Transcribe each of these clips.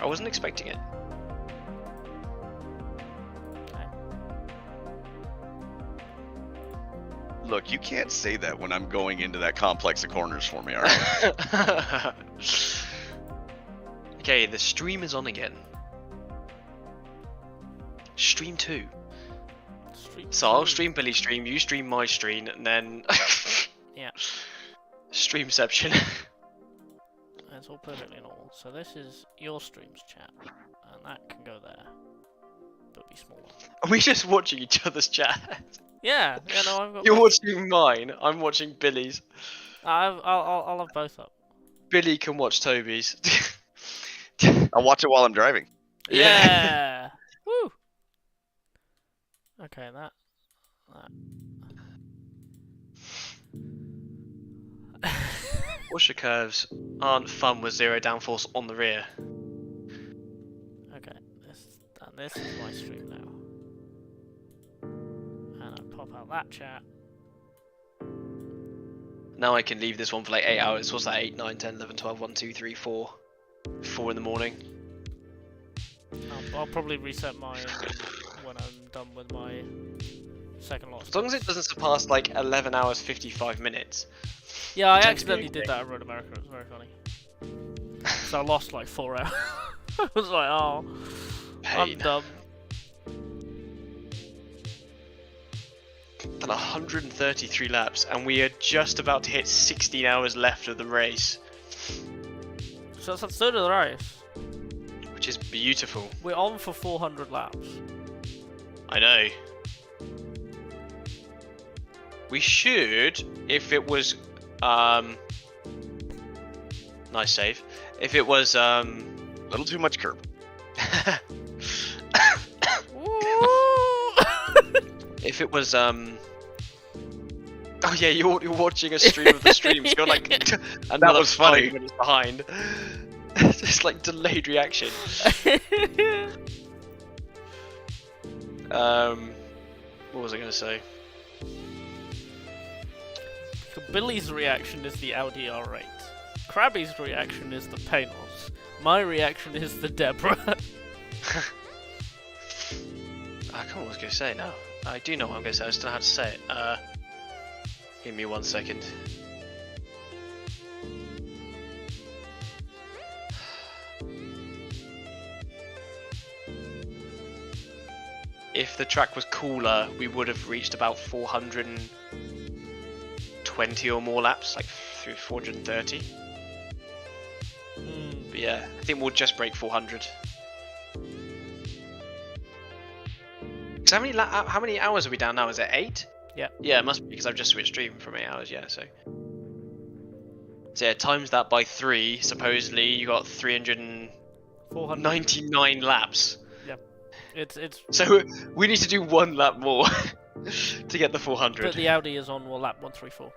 I wasn't expecting it. Okay. Look, you can't say that when I'm going into that complex of corners for me, alright? Okay, the stream is on again. Stream 2. So I'll stream Billy's stream, you stream my stream, and then Yeah. Streamception. It's all perfectly normal. So this is your stream's chat, and that can go there. But be smaller. Are we just watching each other's chat? Yeah, yeah, no, I've got. You're watching mine, I'm watching Billy's. I'll have both up. Billy can watch Toby's. I'll watch it while I'm driving. Yeah. Woo. Okay, that. Washer curves aren't fun with zero downforce on the rear. Okay, this is my stream now. And I pop out that chat. Now I can leave this one for like 8 hours. What's that? 8, 9, 10, 11, 12, 1, 2, 3, 4. 4 in the morning. I'll probably reset mine when I'm done with my second lot. As long as it doesn't surpass like 11 hours 55 minutes. Yeah, I accidentally did that at Road America. It was very funny. So I lost like 4 hours. I was like, oh, I'm dumb. Done 133 laps, and we are just about to hit 16 hours left of the race. So that's a third of the race. Which is beautiful. We're on for 400 laps. I know. We should, if it was, nice save. If it was, A little too much curb. If it was, oh yeah, you're watching a stream of the streams. You're like, That was funny. 5 minutes behind. It's like delayed reaction. What was I gonna say? Billy's reaction is the Audi R8. Crabby's reaction is the Panoz. My reaction is the Deborah. I can't remember what I was gonna say now. I do know what I'm gonna say. I just don't know how to say it. Give me 1 second. If the track was cooler, we would have reached about 420 or more laps, like through 430. But yeah, I think we'll just break 400. So how many hours are we down now? Is it 8? Yeah. Yeah, it must be because I've just switched stream from 8 hours. Yeah, so yeah, times that by 3. Supposedly you got 399 laps. It's. So we need to do 1 lap more to get the 400. But the Audi is on lap 134.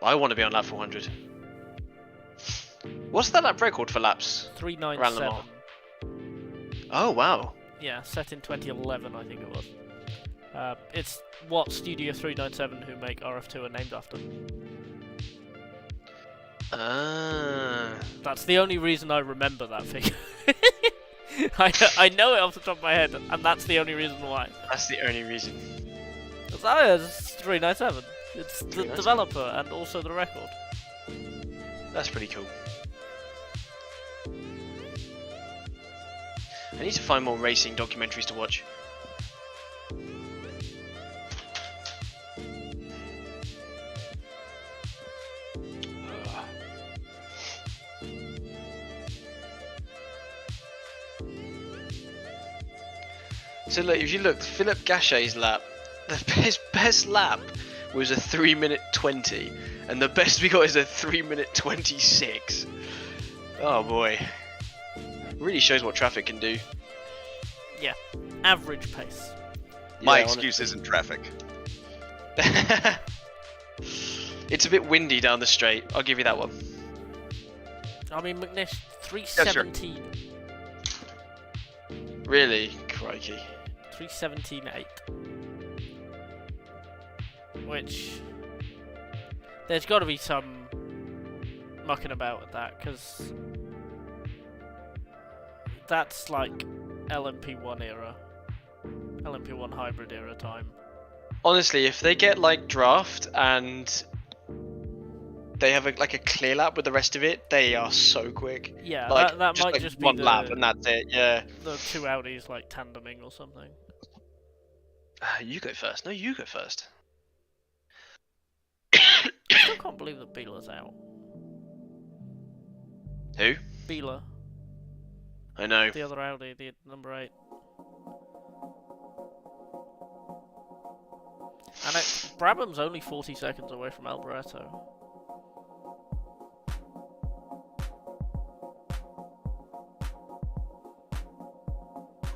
I want to be on lap 400. What's that lap record for laps? 397. Oh wow. Yeah, set in 2011, I think it was. It's what Studio 397, who make RF2, are named after. That's the only reason I remember that figure. I know it off the top of my head, and that's the only reason why. That's the only reason. It's 397. It's the developer and also the record. That's pretty cool. I need to find more racing documentaries to watch. So look, if you look, Philip Gachet's lap, his best lap was a 3-minute 20, and the best we got is a 3-minute 26. Oh boy. Really shows what traffic can do. Yeah, average pace. My excuse isn't traffic. It's a bit windy down the straight, I'll give you that one. I mean, McNish, 317. Yeah, sure. Really? Crikey. 317.8. Which... There's got to be some mucking about with that, because that's like LMP1 era, LMP1 hybrid era time. Honestly, if they get like draft and they have like a clear lap with the rest of it, they are so quick. Yeah, Like, that might like just be one the, lap and that's it. Yeah. the two Audis like tandeming or something. You go first. No, you go first. I still can't believe that Beeler's out. Who? Beeler, I know. the other Audi, the number 8. And Brabham's only 40 seconds away from Alboreto.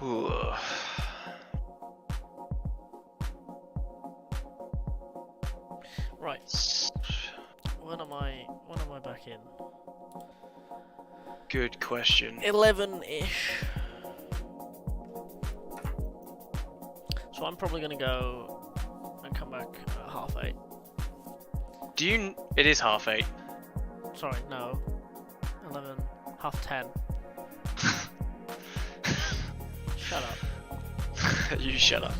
Ooh. Right. When am I back in? Good question. 11-ish. So I'm probably gonna go and come back at 8:30. Do you? It is 8:30. Sorry, no. 11, 10:30. Shut up. You shut up.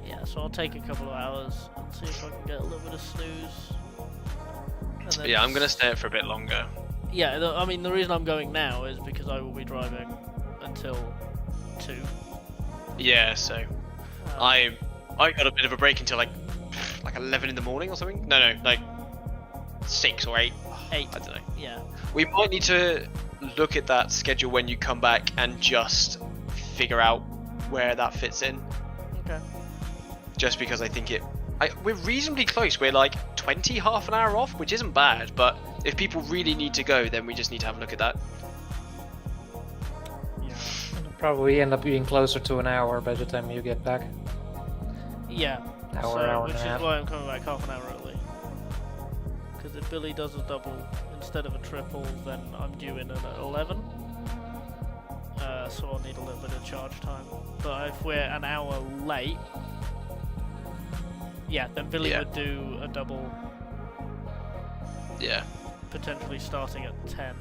Yeah, so I'll take a couple of hours and see if I can get a little bit of snooze. And then Yeah, I'm gonna stay up for a bit longer. Yeah, I mean, the reason I'm going now is because I will be driving until 2. Yeah, so I got a bit of a break until like 11 in the morning or something. No, like 6 or 8. 8. I don't know. Yeah. We might need to look at that schedule when you come back and just figure out where that fits in. Okay. Just because I think we're reasonably close. We're like 20, half an hour off, which isn't bad. But if people really need to go, then we just need to have a look at that. Yeah. It'll probably end up being closer to an hour by the time you get back. Yeah. Hour which and a is half. why I'm coming back half an hour early. Because if Billy does a double instead of a triple, then I'm due in at 11. So I'll need a little bit of charge time. But if we're an hour late, yeah, then Billy would do a double. Yeah. Potentially starting at 10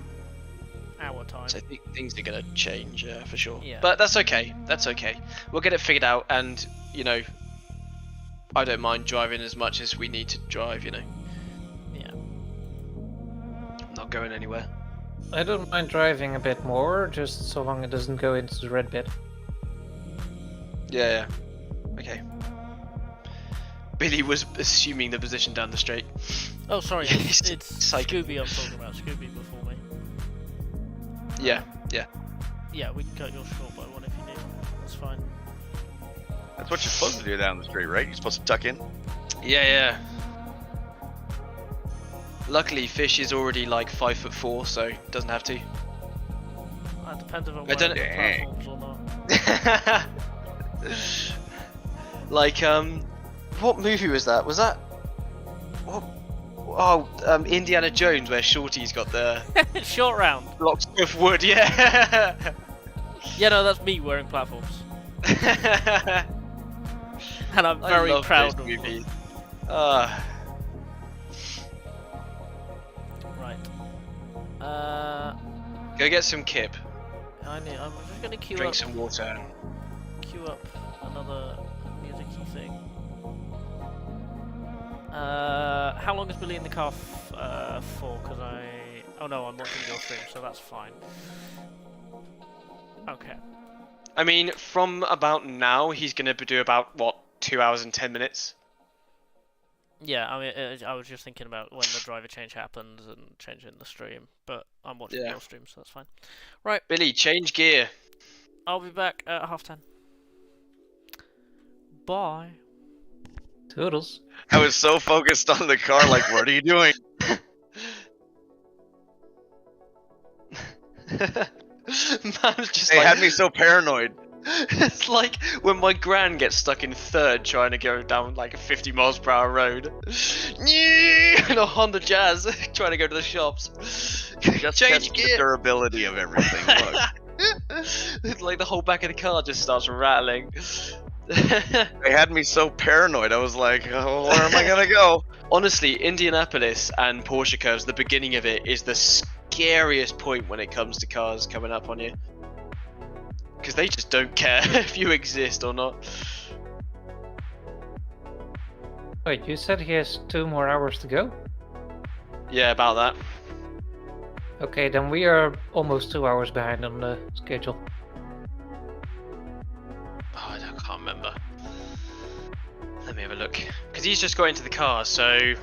hour time. So I think things are gonna change for sure. Yeah. But that's okay. That's okay. We'll get it figured out, and I don't mind driving as much as we need to drive. Yeah. I'm not going anywhere. I don't mind driving a bit more, just so long it doesn't go into the red bit. Yeah. Okay. Billy was assuming the position down the straight. Oh, sorry, He's it's psychic. Scooby I'm talking about. Scooby before me. Yeah. Yeah, we can cut yours short by 1 if you need. That's fine. That's what you're supposed to do down the street, right? You're supposed to tuck in. Yeah. Luckily, Fish is already like 5'4", so doesn't have to. That depends if I'm I don't- wearing Dang. platforms or not. Like, what movie was that? Was that? What? Oh, Indiana Jones, where Shorty's got the Short round. blocks of wood. Yeah. Yeah, no, that's me wearing platforms. And I'm very I love proud those of movies. Right. Go get some kip. I'm just gonna queue Drink up some water. another music-y thing. How long is Billy in the car for? Because oh no, I'm watching your stream, so that's fine. Okay. I mean, from about now, he's gonna do about what, 2 hours and 10 minutes. Yeah, I mean, I was just thinking about when the driver change happens and changing the stream, but I'm watching your stream, so that's fine. Right, Billy, change gear. I'll be back at 10:30. Bye. Toodles. I was so focused on the car, like, what are you doing? Man's just They like, had me so paranoid. it's like when my gran gets stuck in third trying to go down like a 50 miles per hour road. In a Honda Jazz trying to go to the shops. Just Change the gear. durability of everything. Look. It's like the whole back of the car just starts rattling. They had me so paranoid. I was like, oh, where am I gonna go? Honestly, Indianapolis and Porsche curves, the beginning of it is the scariest point when it comes to cars coming up on you. Because they just don't care if you exist or not. Wait, you said he has 2 more hours to go? Yeah, about that. Okay, then we are almost 2 hours behind on the schedule. Oh, I can't remember. Let me have a look. Because he's just got into the car, so...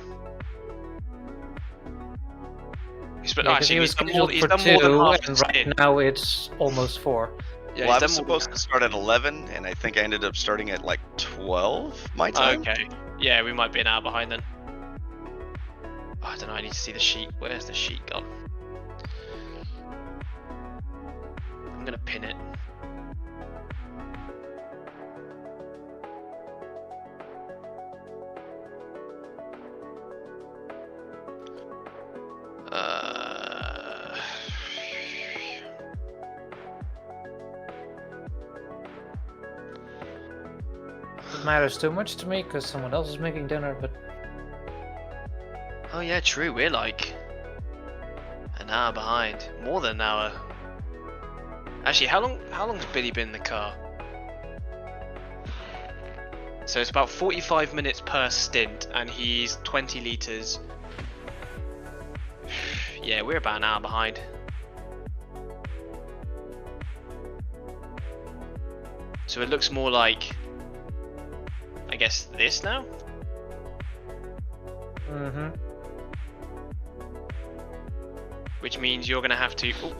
He's, Yeah, 'cause he was done scheduled for more than 2, half and his right stint. now it's almost 4. Yeah, Well, I he's was done more- supposed to start at 11, and I think I ended up starting at like 12 my time. Okay. Yeah, we might be an hour behind then. Oh, I don't know, I need to see the sheet. Where's the sheet gone? I'm gonna pin it. It matters too much to me because someone else is making dinner, but Oh yeah, true. We're like an hour behind. More than an hour. Actually, how long's Billy been in the car? So it's about 45 minutes per stint, and he's 20 liters. Yeah, we're about an hour behind. So it looks more like, I guess, this now? mm-hmm. Which means you're gonna have to, oh,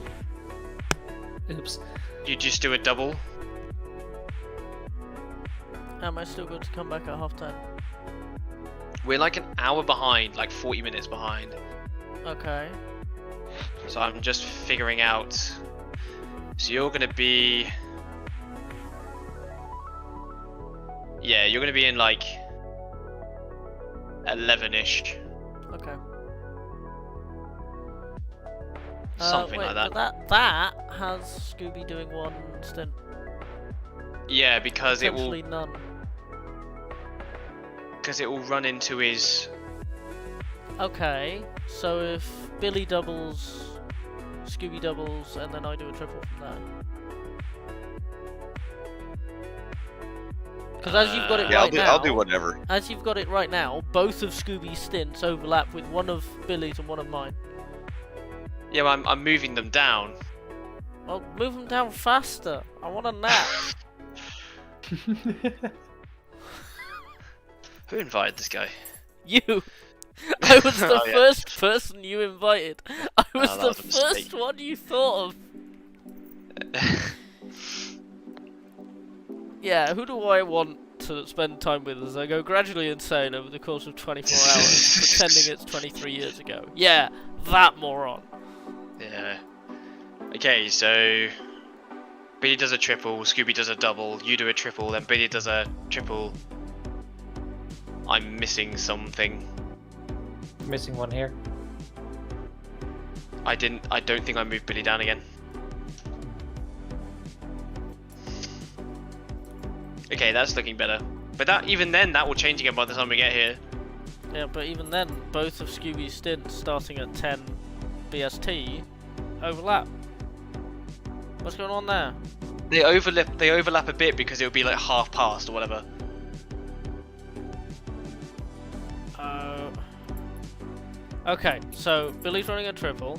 Oops. you just do a double. Am I still good to come back at half time? We're like an hour behind, like 40 minutes behind. Okay. So I'm just figuring out. So you're gonna be, yeah, you're gonna be in like 11-ish, Okay. something wait, like that. But that has Scooby doing one stint. Yeah, because it will, Potentially none. run into his. Okay, so if Billy doubles, Scooby doubles, and then I do a triple from there. Because as you've got it Yeah, right now, I'll do whatever. as you've got it right now, both of Scooby's stints overlap with one of Billy's and one of mine. Yeah, well, I'm moving them down. Well, move them down faster. I want a nap. Who invited this guy? You. I was the Oh, yeah. first person you invited. I was that the was a mistake. first one you thought of. Yeah, who do I want to spend time with as I go gradually insane over the course of 24 hours, pretending it's 23 years ago? Yeah, that moron. Yeah. Okay, so Billy does a triple, Scooby does a double, you do a triple, then Billy does a triple. I'm missing something. Missing one here. I don't think I moved Billy down again. Okay, that's looking better. But that, even then, that will change again by the time we get here. Yeah, but even then, both of Scooby's stints starting at 10 BST overlap. What's going on there? They overlap a bit because it'll be like half past or whatever. Okay, so Billy's running a triple,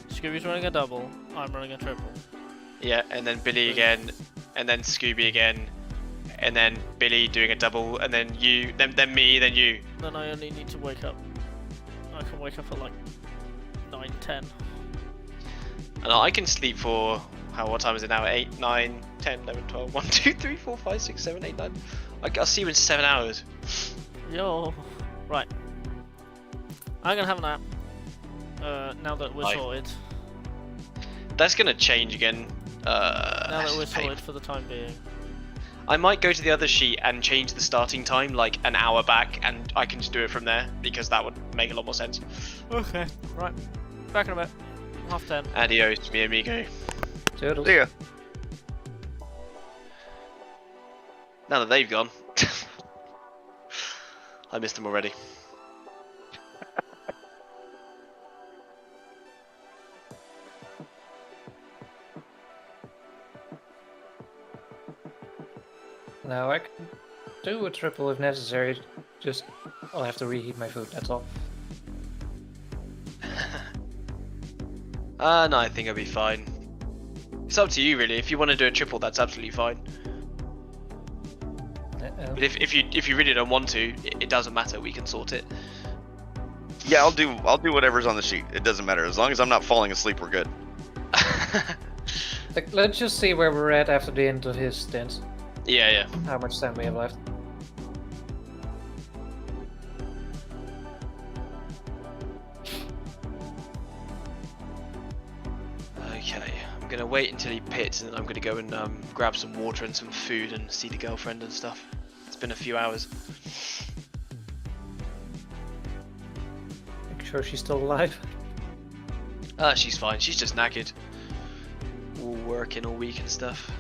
Scooby's running a double, I'm running a triple. Yeah, and then Billy again, and then Scooby again, and then Billy doing a double, and then you, then me, then you. Then I only need to wake up. I can wake up at like 9, 10. And I can sleep for, what time is it now? 8, 9, 10, 11, 12, 1, 2, 3, 4, 5, 6, 7, 8, 9. I'll see you in 7 hours. Yo, right. I'm gonna have a nap. Now that we're Bye. sorted. That's gonna change again. Now that we're sorted for the time being. I might go to the other sheet and change the starting time like an hour back, and I can just do it from there because that would make a lot more sense. Okay. Right. Back in a bit. 10:30. Adios, mi amigo. Toodles. See ya. Now that they've gone. I missed them already. Now I can do a triple if necessary. Just I'll have to reheat my food. That's all. No, I think I'll be fine. It's up to you, really. If you want to do a triple, that's absolutely fine. Uh-oh. But if you really don't want to, it doesn't matter. We can sort it. Yeah, I'll do whatever's on the sheet. It doesn't matter. As long as I'm not falling asleep, we're good. Like, let's just see where we're at after the end of his stint. Yeah. How much time we have left. Okay, I'm gonna wait until he pits, and then I'm gonna go and grab some water and some food and see the girlfriend and stuff. It's been a few hours. Make sure she's still alive. She's fine. She's just knackered. All working all week and stuff.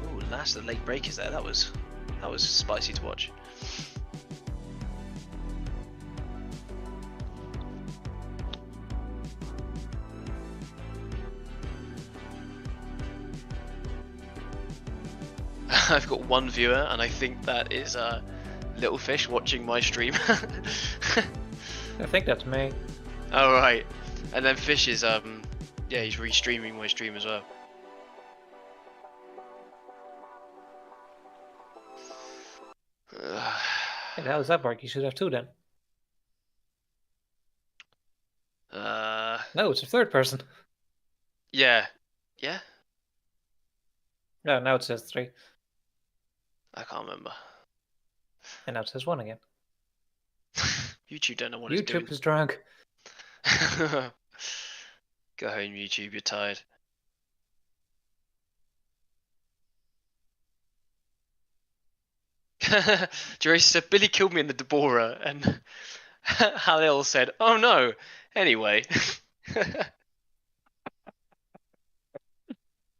Ooh, last of the late breakers there. That was spicy to watch. I've got one viewer, and I think that is Little Fish watching my stream. I think that's me. Oh right, and then Fish is yeah, he's restreaming my stream as well. And how does that work? You should have two then. No, it's a third person. Yeah. No, now it says 3. I can't remember. And now it says 1 again. YouTube don't know what it's doing. YouTube is drunk. Go home, YouTube. You're tired. Jerry said Billy killed me in the Deborah, and Halil said, "Oh no." Anyway.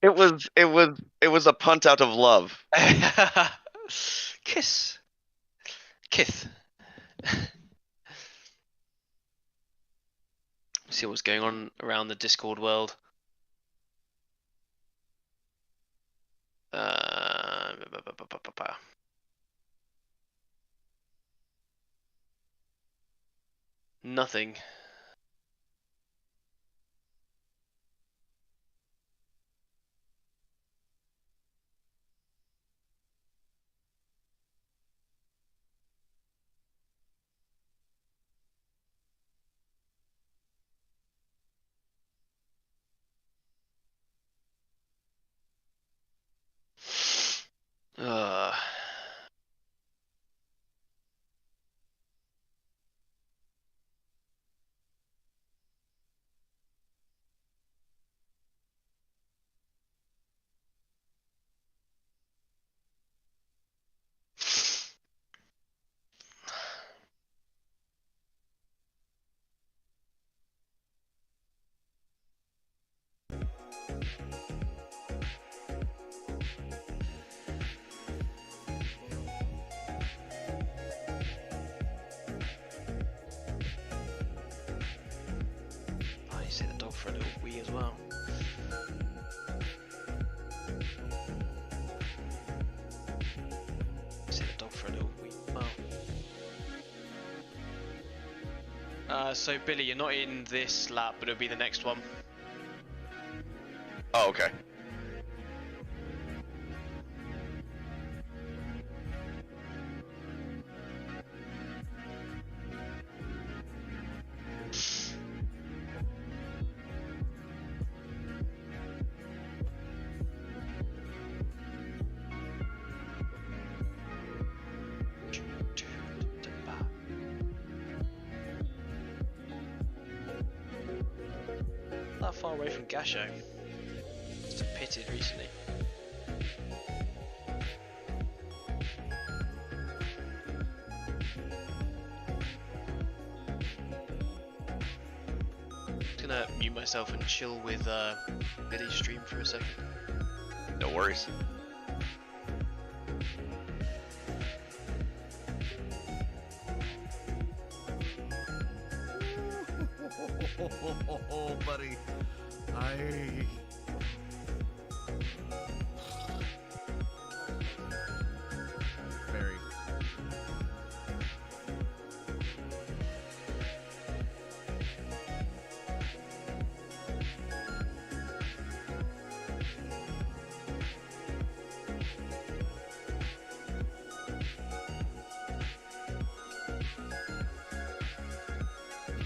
It was a punt out of love. Kiss. Kith. See what's going on around the Discord world. Nothing. See the dog for a little wee as well. See the dog for a little wee. Oh. So Billy, you're not in this lap, but it'll be the next one. Oh, okay. That far away from Gasho. Just pitted recently. It's gonna mute myself and chill with Billy's stream for a second. No worries. Oh, buddy. Very.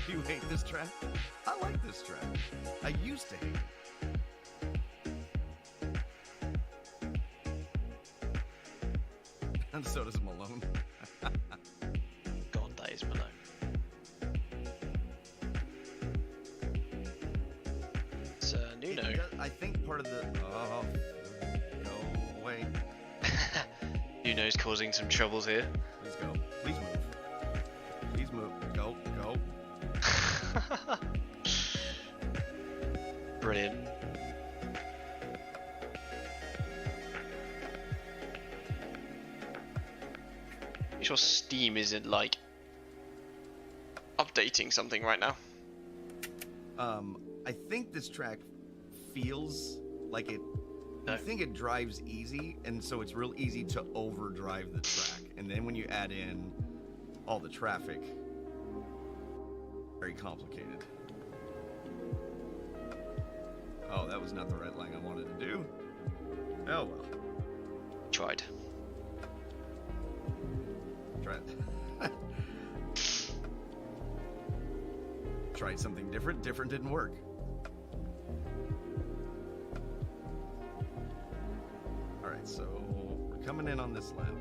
You hate this track? I like this track. I used to hate it. And so does Malone. God, that is Malone. It's Nuno. I think part of the... Oh, no way. Nuno's causing some troubles here. Please go. Please move. Please move. Go. Go. Brilliant. Make sure Steam isn't like updating something right now. I think this track feels like it. I think it drives easy, and so it's real easy to overdrive the track. And then when you add in all the traffic, very complicated. Oh, that was not the right line I wanted to do. Oh well. Tried. Try it. Tried something different. Different didn't work. All right, so we're coming in on this lap.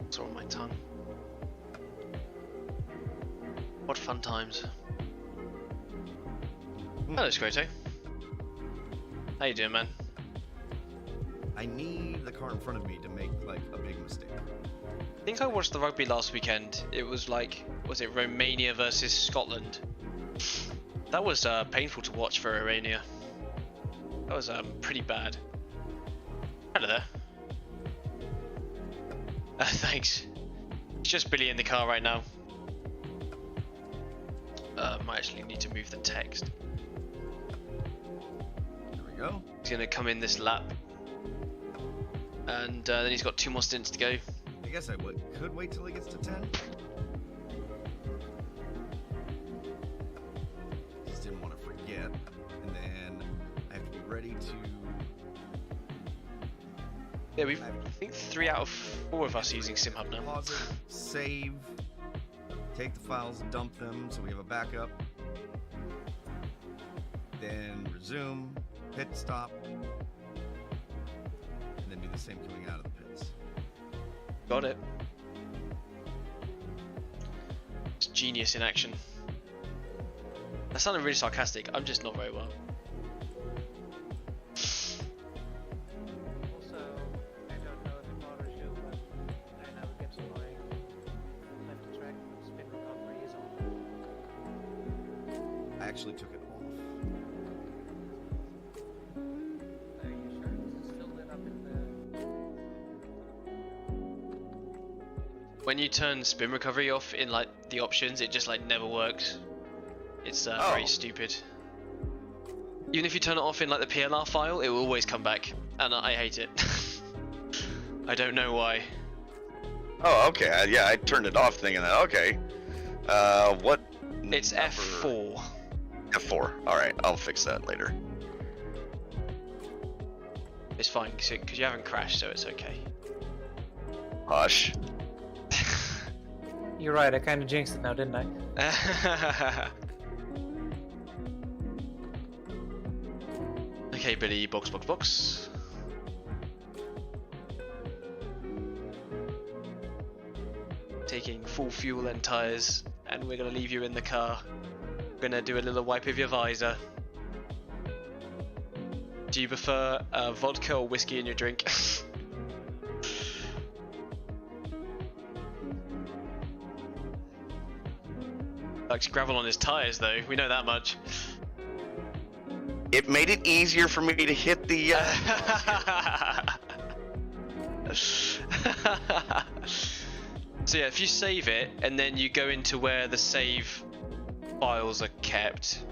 It's all on my tongue. What fun times. Hello, Scroto. How you doing, man? I need the car in front of me to make like a big mistake. I think I watched the rugby last weekend. It was like, was it Romania versus Scotland? That was painful to watch for Romania. That was pretty bad. Hello there. Thanks. It's just Billy in the car right now. Might actually need to move the text. There we go. He's gonna come in this lap. And then he's got 2 more stints to go. I guess I could wait till he gets to 10. Just didn't want to forget. And then I have to be ready to... Yeah, we've, I think 3 out of 4 of us using SimHub now. Pause it, save, take the files, dump them so we have a backup. Then resume, pit stop, and then do the same coming out of the pits. Got it. It's genius in action. That sounded really sarcastic. I'm just not very well. Also, I don't know if it bothers you, but I know it gets annoying. Left track spin recovery is on. I actually took it off. Are you sure? Is it still lit up in the... When you turn spin recovery off in like the options, it just like never works. It's very stupid. Even if you turn it off in like the PLR file, it will always come back, and I hate it. I don't know why. Oh, okay. Yeah, I turned it off thinking that, okay. What? It's number? F4. F4. Alright, I'll fix that later. It's fine, because you haven't crashed, so it's okay. Hush. You're right, I kind of jinxed it now, didn't I? Okay, Billy, box, box, box. Taking full fuel and tyres, and we're going to leave you in the car. We're going to do a little wipe of your visor. Do you prefer vodka or whiskey in your drink? Likes gravel on his tires, though. We know that much. It made it easier for me to hit the. So yeah, if you save it and then you go into where the save files are kept.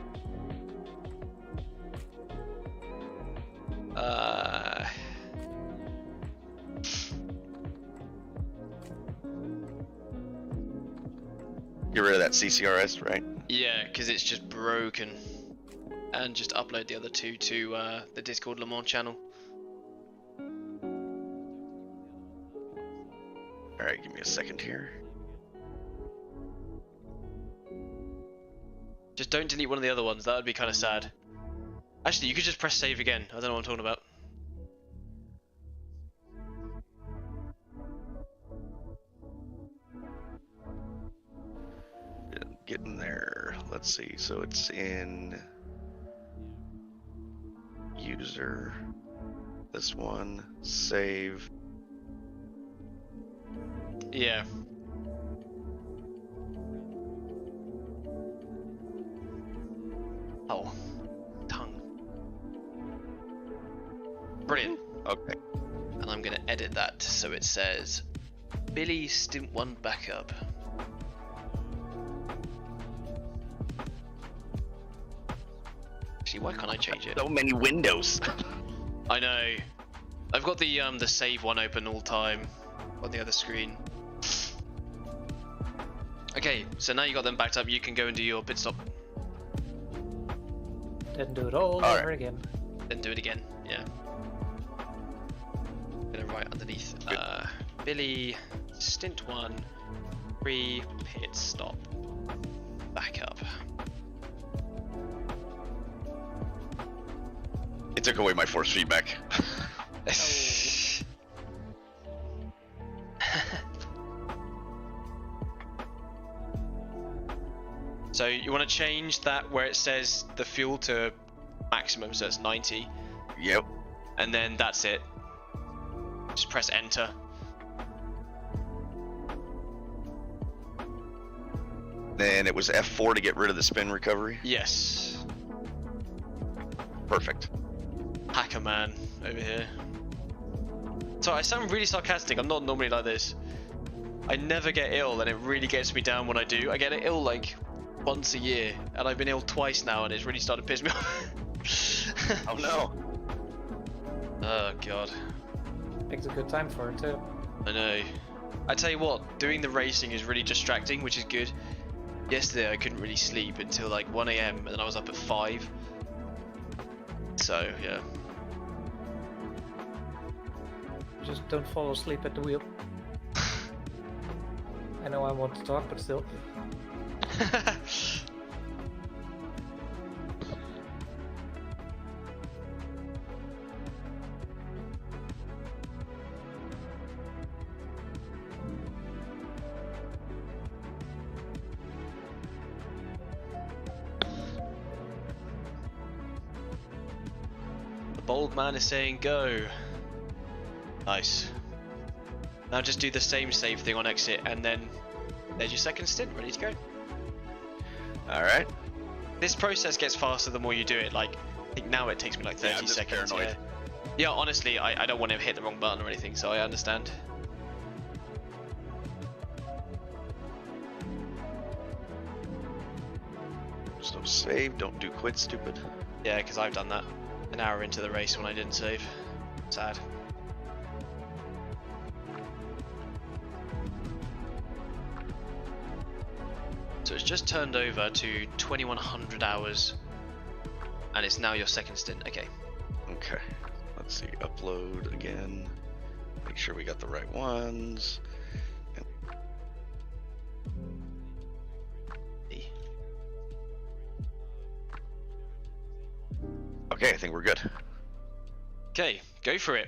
Get rid of that CCRS, right? Yeah, because it's just broken. And just upload the other two to the Discord Le Mans channel. Alright, give me a second here. Just don't delete one of the other ones, that would be kind of sad. Actually, you could just press save again. I don't know what I'm talking about. Getting there. Let's see. So it's in user. This one. Save. Yeah. Oh. Tongue. Brilliant. Okay. And I'm gonna edit that so it says Billy Stint 1 backup. Actually, why can't I change it? So many windows. I know. I've got the save one open all the time on the other screen. Okay, so now you got them backed up, you can go and do your pit stop. Then do it all over again. Then do it again, yeah. Gonna write underneath. Billy Stint 1 pre-pit stop backup. It took away my force feedback. So you want to change that where it says the fuel to maximum, so it's 90. Yep. And then that's it. Just press enter. Then it was F4 to get rid of the spin recovery. Yes. Perfect. Hacker man over here. Sorry, I sound really sarcastic. I'm not normally like this. I never get ill, and it really gets me down when I do. I get ill like once a year, and I've been ill twice now, and it's really started to piss me off. Oh no. Oh god. Picked a good time for it too. I know. I tell you what, doing the racing is really distracting, which is good. Yesterday I couldn't really sleep until like 1 AM, and then I was up at 5. So yeah. Just don't fall asleep at the wheel. I know I want to talk, but still. The bold man is saying go. Nice. Now just do the same save thing on exit, and then there's your second stint, ready to go. Alright. This process gets faster the more you do it. Like, I think now it takes me like 30 I'm just seconds. paranoid. Yeah, honestly, I don't want to hit the wrong button or anything, so I understand. So save, don't do quit, stupid. Yeah, because I've done that an hour into the race when I didn't save. Sad. So it's just turned over to 2100 hours, and it's now your second stint. Okay. Okay. Let's see, upload again. Make sure we got the right ones. Okay, I think we're good. Okay, go for it.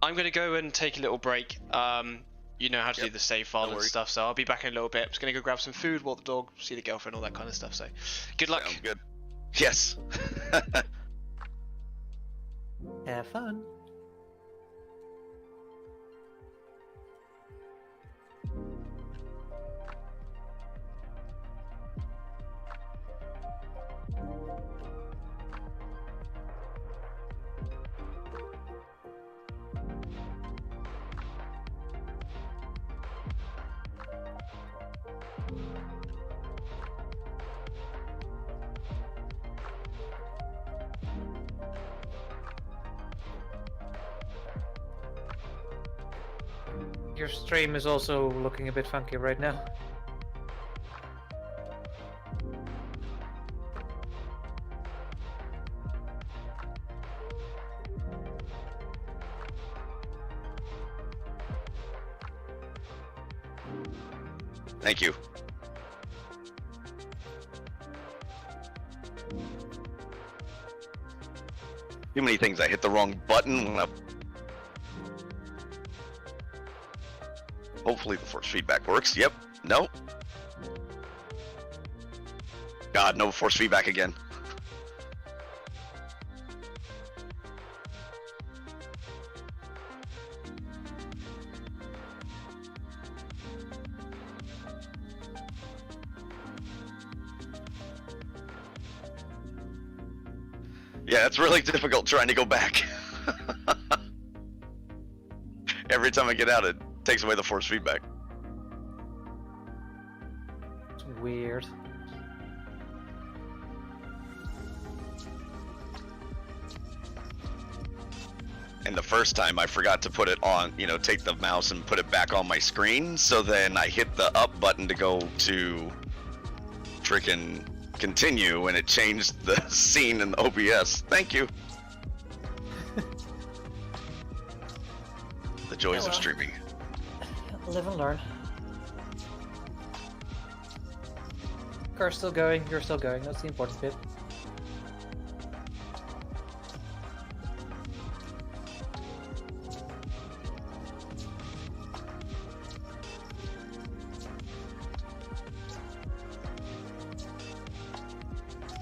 I'm gonna go and take a little break. You know how to do the save file and stuff, so I'll be back in a little bit. I'm just gonna go grab some food, walk the dog, see the girlfriend, all that kind of stuff. So, good luck. Sounds good. Yes. Have fun. Your stream is also looking a bit funky right now. Thank you. Too many things. I hit the wrong button when I... Hopefully the force feedback works. Yep. No. God, no force feedback again. Yeah, it's really difficult trying to go back. Every time I get out, it takes away the force feedback. It's weird. And the first time I forgot to put it on, you know, take the mouse and put it back on my screen. So then I hit the up button to go to freaking continue, and it changed the scene in the OBS. Thank you. The joys of streaming. Live and learn. Car's still going, you're still going, that's the important bit.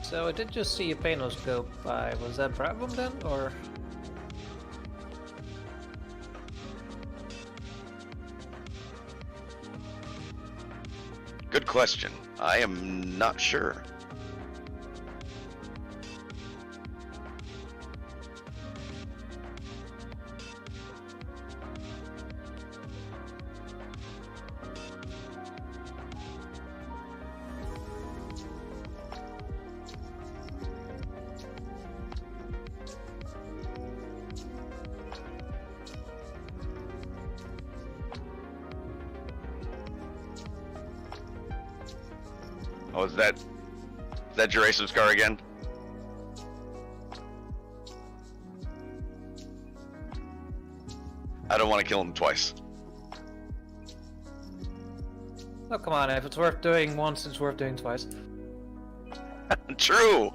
So I did just see a Panoz go by. Was that Brabham then, or? Good question. I am not sure. Oh, is that Gerasim's car again? I don't want to kill him twice. Oh, come on, if it's worth doing once, it's worth doing twice. True!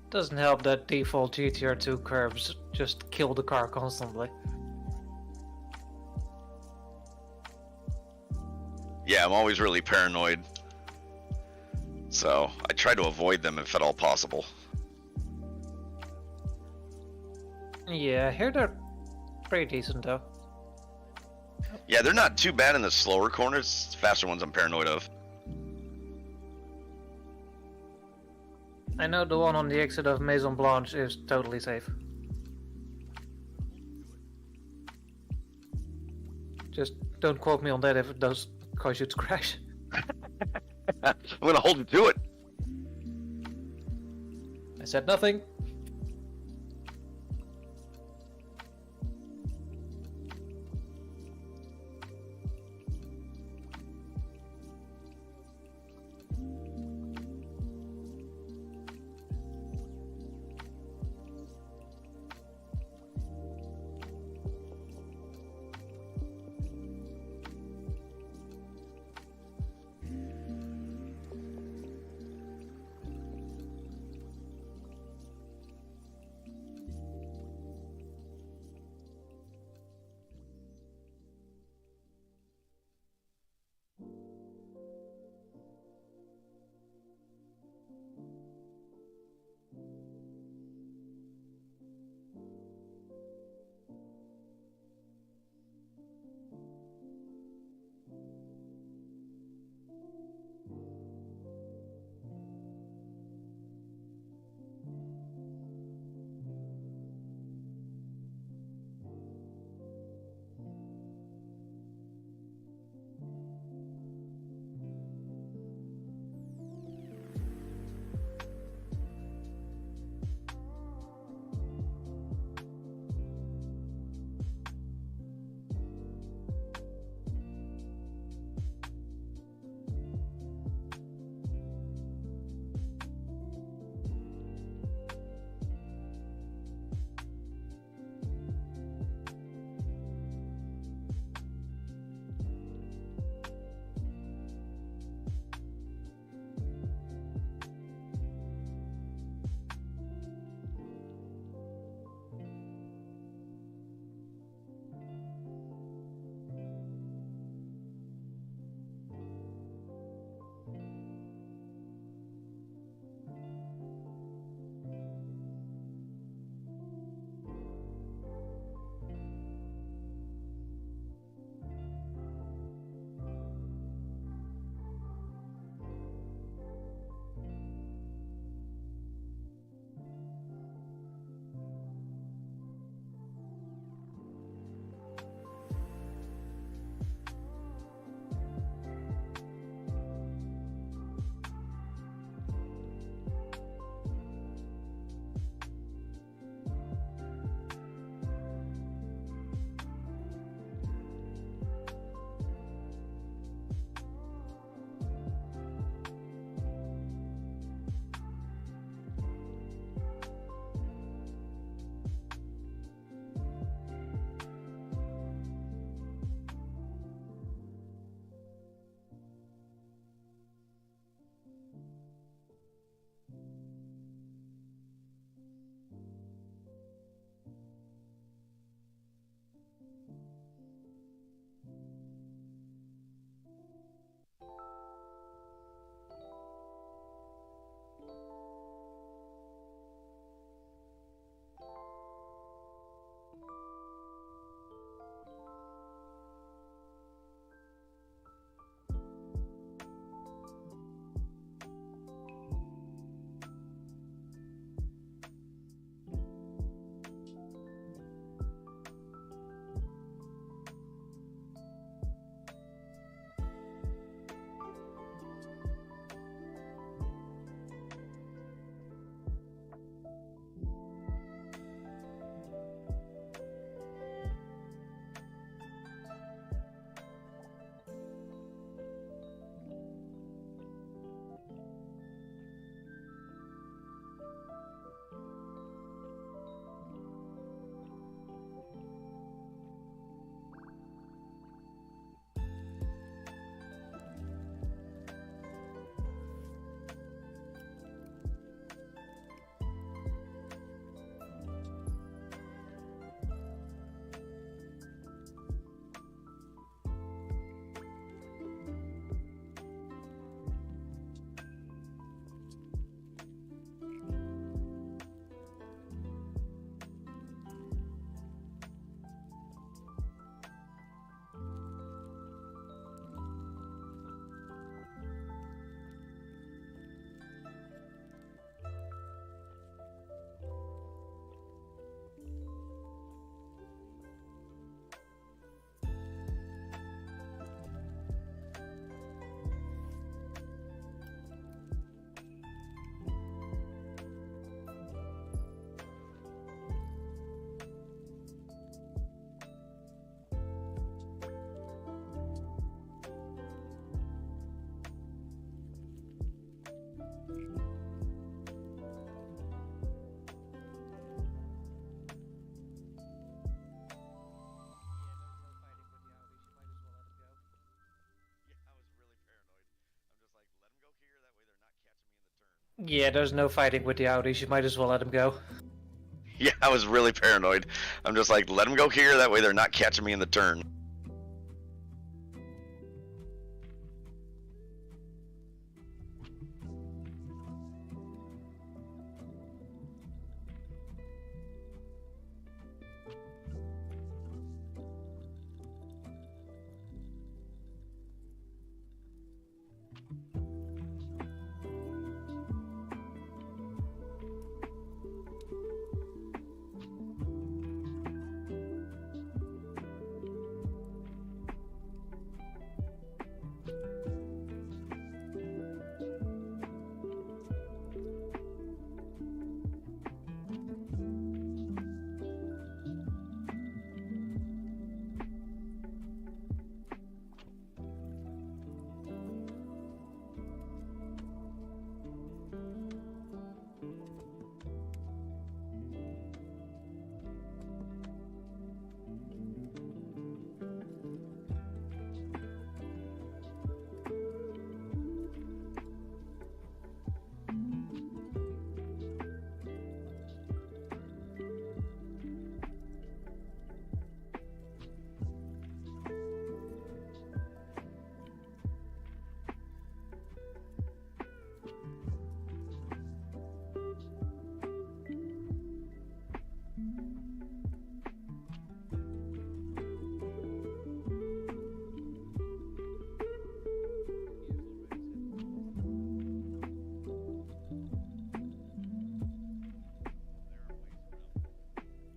Doesn't help that default GTR2 curves just kill the car constantly. Yeah, I'm always really paranoid. So, I try to avoid them if at all possible. Yeah, here they're pretty decent though. Yeah, they're not too bad in the slower corners. Faster ones I'm paranoid of. I know the one on the exit of Maison Blanche is totally safe. Just don't quote me on that if it does cause you to crash. I'm gonna hold you to it. I said nothing. Yeah, there's no fighting with the Audis. You might as well let them go. Yeah, I was really paranoid. I'm just like, let them go here. That way they're not catching me in the turn.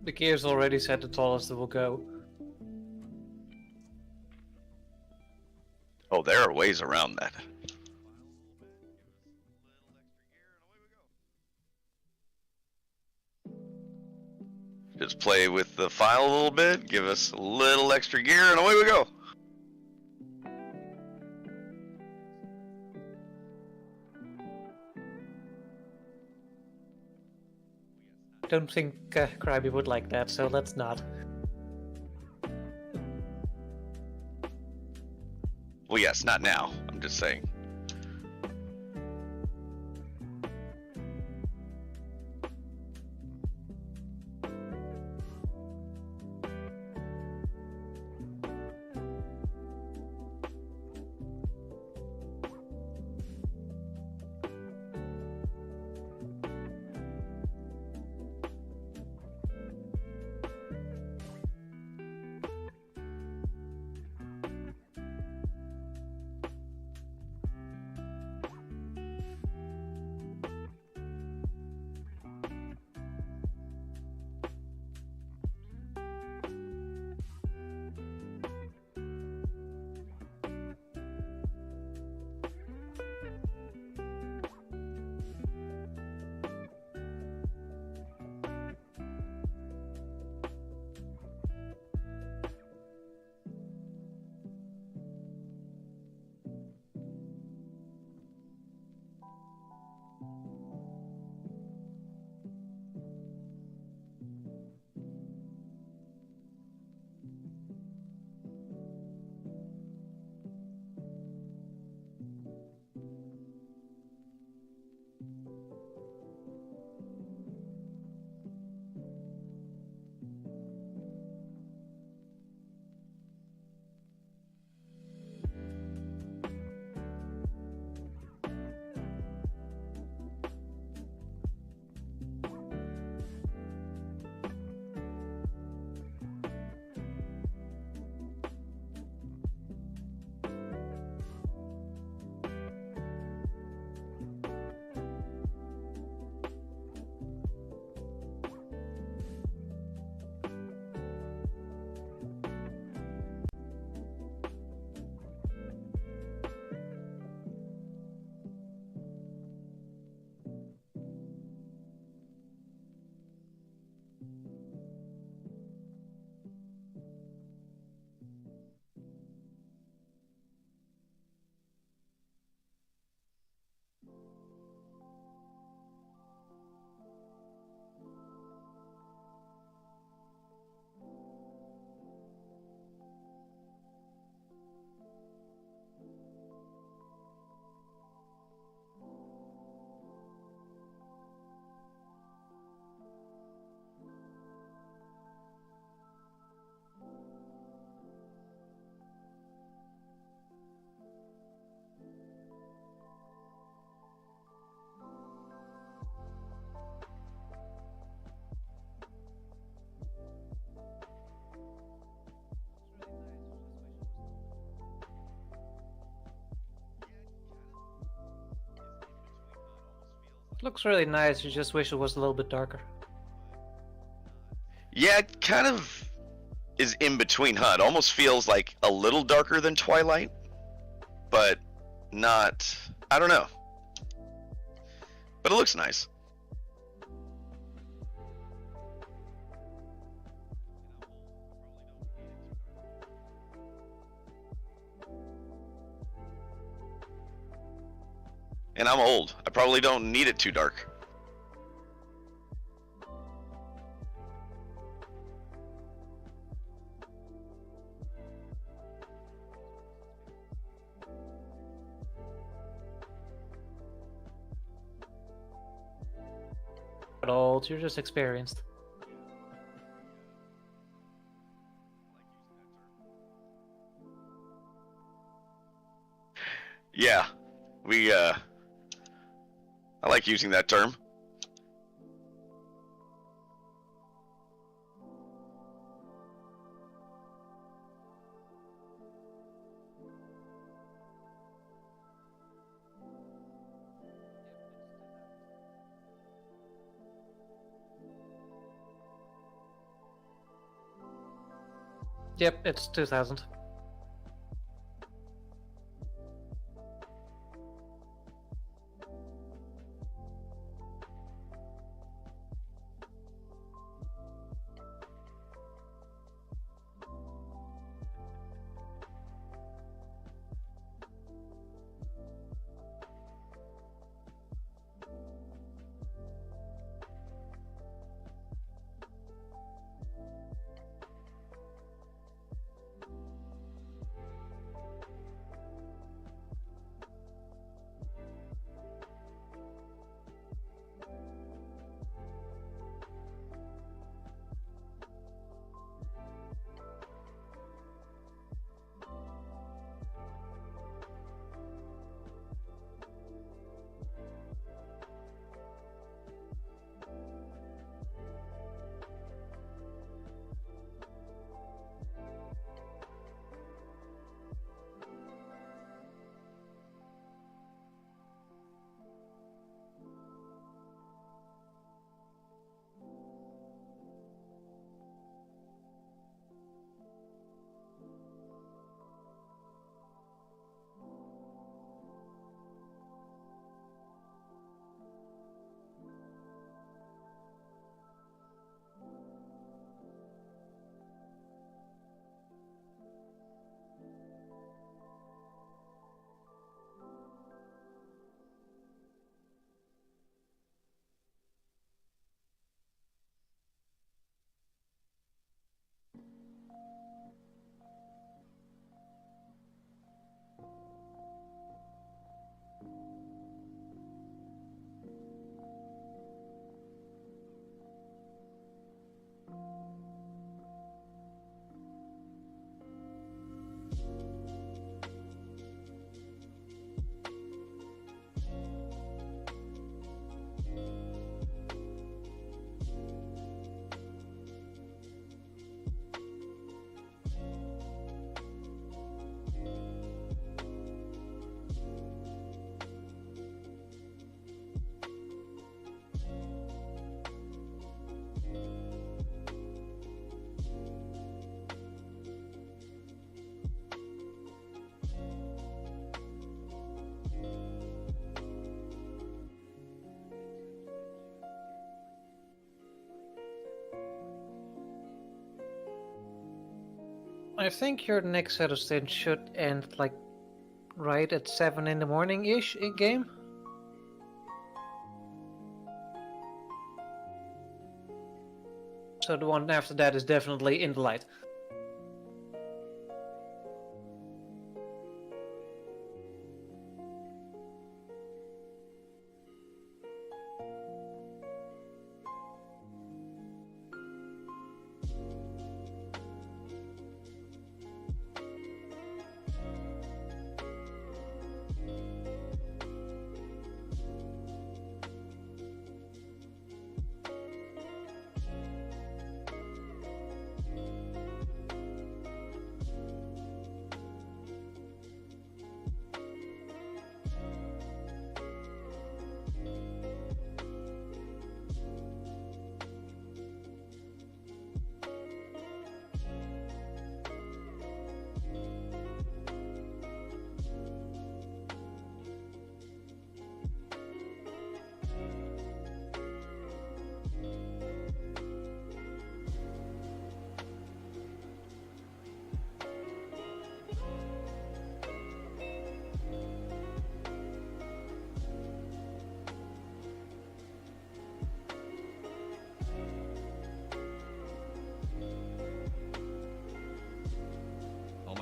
The gears already said the tallest that will go. Oh, there are ways around that. Just play with the file a little bit, give us a little extra gear, and away we go. I don't think Crabby would like that, so let's not. Well, yes, not now. I'm just saying. looks really nice. You just wish it was a little bit darker. Yeah, it kind of is in between, huh? It almost feels like a little darker than Twilight, but not. I don't know. But it looks nice. And I'm old. I probably don't need it too dark. Not old, you're just experienced. Yeah, I like using that term. Yep, it's 2000. I think your next set of stints should end like right at 7 in the morning-ish in game. So the one after that is definitely in the light.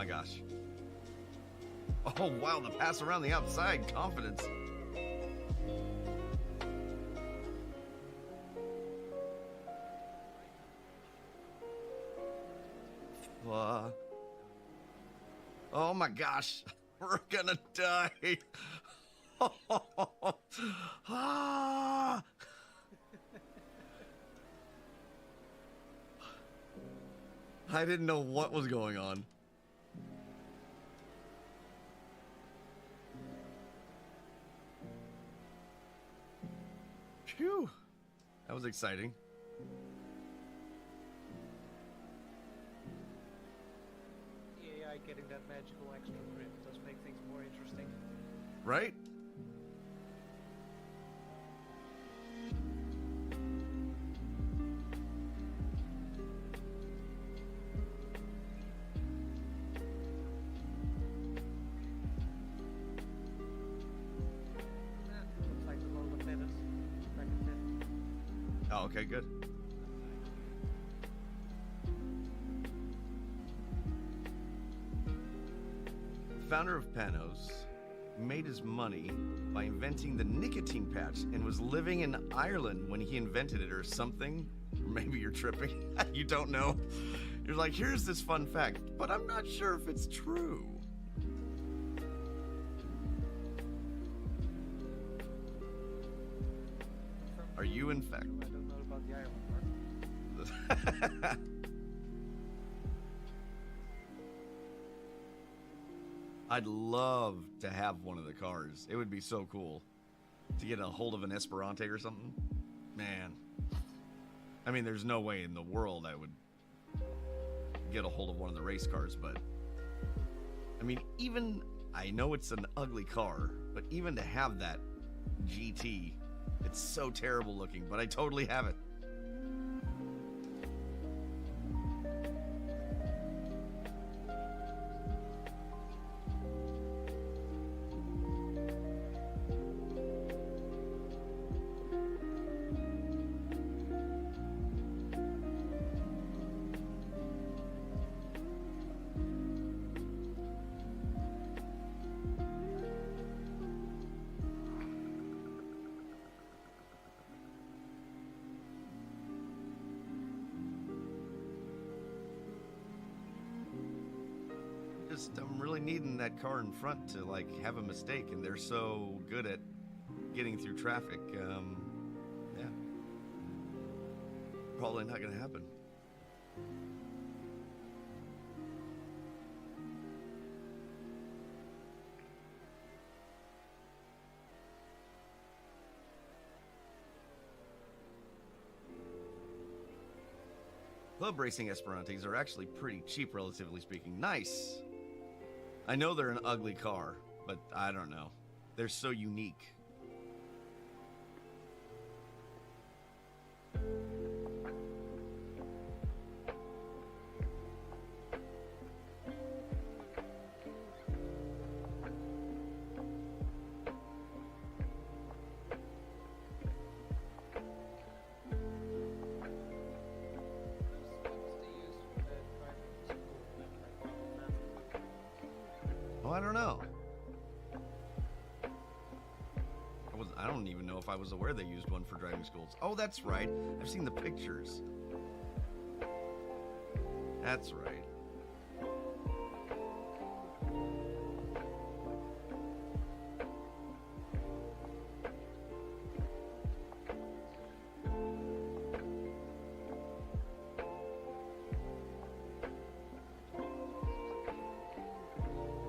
gosh. Oh, wow, the pass around the outside. Confidence. Oh my gosh. We're gonna die. Ah. I didn't know what was going on. Phew. That was exciting. The AI getting that magical extra grip does make things more interesting. Right? Looks like the logo fitness. Oh, okay, good. The founder of Panoz made his money by inventing the nicotine patch and was living in Ireland when he invented it or something. Or maybe you're tripping. You don't know. You're like, here's this fun fact, but I'm not sure if it's true. Are you in fact? I don't know about the Ireland part. I'd love to have one of the cars. It would be so cool to get a hold of an Esperante or something. Man. I mean, there's no way in the world I would get a hold of one of the race cars, but I mean, even I know it's an ugly car, but even to have that GT, it's so terrible looking, but I totally have it. I'm really needing that car in front to like have a mistake, and they're so good at getting through traffic. Yeah, probably not gonna happen. Club racing Esperantes are actually pretty cheap, relatively speaking. Nice. I know they're an ugly car, but I don't know. They're so unique. Oh, I don't know. I don't even know if I was aware they used one for driving schools. Oh, that's right. I've seen the pictures. That's right.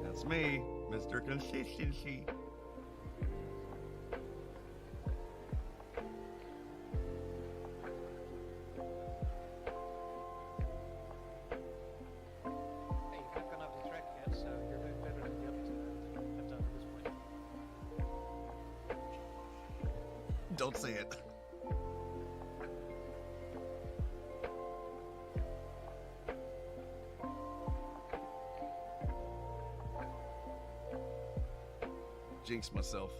That's me, Mr. Consistency. Don't say it. Jinx myself.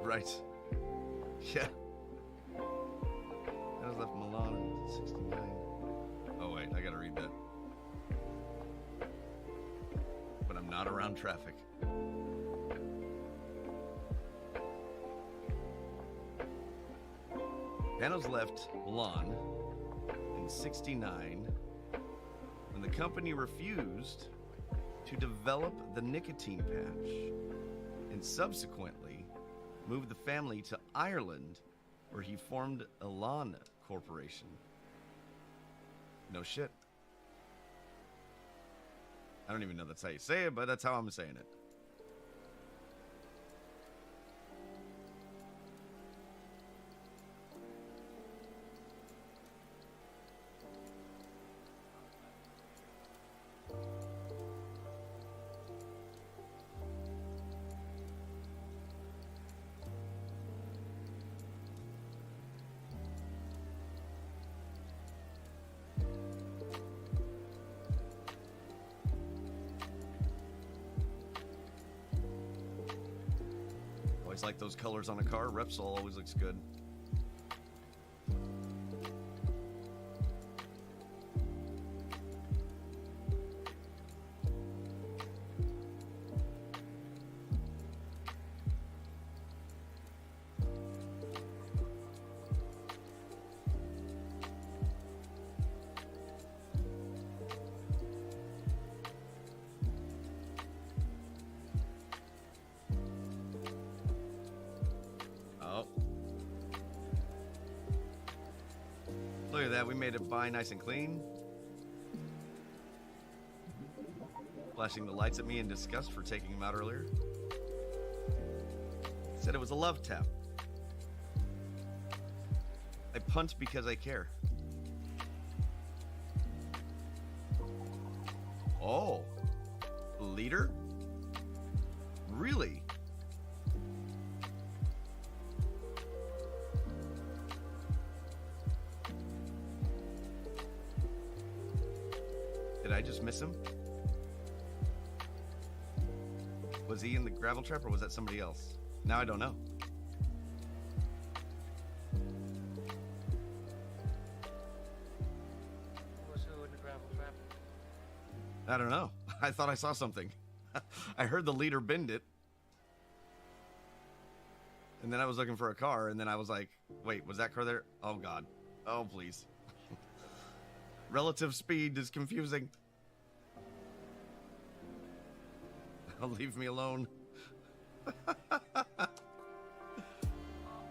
Right. Yeah. I was left Milan. around traffic. Panoz left Milan in '69 when the company refused to develop the nicotine patch and subsequently moved the family to Ireland where he formed Elan Corporation. No shit. I don't even know that's how you say it, but that's how I'm saying it. Always like those colors on a car. Repsol always looks good. Oh. Look at that. We made it by nice and clean. Flashing the lights at me in disgust for taking him out earlier. Said it was a love tap. I punt because I care. Oh. Leader? Really? Did I just miss him? Was he in the gravel trap or was that somebody else? Now I don't know. Was who in the gravel trap? I don't know. I thought I saw something. I heard the leader bend it. And then I was looking for a car, and then I was like, wait, was that car there? Oh, God. Oh, please. Relative speed is confusing. Leave me alone.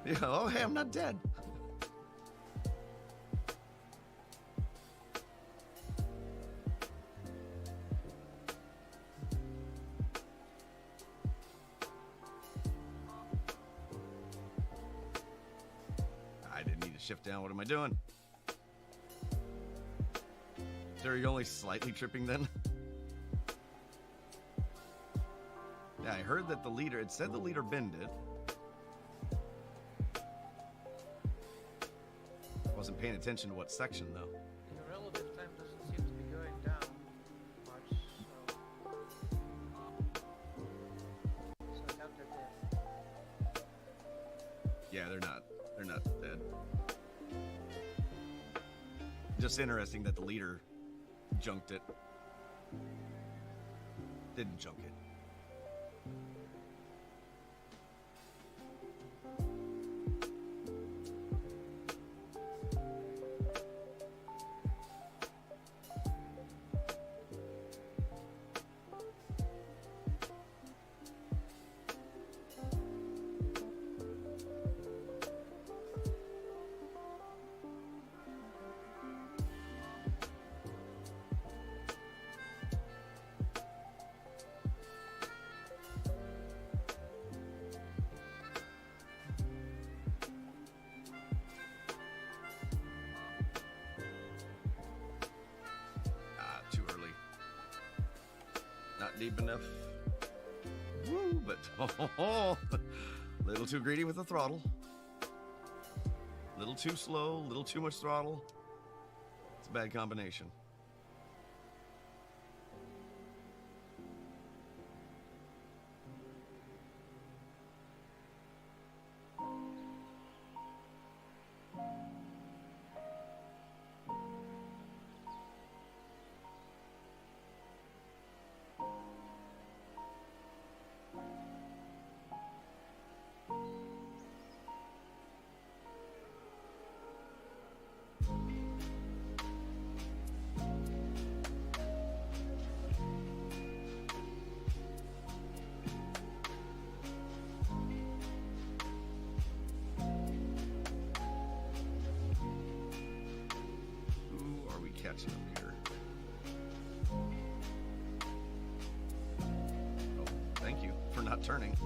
Yeah, oh, hey, I'm not dead. I didn't need to shift down. What am I doing? So are you only slightly tripping then? Yeah, I heard that the leader, it said the leader bended. Wasn't paying attention to what section though. Your relative time doesn't seem to be going down much, so I doubt they're dead. Yeah, they're not dead. Just interesting that the leader junked it. Didn't junk it. Too early. Not deep enough. Woo, but little too greedy with the throttle. Little too slow, little too much throttle. It's a bad combination. catching up here. Oh, thank you for not turning.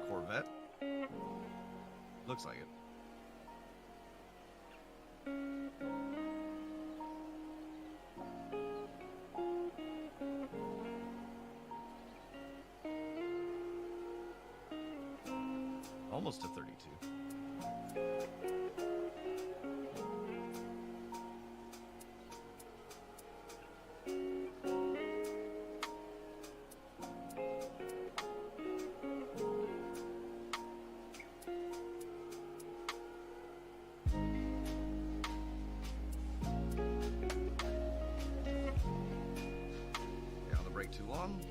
Corvette? Looks like it. Almost a 32. Yeah, on the brake too long.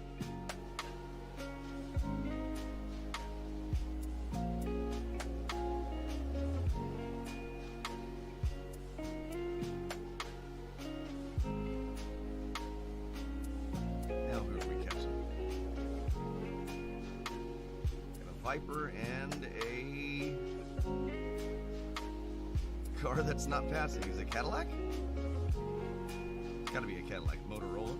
Now who are we catching? Got a Viper and a car that's not passing. Is it a Cadillac? It's gotta be a Cadillac. Motorola.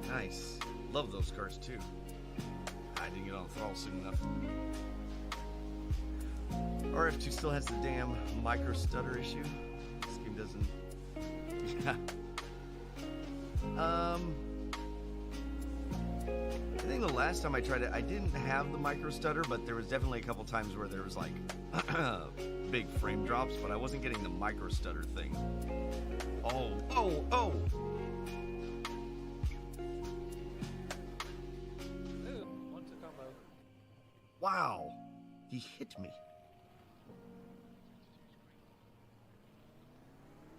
Nice. Love those cars too. I didn't get on the throttle soon enough. RF2 still has the damn micro stutter issue. This game doesn't. Yeah. I think the last time I tried it, I didn't have the micro stutter, but there was definitely a couple times where there was like big frame drops, but I wasn't getting the micro stutter thing. Oh, oh, oh! Ooh, what's a combo? Wow! He hit me.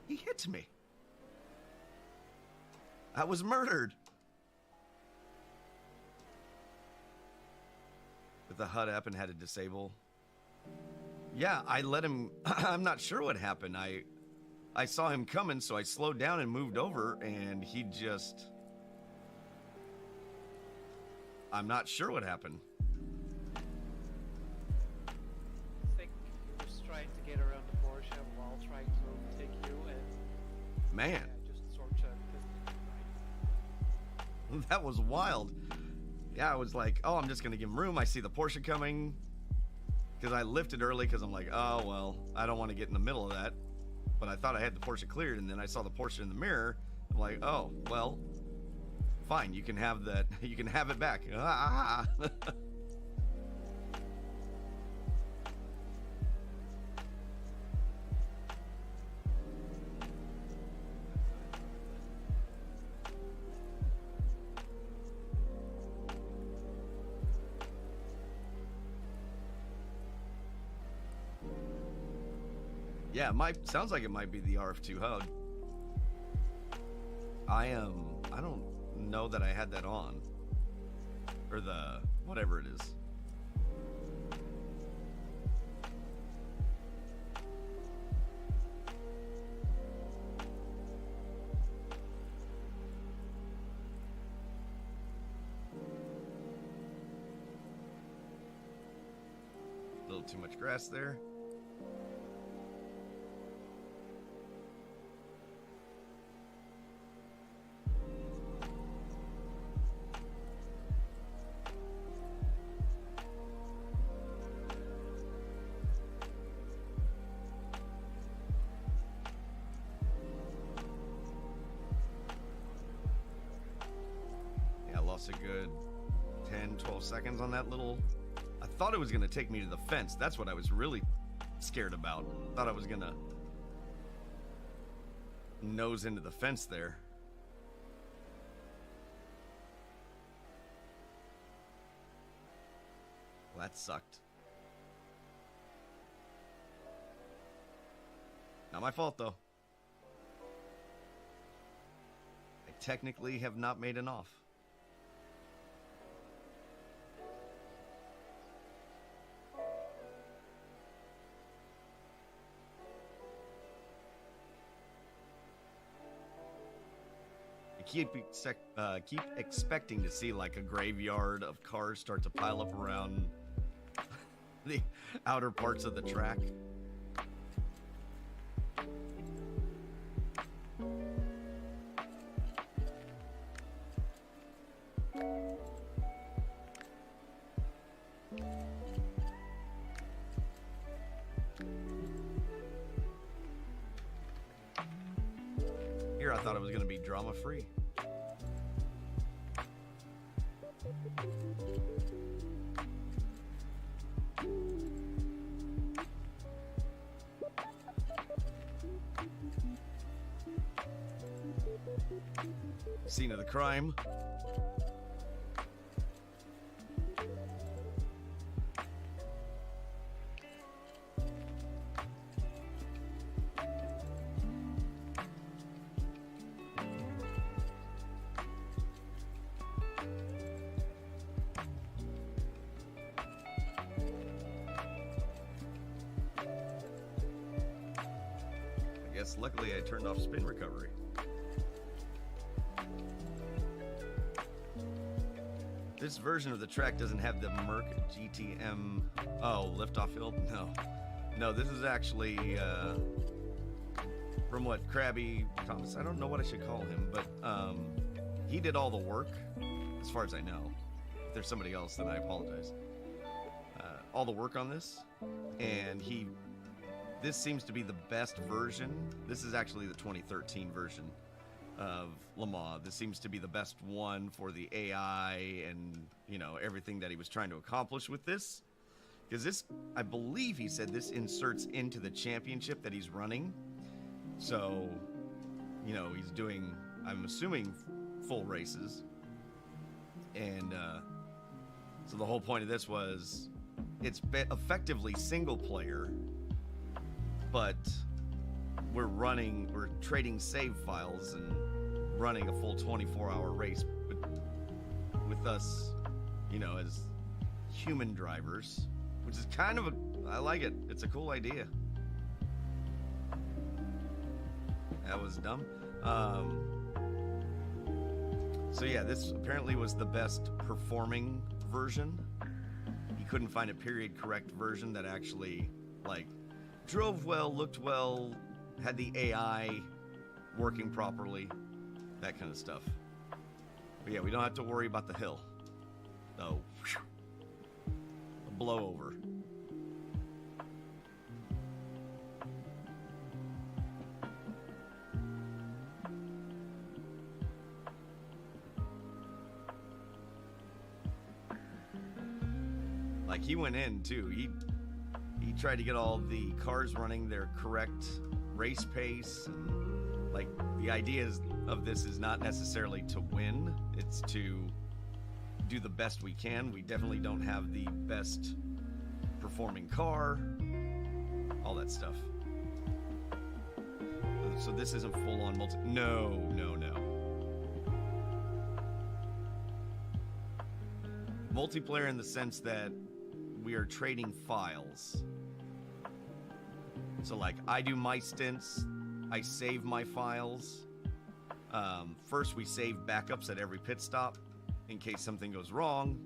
He hit me. I was murdered. With the HUD up and had to disable. Yeah, I let him. I'm not sure what happened. I saw him coming, so I slowed down and moved over, and he just. I'm not sure what happened. I think he was trying to get around the Porsche while trying to overtake you, and Man, yeah, just sort of. that was wild. Yeah, I was like, oh, I'm just going to give him room. I see the Porsche coming. Because I lifted early because I'm like, oh, well, I don't want to get in the middle of that. But I thought I had the Porsche cleared, and then I saw the Porsche in the mirror. I'm like, oh, well, fine. You can have that. You can have it back. Ah. Yeah, sounds like it might be the RF2 HUD. I don't know that I had that on. Or the whatever it is. A little too much grass there. A good 10, 12 seconds on that little. I thought it was going to take me to the fence. That's what I was really scared about. Thought I was going to nose into the fence there. Well, that sucked. Not my fault, though. I technically have not made an off. keep expecting to see like a graveyard of cars start to pile up around the outer parts of the track. Here I thought it was going to be drama-free. Scene of the crime. I guess luckily I turned off spin recovery. This version of the track doesn't have the Merc GTM. Oh, liftoff field? No, this is actually from what Crabby Thomas. I don't know what I should call him, but he did all the work, as far as I know. If there's somebody else, then I apologize. All the work on this, and this seems to be the best version. This is actually the 2013 version of Le Mans. This seems to be the best one for the AI and, you know, everything that he was trying to accomplish with this. Because this, I believe he said this inserts into the championship that he's running. So, you know, he's doing, I'm assuming, full races. And so the whole point of this was, it's effectively single player, but we're trading save files and running a full 24-hour race with us, you know, as human drivers, which is kind of I like it. It's a cool idea. That was dumb. So yeah, this apparently was the best performing version. He couldn't find a period correct version that actually like drove well, looked well, had the AI working properly, that kind of stuff. But yeah, we don't have to worry about the hill. Oh, whew, a blowover. Like he went in too. He tried to get all the cars running their correct race pace. And, like, the idea of this is not necessarily to win. It's to do the best we can. We definitely don't have the best performing car. All that stuff. So this isn't full on multi. No. Multiplayer in the sense that we are trading files. So like I do my stints, I save my files. First we save backups at every pit stop in case something goes wrong.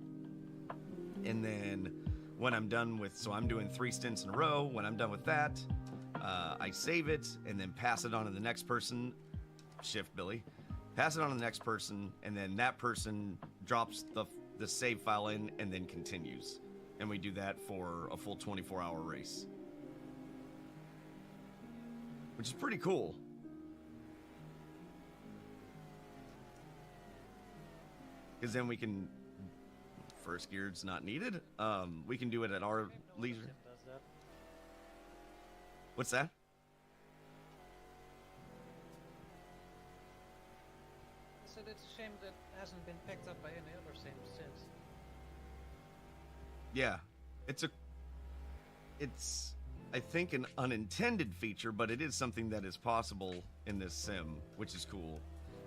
And then when I'm done with, so I'm doing 3 stints in a row. When I'm done with that, I save it and then pass it on to the next person. Shift Billy. Pass it on to the next person, and then that person drops the save file in and then continues. And we do that for a full 24-hour race. Which is pretty cool. Because then we can, first gear it's not needed. We can do it at our leisure. What's that? I said it's a shame that hasn't been picked up by any other sim since. Yeah, it's I think an unintended feature, but it is something that is possible in this sim, which is cool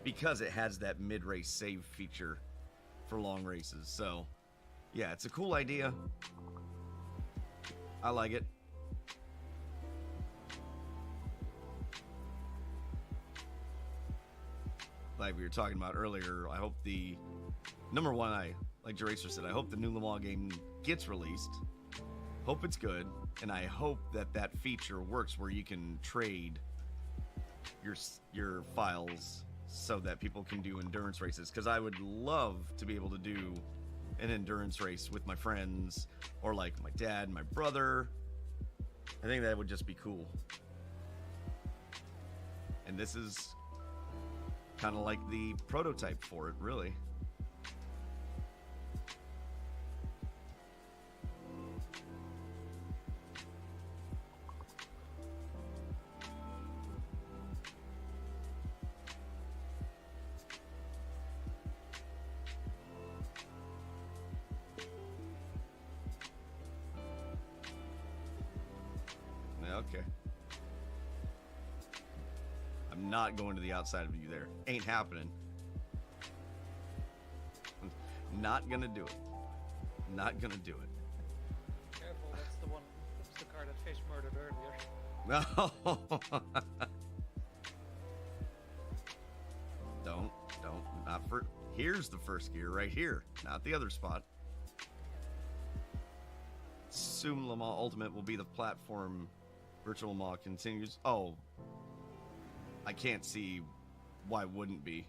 because it has that mid-race save feature for long races. So yeah, it's a cool idea. I like it. like we were talking about earlier, I hope the number one, like Jeracer said, I hope the new Le Mans game gets released. Hope it's good, and I hope that feature works where you can trade your files so that people can do endurance races. Because I would love to be able to do an endurance race with my friends, or like my dad and my brother. I think that would just be cool. And this is kind of like the prototype for it, really. Okay. I'm not going to the outside of you there. Ain't happening. Not gonna do it. Not gonna do it. Careful, that's the one. That's the car that Fish murdered earlier. No. Don't. Not for. Here's the first gear right here, not the other spot. Assume Le Mans Ultimate will be the platform Virtual Le Mans continues. Oh, I can't see why wouldn't be.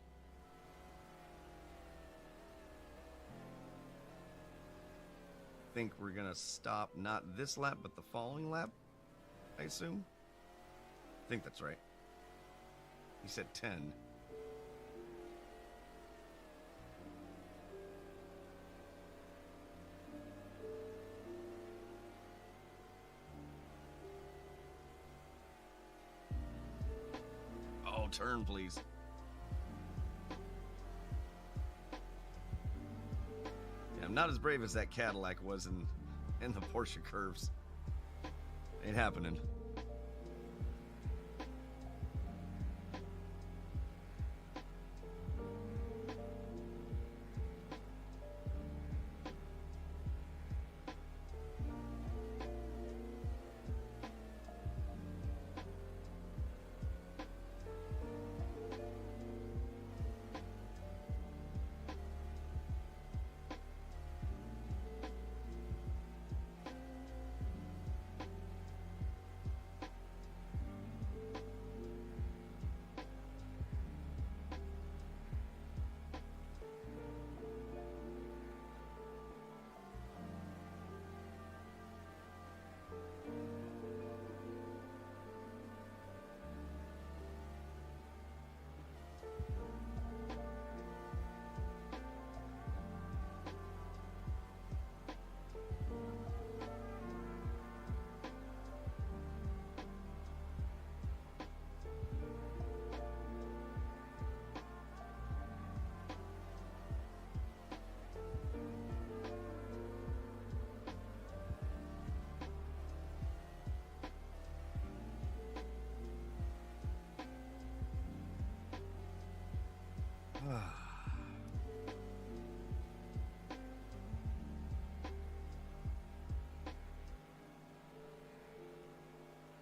Think we're gonna stop not this lap but the following lap, I assume. I think that's right. He said 10. Oh, turn, please. Yeah, I'm not as brave as that Cadillac was in the Porsche curves. Ain't happening.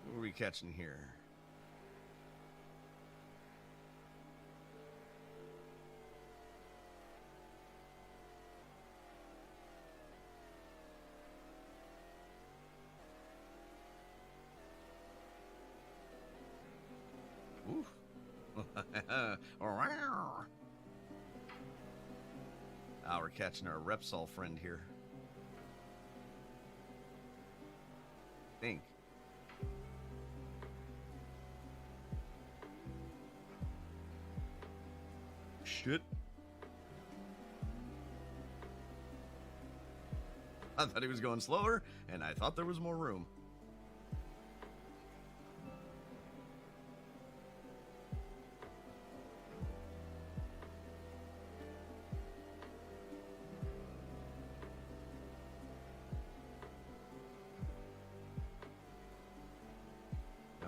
What are we catching here? Oof. We're catching our Repsol friend here. Think. Shit. I thought he was going slower, and I thought there was more room.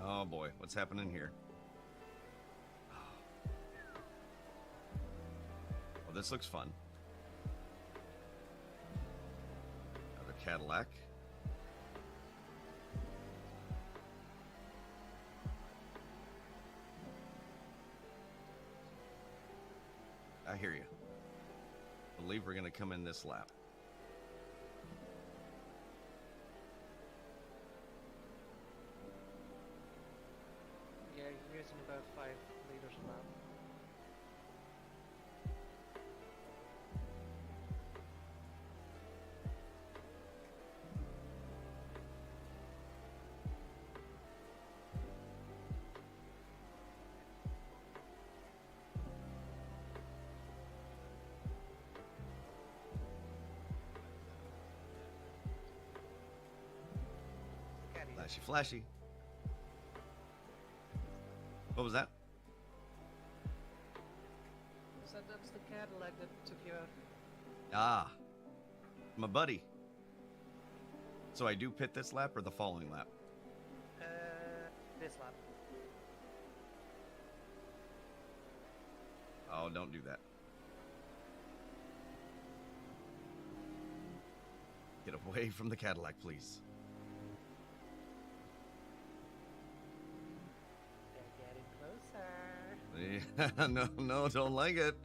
Oh boy, what's happening here? Well, this looks fun. Another Cadillac. I hear you. I believe we're gonna come in this lap. Yeah, you're using about 5 liters a lap. Flashy, flashy. What was that? So that's the Cadillac that took you out. Ah, my buddy. So I do pit this lap or the following lap? This lap. Oh, don't do that. Get away from the Cadillac, please. They're getting closer. Yeah, no, don't like it.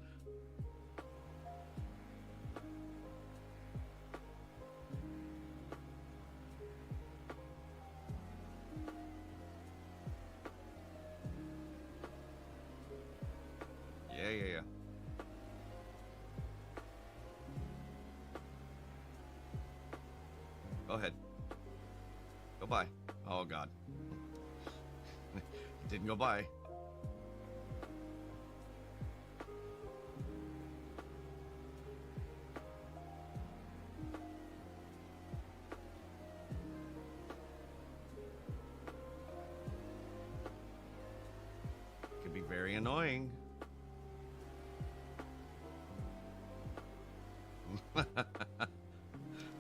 Yeah. Go ahead. Go by. Oh, God. It didn't go by. Could be very annoying.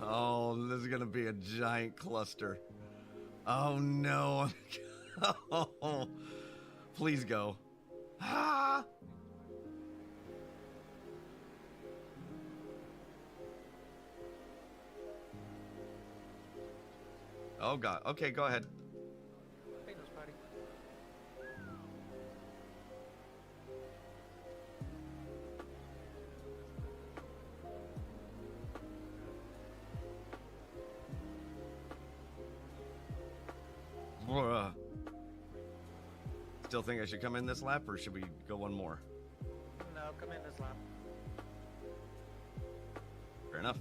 Oh, this is gonna be a giant cluster. Oh no. Oh, please go. Ah! Oh God. Okay, go ahead. Panoz party. Still think I should come in this lap, or should we go one more? No, come in this lap. Fair enough.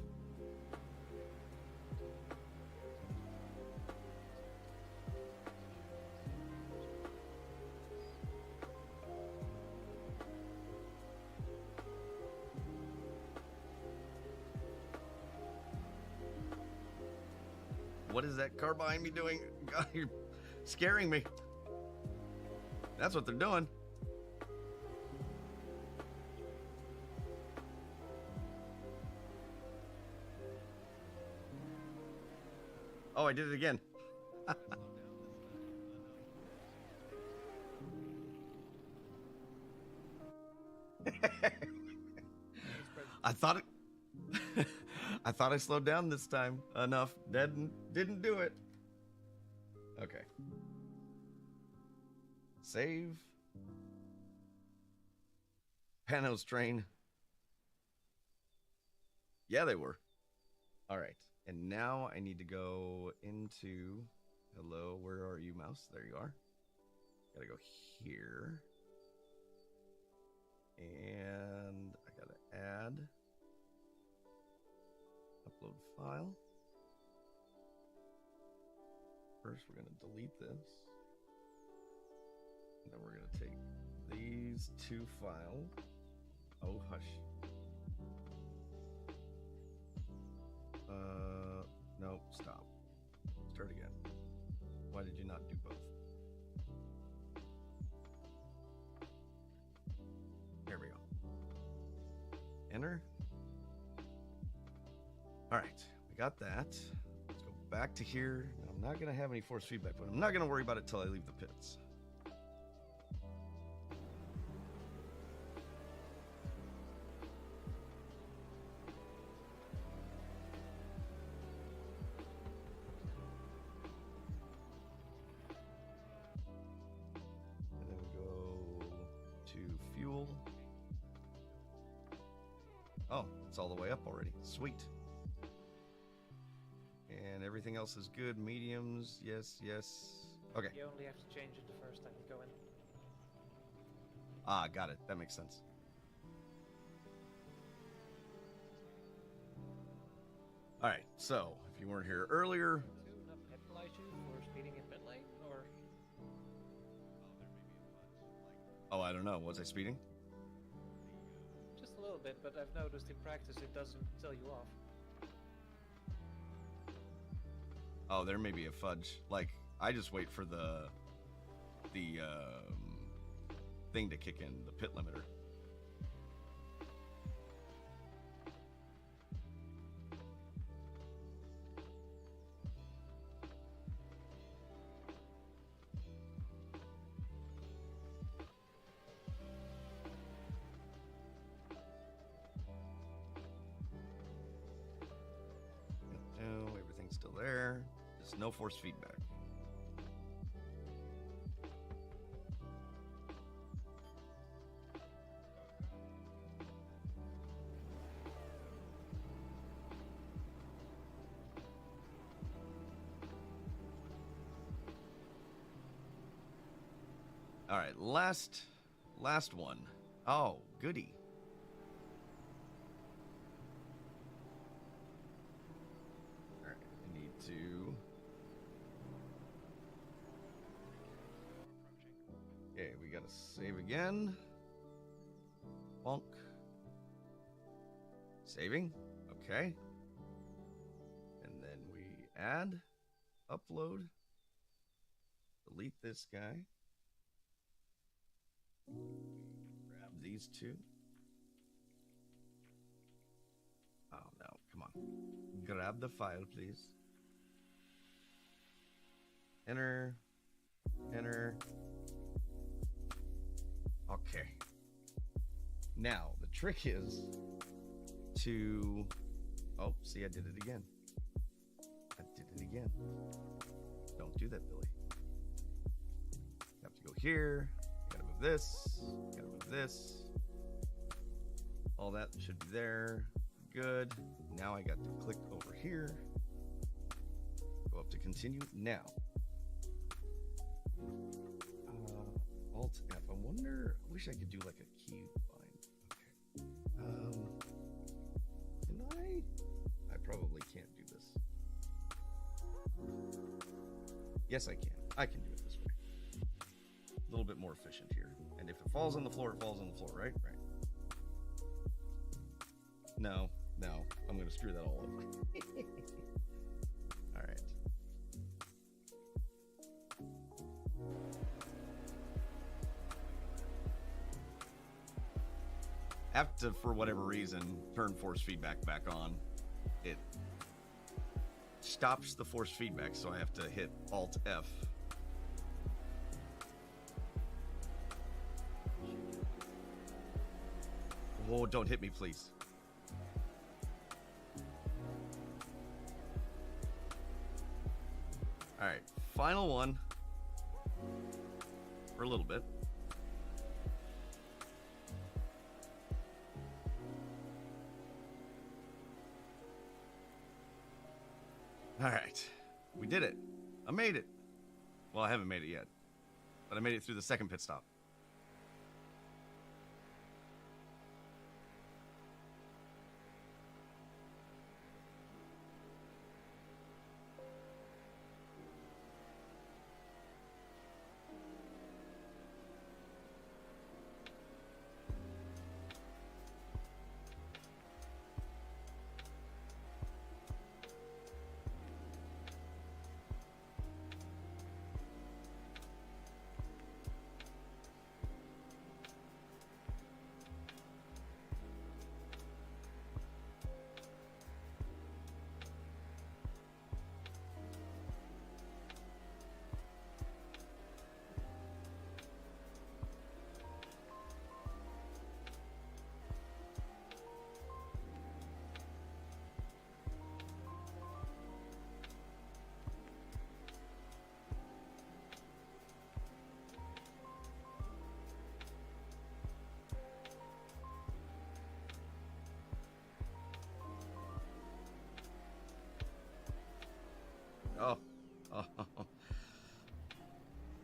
What is that car behind me doing? God, you're scaring me. That's what they're doing. Oh, I did it again. I thought it. I thought I slowed down this time enough. Didn't do it. Okay. Save. Panoz train. Yeah, they were. All right. And now I need to go into... Hello, where are you, mouse? There you are. Gotta go here. And I gotta add. Upload file. First, we're gonna delete this. And then we're gonna take these two files. Oh, hush. No, stop. Start again. Why did you not do both? There we go. Enter. All right, we got that. Let's go back to here. Now, I'm not gonna have any force feedback, but I'm not gonna worry about it till I leave the pits. And then we go to fuel. It's all the way up already. Sweet. And everything else is good. Mediums, yes, yes. Okay. You only have to change it the first time you go in. Ah, got it. That makes sense. Alright, so, if you weren't here earlier... Tune up penalize you for speeding in pit lane, or... Oh, I don't know. Was I speeding? Just a little bit, but I've noticed in practice it doesn't tell you off. Oh, there may be a fudge. Like, I just wait for the thing to kick in, the pit limiter. No, everything's still there. Just no force feedback. All right, last one. Oh, goody. All right, I need to. Okay, we gotta save again. Bonk. Saving. Okay. And then we add, upload, delete this guy. Grab these two. Oh no, come on. Grab the file, please. Enter. Enter. Okay. Now, the trick is to... Oh, see, I did it again. I did it again. Don't do that, Billy. You have to go here. Gotta move this. Gotta move this. All that should be there. Good. Now I got to click over here. Go up to continue. Now. Alt F. I wonder. I wish I could do like a key bind. Okay. Can I? I probably can't do this. Yes, I can. I can do it this way. A little bit more efficient here. And if it falls on the floor, it falls on the floor, right? Right. No, no. I'm going to screw that all up. All right. Have to, for whatever reason, turn force feedback back on. It stops the force feedback, so I have to hit Alt F. Whoa, don't hit me, please. All right, final one for a little bit. All right, we did it. I made it. Well, I haven't made it yet, but I made it through the second pit stop.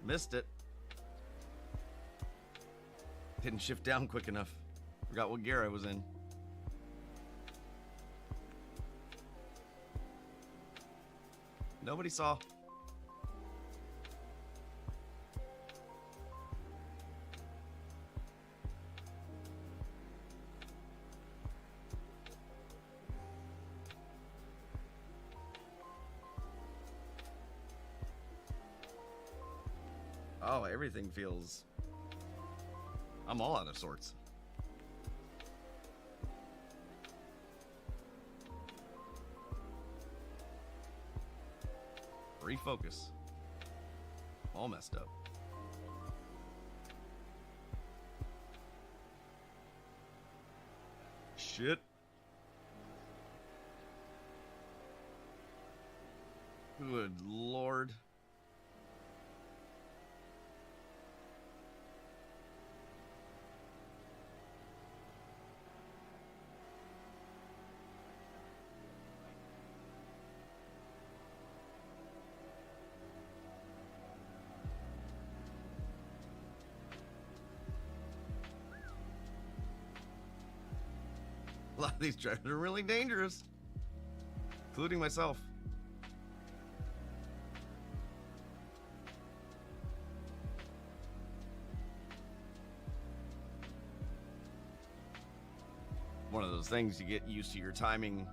Missed it. Didn't shift down quick enough. Forgot what gear I was in. Nobody saw. Oh, everything feels... I'm all out of sorts. Refocus. All messed up. Shit. Good Lord. A lot of these drivers are really dangerous, including myself. One of those things you get used to your timing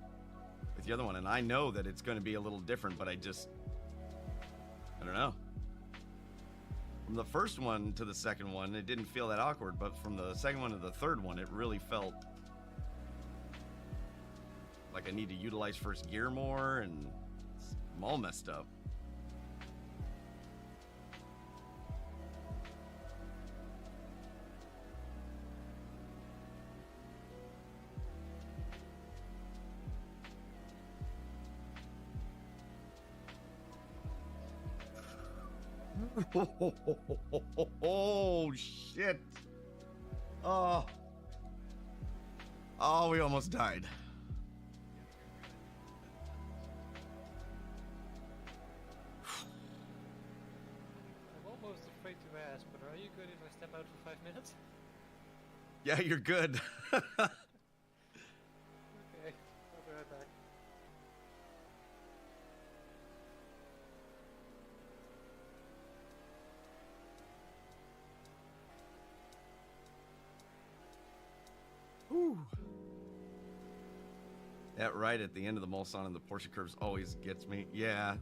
with the other one, and I know that it's going to be a little different, but I don't know. From the first one to the second one, it didn't feel that awkward, but from the second one to the third one, it really felt like I need to utilize first gear more, and I'm all messed up. Oh shit. Oh, we almost died. I'm almost afraid to ask, but are you good if I step out for 5 minutes? Yeah, you're good. Okay, I'll be right back. Whew. That right at the end of the Mulsanne and the Porsche curves always gets me. Yeah.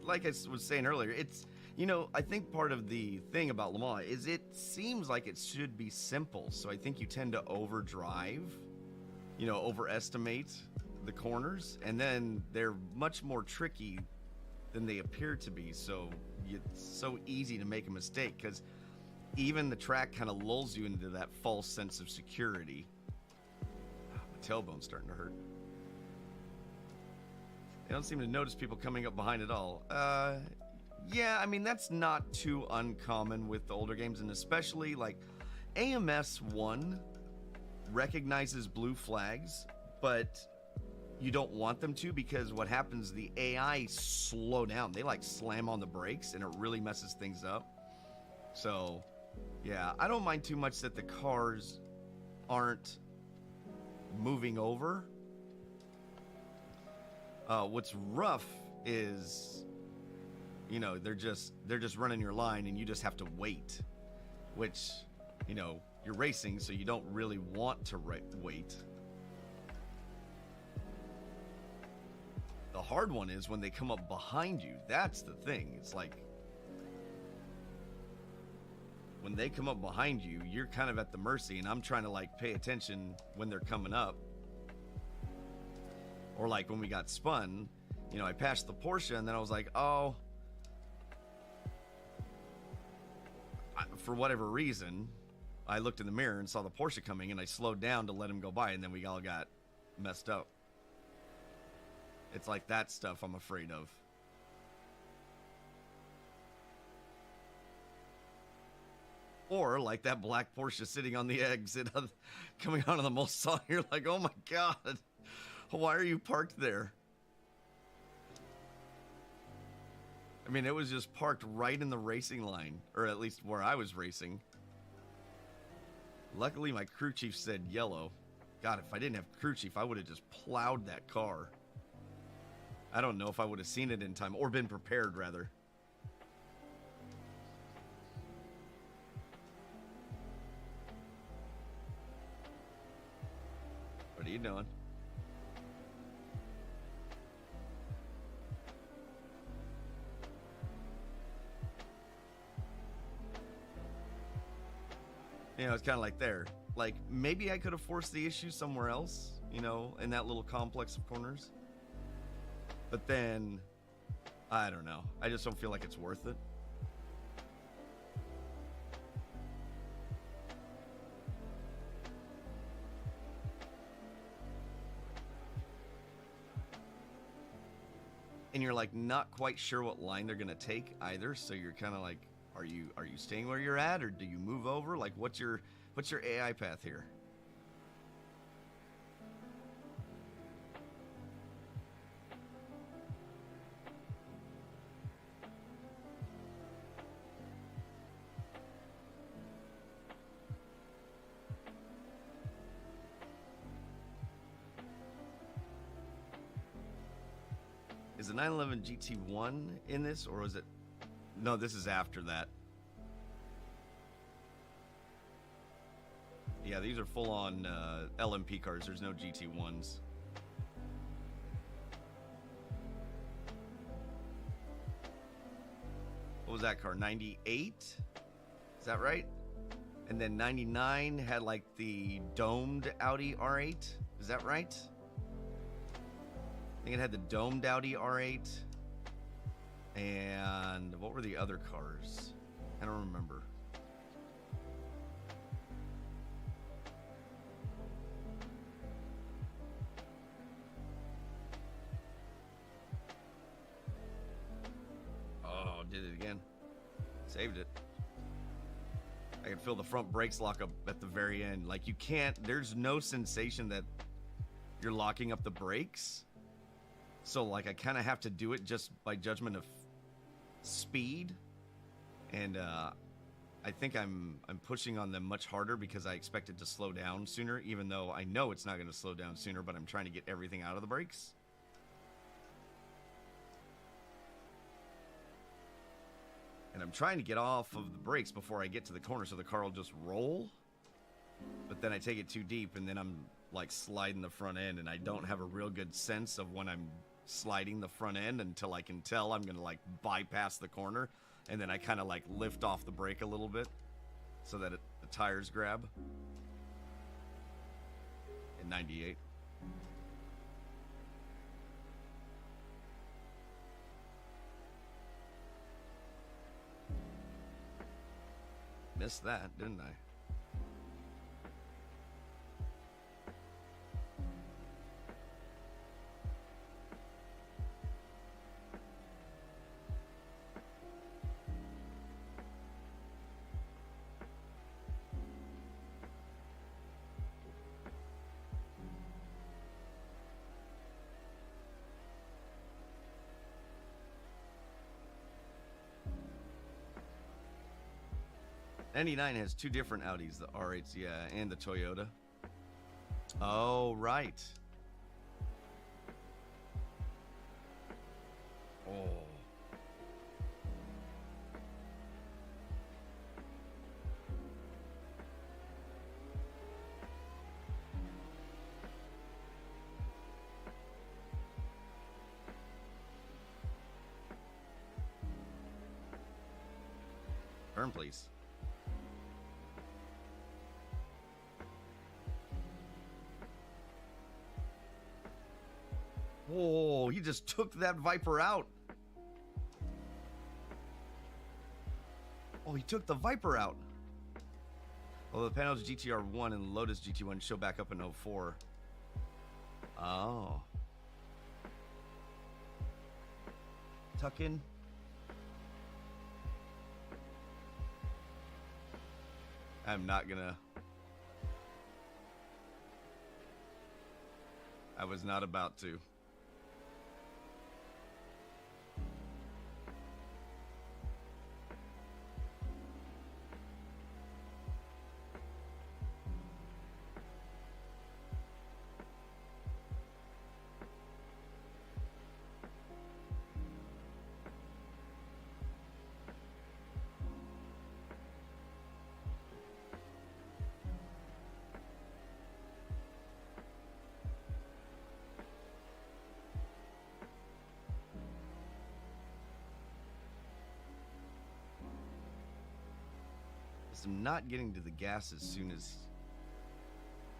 Like I was saying earlier, it's, you know, I think part of the thing about Le Mans is it seems like it should be simple. So I think you tend to overdrive, you know, overestimate the corners, and then they're much more tricky than they appear to be. So it's so easy to make a mistake because even the track kind of lulls you into that false sense of security. My tailbone's starting to hurt. They don't seem to notice people coming up behind at all. Yeah, I mean, that's not too uncommon with the older games, and especially like AMS 1 recognizes blue flags, but you don't want them to, because what happens, the AI slow down. They like slam on the brakes and it really messes things up. So yeah, I don't mind too much that the cars aren't moving over. What's rough is, you know, they're just running your line and you just have to wait, which, you know, you're racing, so you don't really want to wait. The hard one is when they come up behind you. That's the thing. It's like when they come up behind you, you're kind of at the mercy, and I'm trying to like pay attention when they're coming up. Or like when we got spun, you know, I passed the Porsche and then I was like, oh, for whatever reason, I looked in the mirror and saw the Porsche coming, and I slowed down to let him go by, and then we all got messed up. It's like that stuff I'm afraid of. Or like that black Porsche sitting on the exit coming out of the Mulsanne. You're like, oh my God, why are you parked there? I mean, it was just parked right in the racing line, or at least where I was racing. Luckily, my crew chief said yellow. God, if I didn't have crew chief, I would have just plowed that car. I don't know if I would have seen it in time, or been prepared, rather. What are you doing? You know, it's kind of like there. Like, maybe I could have forced the issue somewhere else, you know, in that little complex of corners. But then, I don't know. I just don't feel like it's worth it. And you're like not quite sure what line they're gonna take either, so you're kind of like, are you staying where you're at, or do you move over? Like, what's your AI path here? Is the 911 GT1 in this, or is it? No, this is after that. Yeah, these are full-on LMP cars. There's no GT1s. What was that car? 98? Is that right? And then 99 had like the domed Audi R8. Is that right? I think it had the domed Audi R8. And what were the other cars? I don't remember. Oh, did it again. Saved it. I can feel the front brakes lock up at the very end. Like, you can't, there's no sensation that you're locking up the brakes. So, like, I kind of have to do it just by judgment of speed. And I think I'm pushing on them much harder because I expect it to slow down sooner, even though I know it's not going to slow down sooner, but I'm trying to get everything out of the brakes. And I'm trying to get off of the brakes before I get to the corner so the car will just roll. But then I take it too deep and then I'm like sliding the front end, and I don't have a real good sense of when I'm sliding the front end until I can tell I'm going to like bypass the corner. And then I kind of like lift off the brake a little bit so that the tires grab. In 98. Missed that, didn't I? '99 has two different Audis, the R8s, yeah, and the Toyota. Oh, right. Oh. Turn, please. Whoa, he just took that Viper out. Oh, he took the Viper out. Well, the Panoz GTR1 and Lotus GT1 show back up in 04. Oh. Tuck in. I'm not gonna. I was not about to. just am not getting to the gas as soon as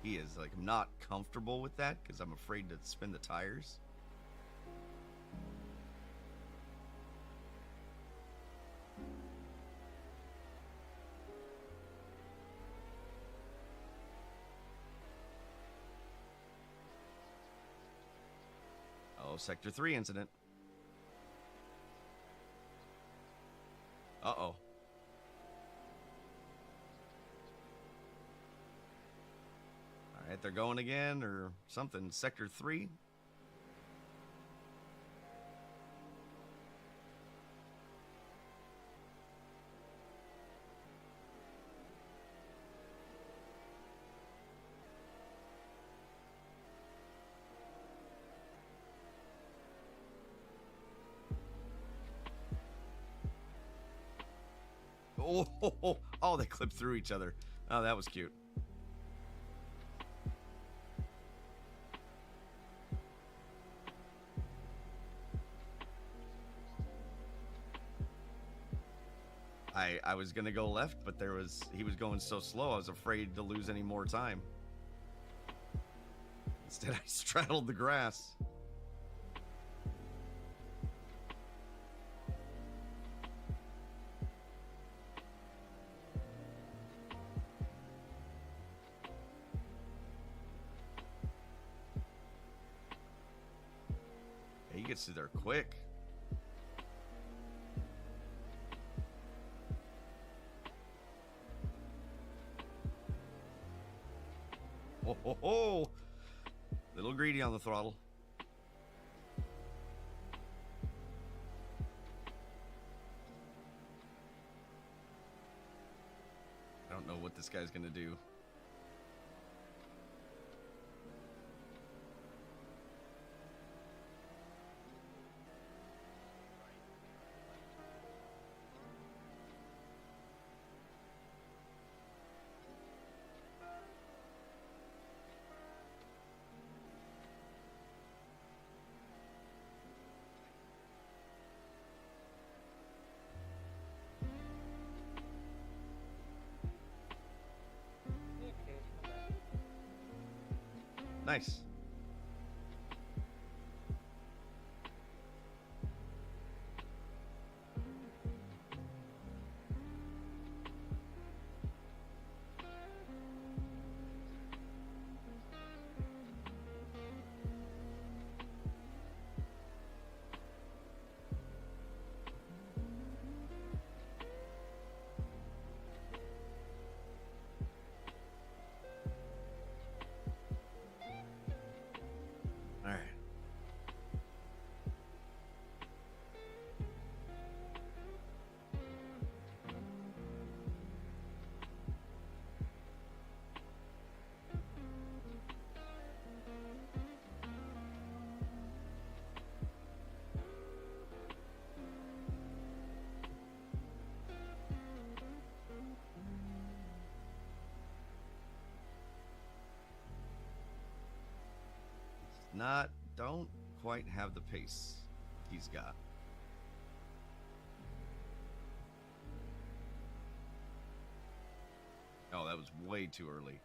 he is. Like, I'm not comfortable with that because I'm afraid to spin the tires. Oh, Sector 3 incident. Uh-oh. Alright, they're going again or something. Sector 3. Oh, they clipped through each other. Oh, that was cute. I was gonna go left, but he was going so slow I was afraid to lose any more time. Instead, I straddled the grass. He gets through there quick. Oh, little greedy on the throttle. I don't know what this guy's gonna do. Nice. All right. Don't quite have the pace he's got. Oh, that was way too early.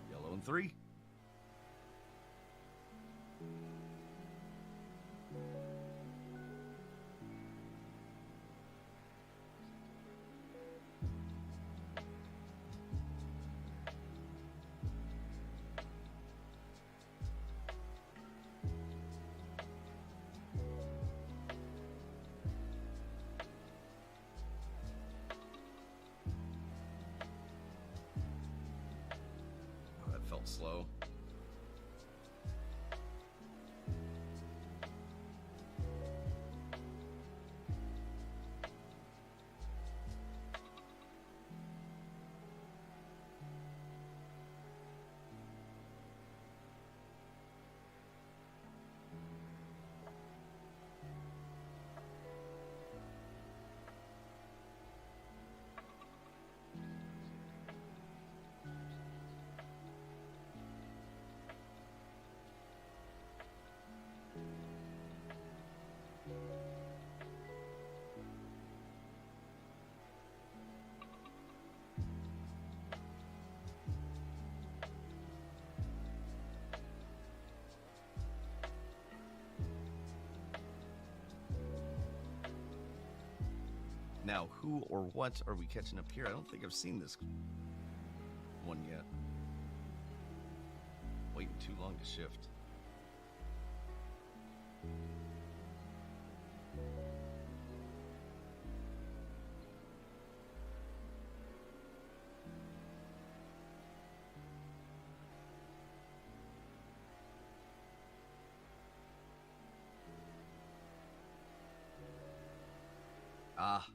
Yellow and 3. Felt slow. Now, who or what are we catching up here? I don't think I've seen this one yet. Waiting too long to shift. Ah,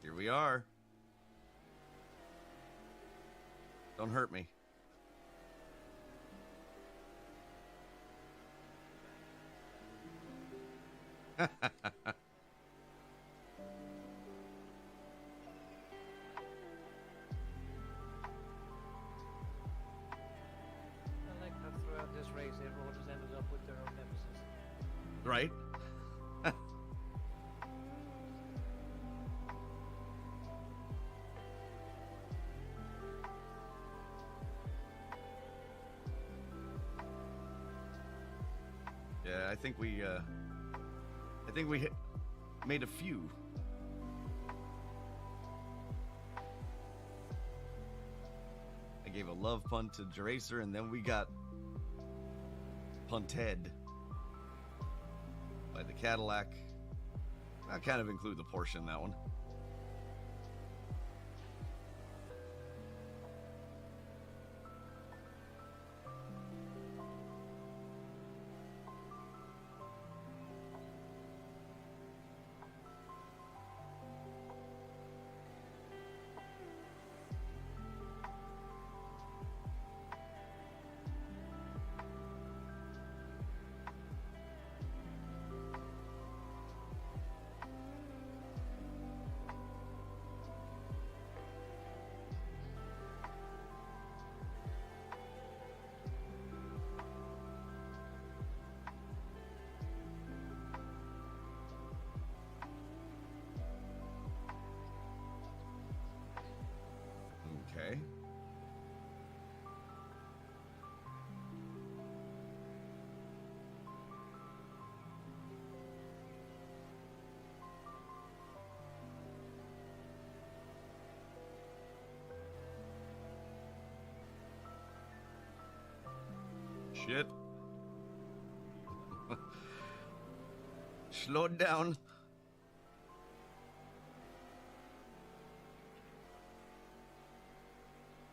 here we are. Don't hurt me. I like how throughout this race everyone just ended up with their own nemesis. Right? Yeah, I think we made a few. I gave a love punt to Geracer, and then we got punted by the Cadillac. I'll kind of include the Porsche in that one. Okay. Shit. Slowed down.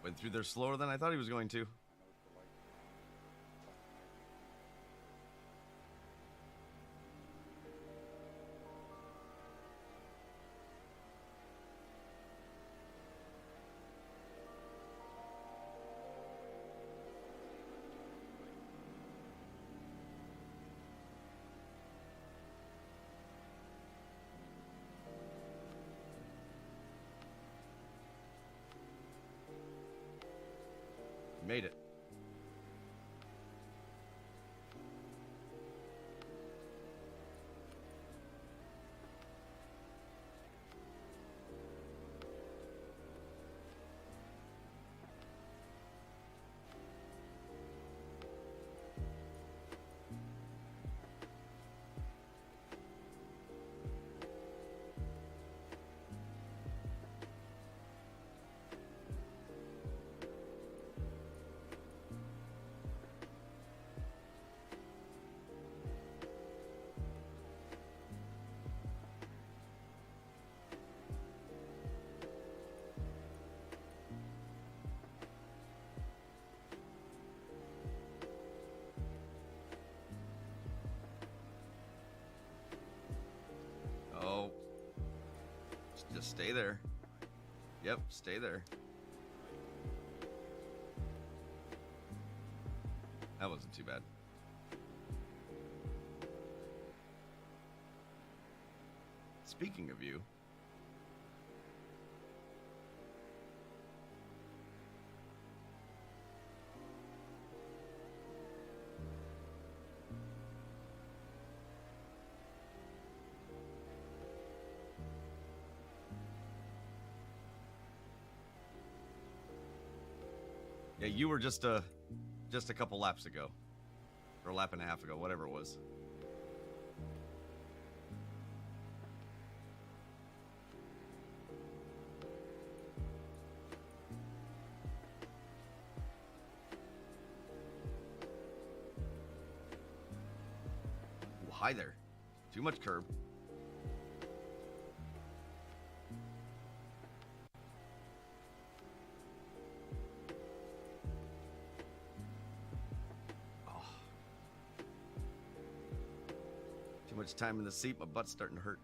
Went through there slower than I thought he was going to. Made it. Oh. Just stay there. Yep, stay there. That wasn't too bad. Speaking of you. Yeah, you were just a couple laps ago. Or a lap and a half ago, whatever it was. Hi there. Too much curb. Oh. Too much time in the seat. My butt's starting to hurt.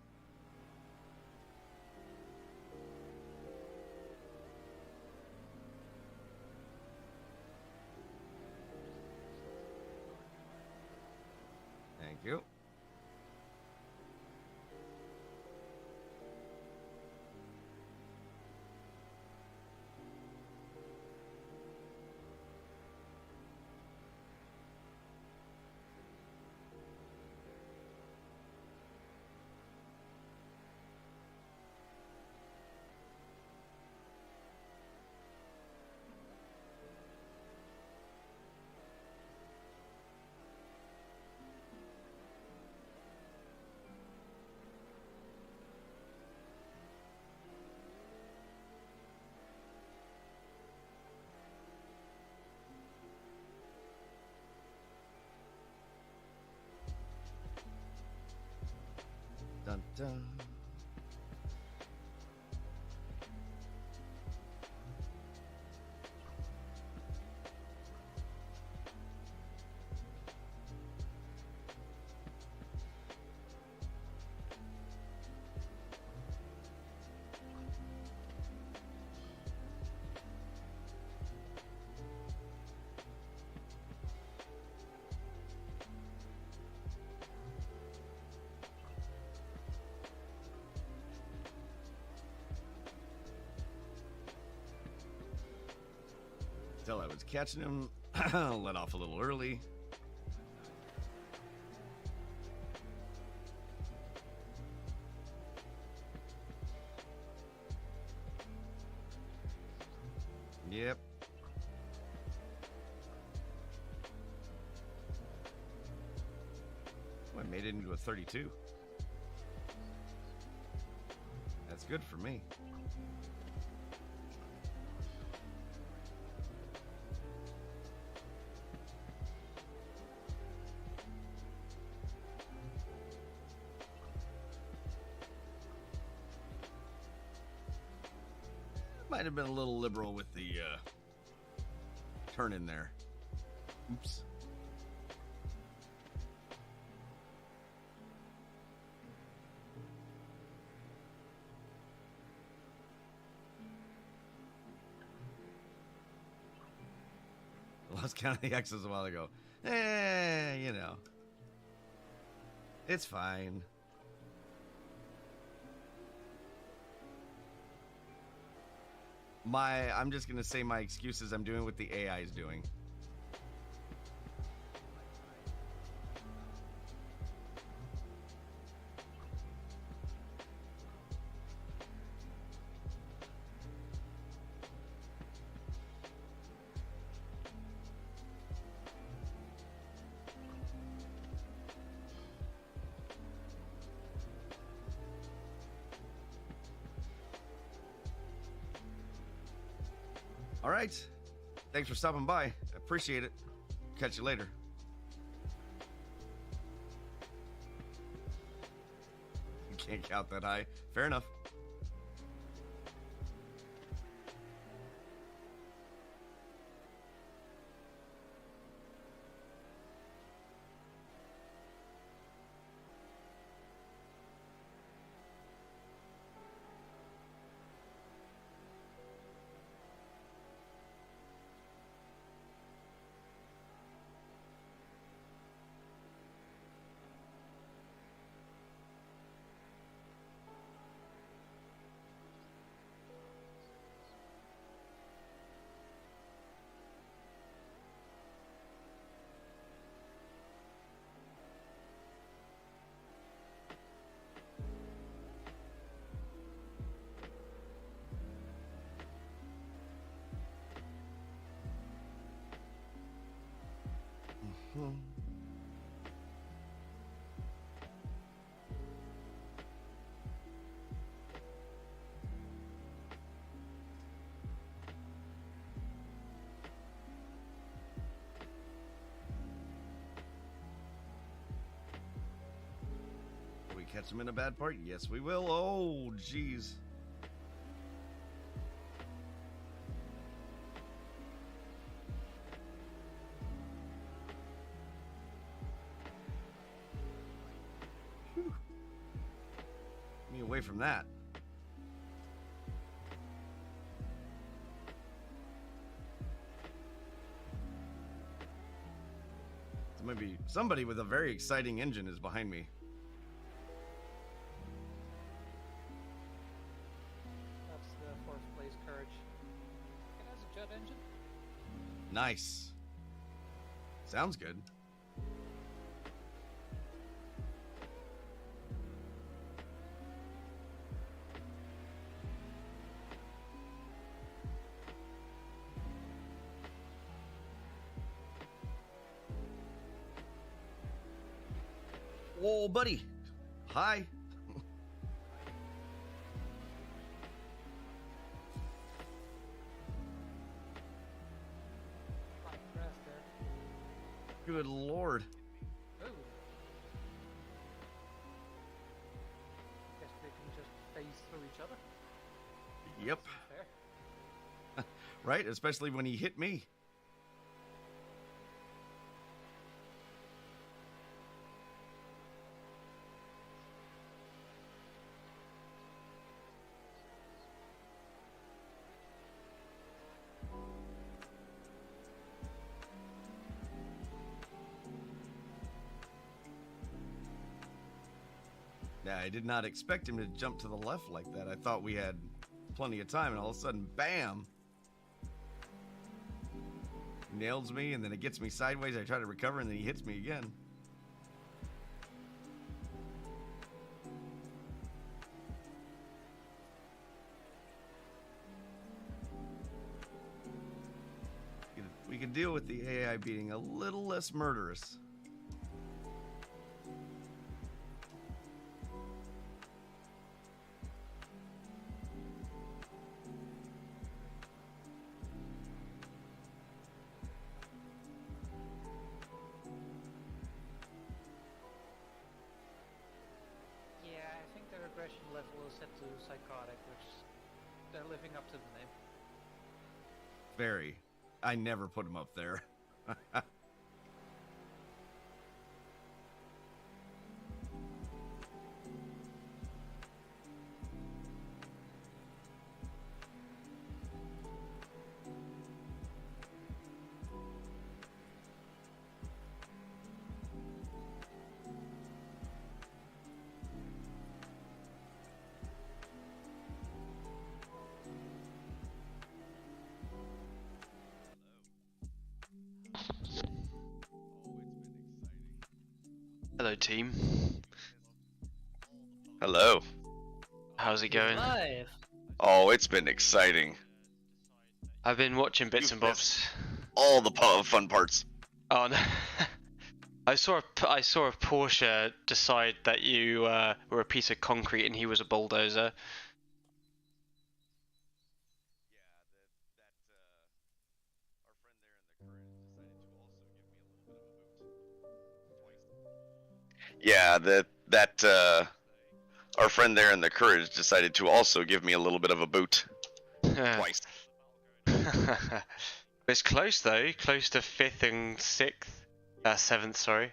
Thank you. Dun dun. Till I was catching him, let off a little early. Yep. Oh, I made it into a 32. That's good for me. Might have been a little liberal with the turn in there. Oops. I lost count of the X's a while ago. You know. It's fine. I'm just gonna say my excuses. I'm doing what the AI is doing. All right. Thanks for stopping by. I appreciate it. Catch you later. You can't count that high. Fair enough. catch them in a bad part? Yes, we will. Oh, jeez. Whew. Get me away from that. So maybe somebody with a very exciting engine is behind me. That's the fourth place Courage. It has a jet engine. Nice. Sounds good. Whoa, buddy. Hi. Hot grass there. Good lord. Ooh. Guess they can just phase through each other. Yep. Fair. Right? Especially when he hit me. Yeah, I did not expect him to jump to the left like that. I thought we had plenty of time, and all of a sudden, bam! Nails me, and then it gets me sideways. I try to recover, and then he hits me again. We could deal with the AI being a little less murderous. Yeah, I think their aggression level is set to psychotic, which they're living up to the name. Very. I never put him up there. Hello, team. Hello. How's it going? Live. Oh, it's been exciting. I've been watching bits You've and bobs. All the fun parts. Oh no. I saw a Porsche decide that you were a piece of concrete and he was a bulldozer. Yeah, our friend there in the Courage decided to also give me a little bit of a boot twice. It's close though, close to 5th and 7th, sorry.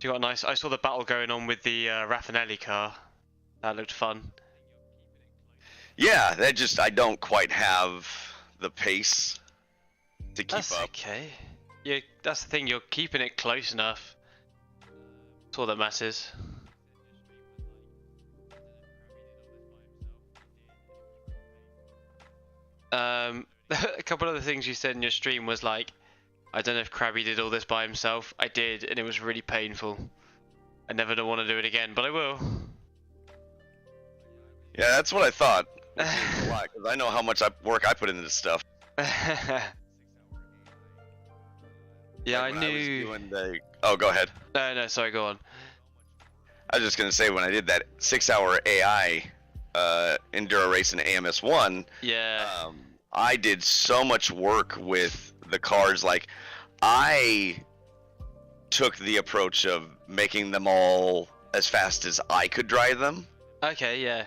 You got nice. I saw the battle going on with the Raffinelli car. That looked fun. Yeah, I don't quite have the pace to keep That's up. okay. Yeah, that's the thing. You're keeping it close enough. That's all that matters. A couple other things you said in your stream was like, I don't know if Crabby did all this by himself. I did, and it was really painful. I never don't want to do it again, but I will. Yeah, that's what I thought. Which is a lot, because I know how much work I put into this stuff. Yeah, Like I when was knew. doing Oh, go ahead. No, sorry, go on. I was just gonna say when I did that 6-hour AI Enduro race in AMS1, Yeah. I did so much work with the cars. Like, I took the approach of making them all as fast as I could drive them. Okay, yeah.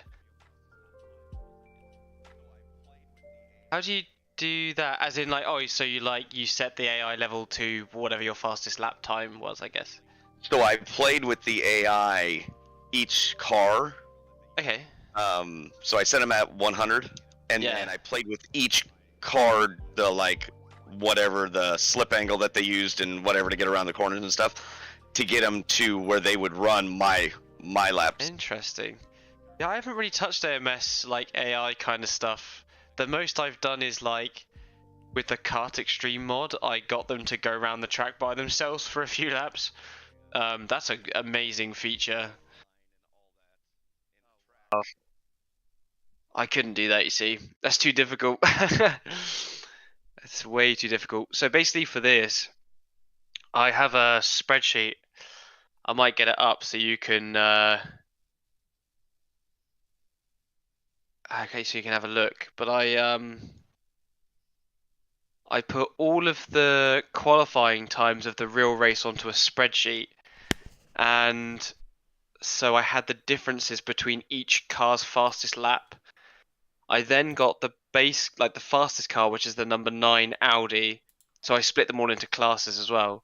How do you do that? As in, like, oh, so you set the AI level to whatever your fastest lap time was, I guess. So I played with the AI each car. Okay. So I set them at 100, and Yeah. then I played with each car, the like whatever the slip angle that they used and whatever to get around the corners and stuff, to get them to where they would run my laps. Interesting. Yeah, I haven't really touched AMS like AI kind of stuff. The most I've done is like with the Kart Extreme mod, I got them to go around the track by themselves for a few laps. That's an amazing feature. I couldn't do that, you see. That's too difficult. It's way too difficult. So basically for this, I have a spreadsheet. I might get it up so you can okay, so you can have a look. But I put all of the qualifying times of the real race onto a spreadsheet, and so I had the differences between each car's fastest lap. I then got the base, like the fastest car, which is the number 9 Audi. So I split them all into classes as well,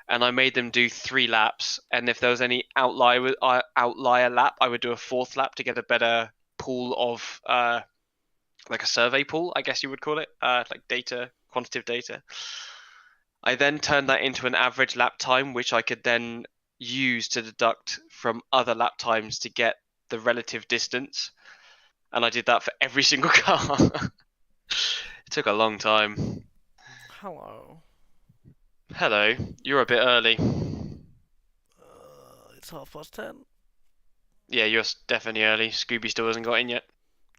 and I made them do 3 laps. And if there was any outlier lap, I would do a 4th lap to get a better pool of like a survey pool, I guess you would call it, like data, quantitative data. I then turned that into an average lap time, which I could then use to deduct from other lap times to get the relative distance. And I did that for every single car. It took a long time. Hello. Hello, you're a bit early. It's 10:30. Yeah, you're definitely early. Scooby still hasn't got in yet.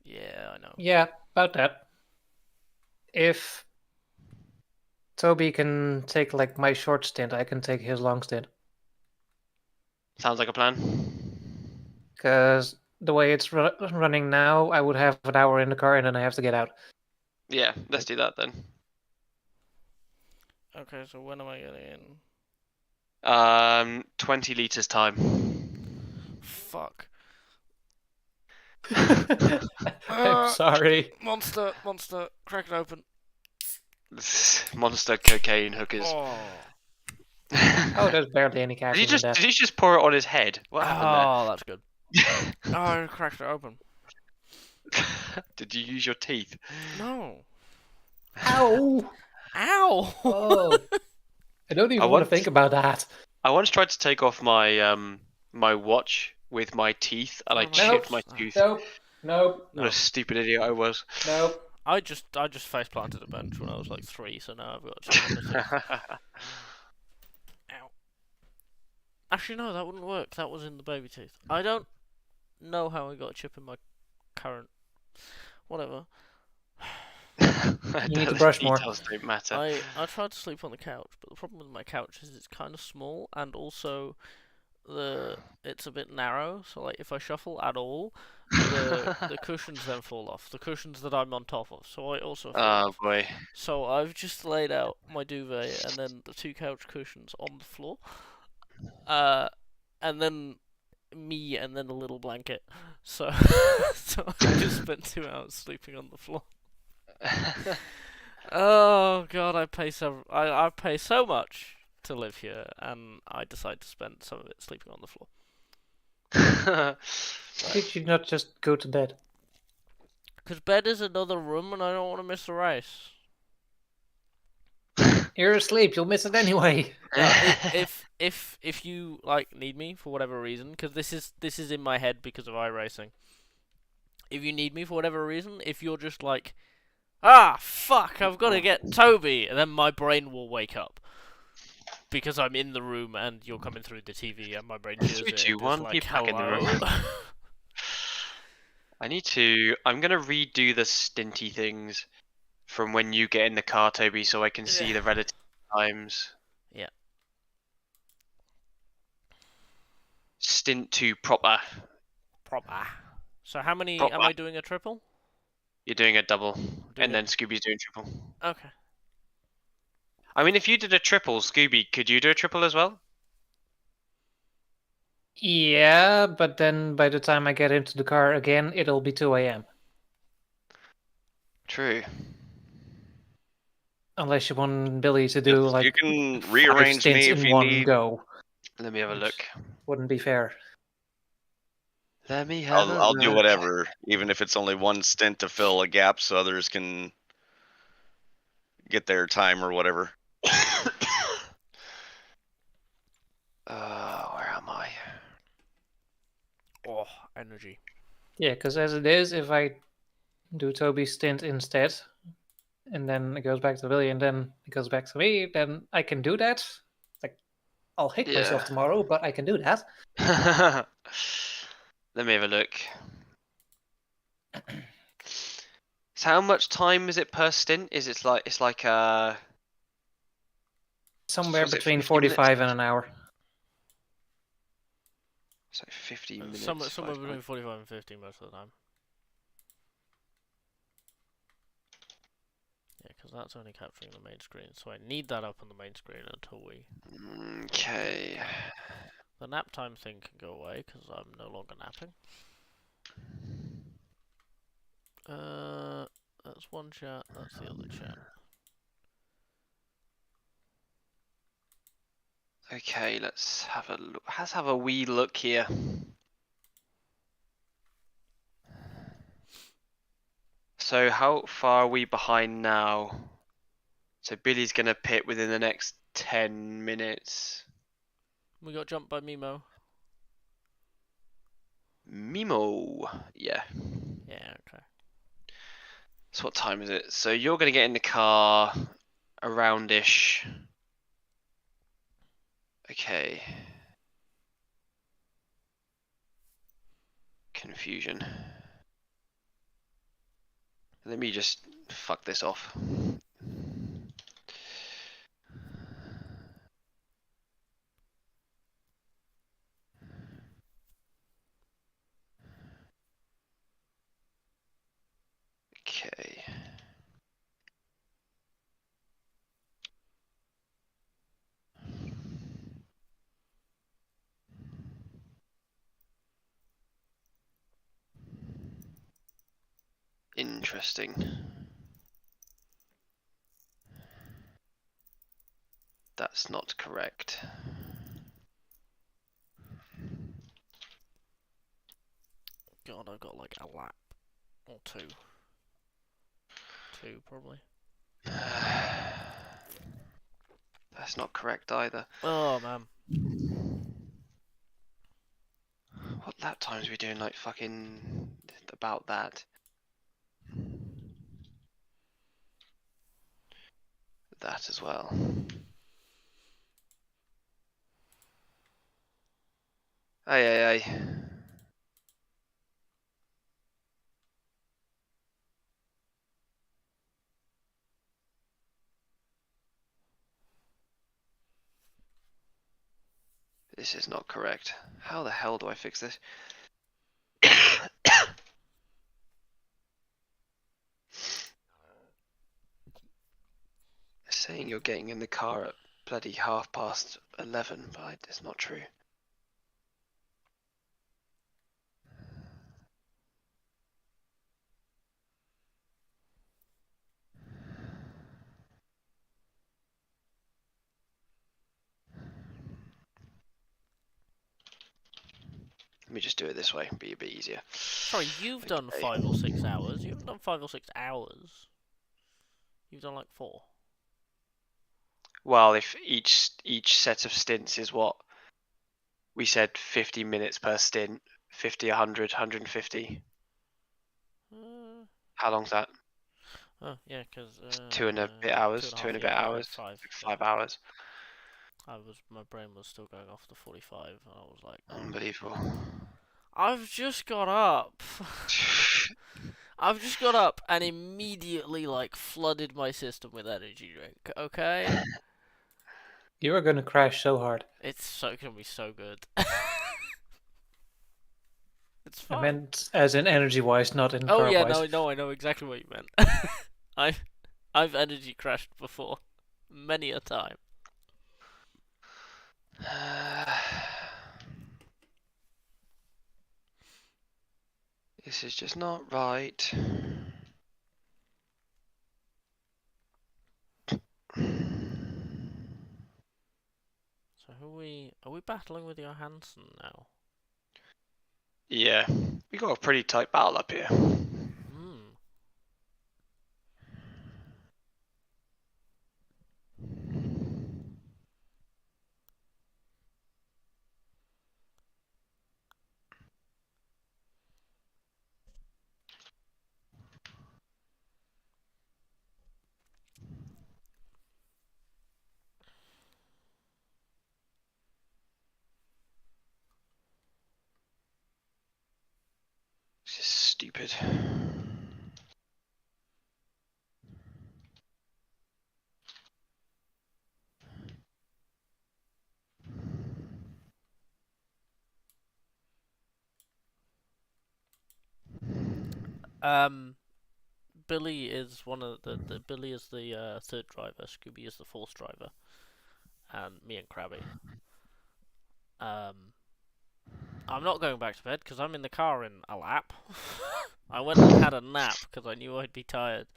Yeah, I know. Yeah, about that. If Toby can take like my short stint, I can take his long stint. Sounds like a plan. Because the way it's running now, I would have an hour in the car and then I have to get out. Yeah, let's do that then. Okay, so when am I getting in? 20 liters time. Fuck. I'm sorry. Monster, crack it open. Monster cocaine hookers. Oh, Oh, there's barely any caffeine in that. Did he just pour it on his head? What happened that's good. Oh, I cracked it open. there? Did you use your teeth? No. Ow! Ow! Oh, I don't even want to think about that. I once tried to take off my my watch with my teeth, and I Nope. chipped my tooth. Nope. What a stupid idiot I was. Nope. I just face planted a bench when I was like 3, so now I've got a chip on the teeth. Ow. Actually, no, that wouldn't work. That was in the baby teeth. I don't know how I got a chip in my current. Whatever. You need to brush more. Details don't matter. I tried to sleep on the couch, but the problem with my couch is it's kind of small, and also it's a bit narrow. So like if I shuffle at all, the cushions then fall off. The cushions that I'm on top of. So I also. Oh boy. So I've just laid out my duvet and then the 2 couch cushions on the floor, and then me and then a little blanket. So so I just spent 2 hours sleeping on the floor. Oh god, I pay so much to live here, and I decide to spend some of it sleeping on the floor. Why did you not just go to bed? Because bed is another room, and I don't want to miss the race. You're asleep. You'll miss it anyway. If you like need me for whatever reason, because this is in my head because of iRacing. If you need me for whatever reason, if you're just like, ah, fuck, I've got to get Toby, and then my brain will wake up. Because I'm in the room and you're coming through the TV and my brain hears it. 3, 2, 1, like, be back in the room. I'm gonna redo the stinty things from when you get in the car, Toby, so I can see the relative times. Yeah. Stint 2 proper. So how many Proper. am I doing a triple? You're doing a double, and then Scooby's doing triple. Okay. I mean, if you did a triple, Scooby, could you do a triple as well? Yeah, but then by the time I get into the car again, it'll be 2 a.m. True. Unless you want Billy to do You like can 5 rearrange stints me in if you one need. go. Let me have a Which look. wouldn't be fair. Let me have a I'll do look. whatever, even if it's only one stint to fill a gap, so others can get their time or whatever. Where am I? Oh, energy. Yeah, because as it is, if I do Toby's stint instead, and then it goes back to Billy, and then it goes back to me, then I can do that. Like, I'll hate myself Yeah. tomorrow, but I can do that. Let me have a look. So how much time is it per stint? Is it like it's like Somewhere was it between 50 minutes? 45 and an hour. So 50 minutes. Somewhere by between 45 and 50 most of the time. Yeah, because that's only capturing the main screen, so I need that up on the main screen until we... Okay. The nap time thing can go away, because I'm no longer napping. That's one chat, that's the other chat. Okay, let's have a look. Let's have a wee look here. So how far are we behind now? So Billy's gonna pit within the next 10 minutes. We got jumped by Mimo. Mimo. Yeah. Yeah, okay. So what time is it? So you're gonna get in the car aroundish. Okay. Confusion. Let me just fuck this off. Okay. Interesting. That's not correct. God, I've got like a lap. Or two. Two, probably. That's not correct either. Oh, man. What lap times are we doing? Like fucking about that. That as well. Aye, aye, aye. This is not correct. How the hell do I fix this? Saying you're getting in the car at bloody 11:30, but it's not true. Let me just do it this way, be a bit easier. Sorry, you've done Okay. 5 or 6 hours. You haven't done 5 or 6 hours. You've done like 4. Well, if each set of stints is what we said, 50 minutes per stint, 50, 100, 150. How long's that? Oh, yeah, because... 2 and a bit hours. 2.5, 2 and a yeah, bit hours. 5. 5 hours. My brain was still going off the 45, and I was like, oh. Unbelievable. I've just got up. I've just got up and immediately, like, flooded my system with energy drink, okay? You are gonna crash so hard. It's gonna be so good. It's I fine. meant as in energy-wise, not in Oh car-wise. yeah, no, I know exactly what you meant. I've energy crashed before, many a time. This is just not right. So are we battling with Johansson now? Yeah, we got a pretty tight battle up here. Hmm. This is stupid. Billy is one of the Billy is the third driver. Scooby is the fourth driver, and me and Crabby. I'm not going back to bed because I'm in the car in a lap. I went and had a nap because I knew I'd be tired.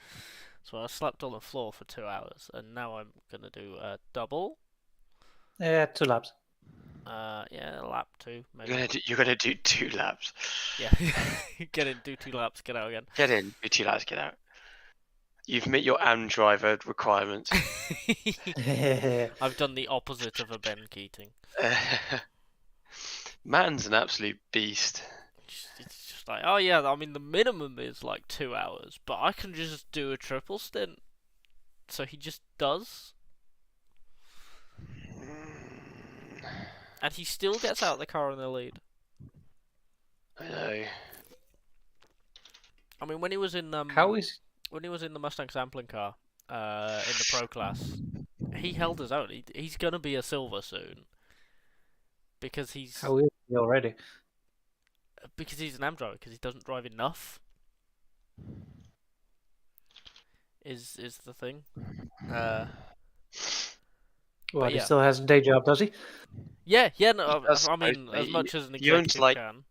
So I slept on the floor for 2 hours, and now I'm gonna do a double. Yeah, 2 laps. Yeah, a lap 2, maybe. You're gonna do 2 laps. Yeah, get in, do 2 laps, get out again. Get in, do 2 laps, get out. You've met your AM driver requirements. I've done the opposite of a Ben Keating. Man's an absolute beast. It's just like, oh yeah, I mean the minimum is like 2 hours, but I can just do a triple stint. So he just does. And he still gets out of the car in the lead. I know. I mean, when he was in when he was in the Mustang sampling car, in the pro class, he held his own. He's gonna be a silver soon. Because he's How is he already? Because he's an AM driver, because he doesn't drive enough. Is the thing. Well, But he yeah. still has a day job, does he? Yeah, no, does, I mean, mate. as much as an He owns, executive like, can.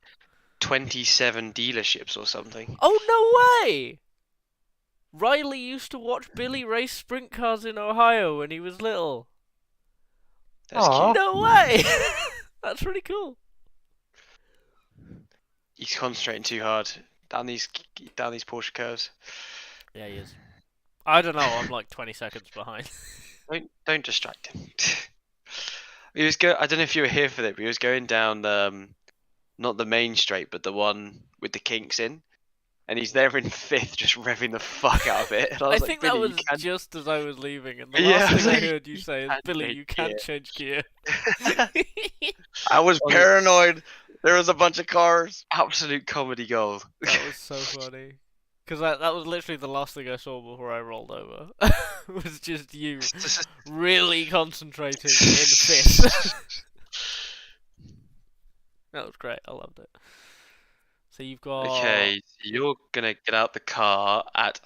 27 dealerships or something. Oh, no way! Riley used to watch Billy race sprint cars in Ohio when he was little. That's Aw. cute. No way! That's really cool. He's concentrating too hard down these Porsche curves. Yeah, he is. I don't know, I'm like 20 seconds behind. Don't distract him. I don't know if you were here for that, but he was going down not the main straight, but the one with the kinks in, and he's there in 5th, just revving the fuck out of it. And I I was think like, that Billy, was just as I was leaving, and the Yeah, last I was thing I like, heard you say is, can't Billy, change you can't gear." change gear. I was paranoid. There was a bunch of cars. Absolute comedy gold. That was so funny. Because that was literally the last thing I saw before I rolled over. was just you really concentrating in 5th. That was great. I loved it. So you've got... Okay, so you're gonna get out the car at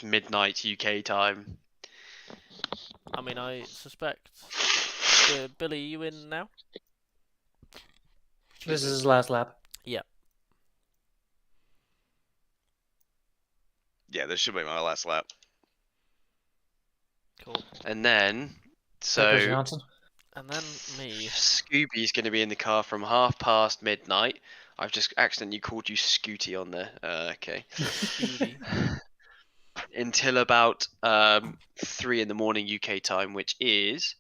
midnight UK time. I mean, I suspect... Billy, are you in now? This is his last lap. Yeah, this should be my last lap. Cool. And then, There goes so Johnson. And then me. Scooby's going to be in the car from midnight. I've just accidentally called you Scooty on there. Okay. Scooty. Until about 3 in the morning UK time, which is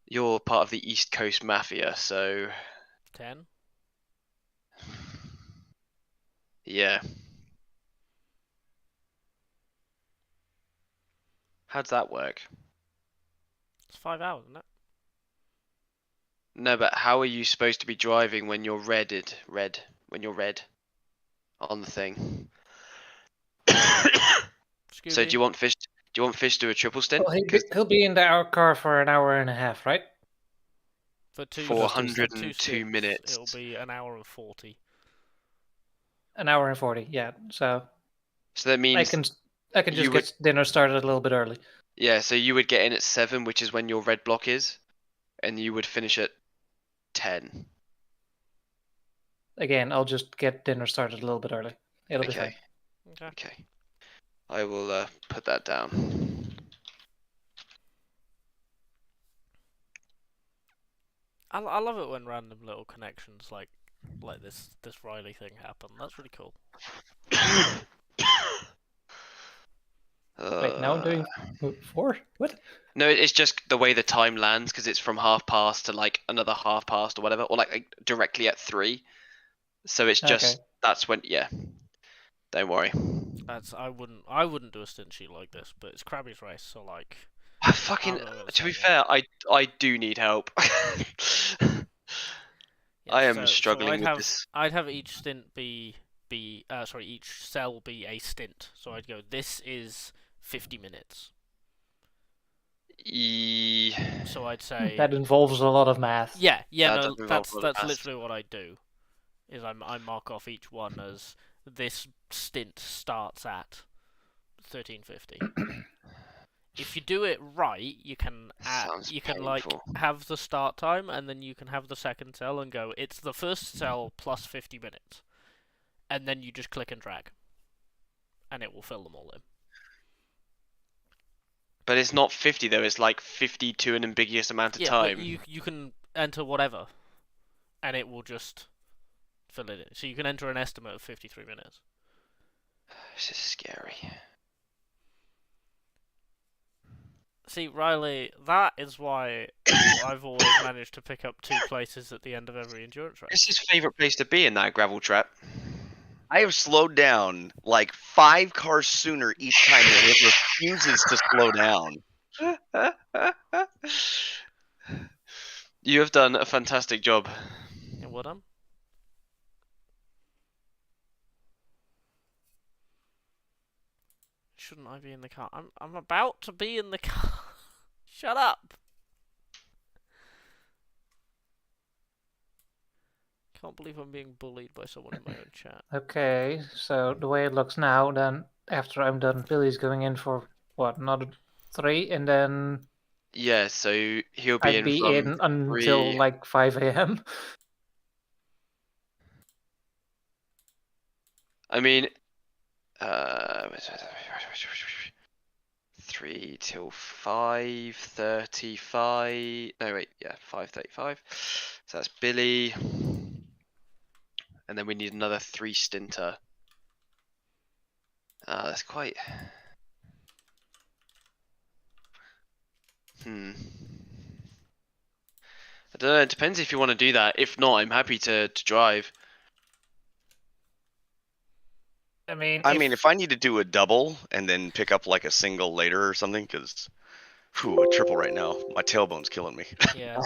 you're part of the East Coast Mafia, so 10. yeah. How does that work? It's 5 hours, isn't it? No, but how are you supposed to be driving when you're red on the thing? Scooby. So do you want Fish to do a triple stint? Well, he'll be in our car for an hour and a half, right? For 402 stints, minutes. It'll be an hour and 40. An hour and 40, yeah. So that means I can just you get dinner started a little bit early. yeah, so you would get in at 7, which is when your red block is, and you would finish at 10. again, I'll just get dinner started a little bit early. It'll be Okay. fine. Okay. I will put that down. I love it when random little connections like this Riley thing happen. That's really cool. Wait, now I'm doing 4? What? No, it's just the way the time lands because it's from 1/2 to like another 1/2 or whatever, or like directly at 3. So it's just that's when Don't worry. I wouldn't do a stint sheet like this, but it's Crabby's race, so like. To be fair, I do need help. I am struggling with this. I'd have each stint be each cell be a stint. So I'd go, this is 50 minutes. So I'd say that involves a lot of math. Yeah, no, that's literally what I do. Is I mark off each one as this stint starts at 1350. If you do it right, you can like have the start time, and then you can have the second cell and go, it's the first cell plus 50 minutes, and then you just click and drag, and it will fill them all in. But it's not 50 though. It's like 50 to an ambiguous amount of time. But you can enter whatever, and it will just fill it in. So you can enter an estimate of 53 minutes. This is scary. See, Riley, that is why I've always managed to pick up 2 places at the end of every endurance race. It's his favourite place to be in that gravel trap. I have slowed down like 5 cars sooner each time, and it refuses to slow down. You have done a fantastic job. Yeah, well done. Shouldn't I be in the car? I'm about to be in the car. Shut up. Can't believe I'm being bullied by someone in my own chat. Okay, so the way it looks now, then after I'm done, Billy's going in for what, another 3, and then Yeah, so he'll be I'd be in until 3. like 5 a.m. I mean, 3 till 5:35. No, wait, yeah, 5:35. So that's Billy, and then we need another 3 stinter. That's quite. I don't know. It depends if you want to do that. If not, I'm happy to drive. I mean, if I need to do a double and then pick up like a single later or something, because a triple right now, my tailbone's killing me. Yeah,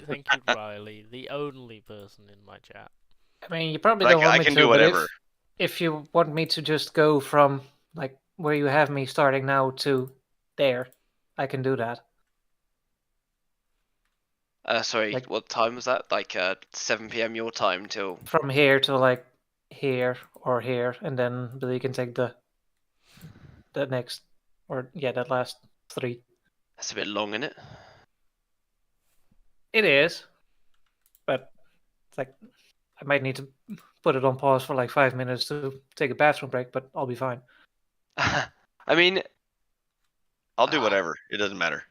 thank you, Riley, the only person in my chat. I mean, you probably don't want me to, do whatever. But if you want me to just go from like where you have me starting now to there, I can do that. Sorry, Like- what time was that? Like 7 p.m. your time till. From here to like here or here, and then Billy can take the next, or that last 3. That's a bit long, isn't it? It is, but it's like I might need to put it on pause for like 5 minutes to take a bathroom break, but I'll be fine. I mean, I'll do whatever. It doesn't matter.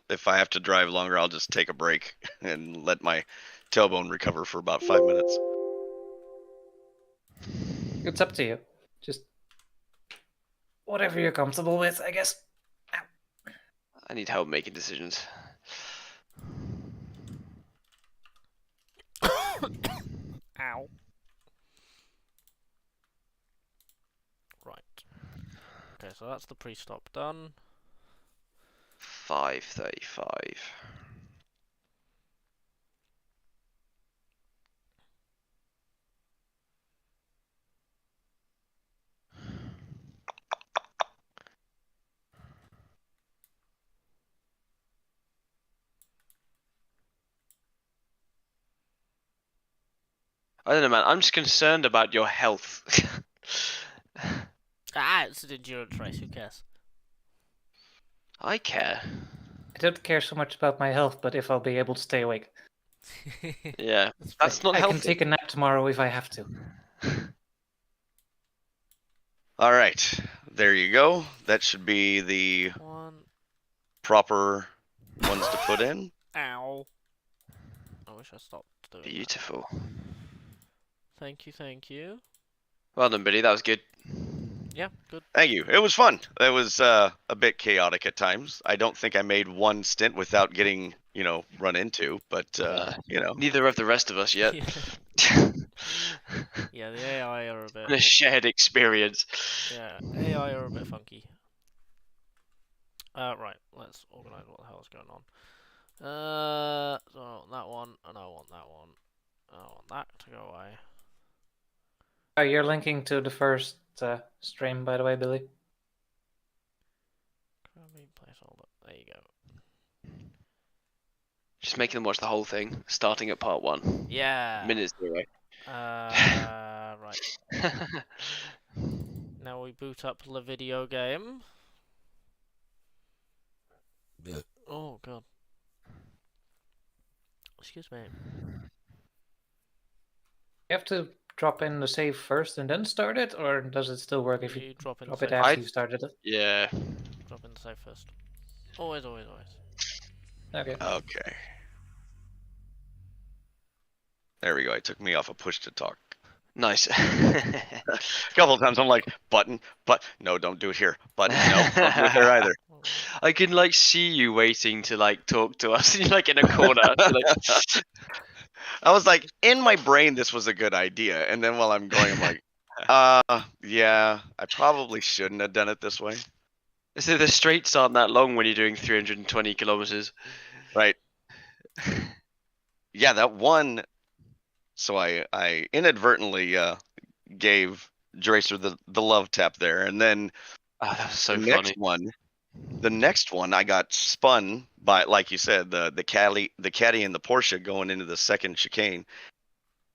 If I have to drive longer, I'll just take a break and let my tailbone recover for about 5 minutes. It's up to you. Just whatever you're comfortable with, I guess. I need help making decisions. Ow. Right. Okay, so that's the pre-stop done. 5:35. I don't know, man. I'm just concerned about your health. It's an endurance race. Who cares? I care. I don't care so much about my health, but if I'll be able to stay awake. Yeah, that's not I healthy. can take a nap tomorrow if I have to. All right, there you go. That should be the One. proper ones to put in. Ow. I wish I stopped doing Beautiful. that. Thank you, thank you. Well done, Billy. That was good. Yeah, good. Thank you. It was fun. It was a bit chaotic at times. I don't think I made one stint without getting, run into, but Neither of the rest of us yet. Yeah, the AI are a bit. A shared experience. Yeah, AI are a bit funky. Right, let's organise what the hell is going on. So I want that one, and I want that one. I want that to go away. You're linking to the first stream, by the way, Billy. Crabby placeholder. There you go. Just making them watch the whole thing, starting at part 1. Yeah. Minute 0. Right. Now we boot up the video game. Oh god. Excuse me. You have to drop in the save first and then start it, or does it still work if you drop in drop the it save. after you started it? Yeah. Drop in the save first. Always, always, always. Okay. Okay. There we go. It took me off a push to talk. Nice. A couple of times I'm like, button, but no, don't do it here. Button, no, don't do it there either. I can like see you waiting to like talk to us. You're like in a corner. Like, I was like, in my brain, this was a good idea. And then while I'm going, I'm like, yeah, I probably shouldn't have done it this way. so the straights aren't that long when you're doing 320 kilometers. Right. Yeah, that one. So I inadvertently gave Dracer the love tap there. And then Oh, that was so the funny. next one, I got spun by, like you said, the caddy and the Porsche going into the second chicane,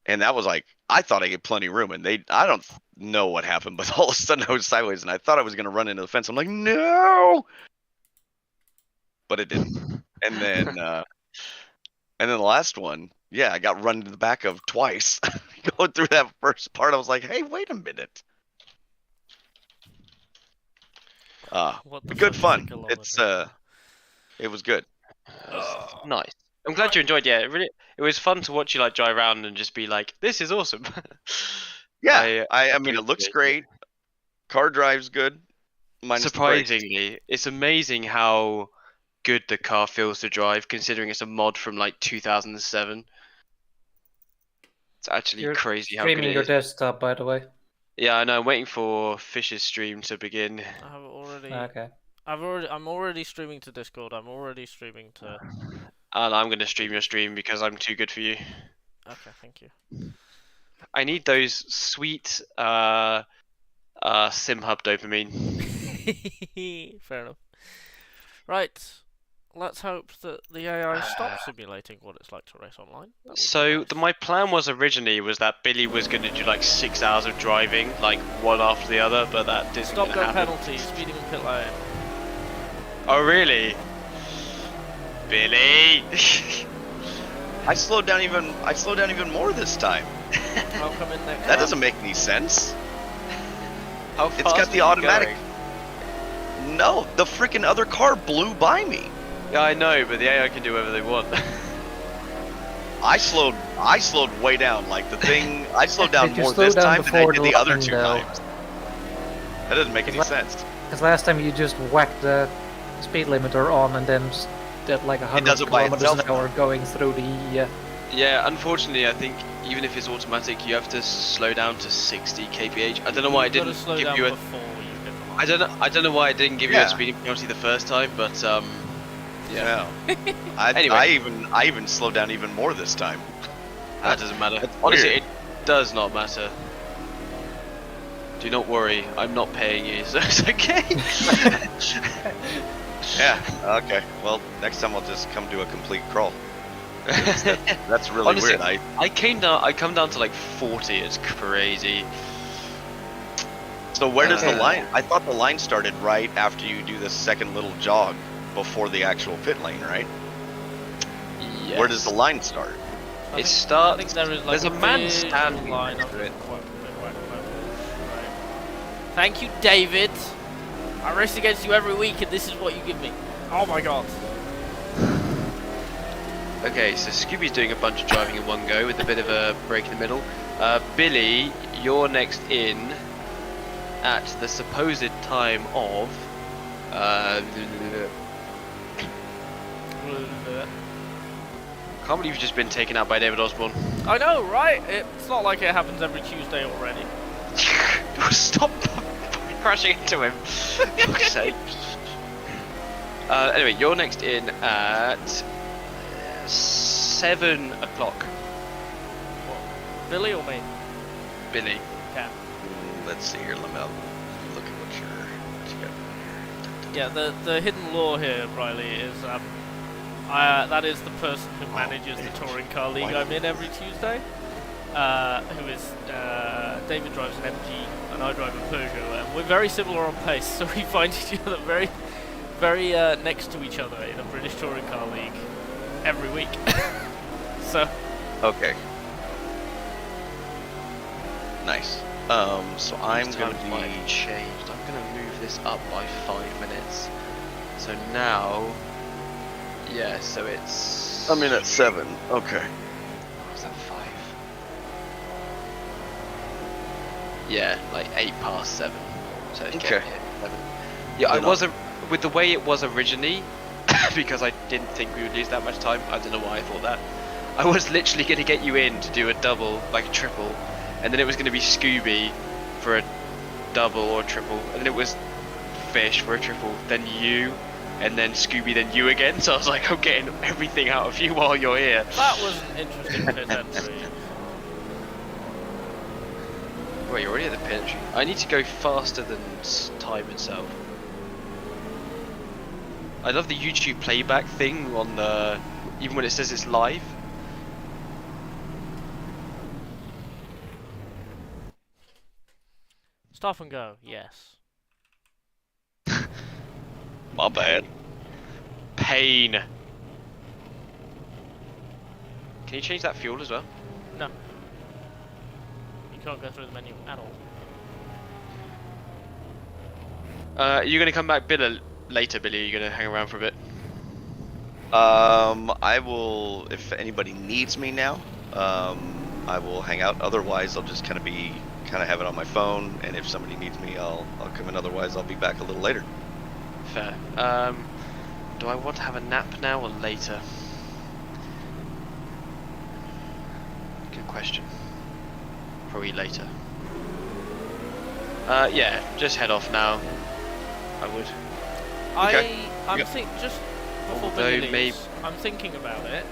and that was like, I thought I had plenty of room, and I don't know what happened, but all of a sudden I was sideways, and I thought I was gonna run into the fence. I'm like, no, but it didn't. And then the last one, yeah, I got run to the back of twice. Going through that first part, I was like, hey, wait a minute. What the Good fuck is a fun. It was good. Nice. I'm glad you enjoyed. Yeah, it was fun to watch you like drive around and just be like, "This is awesome." Yeah, I mean, it looks appreciate great. Car drives good. Minus the brakes. Surprisingly, it's amazing how good the car feels to drive, considering it's a mod from like 2007. It's actually You're crazy how good streaming it your is. desktop, by the way. Yeah, I know. I'm waiting for Fish's stream to begin. I have already. Okay. I'm already streaming to Discord. I'm already streaming to. And I'm going to stream your stream because I'm too good for you. Okay, thank you. I need those sweet SimHub dopamine. Fair enough. Right. Let's hope that the AI stops simulating what it's like to race online. That would be So nice. my plan was originally that Billy was going to do like 6 hours of driving, like one after the other, but that didn't Stop go happen. penalty, speeding in pit lane. Oh really? Billy! I slowed down even more this time. I'll come in next. That doesn't make any sense. How It's fast got the were you automatic. going? No, the freaking other car blew by me. Yeah, I know, but the AI can do whatever they want. I slowed way down. Like the thing, I slowed down Did you more slow this down time than I before did the the other line, two though? times. That doesn't make any sense. Because last time you just whacked the speed limiter on and then just did like 100 does it by kilometers an itself hour going through the... Yeah, unfortunately, I think even if it's automatic, you have to slow down to 60 kph. I don't know why it You've gotta didn't slow give down you a. before you get the line. I don't know why it didn't give you Yeah. a speeding penalty the first time, but yeah, I Anyway. I even slowed down even more this time. that doesn't matter. That's Honestly, weird. it does not matter. Do not worry, I'm not paying you, so it's okay. Yeah. Okay. Well, next time I'll just come do a complete crawl. That's really Honestly, weird. I come down to like 40. It's crazy. So where does the Okay. line? I thought the line started right after you do the second little jog before the actual pit lane, right? Yes. Where does the line start? I It think starts. there is like There's a man visual standing line next up to it. Right. Thank you, David. I race against you every week, and this is what you give me. Oh my god. Okay, so Scooby's doing a bunch of driving in one go with a bit of a break in the middle. Billy, you're next in at the supposed time of. Can't believe you've just been taken out by David Osborne. I know, right? It's not like it happens every Tuesday already. Stop crashing into him. For fuck's sake. Anyway, you're next in at 7 o'clock. What? Billy or me? Billy. Okay. Let's see here. Let me look at what you're. Yeah, the hidden law here, Riley, is that is the person who manages the touring car league I'm in every Tuesday. Who is David drives an MG and I drive a Peugeot, and we're very similar on pace, so we find each other very, very next to each other in a British touring car league every week. So. Okay. Nice. So I'm going to might be. have changed. I'm going to move this up by 5 minutes. So now, yeah. So it's. I'm in at 7. Okay. Was that 5? Yeah, like 8 past 7. So it's Okay. getting hit 7. Yeah, I Then wasn't with the way it was originally, because I didn't think we would lose that much time. I don't know why I thought that. I was literally going to get you in to do a double, like a triple, and then it was going to be Scooby for a double or a triple, and then it was Fish for a triple, then you, and then Scooby, then you again. So I was like, I'm getting everything out of you while you're here. That was an interesting pit entry. Wait, you're already at the pit entry. I need to go faster than time itself. I love the YouTube playback thing on the, even when it says it's live. Stop and go, yes. My bad. Pain. Can you change that fuel as well? No. You can't go through the menu at all. Are you gonna come back, Bill, later, Billy? Are you gonna hang around for a bit? I will, if anybody needs me now, I will hang out. Otherwise, I'll just kind of have it on my phone, and if somebody needs me, I'll come in. Otherwise, I'll be back a little later. Fair. Do I want to have a nap now or later? Good question. Probably later. Yeah, just head off now. I would. Okay. I'm Yep. just before Although Billy leaves, I'm thinking about it.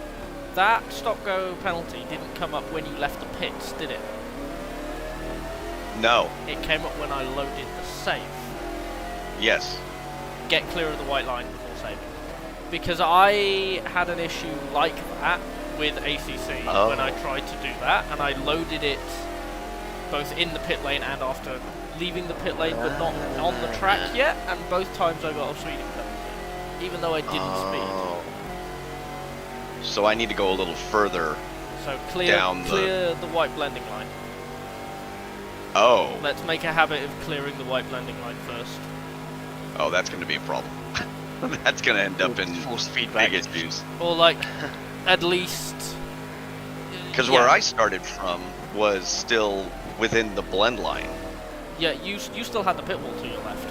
That stop-go penalty didn't come up when you left the pits, did it? No. It came up when I loaded the save. Yes. Get clear of the white line before saving. Because I had an issue like that with ACC when I tried to do that, and I loaded it both in the pit lane and after leaving the pit lane, but not on the track yet, and both times I got a speeding penalty, even though I didn't speed. So I need to go a little further. So clear the white blending line. Oh. Let's make a habit of clearing the white blending line first. Oh, that's going to be a problem. That's going to end up in force feedback big issues. Or like, at least... Because where I started from was still within the blend line. Yeah, you still had the pit wall to your left.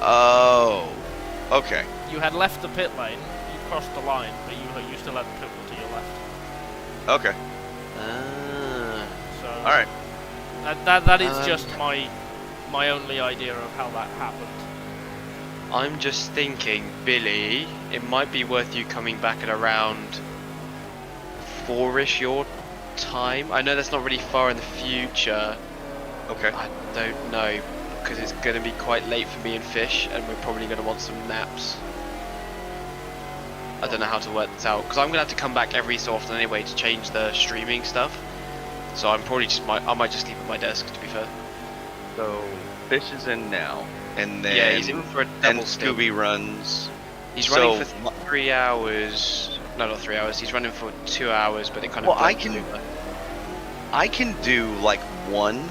Oh. Okay. You had left the pit lane, you crossed the line, but you still had the pit wall to your left. Okay. So All right. That is just my only idea of how that happened. I'm just thinking, Billy, it might be worth you coming back at around 4-ish your time. I know that's not really far in the future. Okay. I don't know, because it's going to be quite late for me and Fish, and we're probably going to want some naps. I don't know how to work this out, because I'm going to have to come back every so often anyway to change the streaming stuff. So I'm probably I might just sleep at my desk, to be fair. So Fish is in now, and then Yeah, he's in for a double stint. Scooby runs. He's so running for 3 hours No, not 3 hours. He's running for 2 hours, but it kind of. Well, I blends over. can do like one.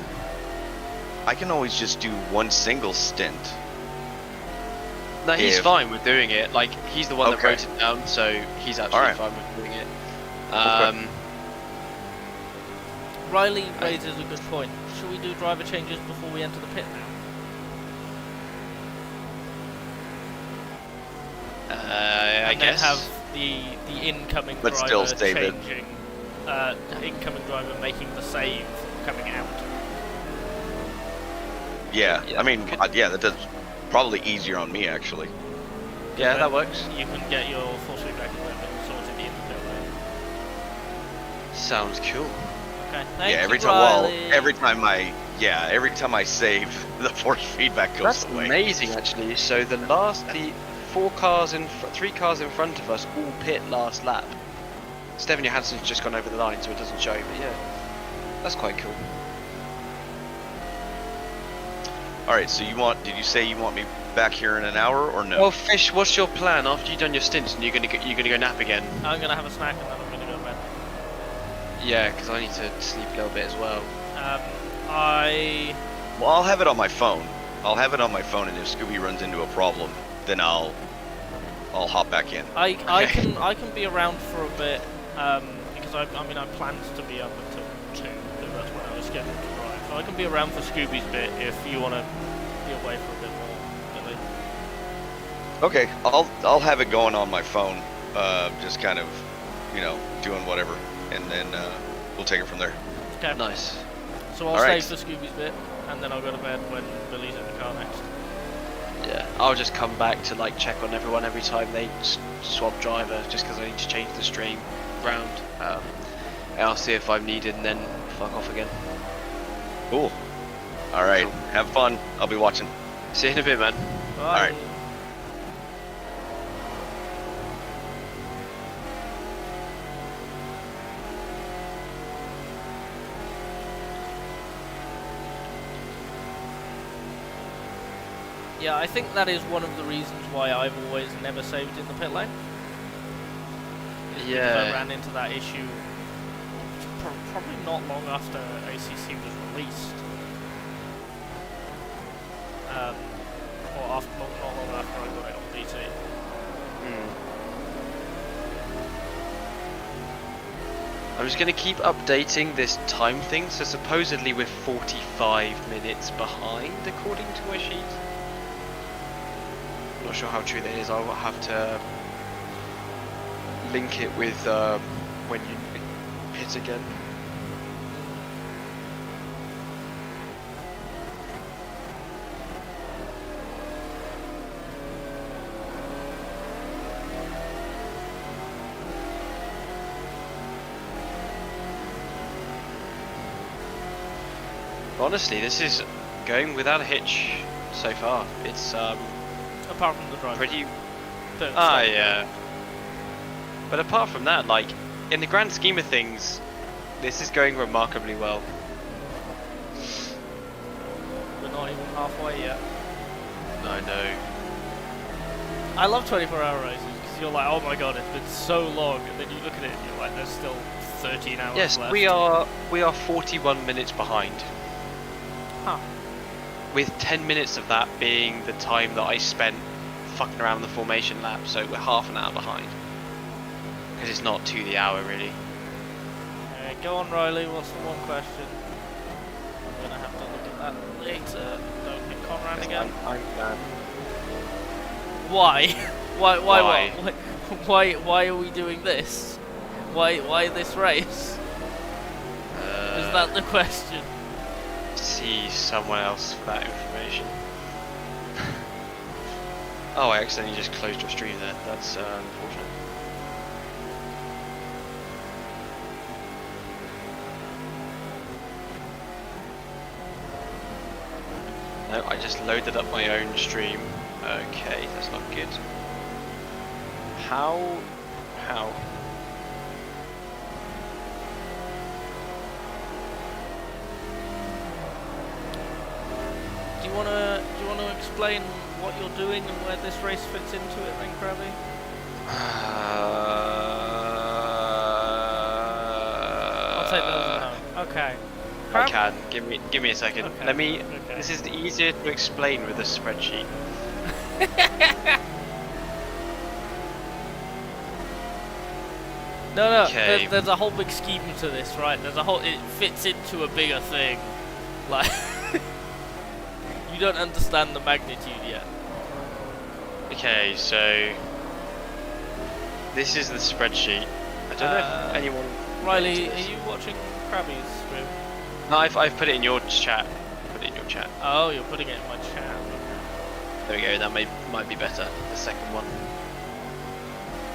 I can always just do one single stint. No, he's if- fine with doing it. Like, he's the one that Okay. wrote it down, so he's actually Alright. fine with doing it. Riley raises a good point. Should we do driver changes before we enter the pit now? I And guess. then have the incoming But driver still save it. changing. The incoming driver making the save coming out. Yeah, Yeah, I mean, could- yeah, that does probably easier on me actually. Yeah, Then that works. You can get your force feedback equipment sorted in the pit lane. Sounds cool. Okay. Thank Yeah, every you, time. Well, Riley. every time I save, the force feedback goes That's away. amazing, actually. So the 3 cars in front of us all pit last lap. Stefan Johansson's just gone over the line, so it doesn't show. But yeah, that's quite cool. All right, so did you say you want me back here in an hour or no? Well, Fish, what's your plan after you've done your stints and you're gonna go nap again? I'm gonna have a snack and then I'm gonna go to bed. Yeah, because I need to sleep a little bit as well. Well, I'll have it on my phone. And if Scooby runs into a problem, then I'll hop back in. I Okay. can be around for a bit because I planned to be up until 2 because that's when I was scheduled to drive. So I can be around for Scooby's bit if you want to be away for a bit more. Billy. Okay, I'll have it going on my phone, just kind of, doing whatever, and then we'll take it from there. Okay. Nice. So I'll Alright. save for Scooby's bit and then I'll go to bed when Billy's in the car next. Yeah, I'll just come back to like check on everyone every time they swap driver, just because I need to change the stream round. And I'll see if I'm needed, and then fuck off again. Cool. All right, Cool. have fun. I'll be watching. See you in a bit, man. Bye. Alright. Yeah, I think that is one of the reasons why I've always never saved in the pit lane. I Yeah. ran into that issue probably not long after ACC was released. Or not long after I got it on DT. I'm just going to keep updating this time thing. So supposedly we're 45 minutes behind according to my sheet. Not sure how true that is. I'll have to link it with when you hit again. Honestly, this is going without a hitch so far. It's Apart from the driver. pretty. Don't Ah, stop. yeah. But apart from that, like, in the grand scheme of things, this is going remarkably well. We're not even halfway yet. I know. I love 24-hour races because you're like, oh my god, it's been so long, and then you look at it and you're like, there's still 13 hours Yes, left. we are 41 minutes behind. Huh. With 10 minutes of that being the time that I spent fucking around the formation lap, so we're half an hour behind. Because it's not to the hour, really. Go on, Riley, what's the one question? I'm gonna have to look at that later. Don't hit Conrad again. Why? Why are we doing this? Why this race? Is that the question? See someone else for that information. Oh, I accidentally just closed your stream there. That's unfortunate. No, I just loaded up my own stream. Okay, that's not good. How? Do you wanna explain what you're doing and where this race fits into it, then, Crabby? take those as no. Okay. I can. Give me a second. Okay, Let me. okay. This is easier to explain with a spreadsheet. No, Okay. there's a whole big scheme to this, right? There's a whole. It fits into a bigger thing. Like, you don't understand the magnitude yet. Okay, so this is the spreadsheet. I don't know if anyone. Riley, are you watching Crabby's stream? No, I've put it in your chat. Put it in your chat. Oh, you're putting it in my chat. There we go. That might be better. The second one.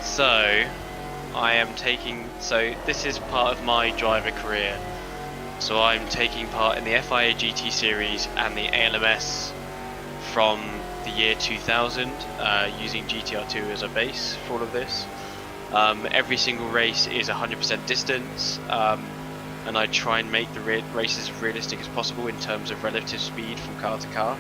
So I am taking. So this is part of my driver career. So I'm taking part in the FIA GT series and the ALMS from the year 2000, using GTR2 as a base for all of this. Every single race is 100% distance, and I try and make the races as realistic as possible in terms of relative speed from car to car.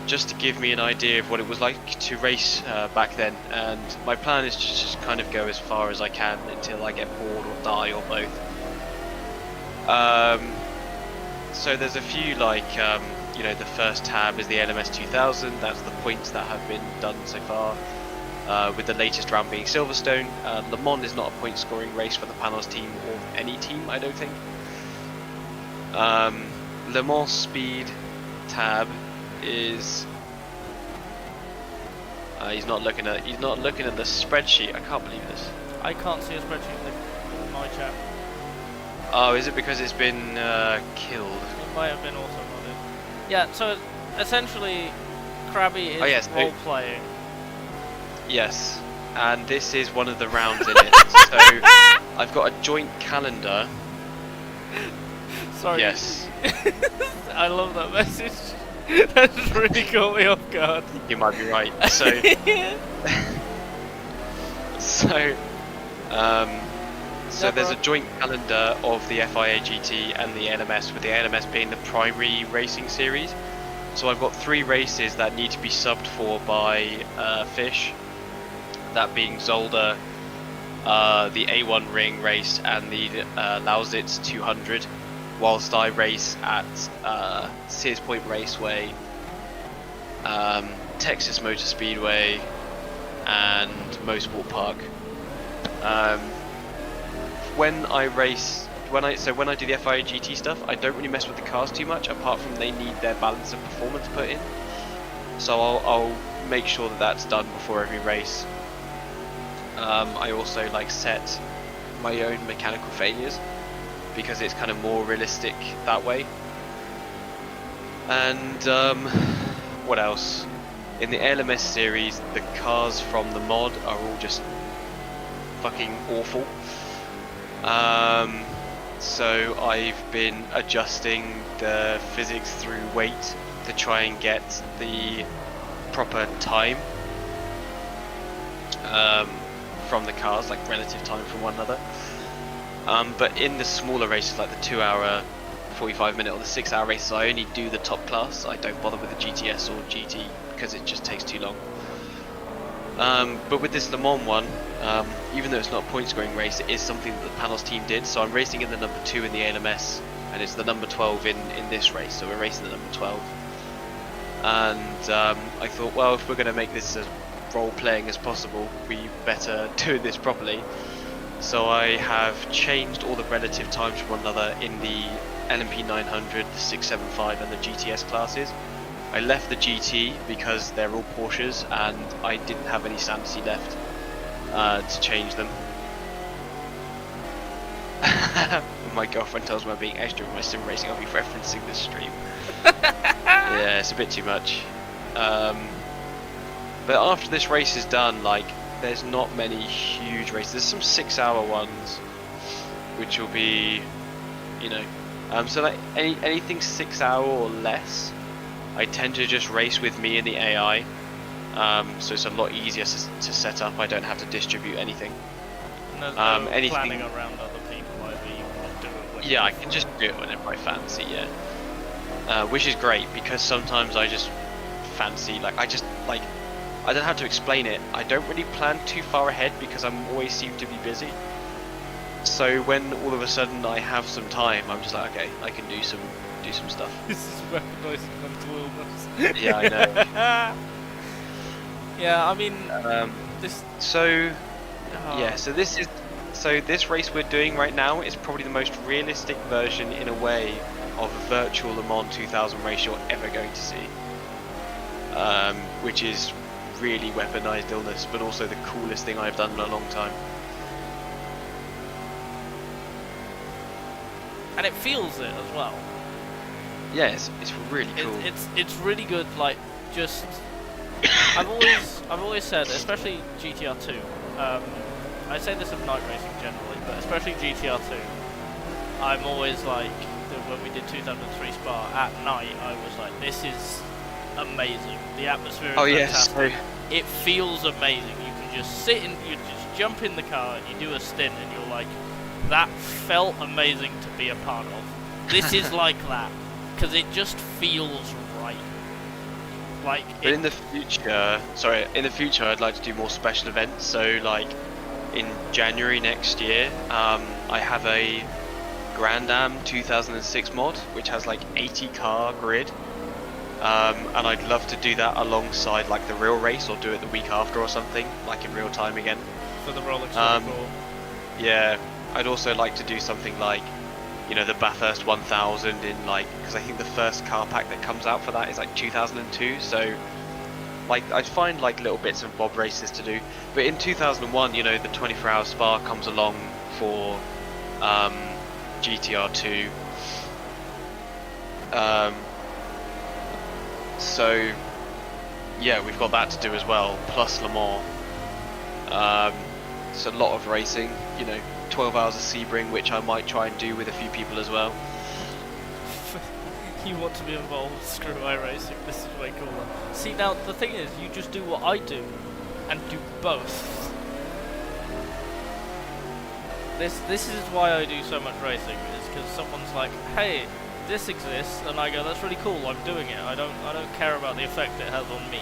Just to give me an idea of what it was like to race back then, and my plan is to just kind of go as far as I can until I get bored or die or both. So there's a few, like, you know, the first tab is the LMS 2000, that's the points that have been done so far, with the latest round being Silverstone. Le Mans is not a point scoring race for the Panoz team or any team, I don't think. Le Mans speed tab is he's not looking at the spreadsheet. I can't believe this. I can't see a spreadsheet in my chat. Oh, is it because it's been killed? It might have been also modded. Yeah, so essentially, Crabby is yes, role playing. Yes, and this is one of the rounds in it. So I've got a joint calendar. Sorry. Yes. I love that message. That just really caught me off guard. You might be right. So, so there's a joint calendar of the FIA GT and the LMS, with the LMS being the primary racing series. So I've got 3 races that need to be subbed for by Fish. That being Zolder, the A1 Ring race, and the Lausitz 200. Whilst I race at Sears Point Raceway, Texas Motor Speedway, and Motorsport Park. When I do the FIA GT stuff, I don't really mess with the cars too much, apart from they need their balance of performance put in. So I'll make sure that that's done before every race. I also like set my own mechanical failures, because it's kind of more realistic that way. And what else? In the LMS series, the cars from the mod are all just fucking awful. So I've been adjusting the physics through weight to try and get the proper time from the cars, like relative time from one another. But in the smaller races, like the 2 hour, 45 minute or the 6 hour races, I only do the top class. I don't bother with the GTS or GT because it just takes too long. But with this Le Mans one, even though it's not a point scoring race, it is something that the Panoz team did. So I'm racing in the number 2 in the ALMS, and it's the number 12 in this race, so we're racing the number 12. And I thought, well, if we're going to make this as role playing as possible, we better do this properly. So I have changed all the relative times from one another in the LMP 900, the 675 and the GTS classes. I left the GT because they're all Porsches and I didn't have any sanity left to change them. My girlfriend tells me I'm being extra with my sim racing. I'll be referencing this stream. Yeah, it's a bit too much. But after this race is done, like, there's not many huge races. There's some 6 hour ones, which will be, you know, so like anything 6 hour or less, I tend to just race with me and the AI. So it's a lot easier to set up. I don't have to distribute anything. And there's no anything planning around other people, either. You can do it when I can just do it whenever I fancy, yeah. Which is great, because sometimes I just fancy, like, I don't have to explain it. I don't really plan too far ahead because I'm always seem to be busy. So when all of a sudden I have some time, I'm just like, okay, I can do some stuff. This is weaponizing mental illness. Yeah, I know. Yeah, I mean, this. So Oh. yeah, so this race we're doing right now is probably the most realistic version in a way of a virtual Le Mans 2000 race you're ever going to see. Which is really weaponized illness, but also the coolest thing I've done in a long time. And it feels it as well. Yeah, it's really cool. It's really good. Like, just I've always said, especially GTR2. I say this of night racing generally, but especially GTR2. I'm always like, when we did 2003 Spa at night, I was like, this is amazing. The atmosphere is fantastic. It feels amazing. You can just sit in, you just jump in the car and you do a stint, and you're like, that felt amazing to be a part of. This is like that, because it just feels right. Like, but in the future, I'd like to do more special events. So like in January next year, I have a Grand Am 2006 mod, which has like 80 car grid. And I'd love to do that alongside like the real race, or do it the week after or something, like in real time again. For the Rolex yeah, I'd also like to do something like, you know, the Bathurst 1000 in like, because I think the first car pack that comes out for that is like 2002. So like I'd find like little bits of bob races to do. But in 2001, you know, the 24-hour Spa comes along for GTR2. So yeah, we've got that to do as well, plus Le Mans. It's a lot of racing, you know, 12 hours of Sebring, which I might try and do with a few people as well. You want to be involved? Screw iRacing. This is way cooler. See, now the thing is, you just do what I do, and do both. This is why I do so much racing. Is because someone's like, hey, this exists, and I go, that's really cool. I'm doing it. I don't care about the effect it has on me.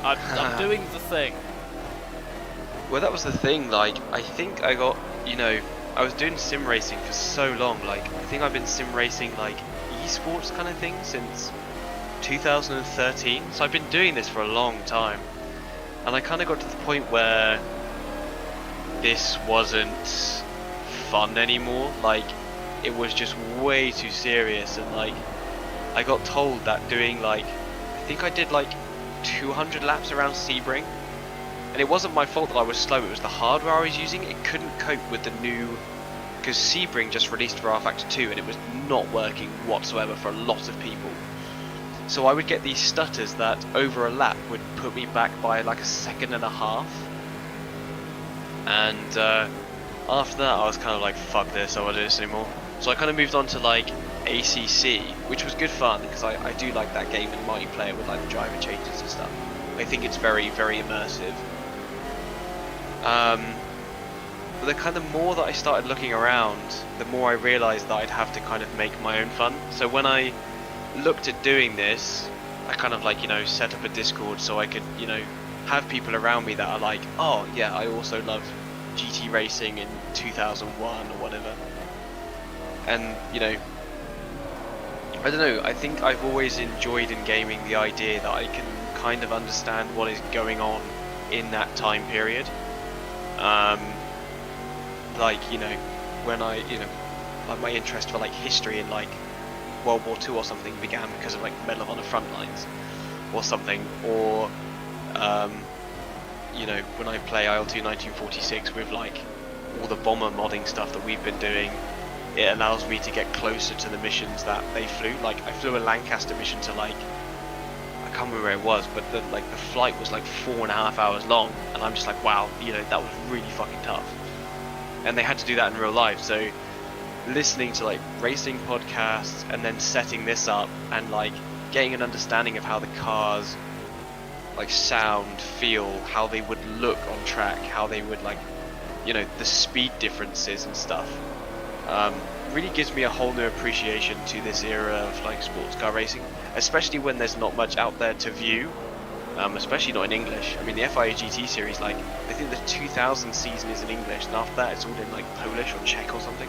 I'm doing the thing. Well, that was the thing. Like, I think I got, you know, I was doing sim racing for so long. Like, I think I've been sim racing like esports kind of thing since 2013. So I've been doing this for a long time, and I kind of got to the point where this wasn't fun anymore. Like, it was just way too serious, and like I got told that doing like, I think I did like 200 laps around Sebring, and it wasn't my fault that I was slow, it was the hardware I was using. It couldn't cope with the new, because Sebring just released for R-Factor 2 and it was not working whatsoever for a lot of people. So I would get these stutters that over a lap would put me back by like a second and a half, and after that I was kind of like, fuck this, I won't do this anymore. So I kind of moved on to like ACC, which was good fun because I do like that game in multiplayer with like the driver changes and stuff. I think it's very, very immersive. But the kind of more that I started looking around, the more I realised that I'd have to kind of make my own fun. So when I looked at doing this, I kind of like, you know, set up a Discord so I could, you know, have people around me that are like, oh yeah, I also love GT racing in 2001 or whatever. And, you know, I don't know, I think I've always enjoyed in gaming the idea that I can kind of understand what is going on in that time period. Like, you know, when I, you know, like my interest for like history in like World War II or something began because of like Medal of Honor front lines or something, or you know, when I play IL-2 1946 with like all the bomber modding stuff that we've been doing, it allows me to get closer to the missions that they flew. Like I flew a Lancaster mission to like, I can't remember where it was, but the flight was like 4.5 hours long, and I'm just like, wow, you know, that was really fucking tough. And they had to do that in real life, so listening to like racing podcasts and then setting this up and like getting an understanding of how the cars like sound, feel, how they would look on track, how they would like, you know, the speed differences and stuff, really gives me a whole new appreciation to this era of like sports car racing, especially when there's not much out there to view. especially not in English. I mean, the FIA GT series, like, I think the 2000 season is in English, and after that it's all in like Polish or Czech or something.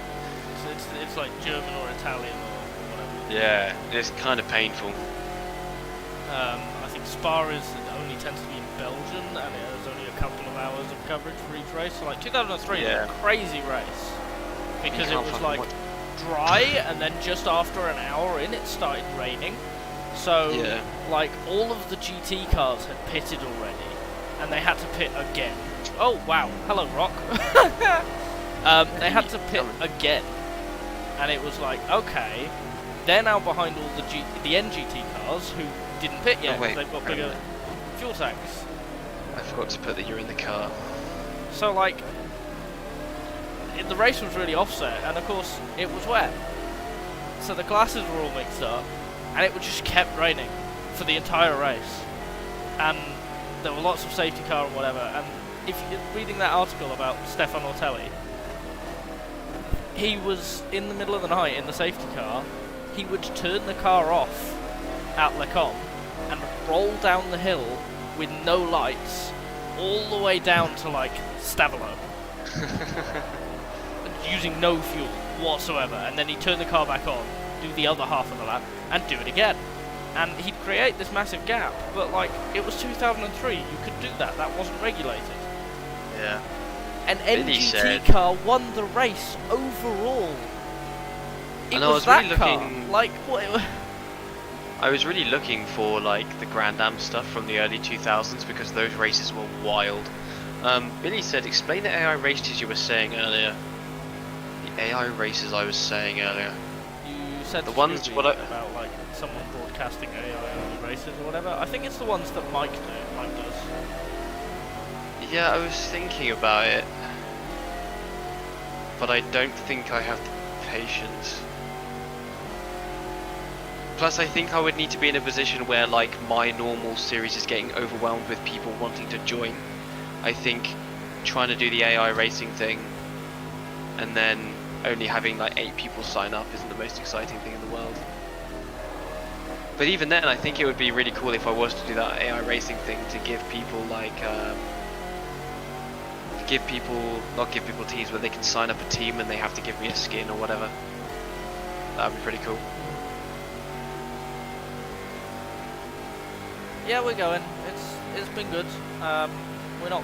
So it's like German or Italian or whatever. Yeah, it's kind of painful. I think Spa only tends to be in Belgium, and it has only a couple of hours of coverage for each race. So like 2003 Yeah. was a crazy race because it can't was fucking like watch- dry, and then just after an hour in, it started raining. So Yeah. like all of the GT cars had pitted already, and they had to pit again. Oh wow! Hello, Rock. They had to pit again, and it was like, okay, they're now behind all the NGT cars who didn't pit yet Oh, wait, because they've got bigger fuel tanks. I forgot to put that you're in the car. So like, the race was really offset, and of course it was wet, so the glasses were all mixed up, and it just kept raining for the entire race, and there were lots of safety car and whatever. And if you're reading that article about Stefan Ortelli, he was in the middle of the night in the safety car. He would turn the car off at Le Combe and roll down the hill with no lights all the way down to like Stavelot, using no fuel whatsoever, and then he'd turn the car back on, do the other half of the lap, and do it again. And he'd create this massive gap, but like, it was 2003, you could do that, that wasn't regulated. Yeah. An Billy NGT said- car won the race overall. It And I was was that really car. looking- Like, what? I was really looking for like the Grand Am stuff from the early 2000s because those races were wild. Billy said, explain the AI races you were saying earlier. The AI races I was saying earlier. You said The to ones Scooby what I- about like someone broadcasting AI only races or whatever. I think it's the ones that Mike does. Yeah, I was thinking about it. But I don't think I have the patience. Plus, I think I would need to be in a position where, like, my normal series is getting overwhelmed with people wanting to join. I think trying to do the AI racing thing and then only having, like, 8 people sign up isn't the most exciting thing in the world. But even then, I think it would be really cool if I was to do that AI racing thing to give people, like, not give people teams where they can sign up a team and they have to give me a skin or whatever. That would be pretty cool. Yeah, we're going. It's been good. We're not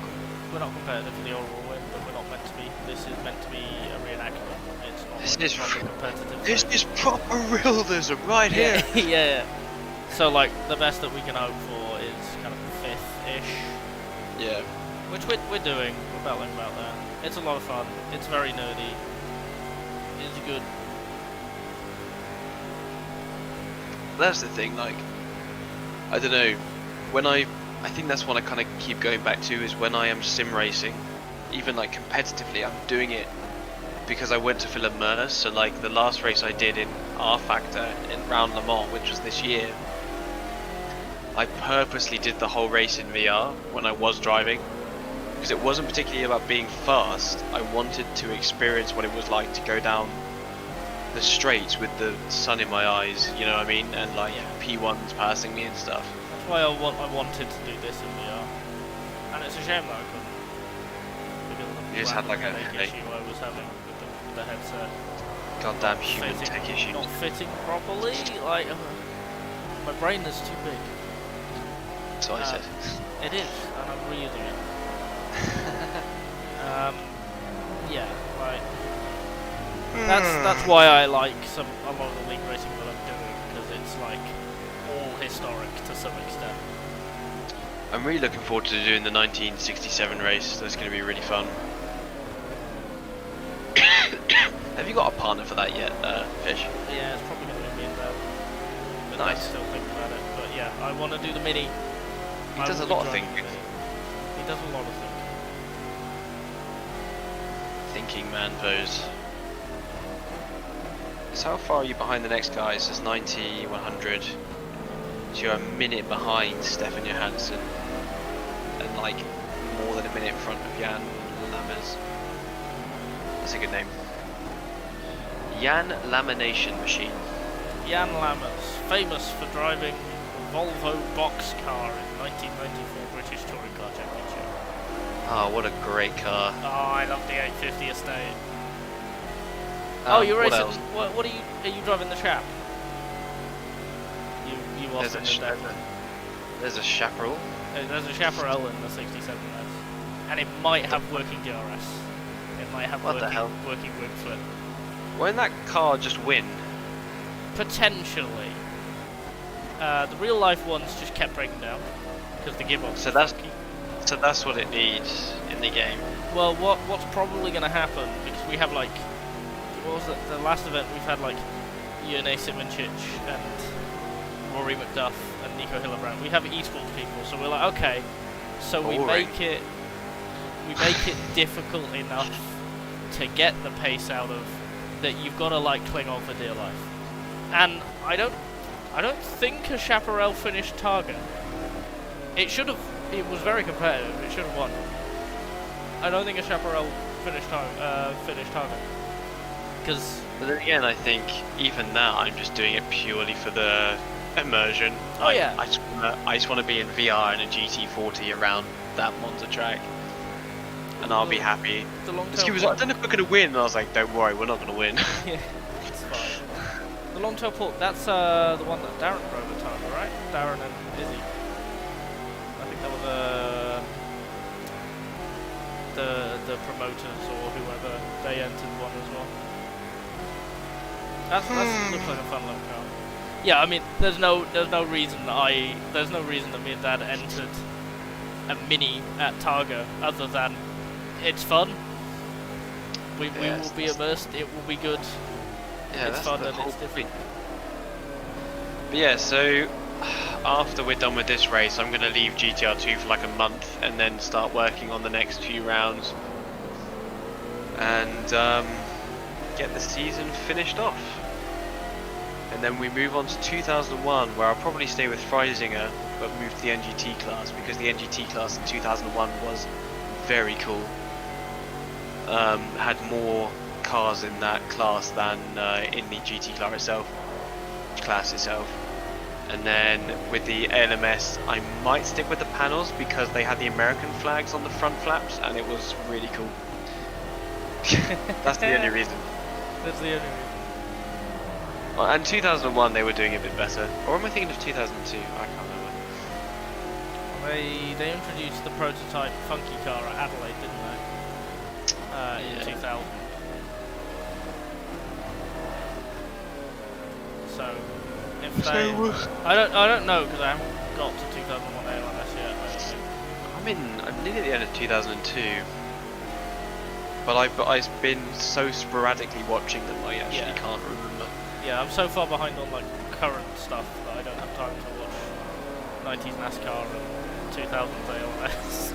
competitive for the overall win, but we're not meant to be. This is meant to be a reenactment. It's not This like is proper competitive. This race. is proper realism right here. Yeah. So like the best that we can hope for is kind of 5th-ish, Yeah. which we're doing. We're battling about that. It's a lot of fun. It's very nerdy. It's good. That's the thing, like, I don't know, when I think that's what I kind of keep going back to is when I am sim racing, even like competitively, I'm doing it because I went to film Heures. So like the last race I did in R Factor in Round Le Mans, which was this year, I purposely did the whole race in VR when I was driving because it wasn't particularly about being fast. I wanted to experience what it was like to go down the straights with the sun in my eyes, you know what I mean, and like P1s passing me and stuff. That's why I wanted to do this in VR, and it's a shame that I couldn't because of the You just had, like, a headache headache. issue I was having with the headset. Goddamn human Fitting- tech issues. Not fitting properly. Like my brain is too big. So I said. It is, and I'm reusing it. Yeah, like that's why I like a lot of the league racing that I'm doing, because it's like all historic to some extent. I'm really looking forward to doing the 1967 race. That's going to be really fun. Have you got a partner for that yet, Fish? Yeah, it's probably going to be in there. But I Nice. still think about it. But yeah, I want to do the mini. He I does a will be lot of driving thinking. the mini. He does a lot of thinking. Thinking man pose. So how far are you behind the next guys? There's 90, 100. So you're a minute behind Stefan Johansson. And like more than a minute in front of Jan Lammers. That's a good name. Jan Lamination Machine. Jan Lammers, famous for driving Volvo box car in 1994 British Touring Car Championship. Oh, what a great car. Oh, I love the 850 estate. Oh, you're what racing. else? What are you driving the Chap? You There's often a, did that. there's a Chaparral. There's a Chaparral in the 67S, and it might have working DRS. It might have What the hell? working wing flip. Won't that car just win? Potentially. The real life ones just kept breaking down because the gearbox. So was that's- funky. So that's what it needs in the game. Well, what's probably going to happen, because we have like, what was it, the last event we've had like Jurne Simoncic and Rory McDuff and Nico Hillebrand. We have esports people, so we're like, okay, so we Boring. make it difficult enough to get the pace out of that you've got to like cling on for dear life. And I don't think a Chaparral finished Targa. It should have. It was very competitive. It should have won. I don't think a Chaparral finished Targa. Because But then again, I think even now I'm just doing it purely for the immersion. Oh, yeah. I just want to be in VR in a GT40 around that Monza track, and I'll be happy. the long This kid tail. was like, I don't know if we're gonna win, and I was like, don't worry, we're not gonna win. Yeah, it's fine. The long tail port. That's the one that Darren drove at Targa, right? Darren and Izzy. I think that was the promoters or whoever, they entered one as well. That looks like a fun little car. Yeah, I mean, there's no reason that me and Dad entered a Mini at Targa other than it's fun. We will be immersed. It will be good. Yeah, It's that's fun the and whole it's different. point. But yeah, so after we're done with this race, I'm gonna leave GTR2 for like a month and then start working on the next few rounds and get the season finished off. And then we move on to 2001, where I'll probably stay with Freisinger, but move to the NGT class, because the NGT class in 2001 was very cool. Had more cars in that class than in the GT class itself. And then with the ALMS, I might stick with the Panoz because they had the American flags on the front flaps, and it was really cool. That's the only reason. That's the only reason. Well, and 2001 they were doing a bit better. Or am I thinking of 2002? I can't remember. They introduced the prototype funky car at Adelaide, didn't they? In 2000. So if they, I don't know because I haven't got to 2001 ALMS yet. I don't think. I'm nearly at the end of 2002. But I've been so sporadically watching them, I actually can't remember. Yeah, I'm so far behind on like current stuff that I don't have time to watch 90s NASCAR and 2000s ALMS.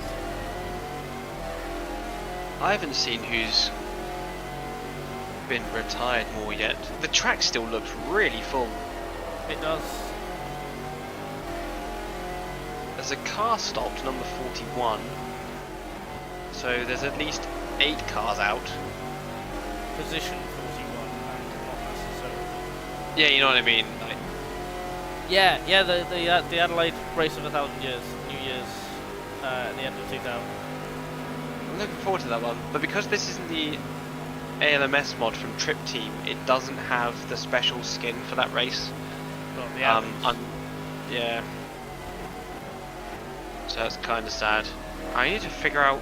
I haven't seen who's been retired more yet. The track still looks really full. It does. There's a car stopped, number 41. So there's at least 8 cars out. Position 41 and not necessarily. Yeah, you know what I mean. Like, Yeah, the Adelaide Race of 1,000 Years, New Year's, at the end of 2000. I'm looking forward to that one. But because this isn't the ALMS mod from Trip Team, it doesn't have the special skin for that race. Got the Adams. Yeah. So that's kind of sad. I need to figure out.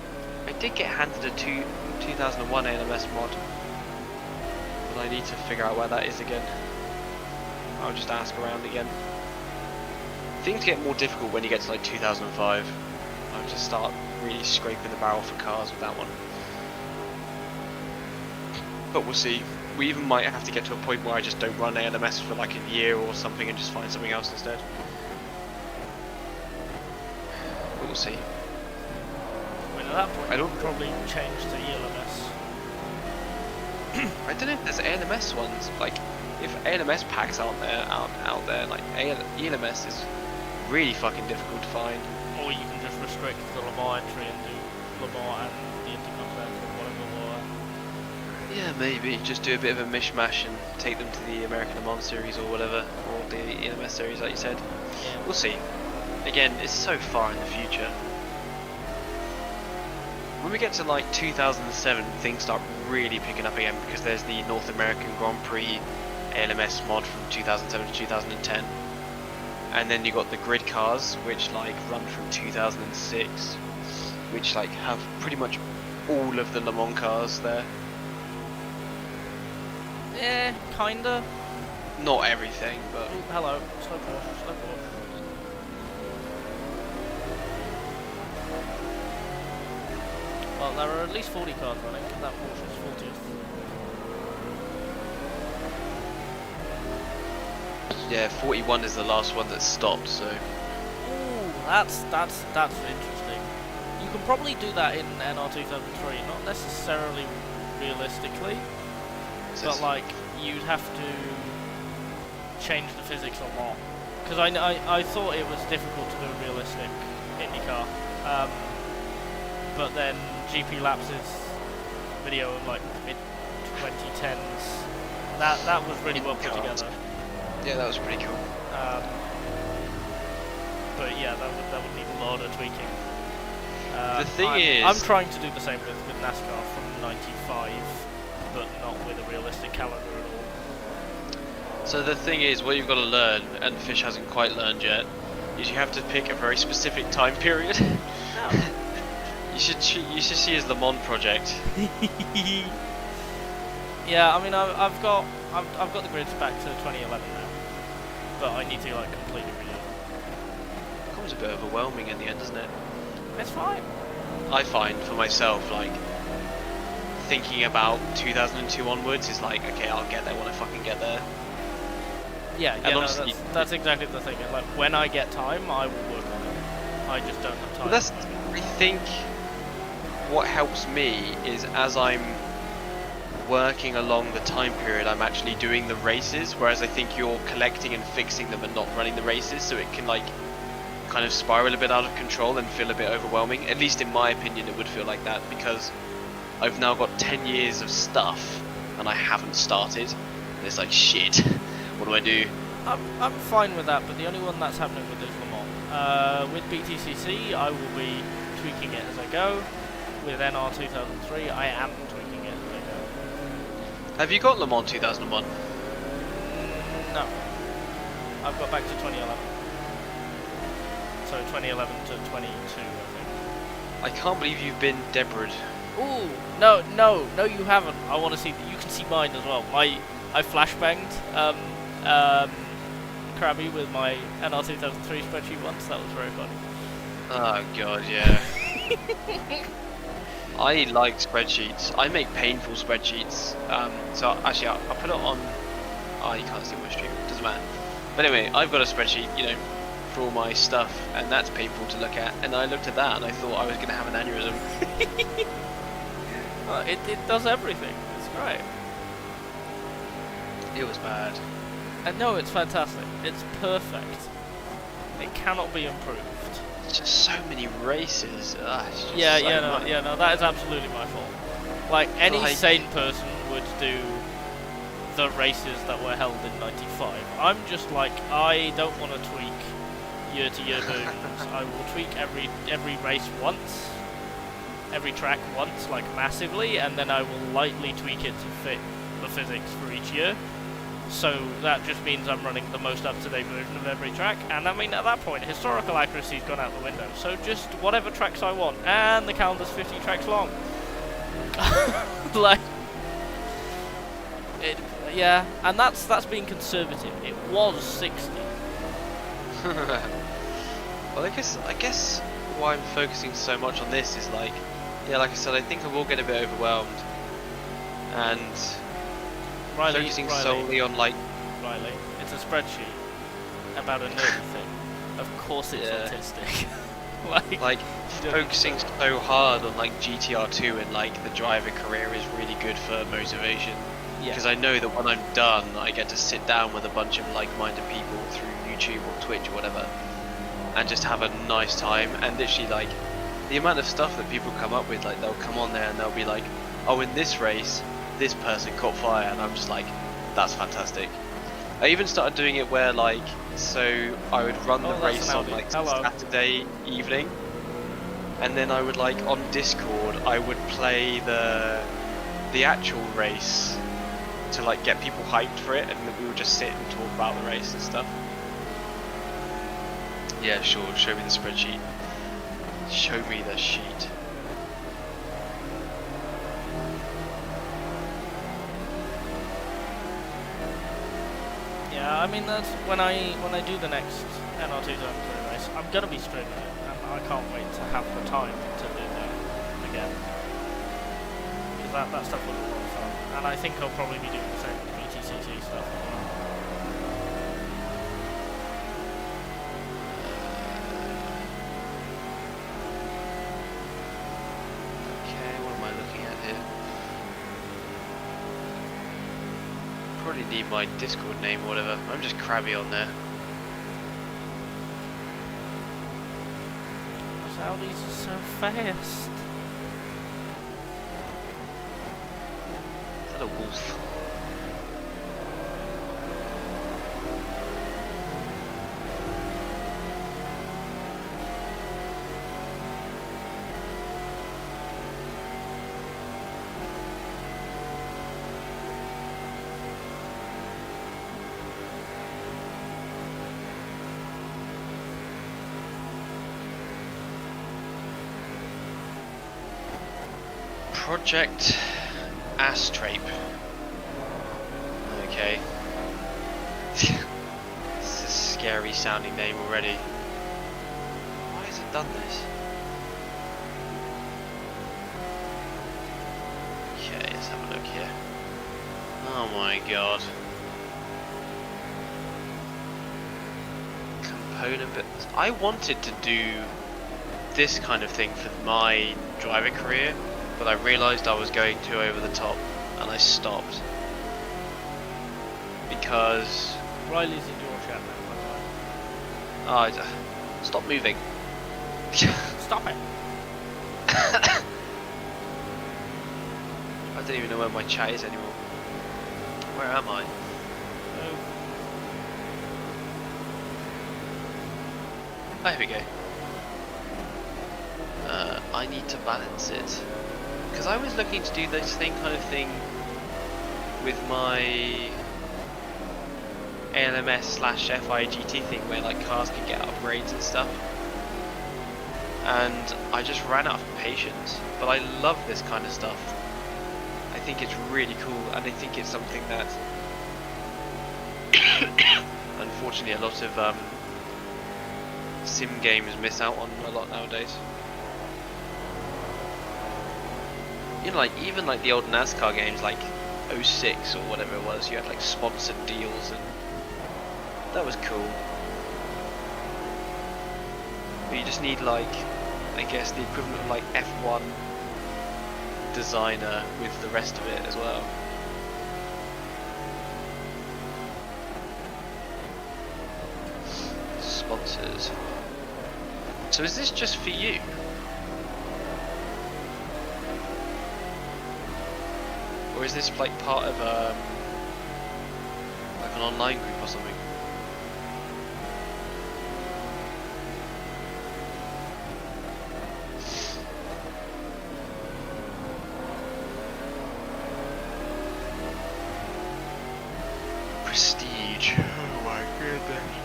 I did get handed a 2001 ALMS mod, but I need to figure out where that is again. I'll just ask around again. Things get more difficult when you get to like 2005. I'll just start really scraping the barrel for cars with that one. But we'll see. We even might have to get to a point where I just don't run ALMS for like a year or something and just find something else instead. But we'll see. I mean, at that point, I don't- I'll probably change to ELMS. I don't know if there's ALMS ones. Like, if ALMS packs aren't there out there, like ELMS is really fucking difficult to find. Or you can just restrict the Le Mans entry and do Le Mans and the Intercontinental, whatever. Yeah, maybe just do a bit of a mishmash and take them to the American Le Mans series or whatever, or the EMS series, like you said. Yeah. We'll see. Again, it's so far in the future. When we get to like 2007, things start really picking up again because there's the North American Grand Prix ALMS mod from 2007 to 2010, and then you got the grid cars, which like run from 2006, which like have pretty much all of the Le Mans cars there. Yeah, kinda. Not everything, but Oh, hello. Slow Porsche, slow Porsche. Well, there are at least 40 cars running, because that Porsche is 40th. yeah, 41 is the last one that stopped. So Ooh, that's interesting. You can probably do that in NR 2003, not necessarily realistically, but like you'd have to change the physics a lot. Because I thought it was difficult to do a realistic IndyCar, but then GP Laps's video of like mid 2010s, that was really well put together. yeah, that was pretty cool. But yeah, that would need a lot of tweaking. The thing is, I'm trying to do the same with NASCAR from '95, but not with a realistic calendar at all. so the thing is, what you've got to learn, and Fish hasn't quite learned yet, is you have to pick a very specific time period. No. You should see his Le Mans project. Yeah, I mean, I've got the grids back to 2011 now, but I need to like completely redo it. Becomes a bit overwhelming in the end, doesn't it? It's fine. I find for myself, like thinking about 2002 onwards is like, okay, I'll get there when I fucking get there. Yeah, And yeah, no, obviously- that's exactly the thing. Like when I get time, I will work on it. I just don't have time. But that's, I think, what helps me is as I'm working along the time period, I'm actually doing the races, whereas I think you're collecting and fixing them and not running the races, so it can like kind of spiral a bit out of control and feel a bit overwhelming. At least in my opinion it would feel like that, because I've now got 10 years of stuff and I haven't started, and it's like, shit, what do I do? I'm fine with that, but the only one that's happening with is Le Mans. With BTCC, I will be tweaking it as I go. With NR 2003, I am tweaking it as I go. Have you got Le Mans 2001? No. I've got back to 2011. So 2011 to 22, I think. I can't believe you've been Deborah'd. Ooh, no, you haven't. I want to see. You can see mine as well. I flashbanged Crabby with my NR 2003 spreadsheet once. That was very funny. Oh god, yeah. I like spreadsheets. I make painful spreadsheets. So actually, I'll put it on. Oh, you can't see my stream. Doesn't matter. But anyway, I've got a spreadsheet, you know, for all my stuff, and that's painful to look at. And I looked at that, and I thought I was going to have an aneurysm. Well, it does everything. It's great. It was bad. And no, it's fantastic. It's perfect. It cannot be improved. It's just so many races. It's just Yeah, so much. no, that is absolutely my fault. Like, any Like- sane person would do the races that were held in '95. I'm just like, I don't want to tweak year-to-year versions. I will tweak every race once, every track once, like massively, and then I will lightly tweak it to fit the physics for each year. So that just means I'm running the most up-to-date version of every track, and I mean, at that point, historical accuracy's gone out the window. So just whatever tracks I want, and the calendar's 50 tracks long. Like, yeah, and that's being conservative. It was 60. Well, I guess why I'm focusing so much on this is like, yeah, like I said, I think I will get a bit overwhelmed, and focusing solely on like. Riley, it's a spreadsheet about a nerdy thing. Of course it's Yeah. autistic. Like don't focusing so hard on like GTR2 and like the driver career is really good for motivation, because I know that when I'm done I get to sit down with a bunch of like-minded people through YouTube or Twitch or whatever and just have a nice time. And literally, like, the amount of stuff that people come up with, like they'll come on there and they'll be like, oh, in this race this person caught fire, and I'm just like, that's fantastic. I even started doing it where like, so I would run the Oh, that's race an on Audi. like Hello. Saturday evening, and then I would like on Discord I would play the actual race to like get people hyped for it, and then we would just sit and talk about the race and stuff. Yeah, sure. Show me the spreadsheet. Show me the sheet. Yeah, I mean that's when I do the next NR2 race, I'm gonna be streaming it, and I can't wait to have the time to do that again. Because that stuff was a lot of fun, and I think I'll probably be doing the same with the BTCC stuff as well. Okay, what am I looking at here? Probably need my Discord name or whatever. I'm just Crabby on there. Saudis are so fast. Is that a wolf? Project Astrape. Okay. This is a scary sounding name already. Why has it done this? Okay, let's have a look here. Oh my god. Component bits. I wanted to do this kind of thing for my driving career, but I realised I was going too over the top, and I stopped. Because... Riley's in your chat now, by the way. Oh, stop moving. Stop it! I don't even know where my chat is anymore. Where am I? Oh, here we go. I need to balance it. Because I was looking to do the same kind of thing with my ALMS/FIGT thing, where like cars can get upgrades and stuff. And I just ran out of patience. But I love this kind of stuff. I think it's really cool, and I think it's something that unfortunately a lot of sim games miss out on a lot nowadays. You know, like even like the old NASCAR games, like 06 or whatever it was, you had like sponsored deals, and that was cool. But you just need like, I guess the equivalent of like F1 designer with the rest of it as well. Sponsors. So is this just for you? Or is this like part of like an online group or something? Prestige. Oh my goodness.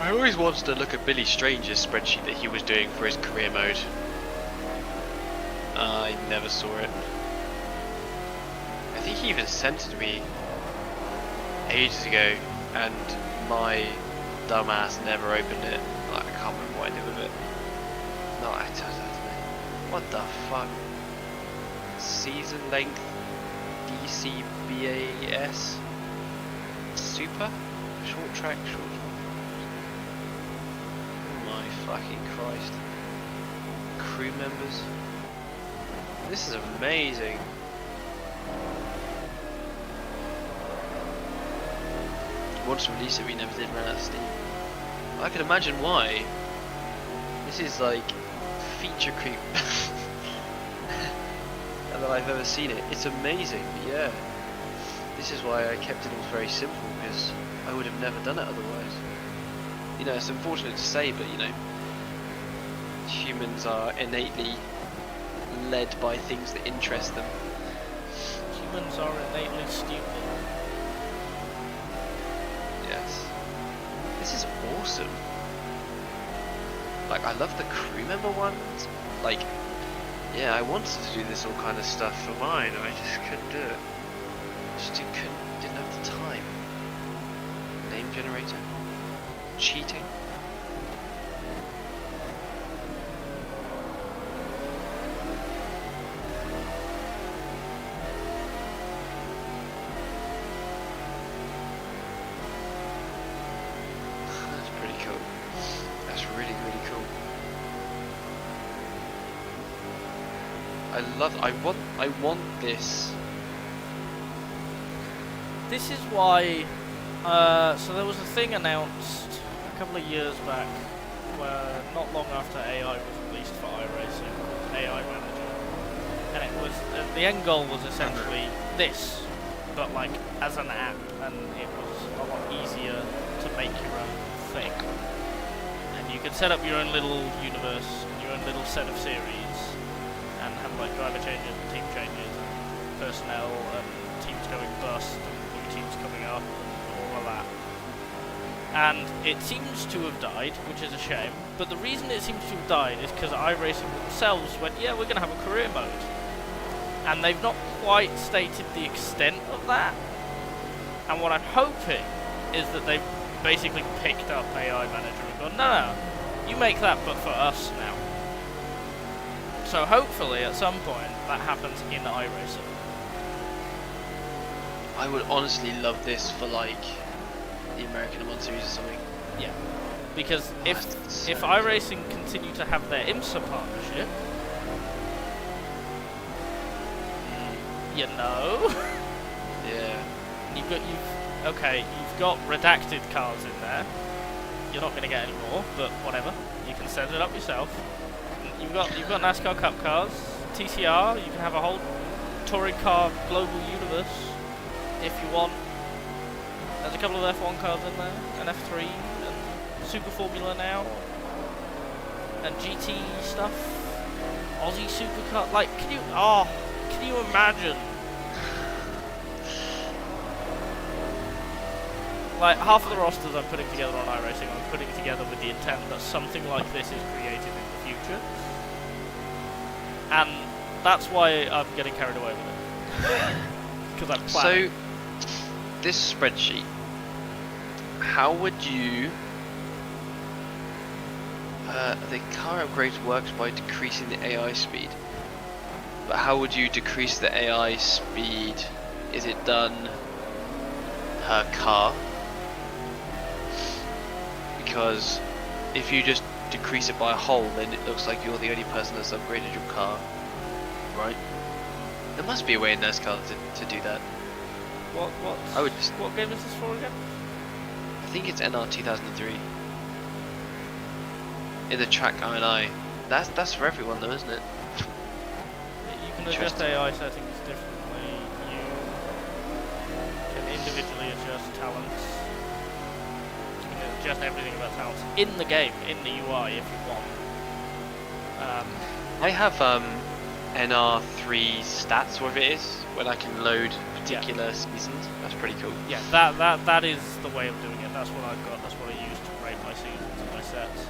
I always wanted to look at Billy Strange's spreadsheet that he was doing for his career mode. I never saw it. I think he even sent it to me ages ago, and my dumbass never opened it. Like, I can't remember what I did with it. No, I don't know. What the fuck? Season length DCBAS Super? Short track, short track. Oh my fucking Christ. Crew members. This is amazing. Once released it, we never did run out of steam. I can imagine why. This is like feature creep. And then I've ever seen it. It's amazing, yeah. This is why I kept it all very simple, because I would have never done it otherwise. You know, it's unfortunate to say, but you know, humans are innately led by things that interest them. Humans are innately stupid. Yes. This is awesome. Like, I love the crew member ones. Like, yeah, I wanted to do this all kind of stuff for mine, and I just couldn't do it. Just didn't have the time. Name generator. Cheating. That's pretty cool. That's really, really cool. I want this. This is why, so there was a thing announced a couple of years back, where not long after AI was released for iRacing, called AI Manager, and it was, the end goal was essentially this, but like as an app, and it was a lot easier to make your own thing. And you could set up your own little universe, your own little set of series, and have like driver changes and team changes, and personnel, and teams going bust, teams coming up and all of that. And it seems to have died, which is a shame, but the reason it seems to have died is because iRacing themselves went, yeah, we're going to have a career mode. And they've not quite stated the extent of that. And what I'm hoping is that they've basically picked up AI Manager and gone, no, you make that but for us now. So hopefully at some point that happens in iRacing. I would honestly love this for like the American Le Mans Series or something. Yeah, because if so iRacing continue to have their IMSA partnership, you know, yeah, you've got redacted cars in there. You're not going to get any more, but whatever. You can set it up yourself. You've got NASCAR Cup cars, TCR. You can have a whole touring car global universe. If you want, there's a couple of F1 cars in there, an F3, and Super Formula now, and GT stuff, Aussie Supercar. Like, can you imagine? Like, half of the rosters I'm putting together on iRacing, I'm putting together with the intent that something like this is created in the future, and that's why I'm getting carried away with it. Because I'm planning. So, this spreadsheet, how would you... the car upgrades works by decreasing the AI speed. But how would you decrease the AI speed? Is it done per car? Because if you just decrease it by a whole, then it looks like you're the only person that's upgraded your car, right? There must be a way in NASCAR to do that. What game is this for again? I think it's NR 2003. In the track I&I. That's for everyone though, isn't it? You can adjust AI settings differently. You can individually adjust talents. You can adjust everything about talents in the game, in the UI if you want. I have NR3 stats, whatever it is, when I can load particular seasons. That's pretty cool. Yeah, that is the way of doing it. That's what I've got. That's what I use to rate my seasons and my sets.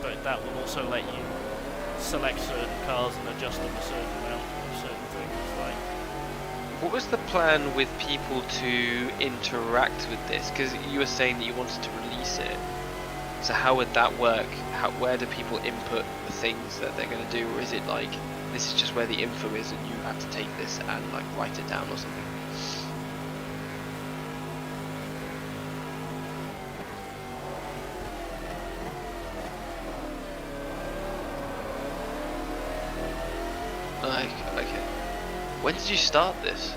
But that will also let you select certain cars and adjust them a certain amount of certain things. Like, what was the plan with people to interact with this? Because you were saying that you wanted to release it. So how would that work? Where do people input the things that they're going to do, or is it like this is just where the info is and you have to take this and like write it down or something? Okay. When did you start this?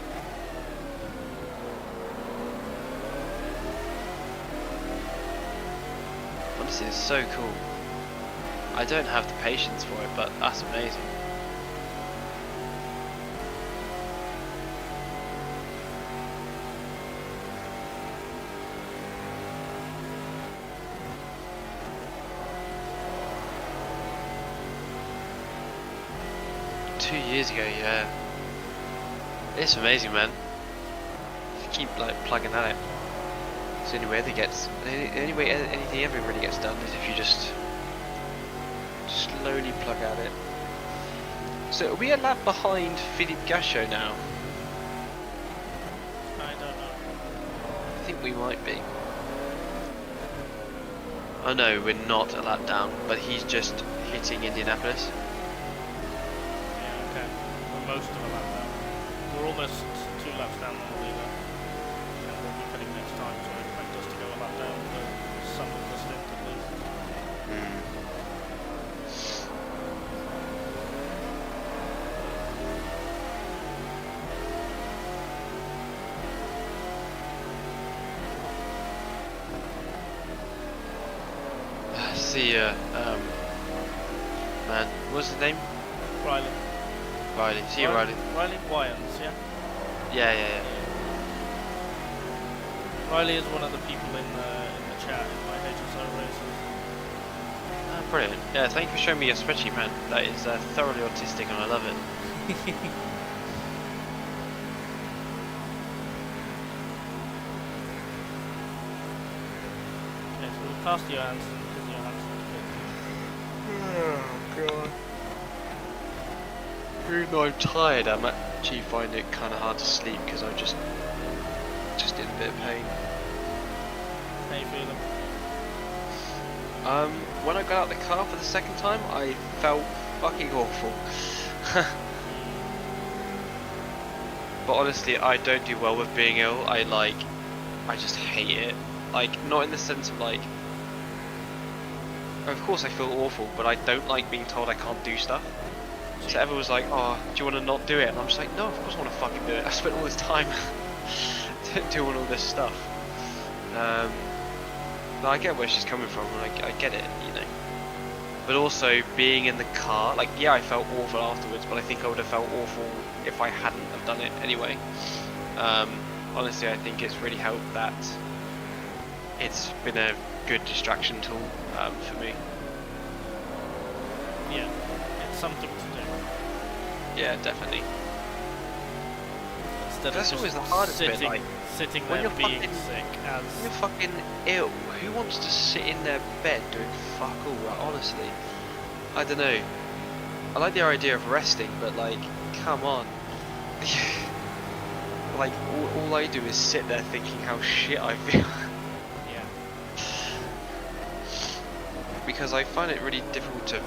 Honestly, it's so cool. I don't have the patience for it, but that's amazing. 2 years ago, yeah. It's amazing, man. If you keep like plugging at it, it's the only way it gets. The only way anything ever really gets done is if you just slowly plug at it. So are we a lap behind Philippe Gachot now? I don't know. I think we might be. Oh no, we're not a lap down, but he's just hitting Indianapolis. Yeah, okay. We're most of a lap down. We're almost 2 laps down on the leader. And we'll be cutting next time, so I expect us to go a lap down for some of the stint at least. See, man, what's his name? Riley. Riley. See you, Riley. Riley Wyans, yeah? Yeah. Riley is one of the people in the chat in my HSO races. Oh, brilliant. Yeah, thank you for showing me your spreadsheet, man. That is thoroughly autistic and I love it. Okay, so we've passed Johansson because Johansson's Oh, God. Even though I'm tired, I'm actually finding it kind of hard to sleep because I'm just in a bit of pain. How you feeling? When I got out the car for the second time, I felt fucking awful. But honestly, I don't do well with being ill. I just hate it. Like, not in the sense of like, of course I feel awful, but I don't like being told I can't do stuff. So everyone's like, oh, do you want to not do it? And I'm just like, no, of course I want to fucking do it. I spent all this time doing all this stuff. But I get where she's coming from, and I get it, you know. But also, being in the car, like, yeah, I felt awful afterwards, but I think I would have felt awful if I hadn't have done it anyway. Honestly, I think it's really helped that it's been a good distraction tool for me. Yeah, it's something to do. Yeah, definitely. Instead That's of always just the hardest bit, sitting, like, sitting when there you're being fucking- sick as... When you're fucking ill, who wants to sit in their bed doing fuck all, like, honestly? I don't know. I like the idea of resting, but like, come on. Like, all I do is sit there thinking how shit I feel. Yeah. Because I find it really difficult to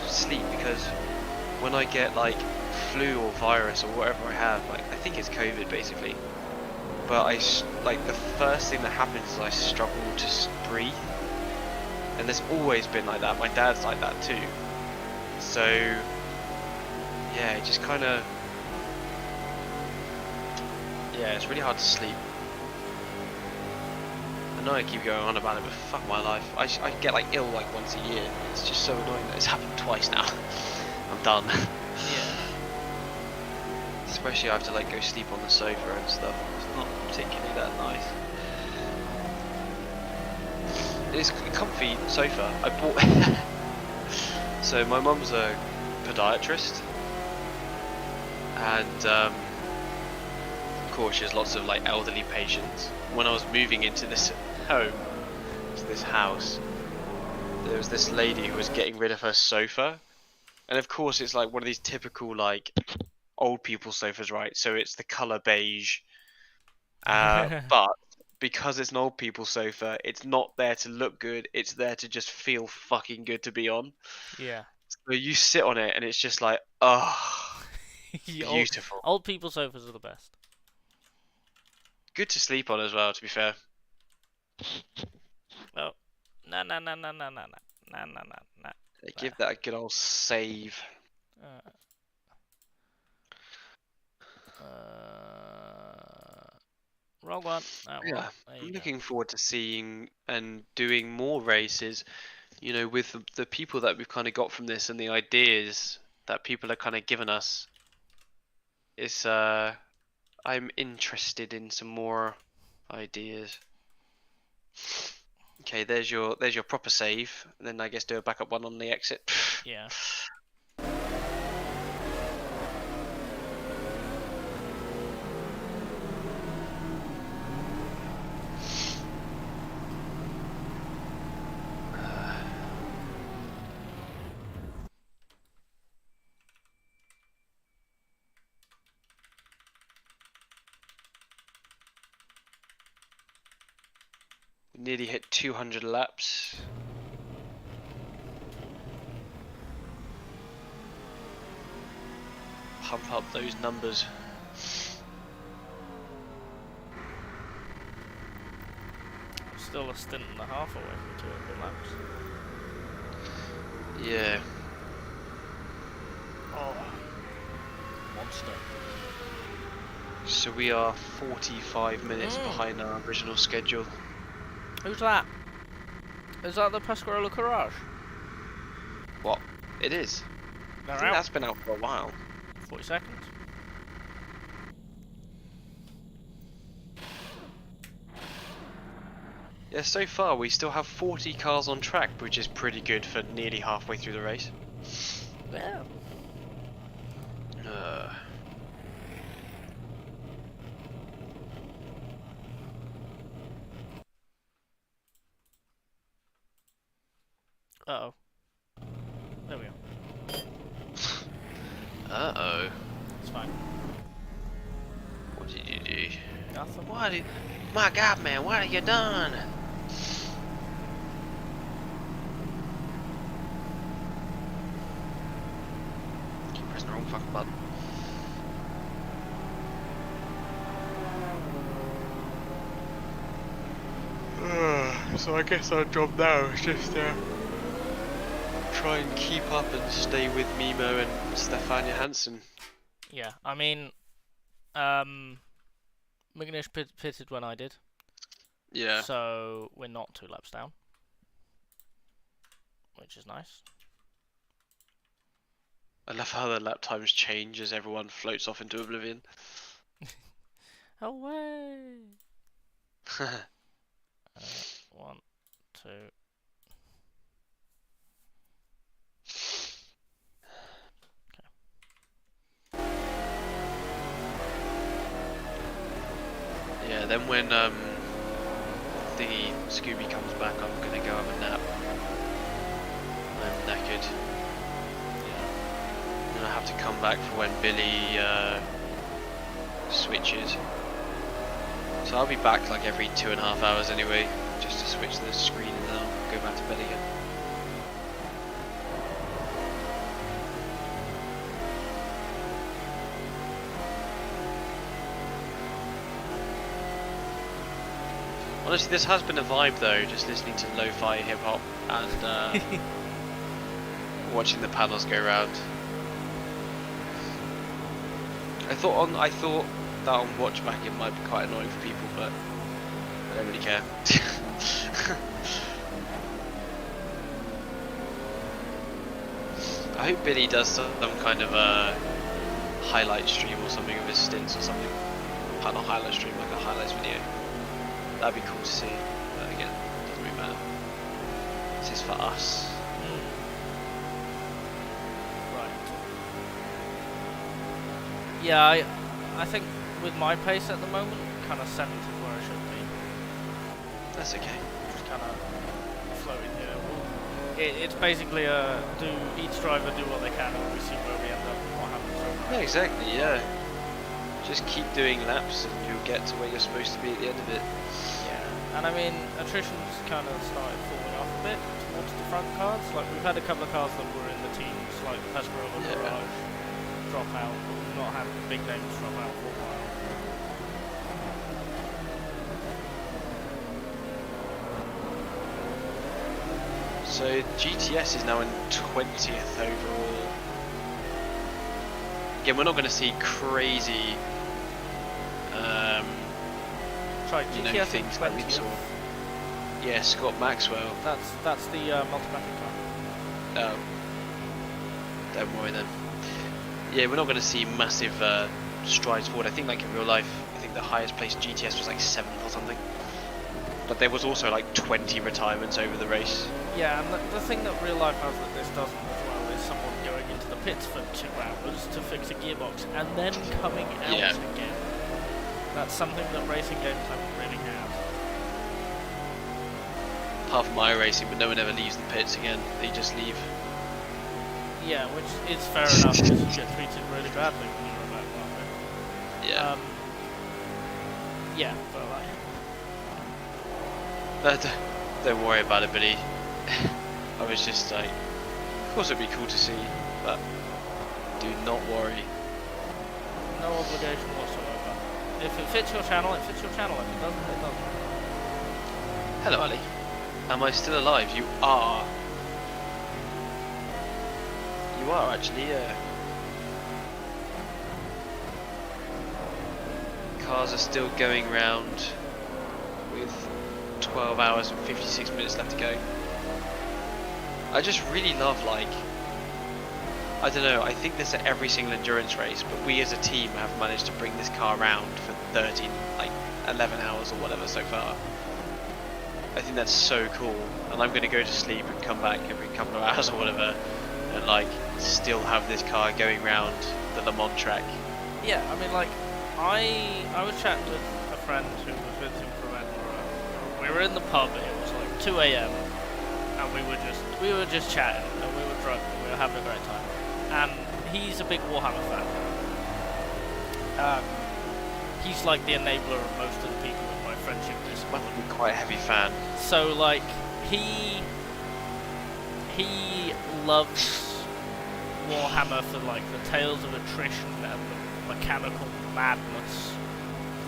sleep, because when I get like flu or virus or whatever I have, like, I think it's COVID basically, but like the first thing that happens is I struggle to breathe, and there's always been like that. My dad's like that too, so yeah, it just kind of, yeah, it's really hard to sleep. I know I keep going on about it, but fuck my life. I get like ill like once a year. It's just so annoying that it's happened twice now. I'm done. Yeah. Especially I have to like go sleep on the sofa and stuff. It's not particularly that nice. It's a comfy sofa. I bought. So my mum's a podiatrist, and of course she has lots of like elderly patients. When I was moving into this home, to this house, there was this lady who was getting rid of her sofa, and of course it's like one of these typical like old people sofas, right? So it's the color beige, but because it's an old people sofa, it's not there to look good, it's there to just feel fucking good to be on. Yeah. So you sit on it and it's just like, oh, old, beautiful. old people sofas are the best. Good to sleep on as well, to be fair. Oh. No. They give that a good old save. Wrong one. Yeah, There you I'm go. looking forward to seeing and doing more races, you know, with the people that we've kind of got from this and the ideas that people are kind of given us. It's I'm interested in some more ideas. Okay, there's your proper save, and then I guess do a backup one on the exit. Yeah. Nearly hit 200 laps. Pump up those numbers. Still a stint and a half away from 200 laps. Yeah. Oh, monster. So we are 45 minutes behind our original schedule. Who's that? Is that the Pescarola Courage? What? It is. I They're think out. that's been out for a while. 40 seconds. Yeah, so far we still have 40 cars on track, which is pretty good for nearly halfway through the race. Yeah. Uh-oh. There we go. Uh-oh. It's fine. What did you do? Nothing. What did... My God, man, what have you done? Keep pressing the wrong fucking button. So I guess our job now is just try and keep up and stay with Mimo and Stefania Hansen. Yeah, I mean, Mignish pitted when I did. Yeah. So we're not 2 laps down, which is nice. I love how the lap times change as everyone floats off into oblivion. Away! 1, 2. Yeah, then when thingy Scooby comes back, I'm gonna go have a nap. I'm knackered. Yeah. And I have to come back for when Billy switches. So I'll be back like every 2.5 hours anyway, just to switch the screen and then I'll go back to bed again. Honestly, this has been a vibe though, just listening to lo-fi hip-hop and watching the panels go round. I thought that on watchback it might be quite annoying for people, but I don't really care. I hope Billy does some kind of a highlight stream or something of his stints or something. Not a highlight stream, like a highlights video. That'd be cool to see, but again, it doesn't really matter. This is for us. Right. Yeah, I think with my pace at the moment, kind of 7th is where I should be. That's okay. Just kind of floating here. It's basically each driver do what they can and we see where we end up and what happens over. Yeah, exactly, yeah. Just keep doing laps and you'll get to where you're supposed to be at the end of it. Yeah, and I mean, attrition's kind of started falling off a bit towards the front cars. Like, we've had a couple of cars that were in the teams, like Pescarola Garage, drop out, but we've not had big names drop out for a while. So GTS is now in 20th overall. Again, we're not going to see crazy, Sorry, you know, GTS things in like we 20th. saw. Yeah, Scott Maxwell. That's the Multimatic car. Oh, don't worry then. Yeah, we're not going to see massive strides forward. I think, like in real life, I think the highest placed GTS was like 7th or something. But there was also like 20 retirements over the race. Yeah, and the thing that real life has that this doesn't as well is someone going into the pits for 2 hours to fix a gearbox and then coming out again. That's something that racing games haven't really had. Apart from iRacing, but no one ever leaves the pits again. They just leave. Yeah, which is fair enough because you get treated really badly when you're a back market. Yeah. Yeah, but like... Don't worry about it, Billy. I was just like, of course it'd be cool to see, but do not worry. No obligation whatsoever. If it fits your channel, it fits your channel. If it doesn't, it doesn't. Hello, Ali. Am I still alive? You are. You are actually, yeah. Cars are still going round with 12 hours and 56 minutes left to go. I just really love, like, I don't know, I think this at every single endurance race, but we as a team have managed to bring this car around for 11 hours or whatever so far. I think that's so cool, and I'm going to go to sleep and come back every couple of hours or whatever, and like still have this car going round the Le Mans track. Yeah, I mean, like, I was chatting with a friend who was visiting from Edinburgh. We were in the pub. It was like 2 a.m. and we were just chatting, and we were drunk, and we were having a great time. And he's a big Warhammer fan. He's like the enabler of most of the people in my friendship list. Must be quite a heavy fan. So like he loves Warhammer for like the tales of attrition and the mechanical madness.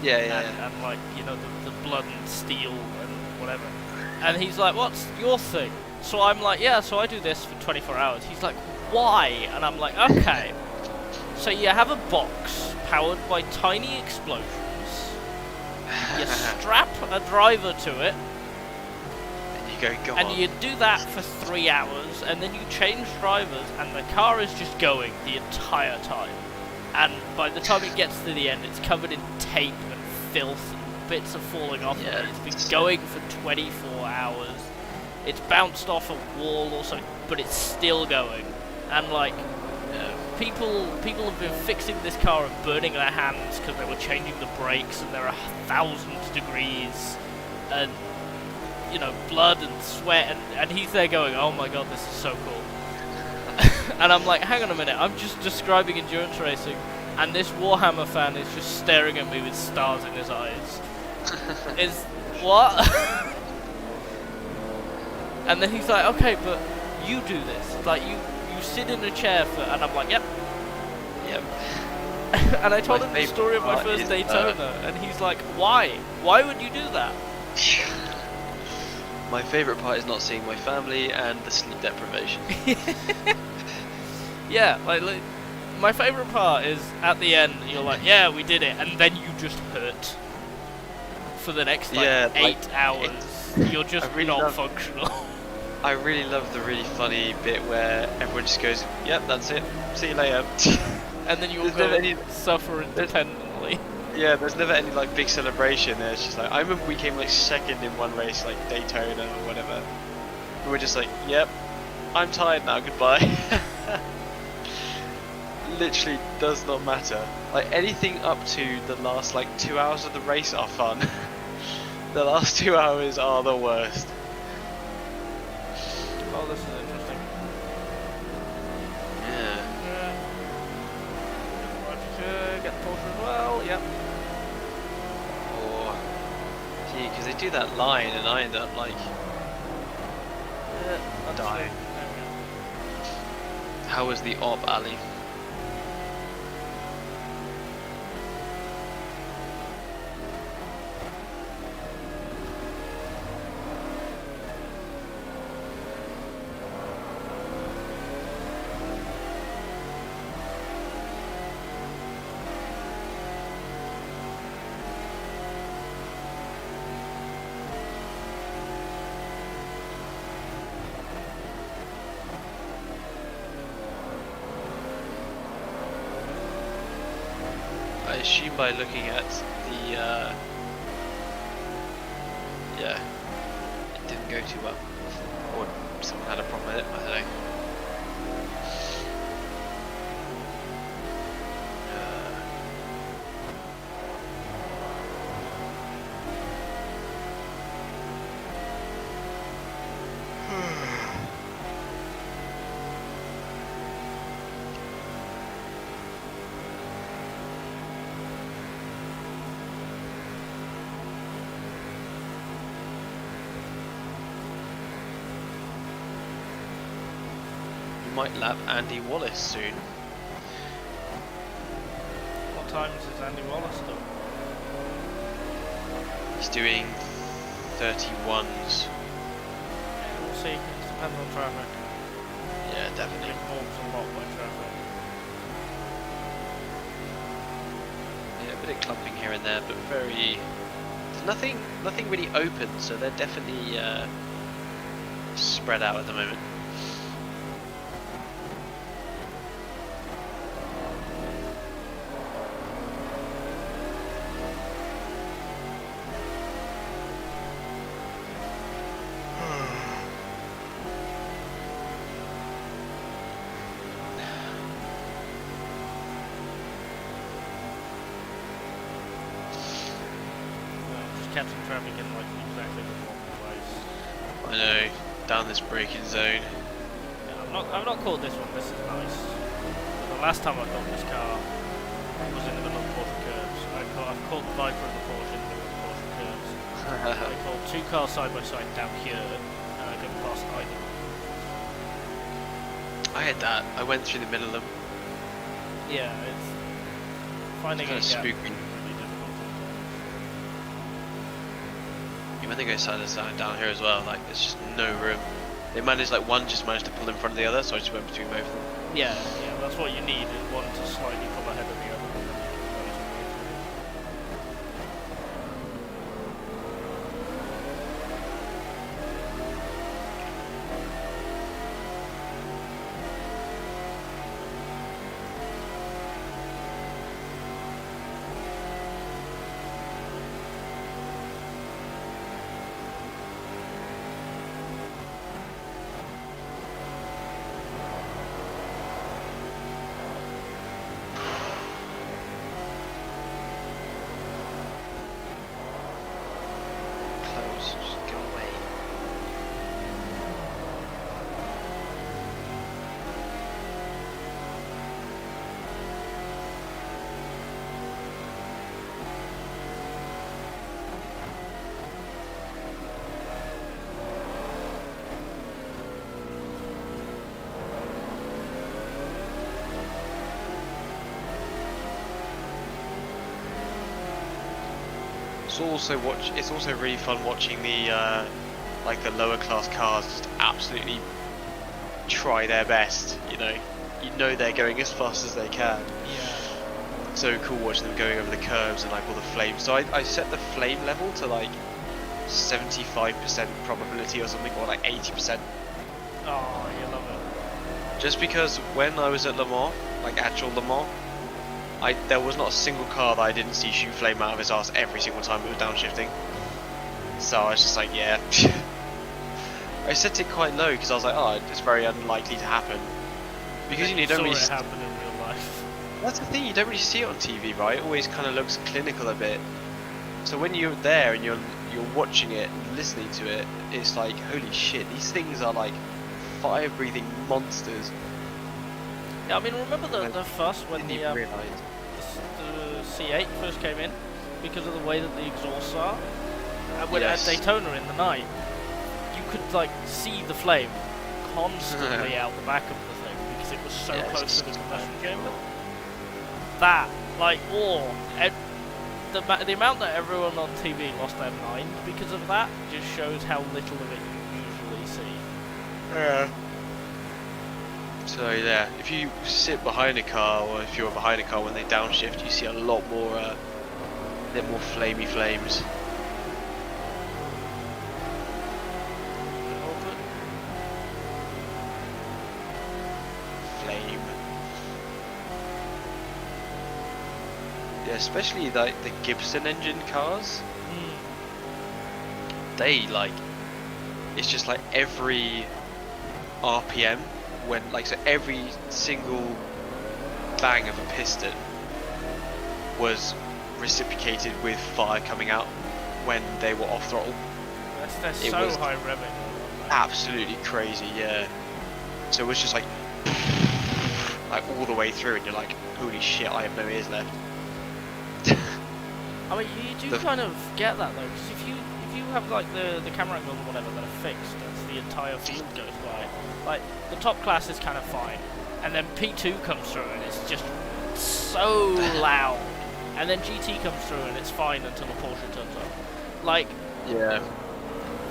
Yeah. And like, you know, the blood and steel and whatever. And he's like, what's your thing? So I'm like, yeah, so I do this for 24 hours. He's like, why? And I'm like, okay. So you have a box powered by tiny explosions. You strap a driver to it. And you go and on. you do that for 3 hours, and then you change drivers, and the car is just going the entire time. And by the time it gets to the end, it's covered in tape and filth, and bits are falling off. Yeah, It's been going for 24 hours. It's bounced off a wall or something, but it's still going. And like, people have been fixing this car and burning their hands because they were changing the brakes, and there are 1,000 degrees, and you know, blood and sweat, and he's there going, oh my god, this is so cool. And I'm like, hang on a minute, I'm just describing endurance racing, and this Warhammer fan is just staring at me with stars in his eyes. Is what? And then he's like, okay, but you do this, like you sit in a chair for, and I'm like, yep. And I told him the story of my first Daytona, and he's like, why would you do that? My favourite part is not seeing my family and the sleep deprivation. Yeah, like my favourite part is at the end, you're like, yeah, we did it, and then you just hurt for the next 8 hours. You're just not functional. I really love the really funny bit where everyone just goes, yep, that's it, see you later. And then you all go suffer independently. Yeah, there's never any like big celebration there. It's just like, I remember we came like second in one race, like Daytona or whatever. We were just like, yep, I'm tired now, goodbye. Literally does not matter. Like anything up to the last like 2 hours of the race are fun. The last 2 hours are the worst. Oh, this is interesting. Yeah. Get the Porsche as well, yep. Or, gee, because they do that line and I end up like dying. How was the op, Ali? I assume by looking at the, yeah, it didn't go too well, or someone had a problem with it, I don't know. might lap Andy Wallace soon. What times is Andy Wallace doing? He's doing 31s. We'll see. It depends on traffic. Yeah, It definitely. involves a lot by traffic. Yeah, a bit of clumping here and there, but very. There's nothing really open, so they're definitely spread out at the moment. Just catching traffic in like exactly the wrong place. I know, down this braking zone. Yeah, I've not caught this one. This is nice. The last time I caught this car was in the middle of Porsche curves. I've caught the Viper and the Porsche in the middle of Porsche curves. I caught two cars side by side down here, and I couldn't pass either. I had that. I went through the middle of them. Yeah, it's finding Kind a of gap spooky. is really difficult. When they go side to side down here as well, like there's just no room. They managed, like one just managed to pull in front of the other, so I just went between both of them. Yeah, that's what you need, is one to slightly pull ahead of the other. And then you can go some way through. Close, just go away. It's also really fun watching the like the lower class cars just absolutely try their best. You know they're going as fast as they can. Yeah. So cool watching them going over the curves and like all the flames. So I set the flame level to like 75% probability or something, or like 80%. Oh, you love it. Just because when I was at Le Mans, like actual Le Mans, there was not a single car that I didn't see shoot flame out of his ass every single time it was downshifting. So I was just like, yeah. I set it quite low because I was like, oh, it's very unlikely to happen. Because you don't really. Saw it happen in real life. That's the thing, you don't really see it on TV, right? It always kind of looks clinical a bit. So when you're there and you're watching it and listening to it, it's like, holy shit, these things are like fire-breathing monsters. Yeah, I mean, remember the fuss when Didn't the even realise. C8 first came in because of the way that the exhausts are. And when Yes. at Daytona in the night, you could like see the flame constantly out the back of the thing because it was so Yeah, it's close to the just combustion bad. chamber. That, like, the amount that everyone on TV lost their mind because of that just shows how little of it you usually see. Yeah. So yeah, if you sit behind a car, or if you're behind a car when they downshift, you see a lot more, flamey flames. Flame. Yeah, especially like the Gibson engine cars. They like, it's just like every RPM. When so every single bang of a piston was reciprocated with fire coming out when they were off throttle. They're It so was high revving. Absolutely crazy, yeah. So it was just like all the way through, and you're like, holy shit, I have no ears left. I mean, you do kind of get that though, because if you have like the camera angles or whatever that are fixed as the entire field goes by, like the top class is kind of fine, and then P2 comes through and it's just so loud, and then GT comes through and it's fine until the Porsche turns up. Like, Yeah.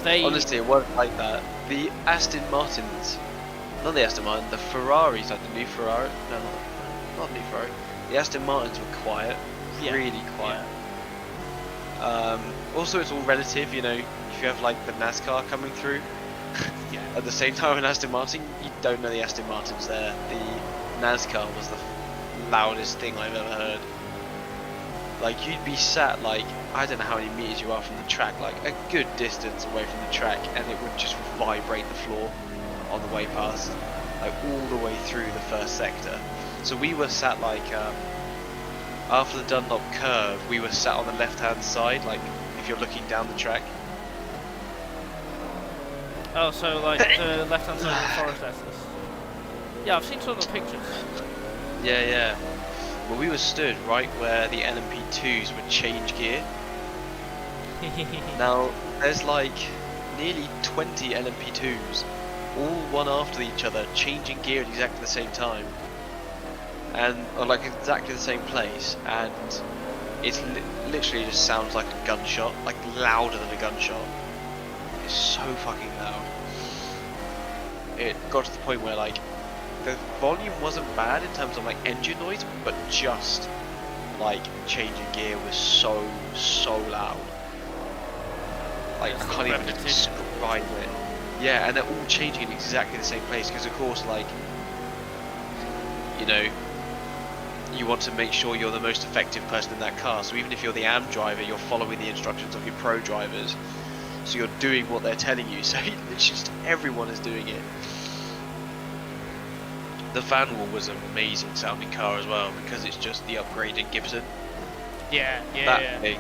Honestly, it wasn't like that. The Aston Martins, not the Aston Martin, the Ferraris, like the new Ferrari. No, not new Ferrari. The Aston Martins were quiet, really quiet. Also, it's all relative, you know. If you have like the NASCAR coming through, at the same time an Aston Martin, you don't know the Aston Martin's there. The NASCAR was the loudest thing I've ever heard. Like, you'd be sat like, I don't know how many meters you are from the track, like a good distance away from the track, and it would just vibrate the floor on the way past, like all the way through the first sector. So we were sat like, after the Dunlop curve, we were sat on the left hand side, like if you're looking down the track. Oh, so like the left hand side of the Forest Estes. Yeah, I've seen some of the pictures. Yeah. Well, we were stood right where the LMP2s would change gear. Now, there's like nearly 20 LMP2s, all one after each other, changing gear at exactly the same time. And, or like exactly the same place, and it's literally just sounds like a gunshot, like louder than a gunshot. It's so fucking loud. It got to the point where like, the volume wasn't bad in terms of like engine noise, but just like changing gear was so loud. Like, I can't even describe it. Yeah, and they're all changing in exactly the same place because of course, like, you know, you want to make sure you're the most effective person in that car. So even if you're the AM driver, you're following the instructions of your pro drivers. So you're doing what they're telling you. So it's just everyone is doing it. The Vanwall was an amazing sounding car as well because it's just the upgraded Gibson. Yeah. Thing,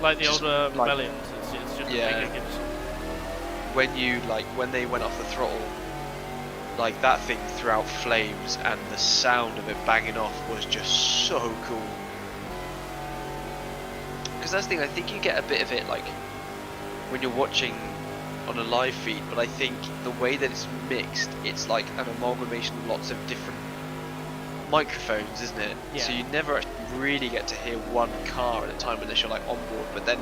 like the older like, Rebellions, it's just a bigger Gibson. When they went off the throttle, like that thing threw out flames and the sound of it banging off was just so cool. Because that's the thing, I think you get a bit of it like when you're watching on a live feed, but I think the way that it's mixed, it's like an amalgamation of lots of different microphones, isn't it? Yeah. So you never actually really get to hear one car at a time unless you're like on board, but then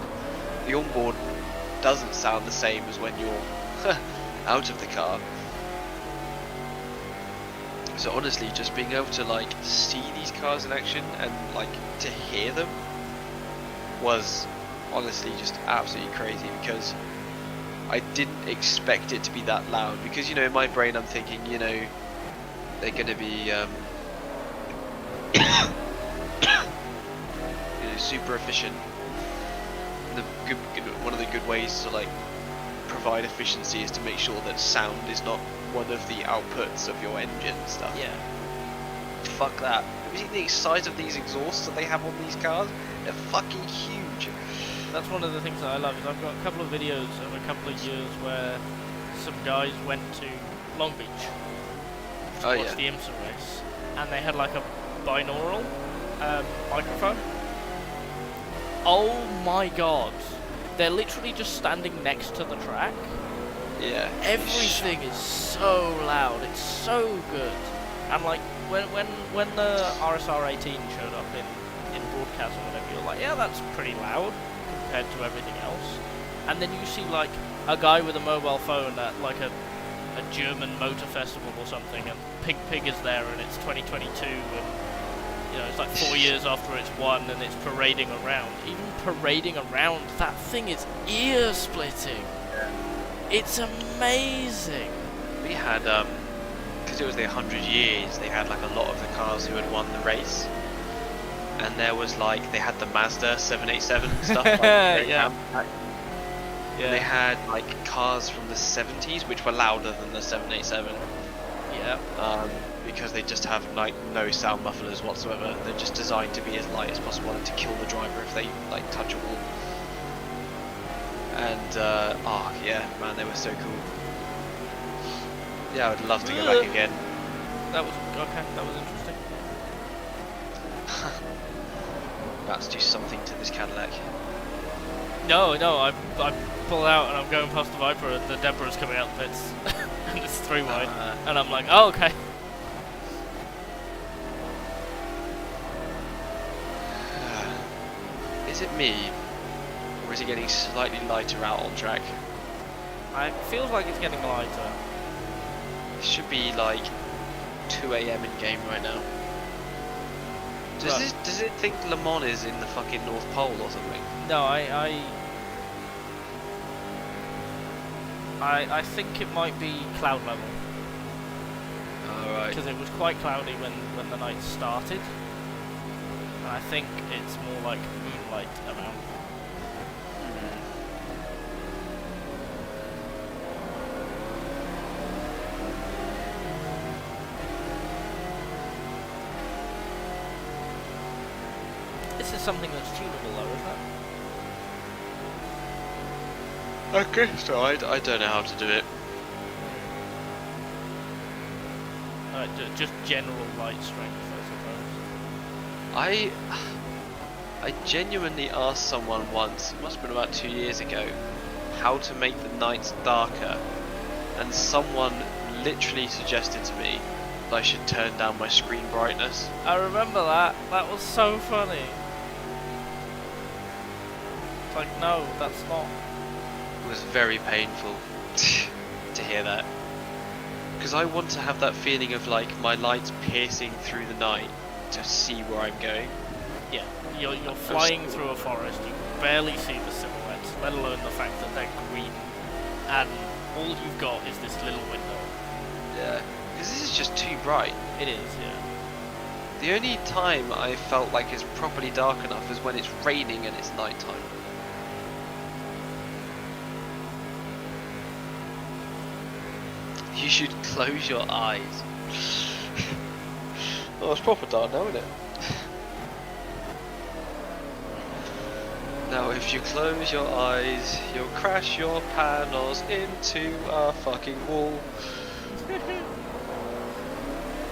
the onboard doesn't sound the same as when you're out of the car. So honestly, just being able to like see these cars in action and like to hear them was honestly just absolutely crazy because I didn't expect it to be that loud because, you know, in my brain I'm thinking, you know, they're going to be you know, super efficient. One of the good ways to like provide efficiency is to make sure that sound is not one of the outputs of your engine and stuff. Yeah. Fuck that. Have you seen the size of these exhausts that they have on these cars? They're fucking huge. That's one of the things that I love is I've got a couple of videos of a couple of years where some guys went to Long Beach to watch the IMSA race, and they had like a binaural microphone. Oh my god, they're literally just standing next to the track. Yeah. Everything is so loud, it's so good. And like when the RSR 18 showed up in broadcast or whatever, you're like, yeah, that's pretty loud compared to everything else. And then you see like a guy with a mobile phone at like a German motor festival or something, and Pig is there, and it's 2022, and you know it's like 4 years after it's won, and it's parading around. Even parading around, that thing is ear splitting. It's amazing. We had because it was their 100 years, they had like a lot of the cars who had won the race. And there was like, they had the Mazda 787 and stuff. Like, Yeah. They had like cars from the 70s which were louder than the 787. Yeah. Because they just have like no sound mufflers whatsoever. They're just designed to be as light as possible and to kill the driver if they like touch a wall. And oh yeah, man, they were so cool. Yeah, I would love to go back again. That was okay. That was interesting. Let's do something to this Cadillac. No, I pull out and I'm going past the Viper and the Deborah's coming out the pits. And it's 3 wide. And I'm like, oh, okay. Is it me, or is it getting slightly lighter out on track? It feels like it's getting lighter. It should be like 2 AM in game right now. Does it think Le Mans is in the fucking North Pole or something? No, I think it might be cloud level. Alright. Because it was quite cloudy when the night started. And I think it's more like moonlight around. This is something that's tunable though, isn't it? Okay, so I don't know how to do it. Just general light strength, I I genuinely asked someone once, it must have been about 2 years ago, how to make the nights darker, and someone literally suggested to me that I should turn down my screen brightness. I remember that. That was so funny. It's like, no, that's not. It was very painful to hear that. Because I want to have that feeling of like my lights piercing through the night to see where I'm going. Yeah, you're flying through a forest, you can barely see the silhouettes, let alone the fact that they're green, and all you've got is this little window. Yeah, because this is just too bright. It is, yeah. The only time I felt like it's properly dark enough is when it's raining and it's night time. You should close your eyes. Oh, it's proper dark now, isn't it? Now, if you close your eyes, you'll crash your Panoz into a fucking wall.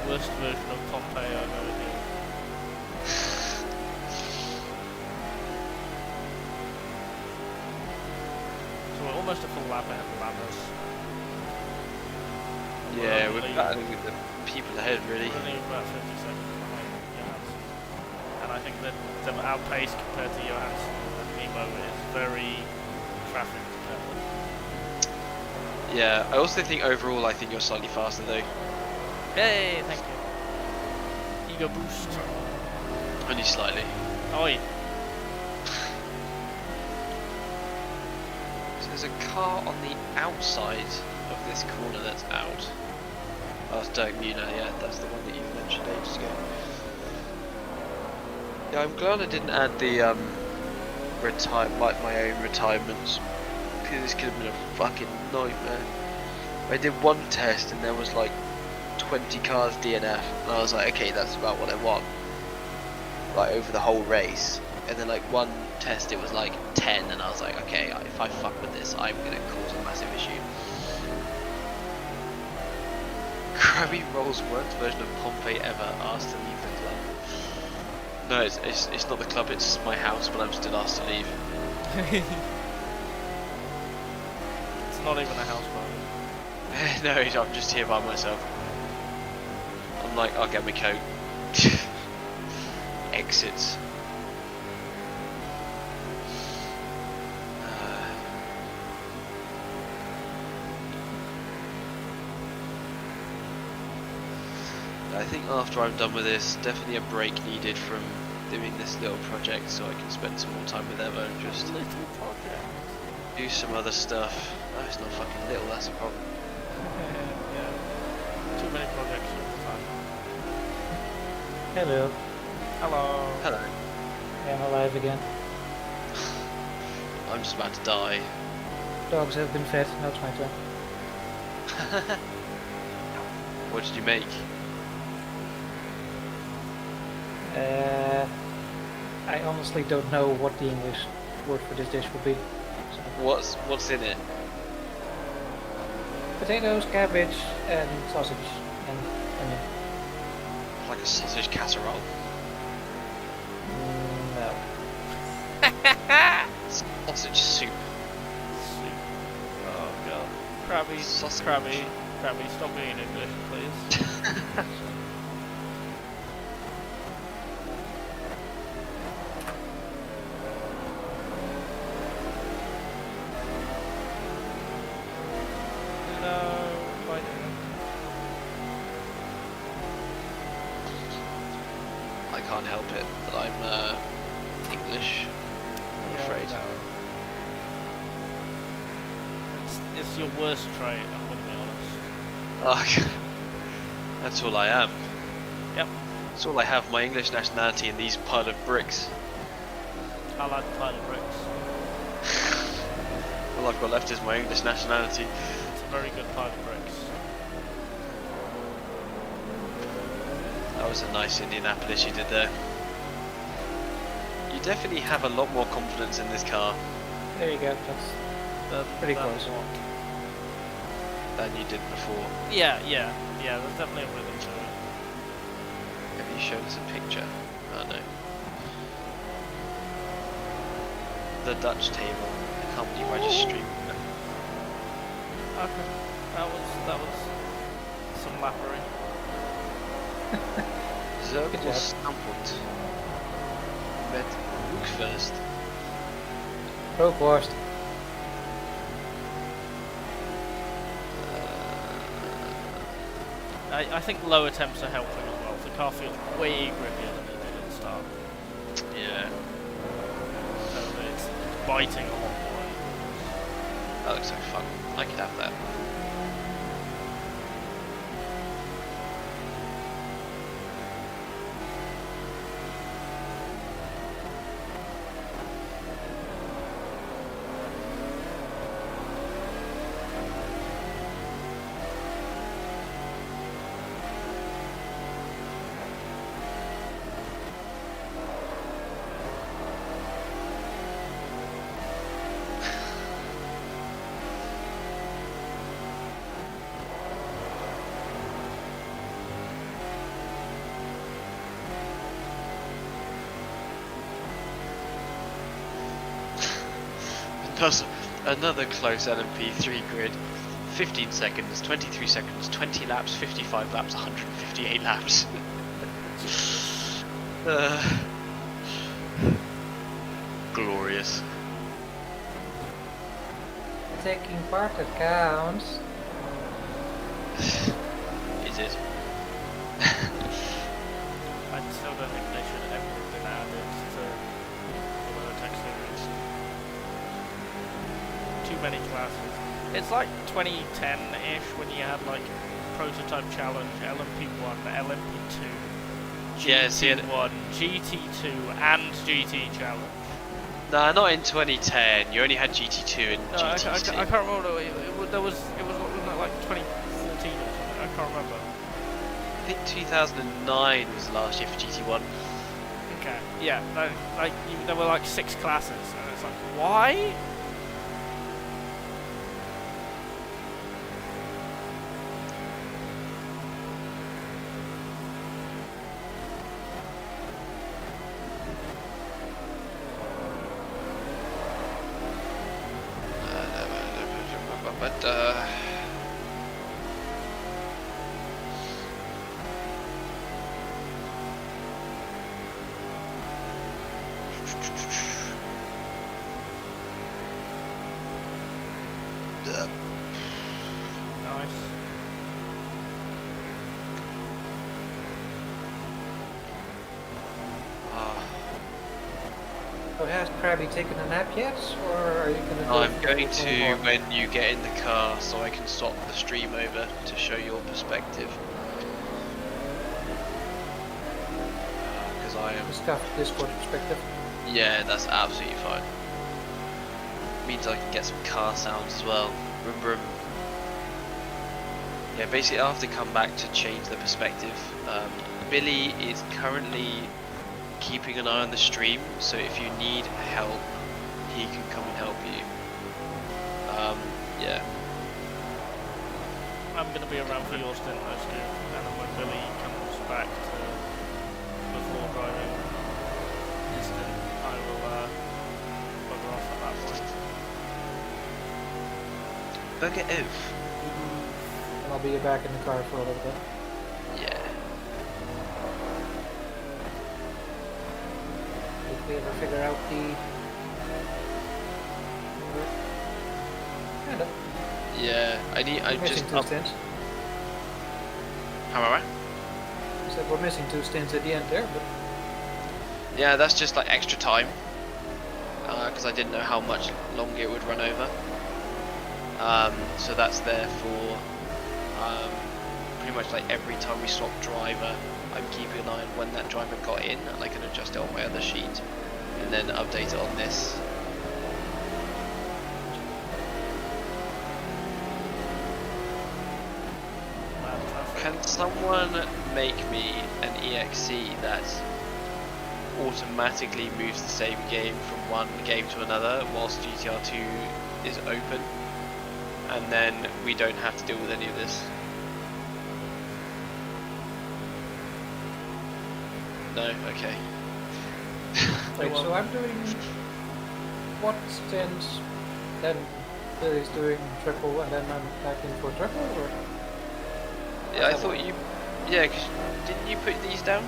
Worst version of Pompeii I've ever seen. So we're almost a full lap ahead of Lammers. Yeah, we're battling with the people ahead, really. We're only about 50 seconds behind Johansson. And I think that the outpace compared to Johansson and Nemo is very traffic dependent. Yeah, I also think overall I think you're slightly faster though. Hey, thank you. Ego boost. Only slightly. Oi. So there's a car on the outside of this corner that's out. Oh, it's Dirk Muner, yeah, that's the one that you mentioned ages ago. Yeah, I'm glad I didn't add the my own retirements, because this could have been a fucking nightmare. I did one test and there was like 20 cars DNF, and I was like, okay, that's about what I want, like over the whole race. And then like one test it was like 10, and I was like, okay, if I fuck with this, I'm gonna cause a massive issue. Crabby rolls worst version of Pompeii ever, asked to leave the club. No, it's not the club, it's my house, but I'm still asked to leave. It's not even a house party. No, I'm just here by myself. I'm like, I'll get my coat. Exits. I think after I'm done with this, definitely a break needed from doing this little project so I can spend some more time with Emma and just Little project. do some other stuff. Oh, it's not fucking little, that's a problem. Yeah. Too many projects all the time. Hello. Hello. Hello. Yeah, I'm alive again. I'm just about to die. Dogs have been fed, now it's my turn. What did you make? I honestly don't know what the English word for this dish would be. So, What's in it? potatoes, cabbage, and sausage, and onion. Like a sausage casserole. No. Sausage soup. Oh god. Crabby, Sausage. Crabby, stop being English, please. No, why I can't help it that I'm English. I'm afraid. It's your worst trait, I'm gonna be honest. Oh, that's all I am. Yep. That's all I have. My English nationality and these pile of bricks. I like the pile of bricks. All I've got left is my English nationality. It's a very good pile of bricks. That was a nice Indianapolis you did there. You definitely have a lot more confidence in this car There you go. That's pretty close. than you did before. Yeah, there's definitely a rhythm to it. Have you shown us a picture? Oh no. The Dutch table. I can't believe I just streamed that. Okay. That was some lappery. Zirkel job. Stampot. Met Hoekfest. Rookworst. I think lower temps are helping as well. The car feels way grippier than it did at the start. Yeah, So it's biting a lot more. that looks like fun. I could have that. Another close LMP3 grid. 15 seconds, 23 seconds, 20 laps, 55 laps, 158 laps. Glorious. Taking part that counts. Is it? I still don't think they should have ever been added to the lower tech series. Too many classes. It's like 2010-ish when you had like Prototype Challenge, LMP1, LMP2, Yeah, see it. GT1, GT2, and GT Challenge. Nah, not in 2010. You only had GT2 and No, GT2. I can't remember. It was wasn't it like 2014 or something? I can't remember. I think 2009 was the last year for GT1. Okay, yeah, there were like 6 classes, and it's like, why? But Nice. So has Crabby taken a nap yet, or are you gonna? do I'm it going for to more? when you get in the car, so I can swap the stream over to show your perspective. Because I am. Discuss Discord perspective. Yeah, that's absolutely fine. Means I can get some car sounds as well. Remember, yeah, basically I have to come back to change the perspective. Billy is currently keeping an eye on the stream, so if you need help, he can come and help you. Yeah. I'm going to be around for your stint, though, Stu, and then when Billy comes back to before driving his stint, I will bugger off at that point. Bugger off. And I'll be back in the car for a little bit. Yeah. If we ever figure out the... Kinda. Yeah, I'm We're just missing two up. stints. Am I right? I said we're missing 2 stints at the end there, but Yeah, that's just like extra time. Because I didn't know how much longer it would run over. So that's there for pretty much like every time we swap driver, I'm keeping an eye on when that driver got in, and I can adjust it on my other sheet, and then update it on this. Can someone make me an EXE that automatically moves the same game from one game to another whilst GTR2 is open, and then we don't have to deal with any of this? No? Okay. wait, so I'm doing what stints, then Billy's doing triple, and then I'm back in for triple, or? Yeah, I thought you... Yeah, because didn't you put these down?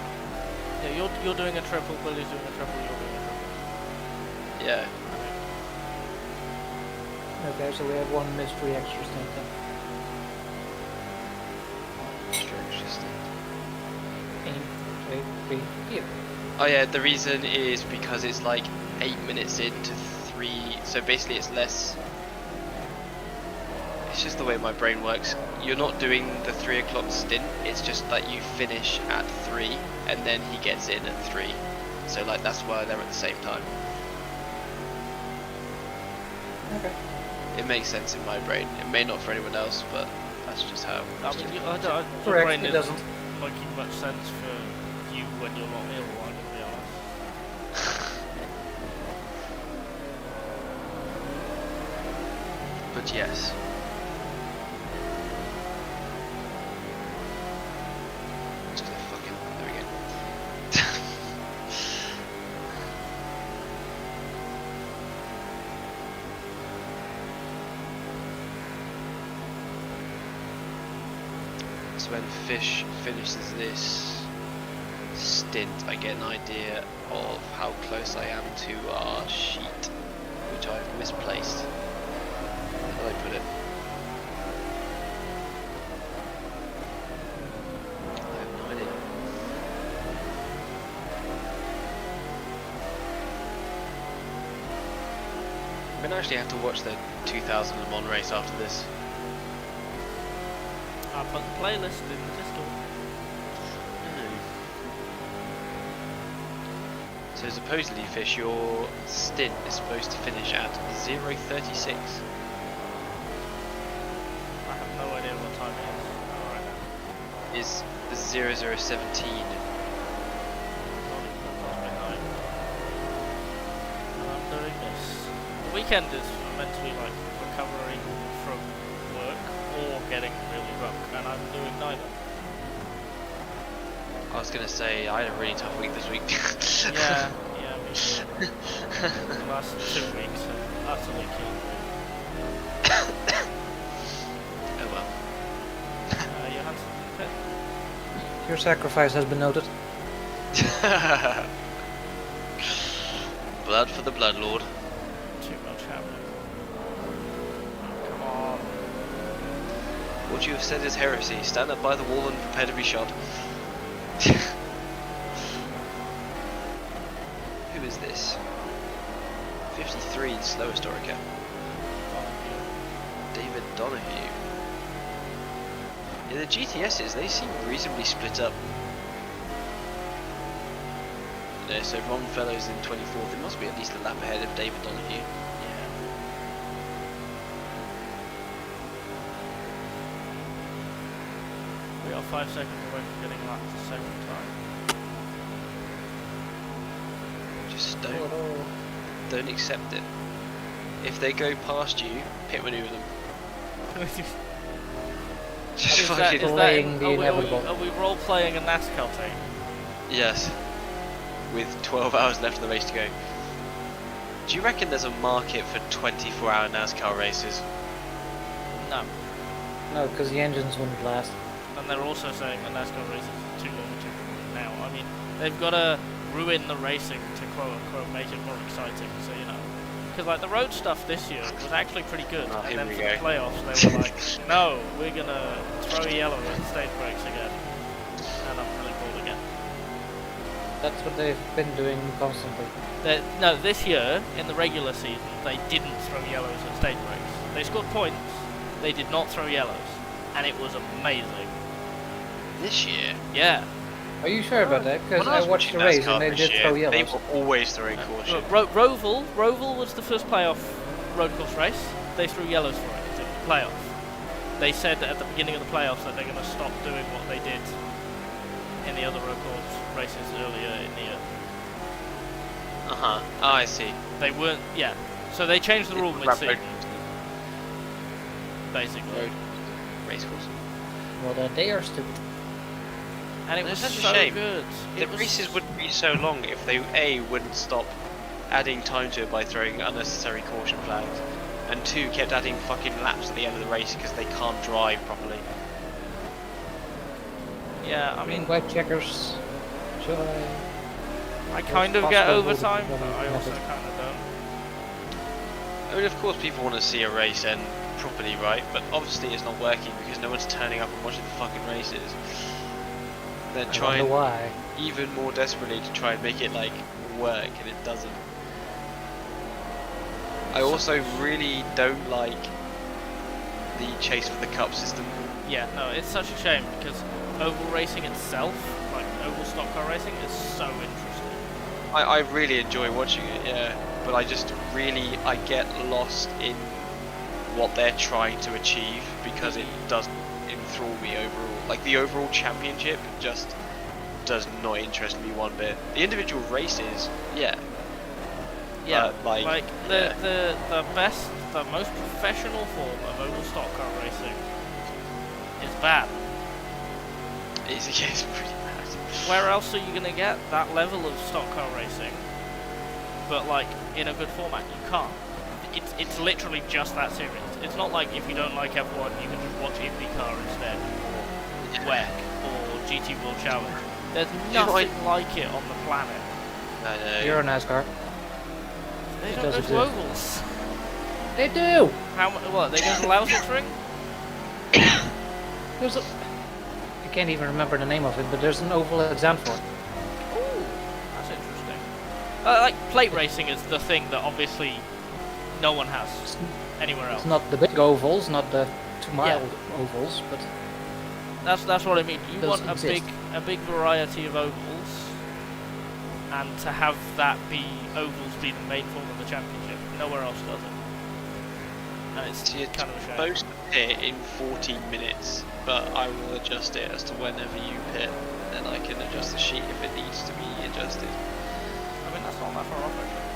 Yeah, you're doing a triple, Billy's doing a triple, you're doing a triple. Yeah. Okay, so we have one mystery extra stint then. Here. Oh yeah, the reason is because it's like 8 minutes into 3, so basically it's less. It's just the way my brain works. You're not doing the 3 o'clock stint, it's just that you finish at 3 and then he gets in at 3. So like that's why they're at the same time. Okay. It makes sense in my brain. It may not for anyone else, but that's just how. I mean, your Correct, brain it isn't doesn't. making much sense for you when you're not ill, I'm gonna be honest. But yes. Just gonna fucking. There we go. So when Fish finishes this stint, I get an idea of how close I am to our sheet, which I've misplaced. How did I put it? I have no idea. I'm gonna actually have to watch the 2000 Le Mans race after this. I'll put the playlist in the Discord. So supposedly, Fish, your stint is supposed to finish at 0:36. I have no idea what time it is right now. Is the 00:17? Not even past midnight. And I'm doing this. The weekend is meant to be like recovering from work or getting really drunk, and I'm doing neither. I was gonna say I had a really tough week this week. Yeah, me too. The last 2 weeks have utterly killed me. Oh well. Johansson, okay. Your sacrifice has been noted. Blood for the Blood Lord. Too much happening. Come on. What you have said is heresy. Stand up by the wall and prepare to be shot. Who is this? 53, the slow historiker. David Donahue. Yeah, the GTSs, they seem reasonably split up. Yeah, so Ron Fellows in 24th, it must be at least a lap ahead of David Donahue. Yeah. We are 5 seconds away from getting lapped the second time. Just don't accept it. If they go past you, pit maneuver them. Just Is that, fucking... is that delaying the are inevitable. we role playing a NASCAR team? Yes. With 12 hours left of the race to go. Do you reckon there's a market for 24-hour NASCAR races? No. No, because the engines wouldn't last. And they're also saying that NASCAR races are too long and too boring now. I mean, they've got to ruin the racing to quote-unquote make it more exciting, so you know. Because like the road stuff this year was actually pretty good, Oh, and here then we for go. the playoffs they were like, no, we're gonna throw yellow at stage brakes again, and I'm really bored again. That's what they've been doing constantly. No, this year in the regular season they didn't throw yellows at stage brakes. They scored points, they did not throw yellows, and it was amazing. This year, Yeah. Are you sure about that? Because when I was watched the watching race NASCAR and they this did year, throw they yellows. were always throwing caution. Look, Roval was the first playoff road course race. They threw yellows for it. It was a playoff. They said at the beginning of the playoffs that they're going to stop doing what they did in the other road course races earlier in the year. Oh, I see. They weren't, yeah. So they changed the rule mid-season, basically. Road race course. Well, then they are stupid. And it was That's such a so shame. good. The races wouldn't be so long if they wouldn't stop adding time to it by throwing unnecessary caution flags, and 2 kept adding fucking laps at the end of the race because they can't drive properly. Yeah, I Green, mean, white checkers. Should I kind of get possible overtime, with but I the also method. kind of don't. I mean, of course, people want to see a race end properly, right? But obviously, it's not working because no one's turning up and watching the fucking races. They're I wonder trying why. even more desperately to try and make it like work, and it doesn't. I also really don't like the chase for the cup system. Yeah, no, it's such a shame because oval racing itself, like oval stock car racing, is so interesting. I really enjoy watching it, yeah, but I get lost in what they're trying to achieve because it doesn't enthrall me overall. Like the overall championship just does not interest me one bit. The individual races, yeah. Yeah, like the best, the most professional form of oval stock car racing is bad. It's pretty bad. Where else are you gonna get that level of stock car racing? But like in a good format, you can't. It's literally just that serious. It's not like if you don't like F1, you can just watch IndyCar instead, or WEC, or GT World Challenge. There's know what nothing like it on the planet. I know. You're a NASCAR. They It don't go does to exist. ovals. They do! What, they go to Lausitz Ring? There's a... I can't even remember the name of it, but there's an oval at Zandvoort. Ooh, that's interesting. Like, plate racing is the thing that obviously no one has anywhere else. It's not the big ovals, not the 2-mile ovals, but That's what I mean. You Those want exist. a big variety of ovals, and to have that be ovals be the main form of the championship. Nowhere else does it, and it's See, it's kind of a shame. supposed to pit in 14 minutes, but I will adjust it as to whenever you pit. Then I can adjust the sheet if it needs to be adjusted. I mean, that's not that far off actually.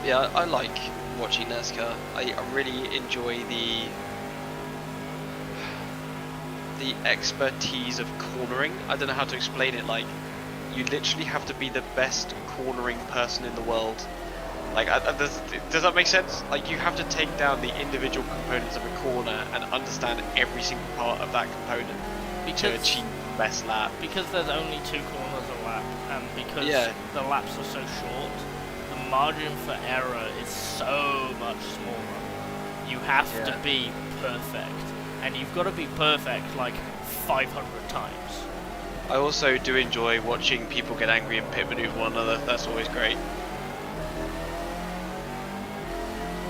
Yeah, I like watching NASCAR. I really enjoy the expertise of cornering. I don't know how to explain it. Like, you literally have to be the best cornering person in the world. Like, does that make sense? Like, you have to take down the individual components of a corner and understand every single part of that component to achieve the best lap. Because there's only 2 corners a lap, and because Yeah. the laps are so short, the margin for error is so much smaller. You have to Yeah. be perfect, and you've got to be perfect like 500 times. I also do enjoy watching people get angry and pit maneuver one another. That's always great.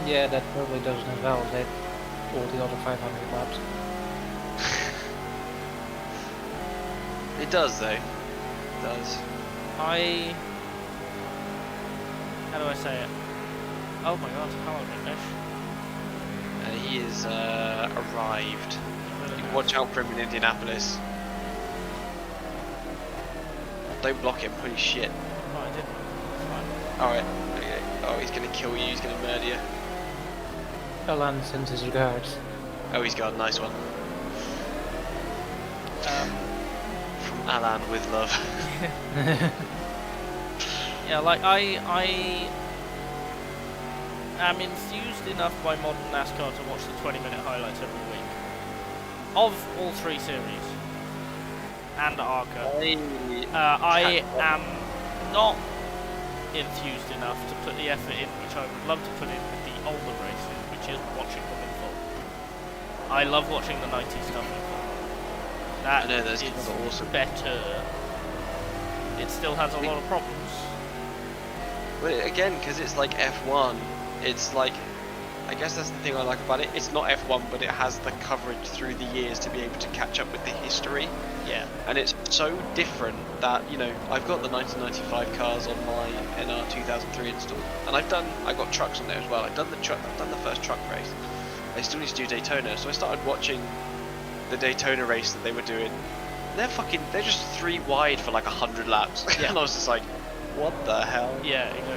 yeah, that probably doesn't invalidate all the other 500 laps. It does though. It does. How do I say it? Oh my god, hello English. And he is arrived. Watch out for him in Indianapolis. Don't block him, holy shit. Oh, I didn't. It's fine. Alright, okay. Oh, he's gonna kill you, he's gonna murder you. Alan sends his regards. Oh, he's got a nice one. From Alan with love. Yeah, like I am enthused enough by modern NASCAR to watch the 20-minute highlights every week of all 3 series and ARCA. I am not enthused enough to put the effort in which I would love to put in with the older races, which is watching them in full. I love watching the 90s stuff in full. That I know, those is guys are awesome. better. It still has a lot of problems. But again, because it's like F1, it's like, I guess that's the thing I like about it. It's not F1, but it has the coverage through the years to be able to catch up with the history. Yeah. And it's so different that, you know, I've got the 1995 cars on my NR 2003 installed, and I got trucks on there as well. I've done the first truck race. I still need to do Daytona, so I started watching the Daytona race that they were doing. They're just 3 wide for like 100 laps. Yeah. And I was just like, what the hell? Yeah, exactly.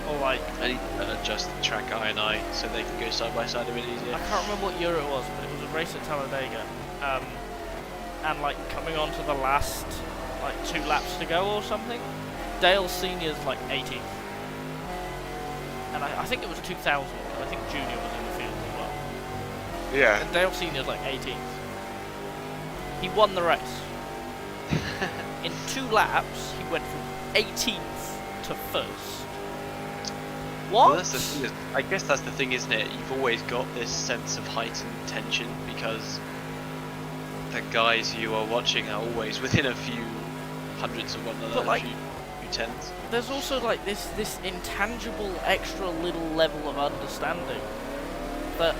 Or like, I need to adjust the track I so they can go side by side a bit easier. I can't remember what year it was, but it was a race at Talladega. And like coming on to the last like 2 laps to go or something, Dale Senior's like 18th. And I think it was 2000, I think Junior was in the field as well. Yeah. And Dale Senior's like 18th. He won the race. In 2 laps, he went from 18th to 1st. What? Well, that's the thing, I guess that's the thing, isn't it? You've always got this sense of heightened tension because the guys you are watching are always within a few hundreds of one another, But, like, few tenths. There's also like this intangible extra little level of understanding that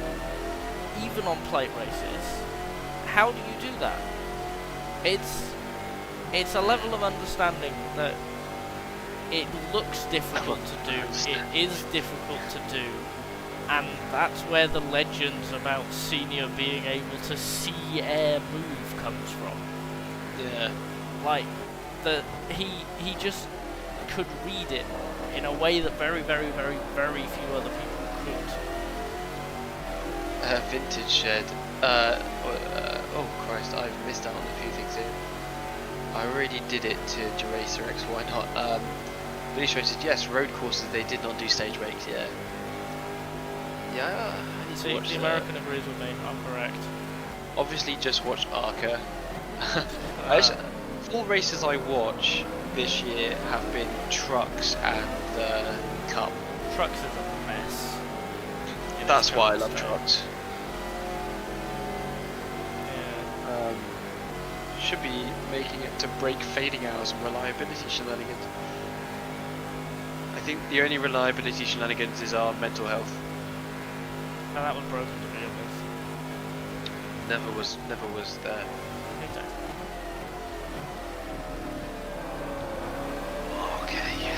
even on plate races, how do you do that? It's a level of understanding that it looks difficult to do, it is difficult to do, and that's where the legends about Senior being able to see air move comes from. Yeah. Like, he just could read it in a way that very, very, very, very few other people could. Vintage Shed. Oh Christ, I've missed out on a few things here. I already did it to Geracer X, why not? Billy Show said, yes, road courses, they did not do stage breaks, yeah. Yeah, I need to See, watch the American agrees with me, I'm correct. Obviously just watched ARCA. All races I watch this year have been trucks and the Cup. Trucks is a mess. That's why I love trucks. Yeah. Should be making it to break fading hours and reliability shenanigans. I think the only reliability shenanigans is our mental health. And that was broken to begin with. Never was there. Exactly. Okay.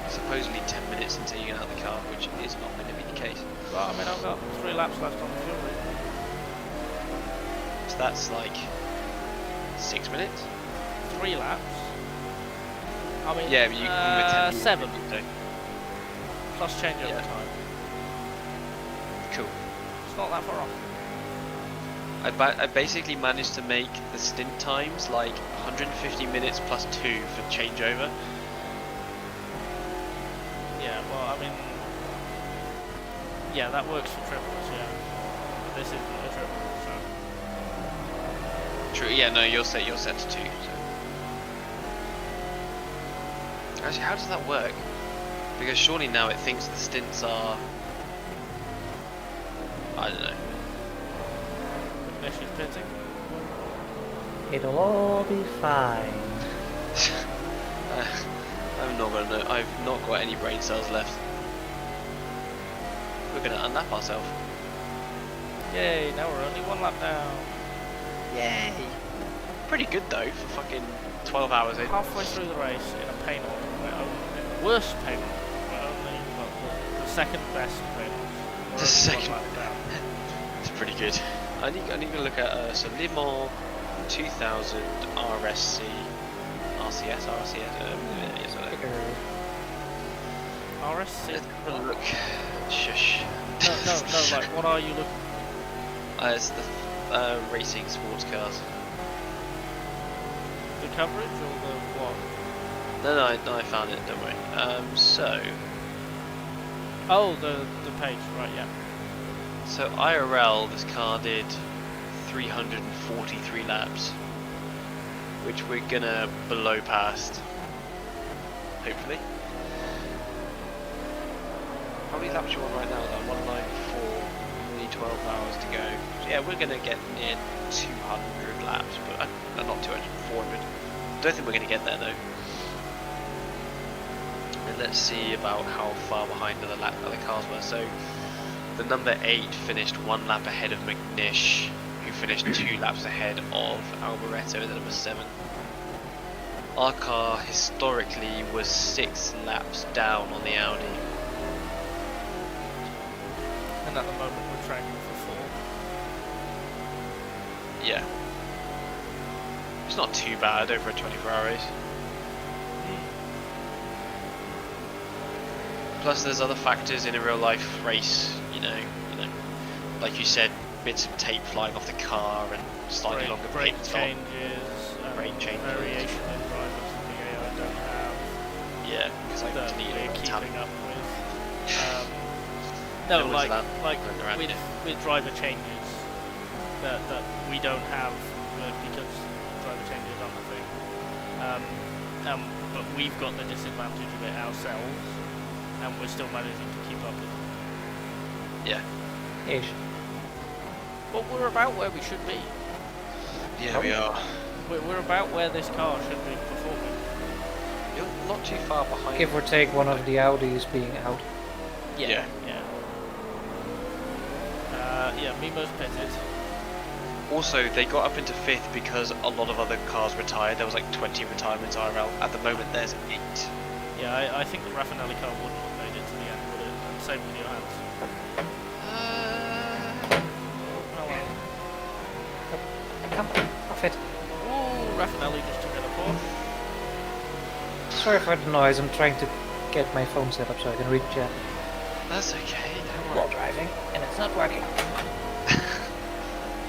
Supposedly 10 minutes until you get out of the car, which is not going to be the case. Well, I mean, I've got 3 laps left on the fuel rig. So that's like 6 minutes? 3 laps? I mean, Yeah, but you can with 10 7. minutes, Plus changeover Yeah. time. Cool. It's not that far off. I basically managed to make the stint times like 150 minutes plus 2 for changeover. Yeah, well, I mean... Yeah, that works for triples, yeah. But this isn't a triple, so... True, yeah, no, you're set to 2. So. Actually, how does that work? Because surely now it thinks the stints are... I don't know. Ignition's pitting. It'll all be fine. I'm not gonna know. I've not got any brain cells left. We're gonna unlap ourselves. Yay, now we're only 1 lap down. Yay! Pretty good though for fucking 12 hours in. Halfway through the race in a paint order. Worst paint order. Well, the second best paint order. The second. It's pretty good. I need to look at so Le Mans 2000 RSC RCS yes, RSC? let's have a look. Shush. No, like, what are you looking It's the racing sports cars. The coverage or the what? No, I found it. Don't worry. So Oh, the page, right? Yeah. So IRL, this car did 343 laps, which we're gonna blow past, hopefully. How many laps are you on right now? Like 194, only 12 hours to go. So yeah, we're gonna get near 200 laps, but not 200, 400. Don't think we're gonna get there though. And let's see about how far behind the other cars were. So the number 8 finished 1 lap ahead of McNish, who finished 2 laps ahead of Alboreto at the number 7. Our car historically was 6 laps down on the Audi. And at the moment we're tracking for 4. Yeah. It's not too bad over a 24-hour race. Plus there's other factors in a real life race, you know, like you said, bits of tape flying off the car and slightly longer brake pit changes, changes. variation in drivers that the AI don't have. Yeah, because I that deleted we're all the keeping tab. up with. No No, one's like allowed going around it. with driver changes that we don't have because driver changes aren't a thing. But we've got the disadvantage of it ourselves, and we're still managing to keep up with it. Yeah. Ish. But we're about where we should be. Yeah, we are. We're about where this car should be performing. You're not too far behind. Give or take one of the Audis being out. Yeah. Yeah, Mimo's pitted. Also, they got up into 5th because a lot of other cars retired. There was like 20 retirements IRL. At the moment, there's 8. Yeah, I think the Raffinelli car wouldn't have made it to the end, would it? And same with your hands. Hello. Come off it. Ooh, Raffinelli just took out a Porsche. Sorry for the noise, I'm trying to get my phone set up so I can read chat That's okay. Don't while worry. driving, and it's not working.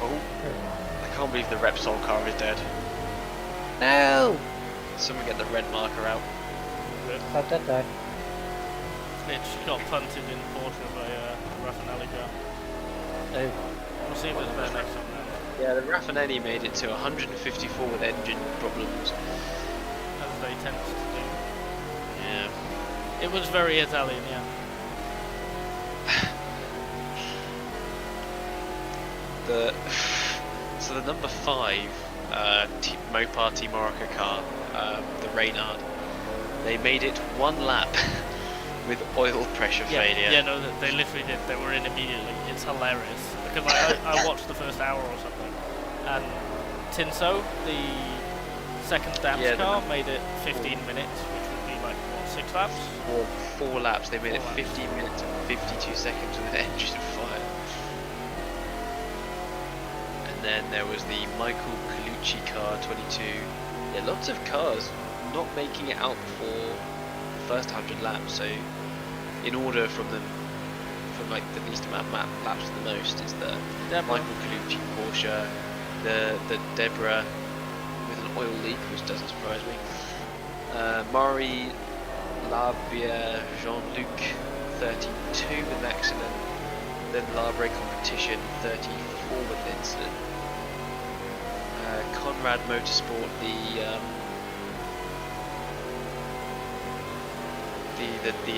Oh, I can't believe the Repsol car is dead. No! Someone get the red marker out. How'd that die? It got punted in Porsche by Raffinelli car. Oh. We'll see if it's there next time then. Yeah, the Raffinelli made it to 154 with engine problems. As they tend to do. Yeah. It was very Italian, yeah. So the number 5 Mopar Team Morocco car, the Reynard, they made it 1 lap with oil pressure failure. Yeah, no, they literally did. They were in immediately. It's hilarious because I watched the first hour or something, and Tinso, the second Dams car, made it 15 minutes, which would be like what, 6 laps? 4 laps. They made it 4 laps. 15 minutes and 52 seconds with an engine fire. And then there was the Michael Colucci car 22. Yeah, lots of cars not making it out before the first 100 laps. So in order from like the least amount of laps to the most, it's the Deborah. Michael Colucci Porsche, the Deborah with an oil leak, which doesn't surprise me. Mari Labia Jean-Luc 32 with an accident. Then Labre Competition 34 with an incident. Conrad Motorsport, the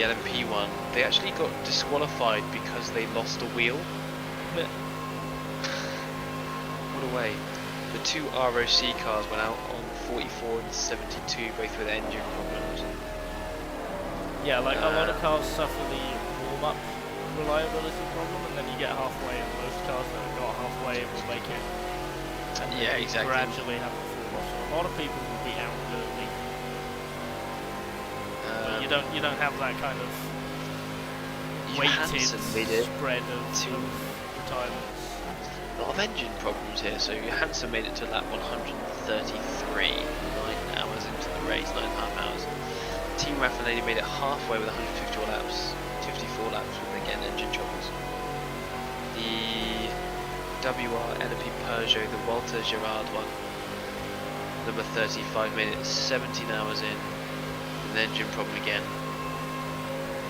LMP one, they actually got disqualified because they lost a wheel. But what a way. The 2 ROC cars went out on 44 and 72, both with engine problems. Yeah, like a lot of cars suffer the warm-up reliability problem, and then you get halfway, and most cars that have got halfway will make it. And Yeah, then exactly. gradually have to fall off. So a lot of people will be out early. But you don't have that kind of weighted Johansson made it spread of to retirements. a lot of engine problems here. So Johansson made it to lap 133, 9 hours into the race, 9.5 hours. Team Raffinelli made it halfway with 154 laps, with again engine troubles. The WR LMP Peugeot, the Walter Gerard one, number 35, made it 17 hours in, an engine problem again.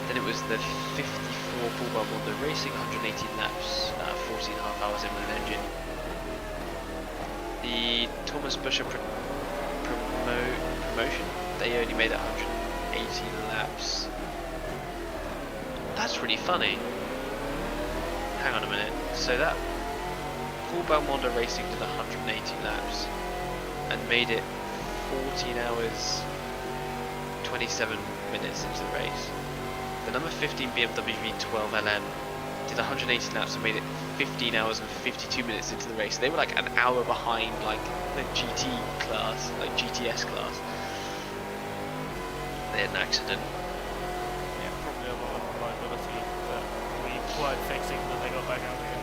Then it was the 54 full bar Mondo Racing, 118 laps, 14 and a half hours in with an engine. The Thomas Buscher promotion, they only made it 118 laps. That's really funny. Hang on a minute. So that full bar Mondo Racing did 180 laps and made it 14 hours 27 minutes into the race. The number 15 BMW V12 LM did 180 laps and made it 15 hours and 52 minutes into the race. They were like an hour behind like the GT class, like GTS class. They had an accident. Yeah, probably a lot of reliability that we weren't fixing that they got back out again.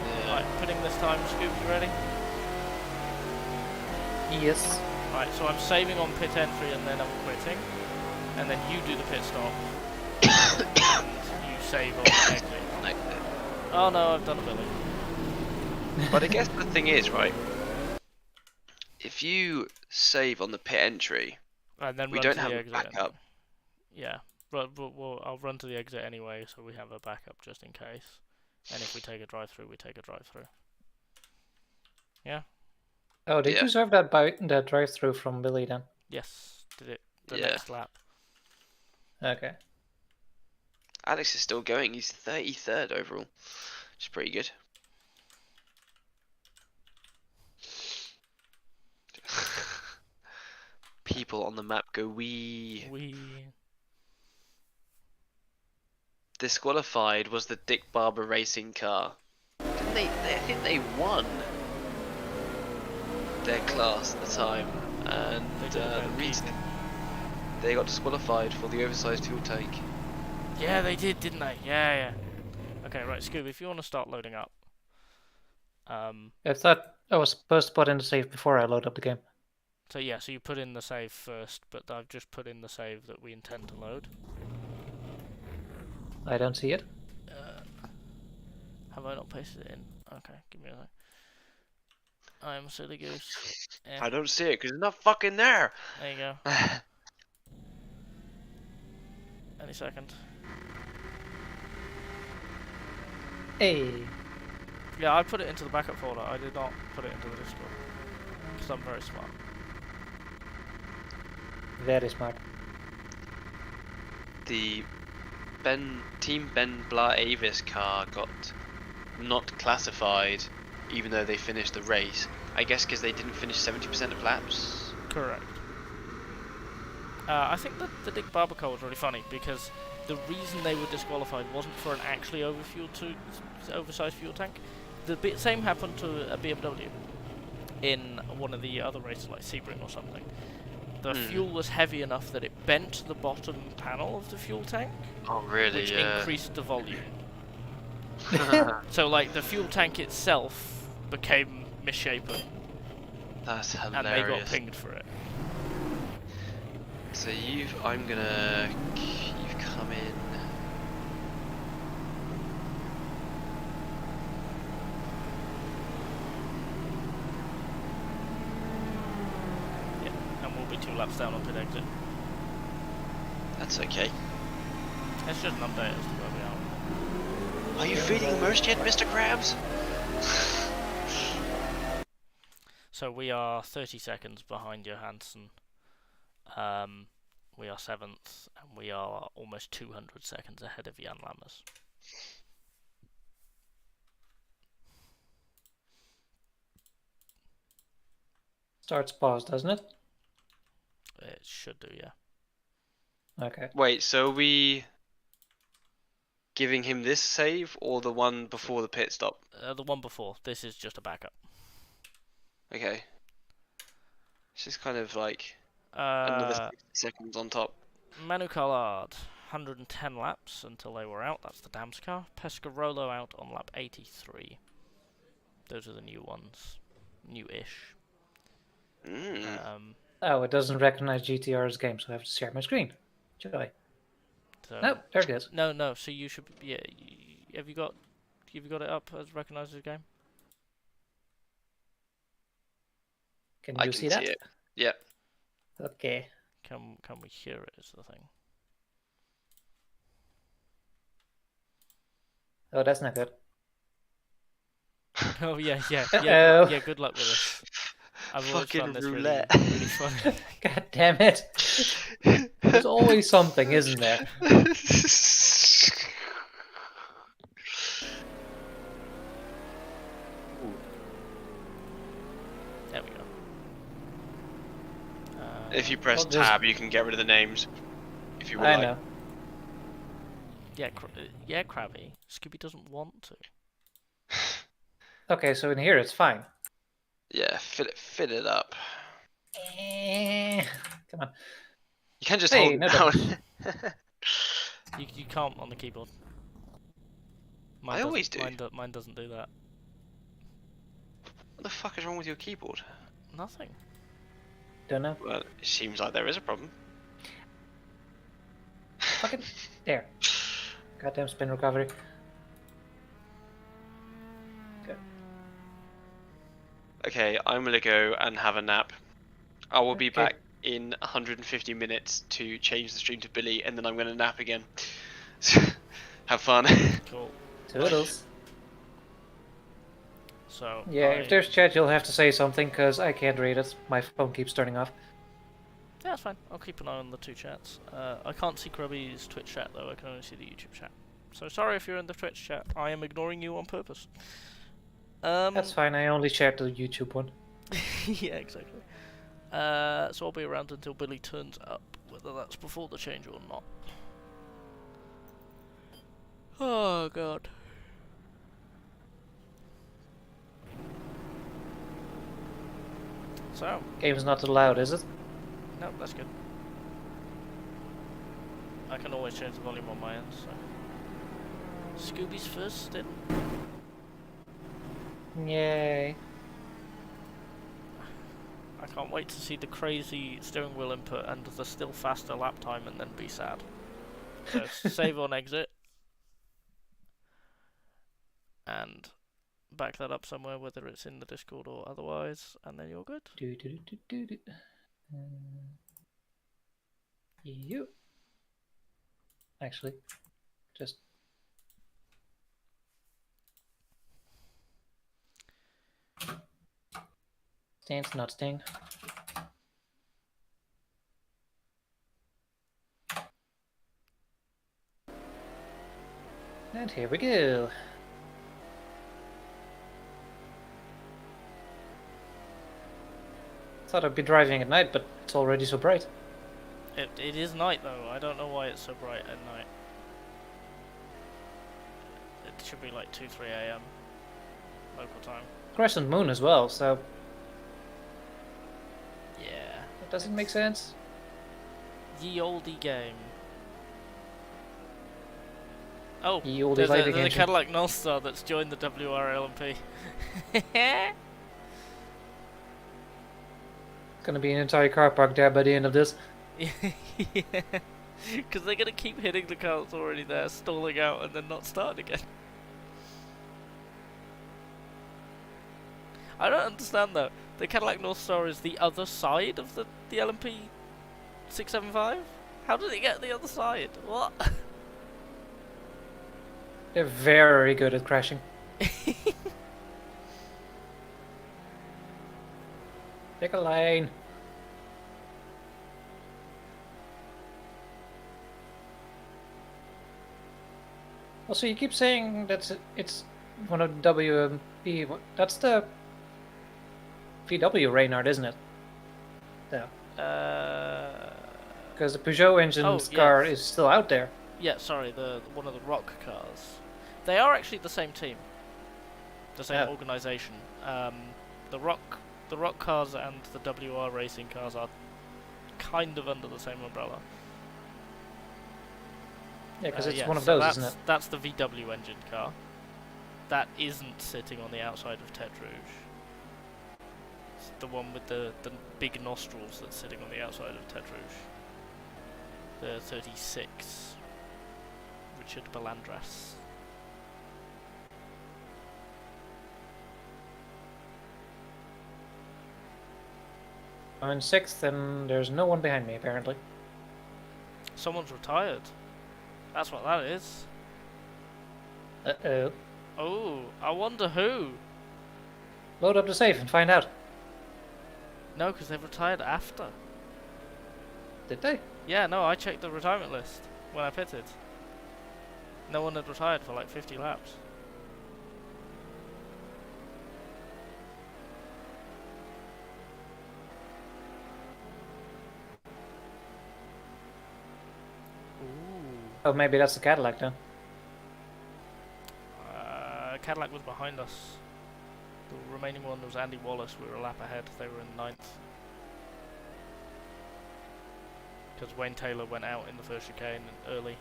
Yeah. Right, putting this time, Scoop, you ready? Yes. Right, so I'm saving on pit entry and then I'm quitting. And then you do the pit stop. And you save on exit. Like, Oh no, I've done a Billy. but I guess the thing is, right? If you save on the pit entry, And then we run don't to have the a exit. backup. Yeah, but I'll run to the exit anyway, so we have a backup just in case. And if we take a drive-through, we take a drive-through. Yeah? Oh, did Yeah. you serve that drive-through from Billy then? Yes, did it the Yeah. next lap. Okay. Alex is still going. He's 33rd overall, which is pretty good. People on the map go wee. We Disqualified was the Dick Barber racing car. Didn't they? I think they won their class at the time, and They did the about reason keeping. they got disqualified for the oversized fuel tank. Yeah, they did, didn't they? Yeah. Okay, right, Scoob, if you want to start loading up. I thought I was supposed to put in the save before I load up the game. So yeah, so you put in the save first, but I've just put in the save that we intend to load. I don't see it. Have I not pasted it in? Okay, give me a sec. I'm a silly goose. I don't see it because it's not fucking there. There you go. Any second. Hey. Yeah, I put it into the backup folder. I did not put it into the Discord. Because I'm very smart. Very smart. The Team Ben Blah Avis car got not classified, even though they finished the race. I guess because they didn't finish 70% of laps. Correct. I think that the Dick Barber car was really funny because the reason they were disqualified wasn't for an actually oversized fuel tank. The same happened to a BMW in one of the other races like Sebring or something. The fuel was heavy enough that it bent the bottom panel of the fuel tank, Oh really? which Yeah. increased the volume. So like the fuel tank itself became misshapen That's hilarious. and they got pinged for it. So you've come in. Yeah, and we'll be 2 laps down on pit exit. That's okay. It's just an update as to where we are. Are you feeling immersed yet, Mr. Krabs? So we are 30 seconds behind Johansson. We are 7th, and we are almost 200 seconds ahead of Jan Lammers. Starts pause, doesn't it? It should do, yeah. Okay. Wait, so are we giving him this save or the one before the pit stop? The one before. This is just a backup. Okay. It's just kind of like another 60 Uh, seconds on top. Manu Collard, 110 laps until they were out. That's the Dams car. Pescarolo out on lap 83. Those are the new ones. New-ish. Oh, it doesn't recognize GTR's game, so I have to share my screen. Joy. So No, there it is. No. So you should. Yeah. Have you got it up as recognized as a game? Can I you can see that? it. Yeah. Okay. Can we hear it? Is the thing. Oh, that's not good. Oh yeah. Uh-oh. Yeah. Good luck with this. I've always Fucking found this roulette. really fun. God damn it. There's always something, isn't there? There we go. If you press I'll just- tab, you can get rid of the names. If you would I like. know. Yeah, Crabby. Scooby doesn't want to. Okay, so in here it's fine. Yeah, fit it up. Come on. You can just Hey, hold it no down. You can't on the keyboard. I always do. Mine doesn't do that. What the fuck is wrong with your keyboard? Nothing. Don't know. Well, it seems like there is a problem. Fucking there. Goddamn spin recovery. Good. Okay, I'm gonna go and have a nap. I will be Okay. back in 150 minutes to change the stream to Billy, and then I'm gonna nap again. Have fun. Cool. Toodles. So Yeah, if there's chat, you'll have to say something, because I can't read it. My phone keeps turning off. yeah, that's fine. I'll keep an eye on the two chats. I can't see Crabby's Twitch chat though. I can only see the YouTube chat. So sorry if you're in the Twitch chat. I am ignoring you on purpose. That's fine, I only shared the YouTube one. yeah, exactly. So I'll be around until Billy turns up, whether that's before the change or not. Oh god. So, Game's not allowed, is it? no, that's good. I can always change the volume on my end, so. Scooby's first stint. Yay. I can't wait to see the crazy steering wheel input and the still faster lap time and then be sad. So save on exit. And back that up somewhere, whether it's in the Discord or otherwise, and then you're good. You. Actually, just. Stance, not sting. And here we go. Thought I'd be driving at night, but it's already so bright. It is night though. I don't know why it's so bright at night. It should be like 2-3 a.m. local time. Crescent moon as well, so Yeah. it doesn't make sense. Ye olde game. Oh, Ye olde there's lighting a engine. Cadillac North Star that's joined the WRLMP. Gonna be an entire car park there by the end of this. Because they're going to keep hitting the car that's already there, stalling out, and then not starting again. I don't understand though. The Cadillac North Star is the other side of the LMP 675? How did it get the other side? What? They're very good at crashing. Pick a lane. Also, you keep saying that it's one of the WMP. That's the VW Reynard, isn't it? Yeah. Because the Peugeot engine Oh, car yes. is still out there. Yeah, sorry, the one of the rock cars. They are actually the same team, the same Yeah. organisation. The rock cars and the WR racing cars are kind of under the same umbrella. Yeah, because it's yeah, one of so those, that's, isn't it? That's the VW engine car. That isn't sitting on the outside of Tête Rouge. It's the one with the big nostrils that's sitting on the outside of Tête Rouge. The 36. Richard Balandras. I'm in 6th, and there's no one behind me, apparently. Someone's retired. That's what that is. Uh-oh. Oh, I wonder who. Load up the safe and find out. No, because they've retired after. Did they? Yeah, no, I checked the retirement list when I pitted. No one had retired for like 50 laps. Oh, maybe that's the Cadillac then. Cadillac was behind us. The remaining one was Andy Wallace. We were a lap ahead. They were in 9th. Because Wayne Taylor went out in the first chicane early.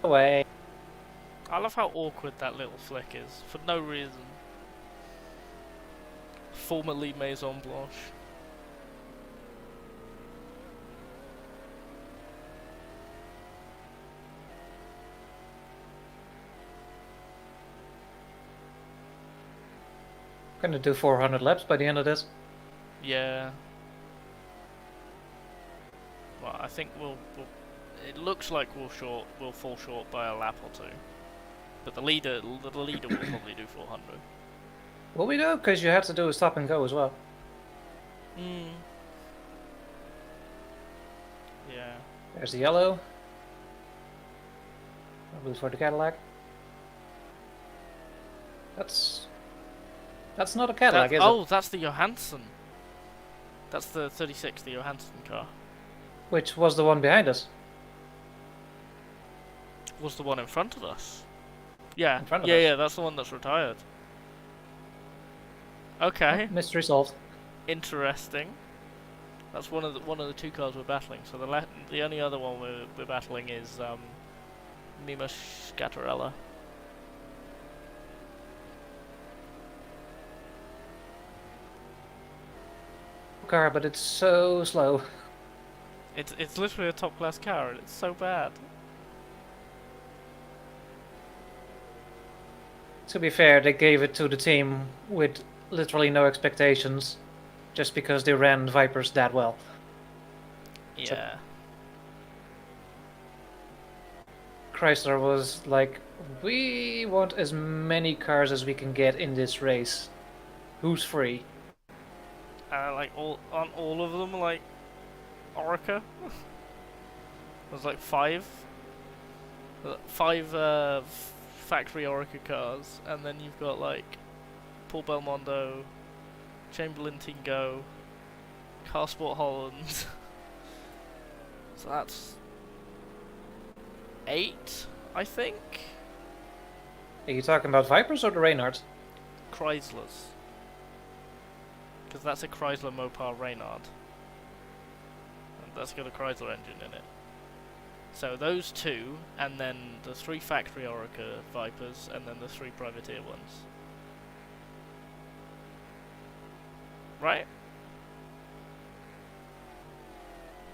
Away. I love how awkward that little flick is, for no reason. Formerly Maison Blanche. Gonna do 400 laps by the end of this. Yeah. Well, I think we'll it looks like we'll fall short by a lap or two. But the leader will probably do 400. Will we do? Because you had to do a stop and go as well. Yeah. There's the yellow. Blue for the Cadillac. That's not a Cadillac, is it? That's the Johansson. That's the 36, the Johansson car. Which was the one behind us. Was the one in front of us? Yeah. In front of us. Yeah, that's the one that's retired. Okay. Mystery solved. Interesting. That's one of the two cars we're battling. So the only other one we're battling is Mima Scattarella. Car, but it's so slow. It's literally a top class car and it's so bad. To be fair, they gave it to the team with literally no expectations, just because they ran Vipers that well. Yeah. Chrysler was like, we want as many cars as we can get in this race. Who's free? Like on all of them, like Orica. There's like five factory Orica cars, and then you've got like Paul Belmondo, Chamberlain Tingo, Carsport Holland. So that's 8, I think. Are you talking about Vipers or the Reynards? Chryslers. Because that's a Chrysler Mopar Reynard. And that's got a Chrysler engine in it. So those two, and then the 3 factory Orica Vipers, and then the 3 privateer ones. Right?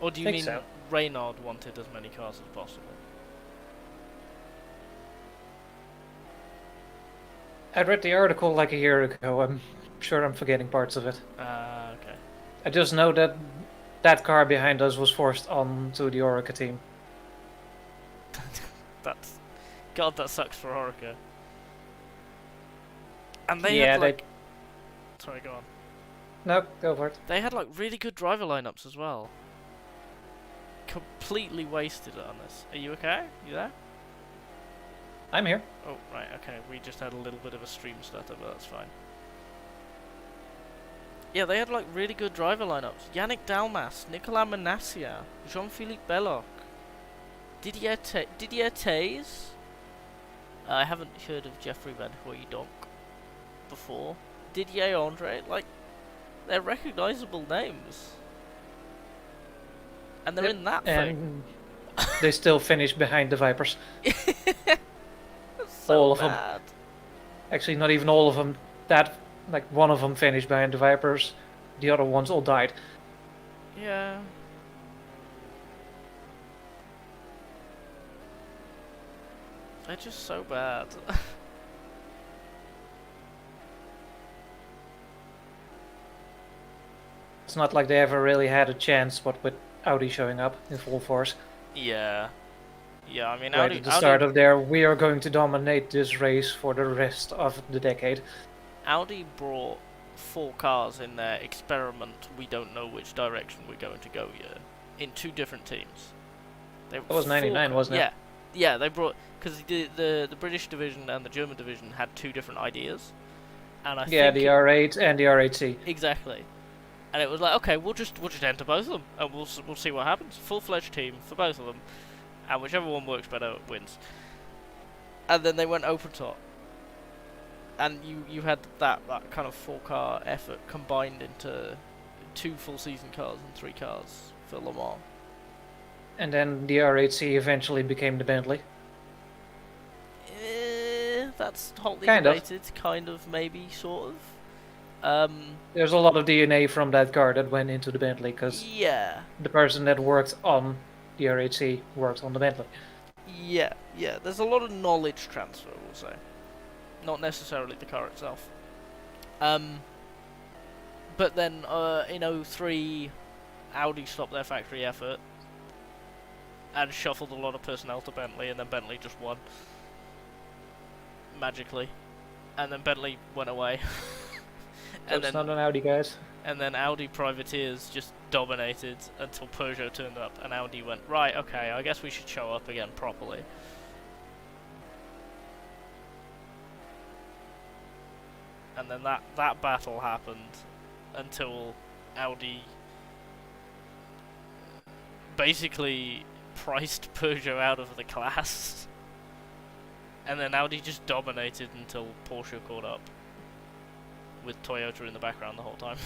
Or do you mean so. Reynard wanted as many cars as possible? I read the article like a year ago. I'm sure I'm forgetting parts of it. Okay. I just know that that car behind us was forced onto the Orica team. God, that sucks for Orica. And they Yeah, had like... Sorry, go on. No, go for it. They had like really good driver lineups as well. Completely wasted on this. Are you okay? You there? I'm here. Oh, right, okay. We just had a little bit of a stream stutter, but that's fine. Yeah, they had like really good driver lineups. Yannick Dalmas, Nicolas Manassia, Jean-Philippe Belloc, Didier Taze. I haven't heard of Jeffrey Van Hooydonk before. Didier Andre, like, they're recognisable names. And they're in that thing. And they still finish behind the Vipers. So all of bad. them. Actually, not even all of them. That, like, one of them finished behind the Vipers. The other ones all died. Yeah. They're just so bad. It's not like they ever really had a chance, what with Audi showing up in full force. Yeah. Yeah, I mean, Right Audi, at the start of their, we are going to dominate this race for the rest of the decade. Audi brought 4 cars in their experiment, we don't know which direction we're going to go yet, in 2 different teams. That was 99, wasn't it? Yeah. Yeah, they brought... Because the British division and the German division had 2 different ideas. And I Yeah, think the R8 and the R8C. Exactly. And it was like, okay, we'll just enter both of them, and we'll see what happens. Full-fledged team for both of them, and whichever one works better wins. And then they went open top, and you had that kind of 4-car effort combined into 2 full-season cars and 3 cars for Le Mans. And then the R8C eventually became the Bentley. That's hotly Kind of. debated, kind of, maybe, sort of. There's a lot of DNA from that car that went into the Bentley, because Yeah. the person that worked on the R8C worked on the Bentley. Yeah, there's a lot of knowledge transfer, we'll say. Not necessarily the car itself. But then, in 03, Audi stopped their factory effort and shuffled a lot of personnel to Bentley, and then Bentley just won. Magically. And then Bentley went away. That's not an Audi, guys. And then Audi privateers just dominated until Peugeot turned up, and Audi went, right, okay, I guess we should show up again properly. And then that battle happened until Audi basically priced Peugeot out of the class. And then Audi just dominated until Porsche caught up, with Toyota in the background the whole time.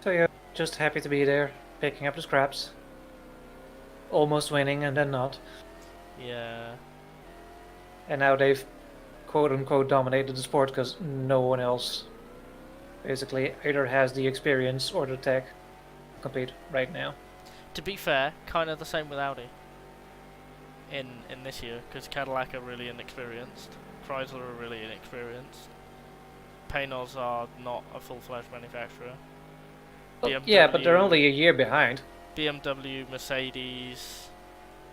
So yeah, just happy to be there, picking up the scraps. Almost winning and then not. Yeah. And now they've quote-unquote dominated the sport because no one else basically either has the experience or the tech to compete right now. To be fair, kind of the same with Audi in this year, because Cadillac are really inexperienced, Chrysler are really inexperienced, Panoz are not a full-fledged manufacturer. Well, yeah, but they're only a year behind. BMW, Mercedes,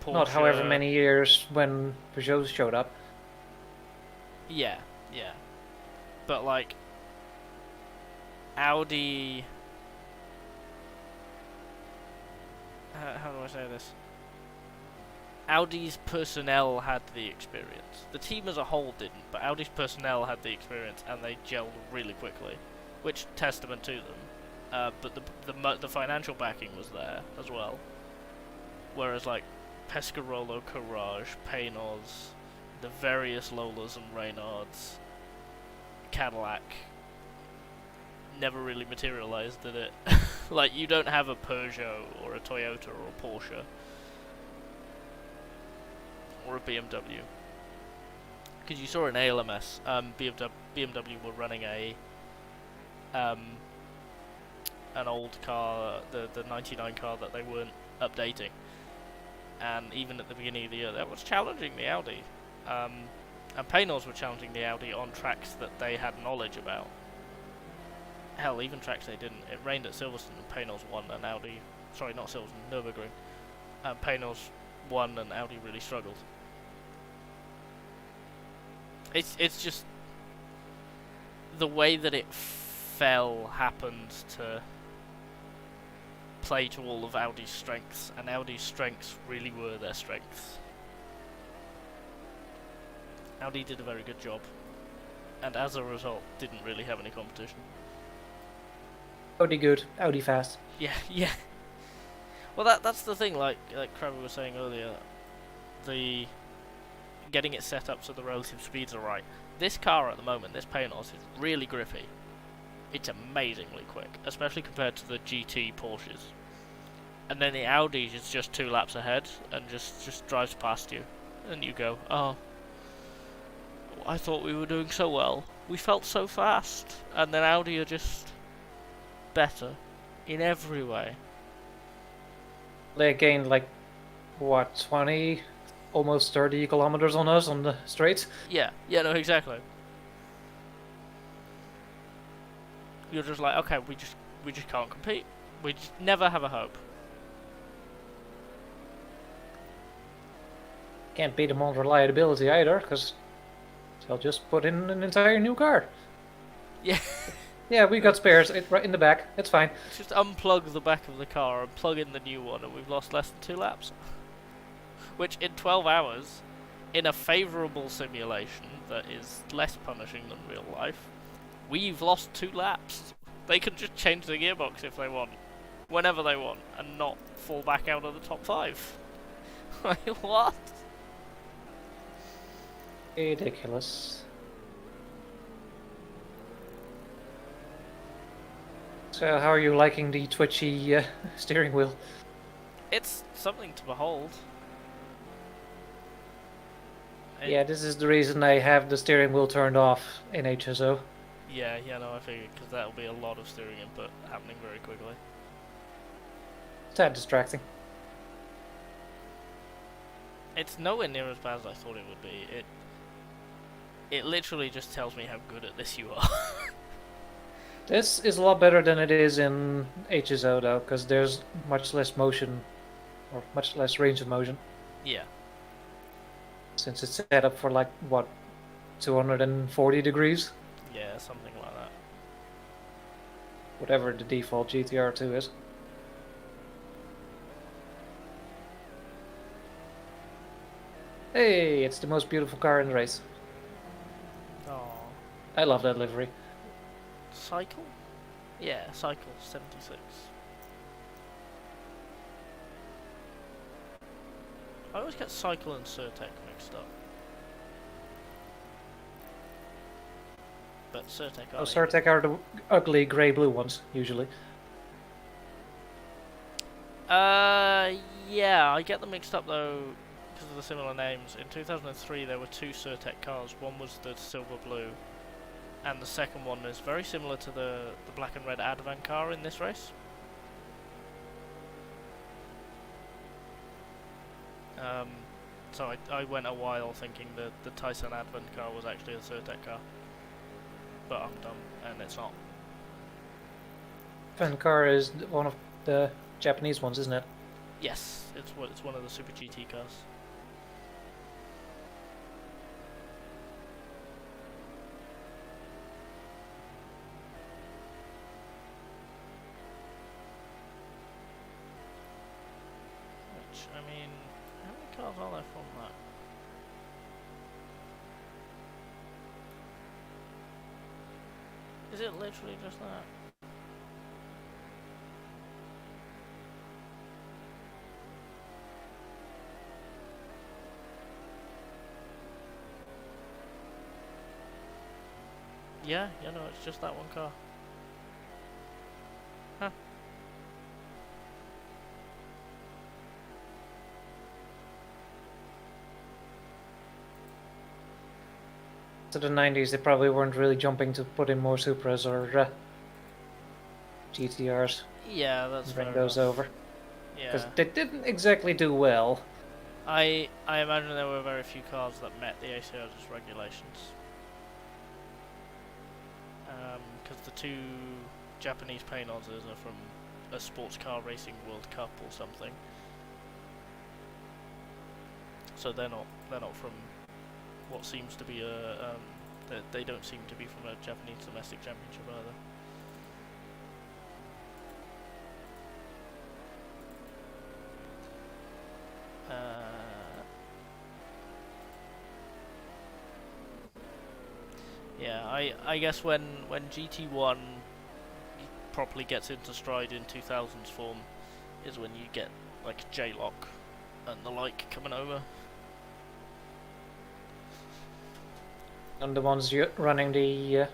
Porsche. Not however many years when Peugeot showed up. Yeah. But like, Audi... how do I say this? Audi's personnel had the experience. The team as a whole didn't, but Audi's personnel had the experience, and they gelled really quickly, which testament to them. But the financial backing was there as well. Whereas like Pescarolo, Courage, Panoz, the various Lolas and Reynards, Cadillac never really materialized, did it? Like, you don't have a Peugeot or a Toyota or a Porsche or a BMW, because you saw in ALMS, BMW were running an old car, the 99 car that they weren't updating, and even at the beginning of the year that was challenging the Audi, and Panoz were challenging the Audi on tracks that they had knowledge about. Hell, even tracks they didn't. It rained at Silverstone and Panoz won, and Audi, sorry, not Silverstone, Nürburgring, and Panoz won and Audi really struggled. It's just the way that it happened to play to all of Audi's strengths, and Audi's strengths really were their strengths. Audi did a very good job, and as a result, didn't really have any competition. Audi good, Audi fast. Yeah. Well, that's the thing. Like Crabby was saying earlier, the getting it set up so the relative speeds are right. This car at the moment, this Panoz, is really grippy. It's amazingly quick, especially compared to the GT Porsches. And then the Audi is just 2 laps ahead and just drives past you, and you go, oh, I thought we were doing so well. We felt so fast, and then Audi are just better. in every way. They gained like, what, 20, almost 30 kilometers on us on the straights? Yeah, no, exactly. You're just like, okay, we just can't compete. We just never have a hope. Can't beat them on reliability either, because they'll just put in an entire new car. Yeah. Yeah, we got spares right in the back. It's fine. Just unplug the back of the car and plug in the new one, and we've lost less than 2 laps. Which, in 12 hours, in a favourable simulation that is less punishing than real life, we've lost 2 laps. They can just change the gearbox if they want, whenever they want, and not fall back out of the top 5. Like, what? Ridiculous. So, how are you liking the twitchy steering wheel? It's something to behold. Yeah, this is the reason I have the steering wheel turned off in HSO. Yeah, no, I figured, because that'll be a lot of steering input happening very quickly. It's that distracting. It's nowhere near as bad as I thought it would be. It literally just tells me how good at this you are. This is a lot better than it is in HSO though, because there's much less motion, or much less range of motion, Yeah. since it's set up for like, what, 240 degrees? Yeah, something like that. Whatever the default GTR2 is. Hey, it's the most beautiful car in the race. Oh. I love that livery. Cycle? Yeah, Cycle 76. I always get Cycle and Surtec mixed up. But Surtec Oh, are... Surtec are the ugly grey-blue ones, usually. Yeah, I get them mixed up though because of the similar names. In 2003 there were 2 Surtec cars. One was the silver blue, and the second one is very similar to the black and red Advan car in this race. So I went a while thinking that the Tyson Advan car was actually a Surtec car, but I'm dumb and it's not. Fan car is one of the Japanese ones, isn't it? Yes, it's one of the Super GT cars. Which, I mean, how many cars are there from that? Is it literally just that? Yeah, no, it's just that one car. Huh. To the 90s, they probably weren't really jumping to put in more Supras or GTRs. Yeah, that's Bring fair those enough. over. Because Yeah. they didn't exactly do well. I imagine there were very few cars that met the ACR's regulations. Because the 2 Japanese Panozes are from a sports car racing World Cup or something. So they're not from what seems to be a they don't seem to be from a Japanese domestic championship either. Yeah, I guess when GT1 properly gets into stride in 2000s form is when you get like J-Lock and the like coming over. And the ones running the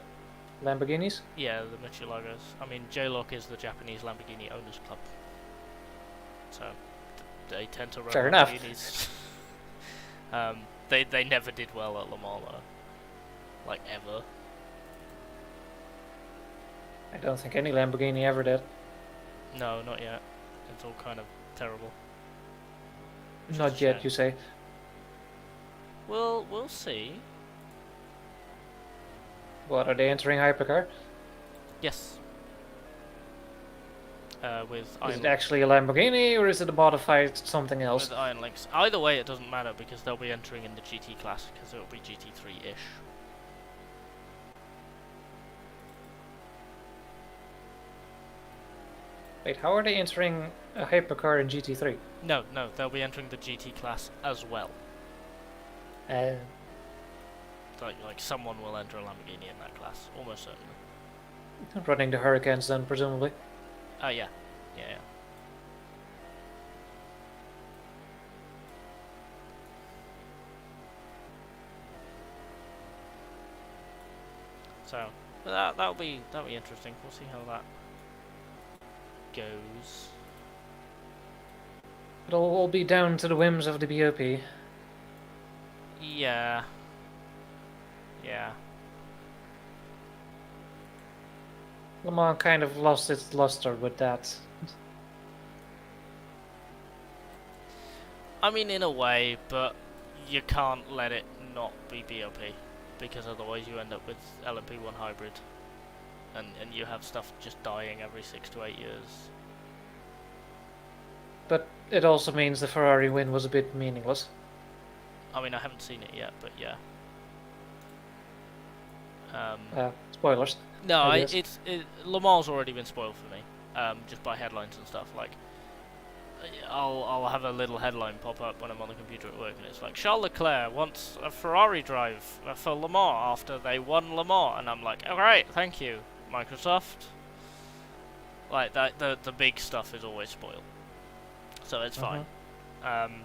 Lamborghinis? Yeah, the Michelagos. I mean, J-Lock is the Japanese Lamborghini Owners Club, so they tend to run Fair enough. Lamborghinis. They never did well at Le Mans though. Like, ever. I don't think any Lamborghini ever did. No, not yet. It's all kind of terrible. Which is Not a yet, shame. you say. We'll see. What, are they entering hypercar? Yes. With Is iron it actually a Lamborghini or is it a modified something else? with iron links. Either way, it doesn't matter because they'll be entering in the GT class because it'll be GT3-ish. Wait, how are they entering a hypercar in GT3? No, they'll be entering the GT class as well. Uh, Like someone will enter a Lamborghini in that class, almost certainly. running the Hurricanes then, presumably. Yeah. So that'll be interesting. We'll see how that goes. It'll all be down to the whims of the BOP. Yeah. Le Mans kind of lost its luster with that. I mean, in a way, but you can't let it not be BOP because otherwise you end up with LMP1 hybrid, and you have stuff just dying every 6 to 8 years. But it also means the Ferrari win was a bit meaningless. I mean, I haven't seen it yet, but yeah. Spoilers. No, I guess. Le Mans already been spoiled for me, just by headlines and stuff. Like, I'll have a little headline pop up when I'm on the computer at work, and it's like Charles Leclerc wants a Ferrari drive for Le Mans after they won Le Mans, and I'm like, all right, thank you, Microsoft. Like that, the big stuff is always spoiled, so it's fine. I'm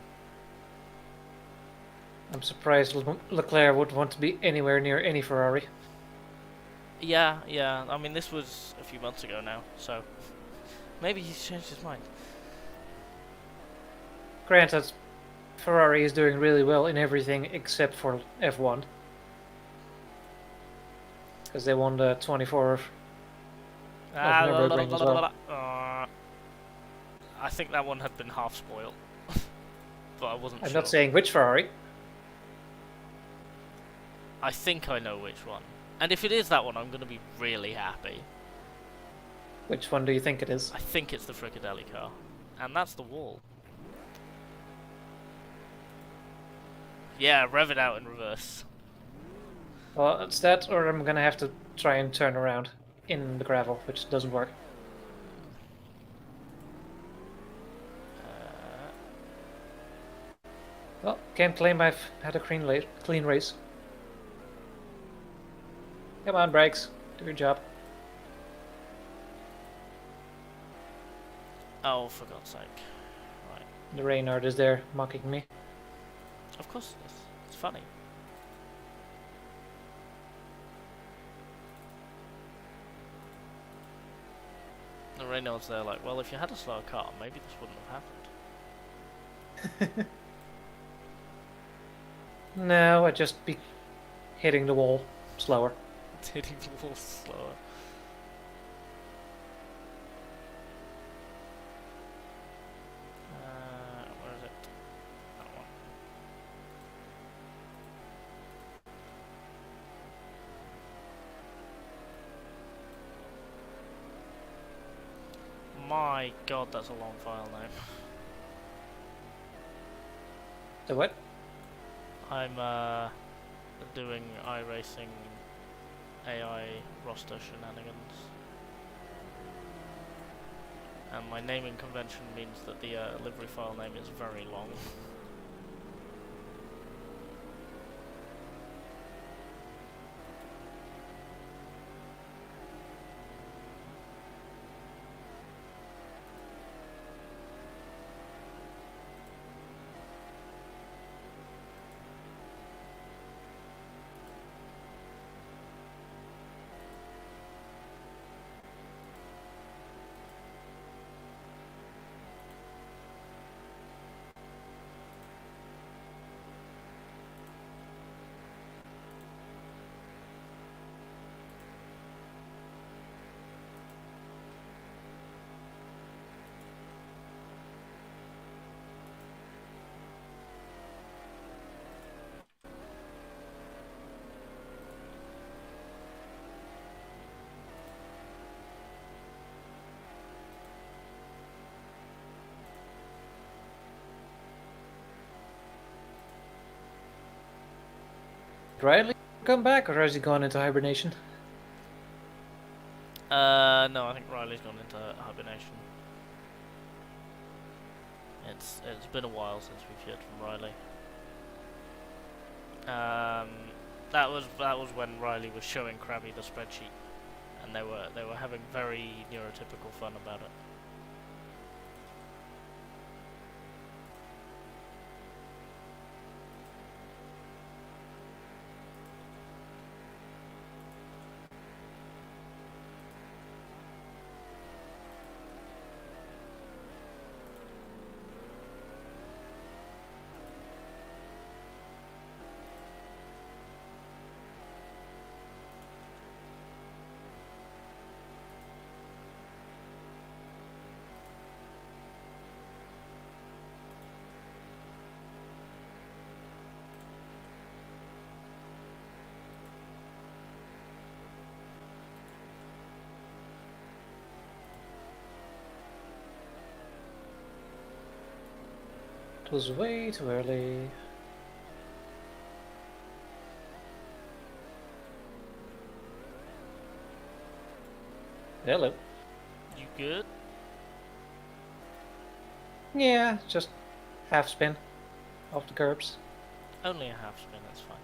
surprised Leclerc would want to be anywhere near any Ferrari. Yeah. I mean, this was a few months ago now, so maybe he's changed his mind. Granted, Ferrari is doing really well in everything except for F1. Because they won the 24. Nürburgring as well. I think that one had been half spoiled, but I wasn't I'm sure. not saying which Ferrari. I think I know which one. And if it is that one, I'm going to be really happy. Which one do you think it is? I think it's the Fricadelli car. And that's the wall. Yeah, rev it out in reverse. Well, it's that, or I'm gonna have to try and turn around in the gravel, which doesn't work. Well, can't claim I've had a clean race. Come on, brakes. Do your job. Oh, for God's sake. Right. The Reynard is there, mocking me. Of course it is. It's funny. The Reynard's there like, well, if you had a slower car, maybe this wouldn't have happened. No, I'd just be hitting the wall slower. It's hitting the wall slower. Where is it? That one. My God, that's a long file name. The what? I'm doing iRacing AI roster shenanigans. And my naming convention means that the livery file name is very long. Riley come back, or has he gone into hibernation? No, I think Riley's gone into hibernation. It's been a while since we've heard from Riley. That was when Riley was showing Crabby the spreadsheet, and they were having very neurotypical fun about it. It was way too early. Hello. You good? Yeah, just half spin off the curbs. Only a half spin, that's fine.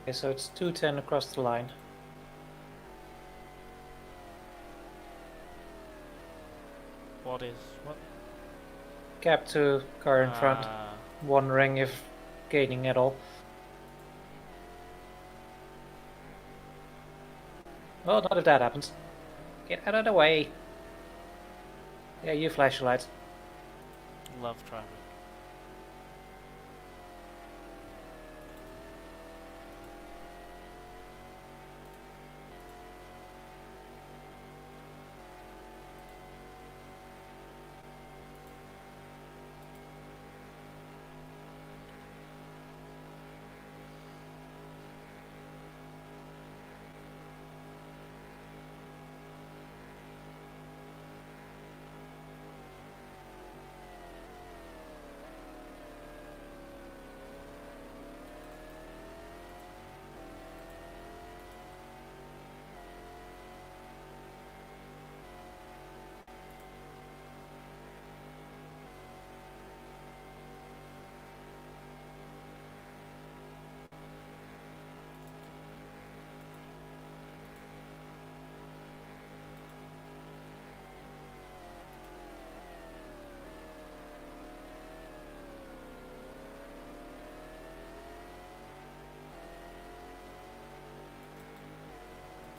Okay, so it's 210 across the line. What? Gap to car in front. Ah, Wondering if gaining at all. Well, not if that happens. Get out of the way. Yeah, you flash your lights. love traffic.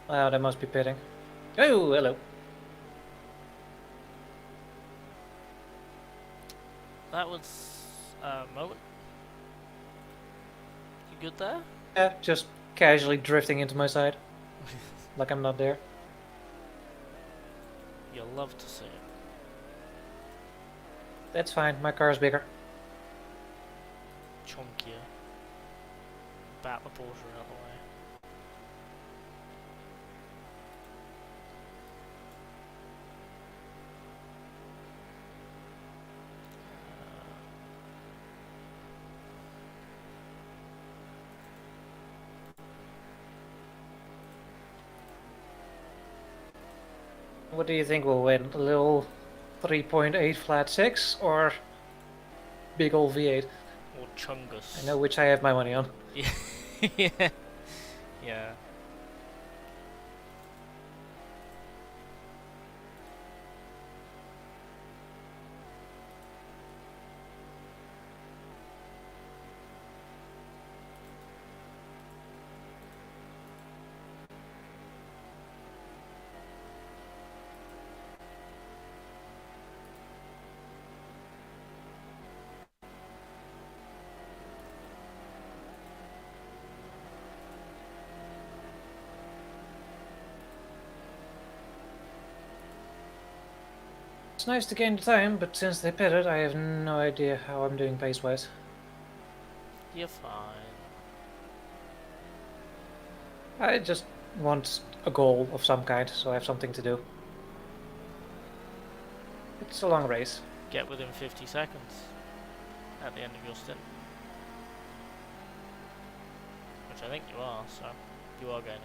Wow, they must be pitting. Oh, hello. That was a moment. You good there? Yeah, just casually drifting into my side. Like I'm not there. You'll love to see it. That's fine, my car's bigger. Chunkier. Bat the Porsche out of the way. What do you think will win? A little 3.8 flat 6 or big old V8? Or Chungus. I know which I have my money on. Yeah. Yeah. Yeah. nice to gain the time, but since they pitted, I have no idea how I'm doing pace-wise. You're fine. I just want a goal of some kind, so I have something to do. It's a long race. Get within 50 seconds at the end of your stint. Which I think you are, so you are gaining.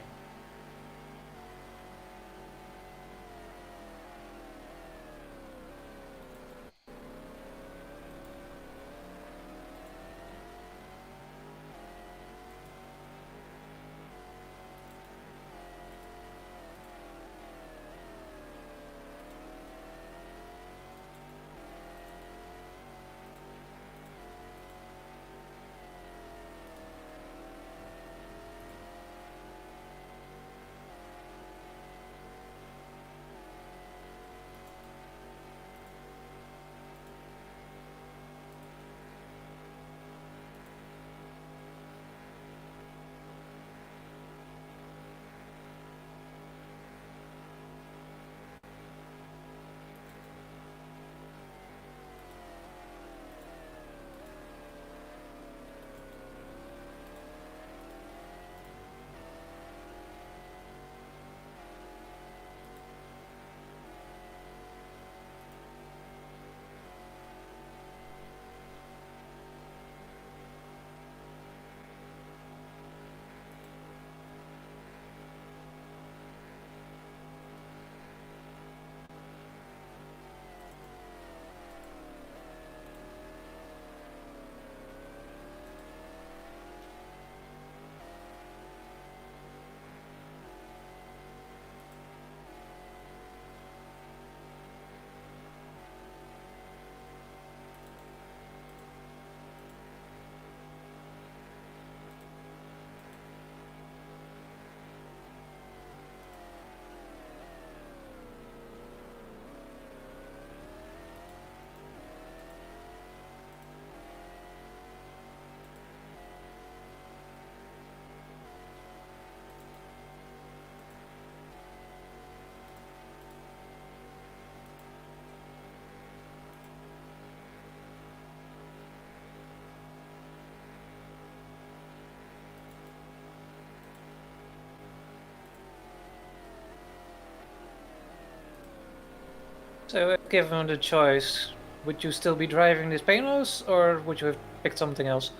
So, if given the choice, would you still be driving this Panoz, or would you have picked something else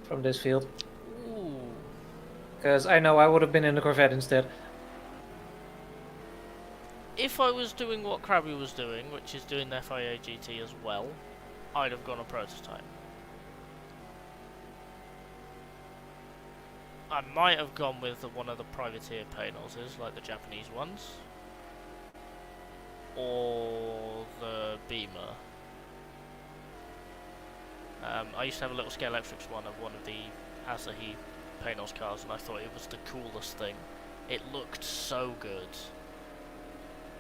from this field? Ooh. Because I know I would have been in the Corvette instead. If I was doing what Crabby was doing, which is doing the FIA GT as well, I'd have gone a prototype. I might have gone with one of the privateer Panozes, like the Japanese ones. Or the Beamer. I used to have a little Scale Electrics one of the Asahi Panoz cars, and I thought it was the coolest thing. It looked so good.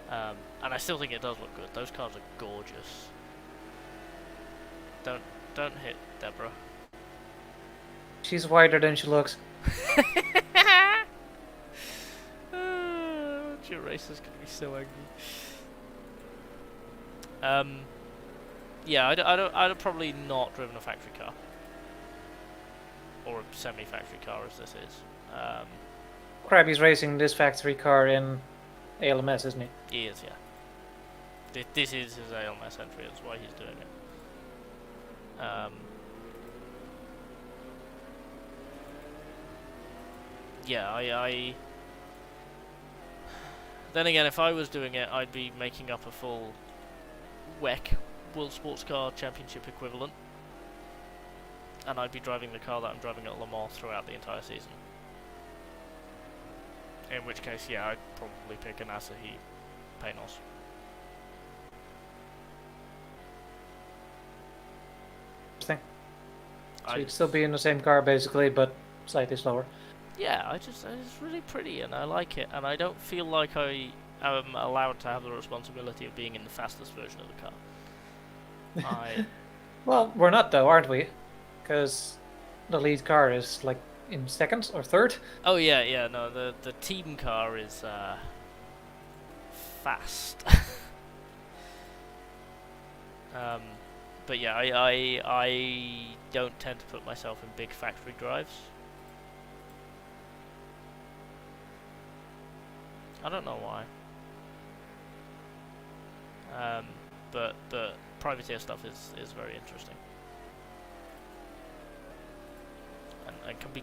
And I still think it does look good. Those cars are gorgeous. Don't hit Deborah. She's wider than she looks. Your racers can be so angry. Yeah, I'd have probably not driven a factory car. Or a semi-factory car, as this is. Crabby's racing this factory car in ALMS, isn't he? He is, yeah. This is his ALMS entry, that's why he's doing it. Yeah, I... Then again, if I was doing it, I'd be making up a full WEC World Sports Car Championship equivalent. And I'd be driving the car that I'm driving at Le Mans throughout the entire season. In which case, yeah, I'd probably pick an Asahi Panoz. Interesting. So you'd still be in the same car basically, but slightly slower. Yeah, it's really pretty and I like it, and I don't feel like I am allowed to have the responsibility of being in the fastest version of the car. Well, we're not though, aren't we? Because the lead car is like in second or third. Oh yeah, no, the team car is fast. But yeah, I don't tend to put myself in big factory drives. I don't know why. But privateer stuff is very interesting, and can be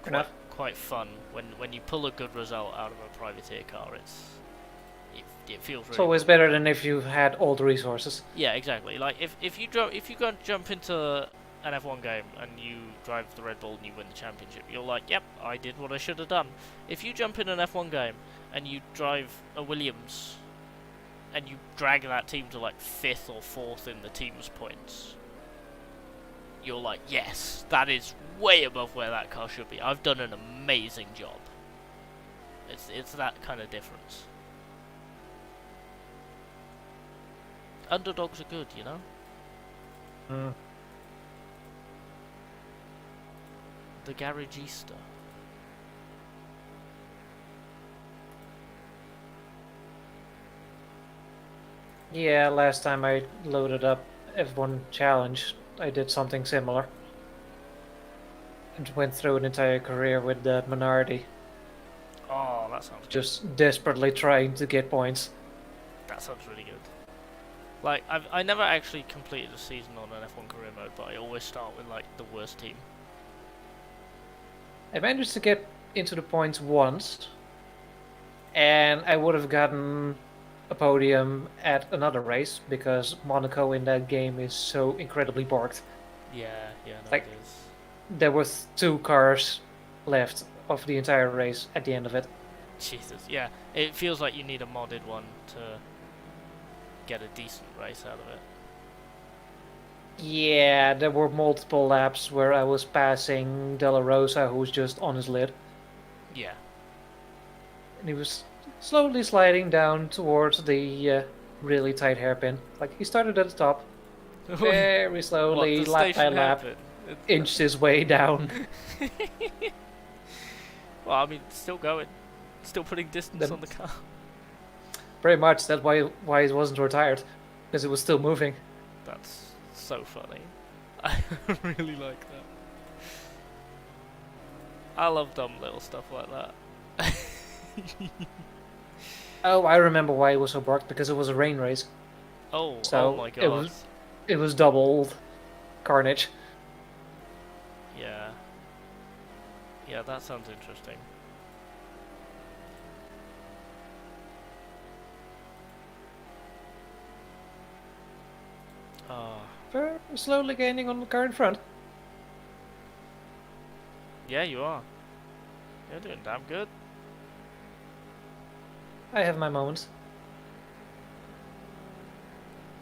quite fun when you pull a good result out of a privateer car. It feels really It's always good. better than if you had all the resources. Yeah, exactly. Like if you go and jump into an F1 game and you drive the Red Bull and you win the championship, you're like, yep, I did what I should have done. If you jump in an F1 game and you drive a Williams and you drag that team to like 5th or 4th in the team's points, you're like, yes, that is way above where that car should be. I've done an amazing job. It's that kind of difference. Underdogs are good, you know? Mm. The Garagista. Yeah, last time I loaded up F1 Challenge, I did something similar. And went through an entire career with the Minardi, Oh, that sounds good. just desperately trying to get points. That sounds really good. Like, I never actually completed a season on an F1 career mode, but I always start with, like, the worst team. I managed to get into the points once, and I would have gotten a podium at another race, because Monaco in that game is so incredibly borked. Yeah, no, Like- it is. There were 2 cars left of the entire race at the end of it. Jesus, yeah. It feels like you need a modded one to get a decent race out of it. Yeah, there were multiple laps where I was passing De La Rosa, who was just on his lid. Yeah. And he was slowly sliding down towards the really tight hairpin. Like, he started at the top, very slowly, What, the lap by station lap, hairpin? inched his way down. Well, I mean, still going. Still putting distance Then- on the car. Pretty much, that's why it wasn't retired, because it was still moving. That's so funny. I really like that. I love dumb little stuff like that. Oh, I remember why it was so borked, because it was a rain race. Oh, So, oh my it god. was double carnage. Yeah. Yeah, that sounds interesting. Oh, Very slowly gaining on the car in front. yeah, you are. You're doing damn good. I have my moments.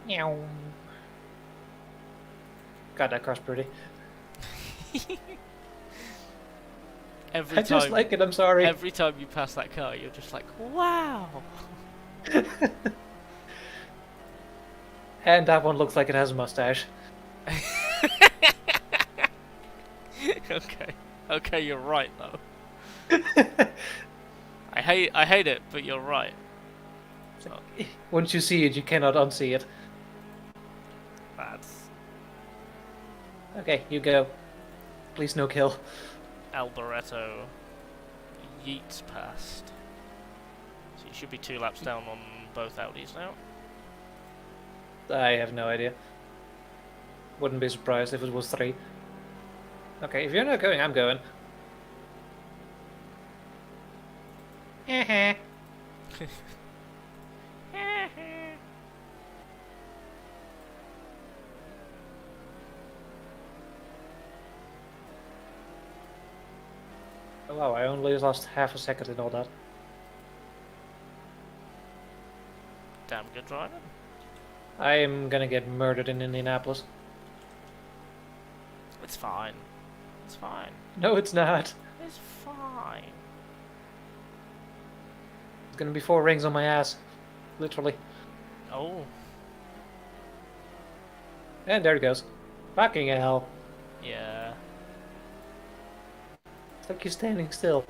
Meow. God, that car's pretty. Every I time, just like it, I'm sorry. every time you pass that car, you're just like, wow. And that one looks like it has a mustache. Okay, you're right though. I hate it, but you're right. Once you see it, you cannot unsee it. That's Okay, you go. Please no kill. Alboreto yeets past. So you should be 2 laps down on both Audis now. I have no idea. Wouldn't be surprised if it was 3. Okay, if you're not going, I'm going. Oh, wow, I only lost half a second in all that. Damn good driving. I am gonna get murdered in Indianapolis. It's fine. It's fine. No, it's not. It's fine. It's gonna be 4 rings on my ass. Literally. Oh, And there it goes. Fucking hell. yeah. It's like you're standing still.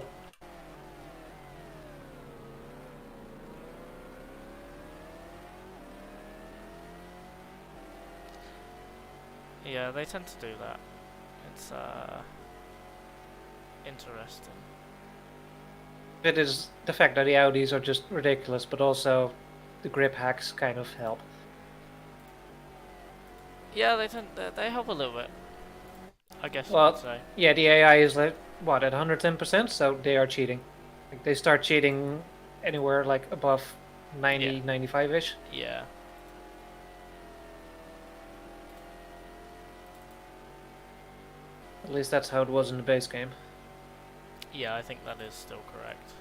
Yeah, they tend to do that. It's interesting. It is the fact that the Audis are just ridiculous, but also the grip hacks kind of help. Yeah, they help a little bit. I guess you Well, could say. yeah, the AI is like, what, at 110%, so they are cheating. Like, they start cheating anywhere like above 90, Yeah. 95-ish. Yeah. At least that's how it was in the base game. Yeah, I think that is still correct.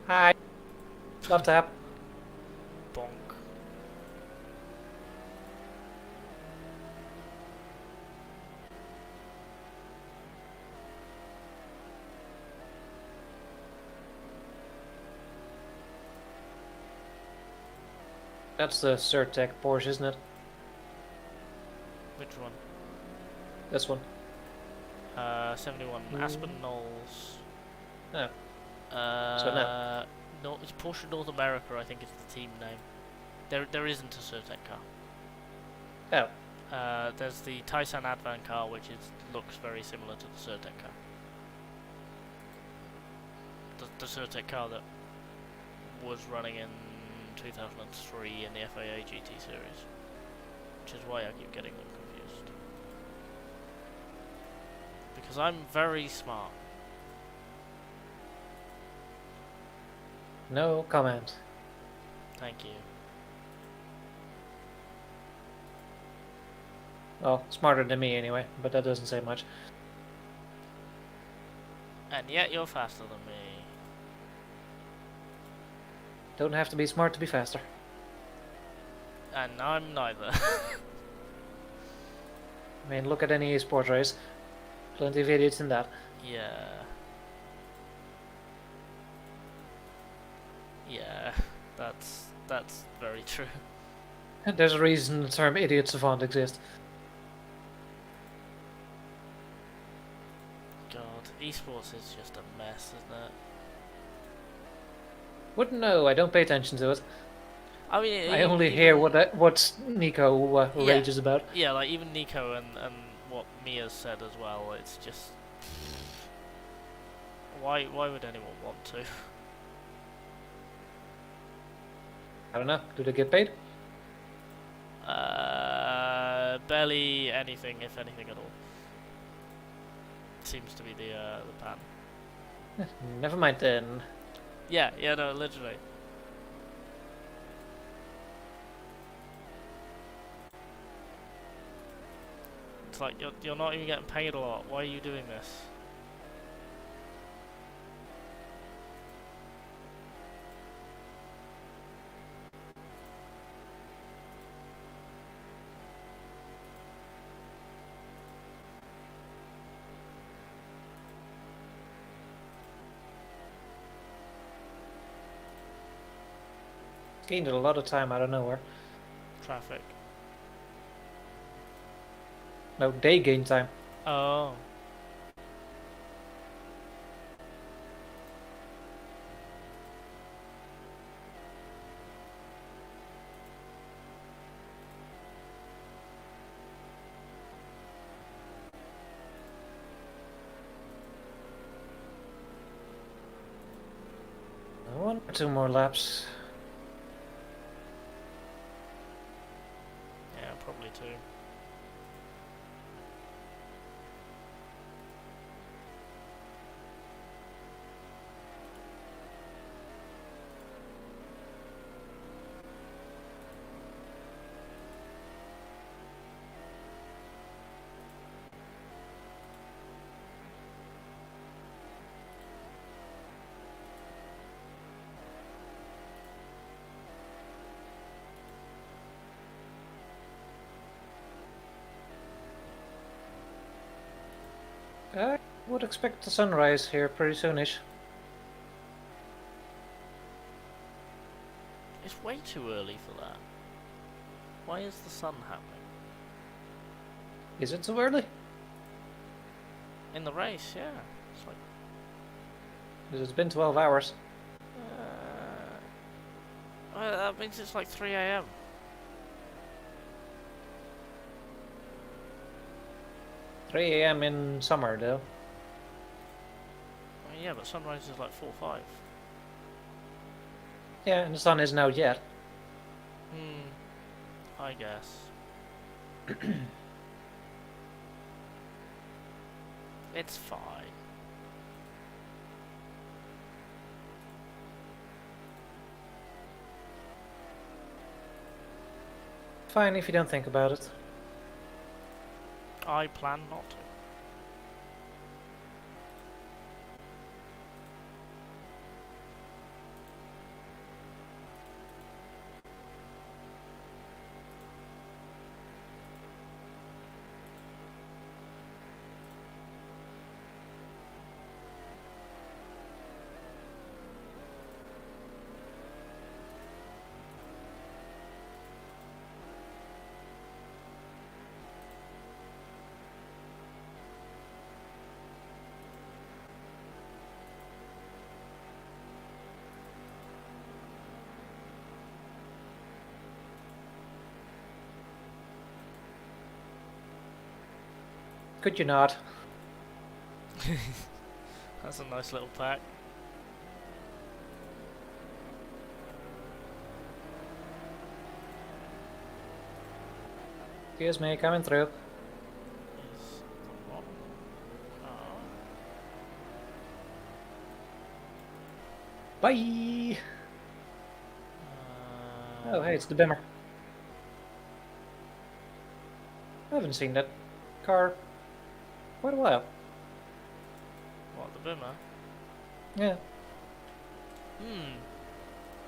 Hi. Love tap. Bonk. That's the Surtec Porsche, isn't it? Which one? This one. 71 Aspen Knolls. Oh. No, it's Porsche North America. I think is the team name. There isn't a Surtec car. Oh. There's the Taisan Advan car, which looks very similar to the Surtec car. The Surtec car that was running in 2003 in the FIA GT series, which is why I keep getting them confused. Because I'm very smart. No comment. Thank you. Well, smarter than me anyway, but that doesn't say much. And yet you're faster than me. Don't have to be smart to be faster. And I'm neither. I mean, look at any esports race. Plenty of idiots in that. Yeah. Yeah, that's very true. There's a reason the term idiot savant exists. God, esports is just a mess, isn't it? Wouldn't know. I don't pay attention to it. I mean, I only hear what Nico Yeah. rages about. Yeah, like even Nico and what Mia's said as well. It's just why would anyone want to? I don't know. Do they get paid? Barely anything, if anything at all. Seems to be the plan. Never mind then. Yeah, no, literally. It's like you're not even getting paid a lot. Why are you doing this? Gained a lot of time out of nowhere. Traffic. No, they gain time. Oh. One or two more laps. Yeah, probably two. I would expect the sunrise here pretty soonish. too early for that. Why is the sun happening? Is it too early? In the race, yeah. It's like... Because it's been 12 hours. Well, that means it's like 3 AM. 3 a.m. in summer, though. Well, yeah, but sunrise is like 4 or 5. Yeah, and the sun isn't out yet. I guess. It's fine. Fine if you don't think about it. I plan not to. Could you not? That's a nice little pack. Excuse me, coming through. Is the one? Oh. Bye! Oh, hey, it's the Bimmer. I haven't seen that car quite a while. What, the Bimmer? Yeah.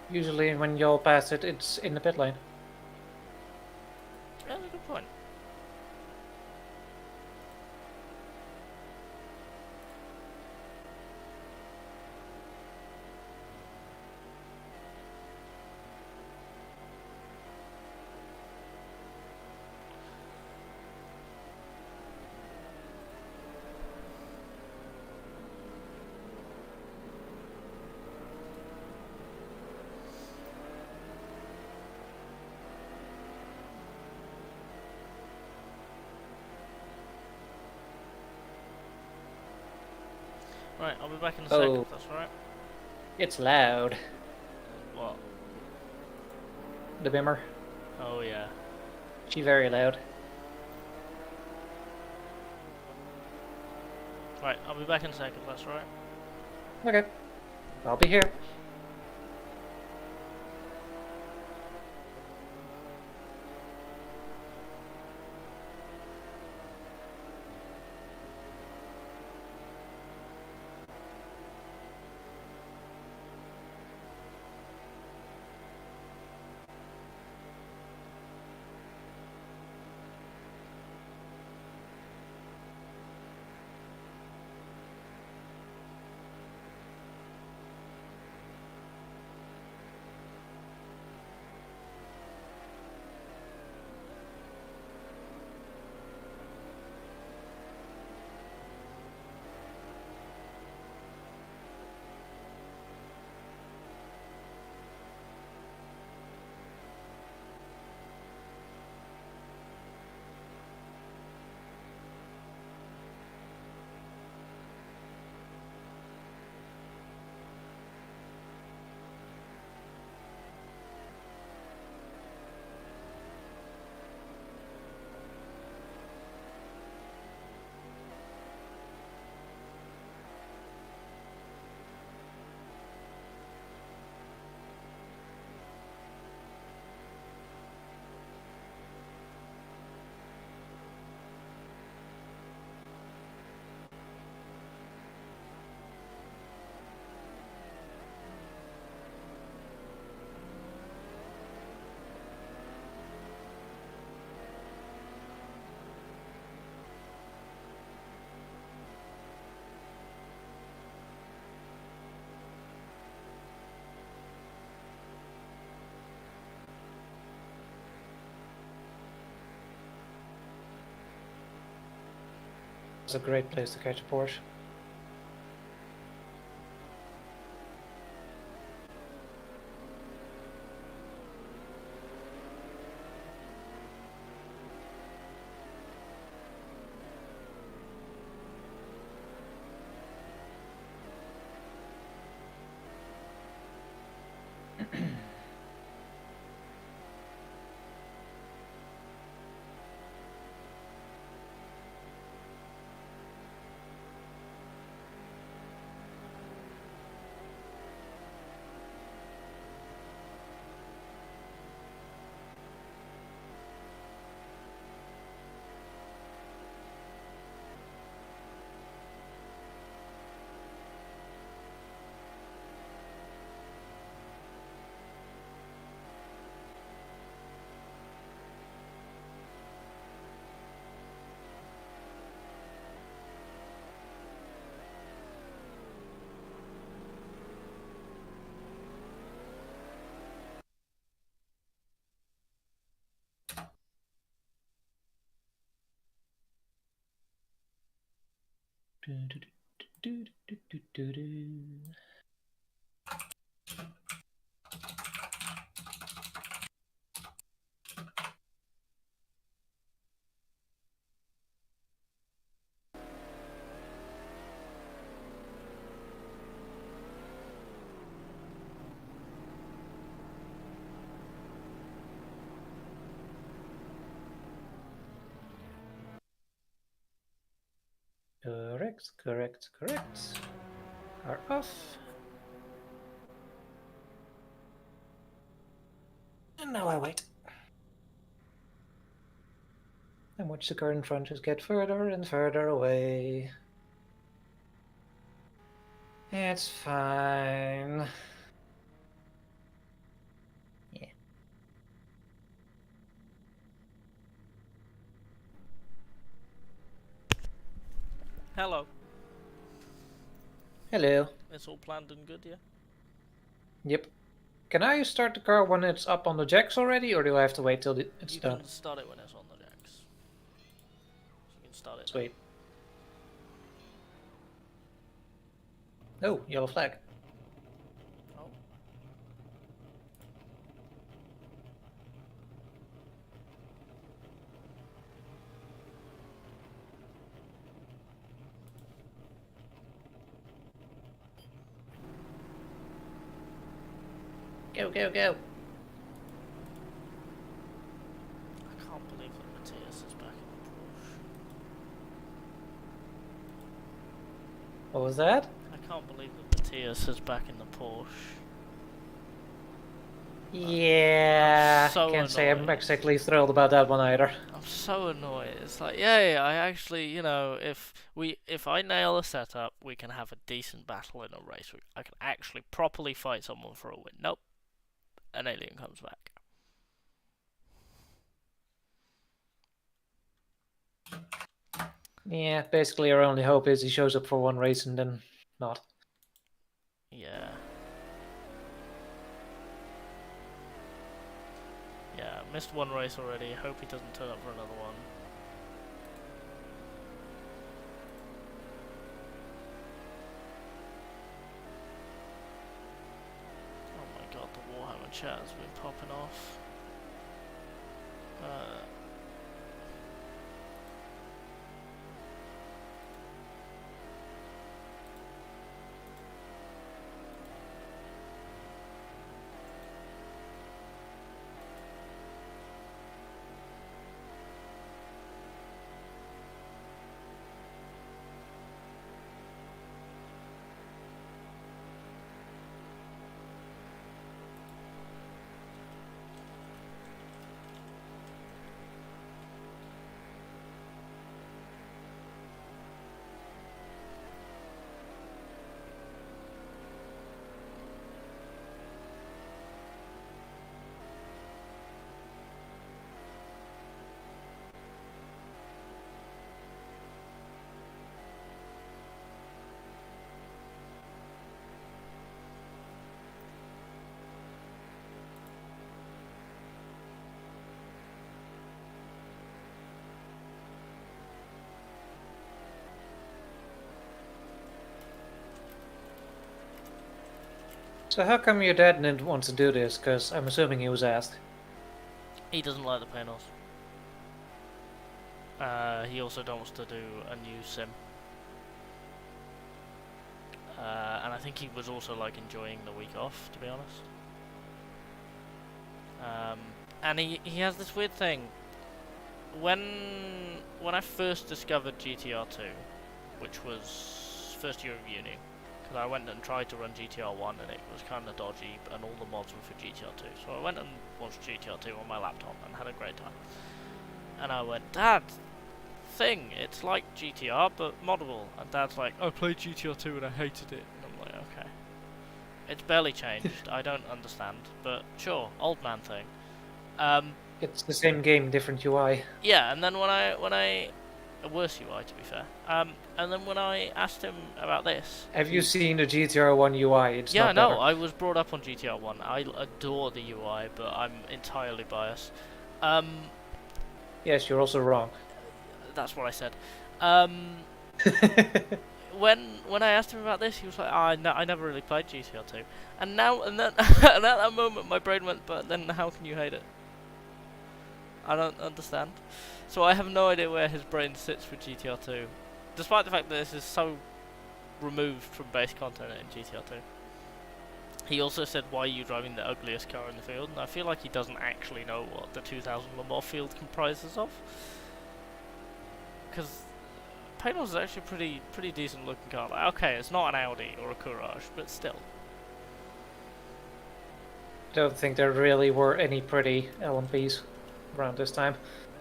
Usually when you'll pass it, it's in the pit lane. Yeah, that's a good point. Right, I'll be back in a second, if that's alright. It's loud. What? The Bimmer. Oh yeah. She very loud. Right, I'll be back in a second, if that's alright. Okay. I'll be here. a great place to catch a Porsche. Correct, correct, correct. Are off. And now I wait. And watch the car in front just get further and further away. It's fine. Yeah. Hello. Hello. It's all planned and good, yeah? Yep. Can I start the car when it's up on the jacks already, or do I have to wait till it's You done? can start it when it's on the jacks. You can start it. Sweet. Oh, yellow flag. Oh. Go, go, go. I can't believe that Matthias is back in the Porsche. What was that? I can't believe that Matthias is back in the Porsche. Yeah, so can't say I'm annoyed. exactly thrilled about that one either. I'm so annoyed. It's like, yeah, I actually, you know, if I nail a setup, we can have a decent battle in a race. I can actually properly fight someone for a win. Nope, an alien comes back. Yeah, basically our only hope is he shows up for one race and then not. Yeah. Yeah, missed one race already. Hope he doesn't turn up for another one. Oh my god, the Warhammer chat has been popping off. So how come your dad didn't want to do this? Because I'm assuming he was asked. He doesn't like the Panoz. He also don't want to do a new sim. And I think he was also like enjoying the week off, to be honest. And he has this weird thing. When I first discovered GTR2, which was first year of uni, because I went and tried to run GTR1 and it was kind of dodgy, and all the mods were for GTR2. So I went and watched GTR2 on my laptop and had a great time. And I went, Dad, thing, it's like GTR but moddable. And Dad's like, I played GTR2 and I hated it. And I'm like, okay. It's barely changed, I don't understand, but sure, old man thing. It's the same game, different UI. Yeah, and then when I a worse UI to be fair. And then when I asked him about this, Have you seen the GTR1 UI? It's yeah, not no, better. I was brought up on GTR1. I adore the UI, but I'm entirely biased. Yes, you're also wrong. That's what I said. When I asked him about this, he was like, I never really played GTR2. And now, and then, and at that moment, my brain went, but then how can you hate it? I don't understand. So I have no idea where his brain sits with GTR2, despite the fact that this is so removed from base content in GTR2. He also said, why are you driving the ugliest car in the field? And I feel like he doesn't actually know what the 2000 Le Mans field comprises of. Because Panoz is actually pretty decent looking car. Like, okay, it's not an Audi or a Courage, but still. Don't think there really were any pretty LMPs around this time.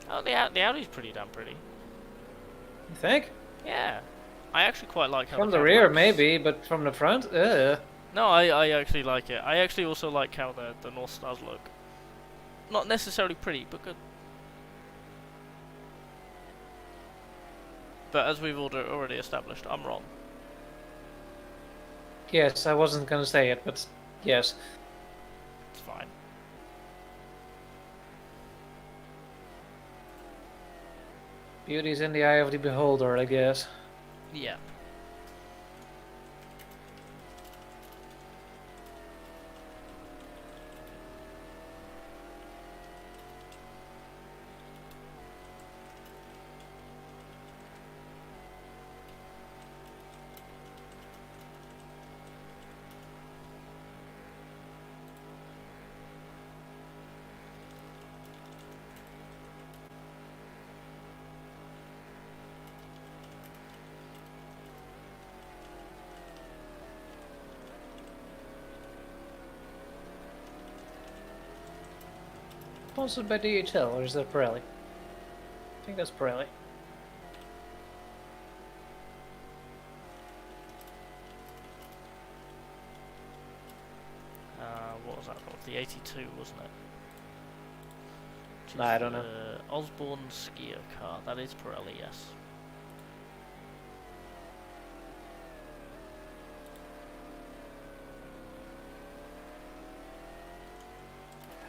Oh, the Audi's pretty damn pretty. You think? Yeah. I actually quite like how From the the rear, Cadillacs- maybe, but from the front, No, I actually like it. I actually also like how the North Stars look. Not necessarily pretty, but good. But as we've already established, I'm wrong. Yes, I wasn't gonna say it, but yes. It's fine. Beauty's in the eye of the beholder, I guess. Yeah. Sponsored by DHL, or is that Pirelli? I think that's Pirelli. What was that called? The 82, wasn't it? Which is I don't know. the Osborne skier car. That is Pirelli, yes.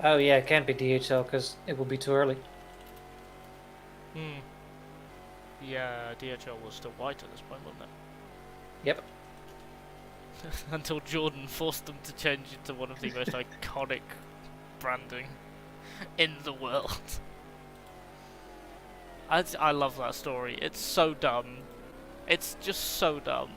Oh yeah, it can't be DHL because it will be too early. Hmm. Yeah, DHL was still white at this point, wasn't it? Yep. Until Jordan forced them to change it to one of the most iconic branding in the world. I love that story. It's so dumb. It's just so dumb.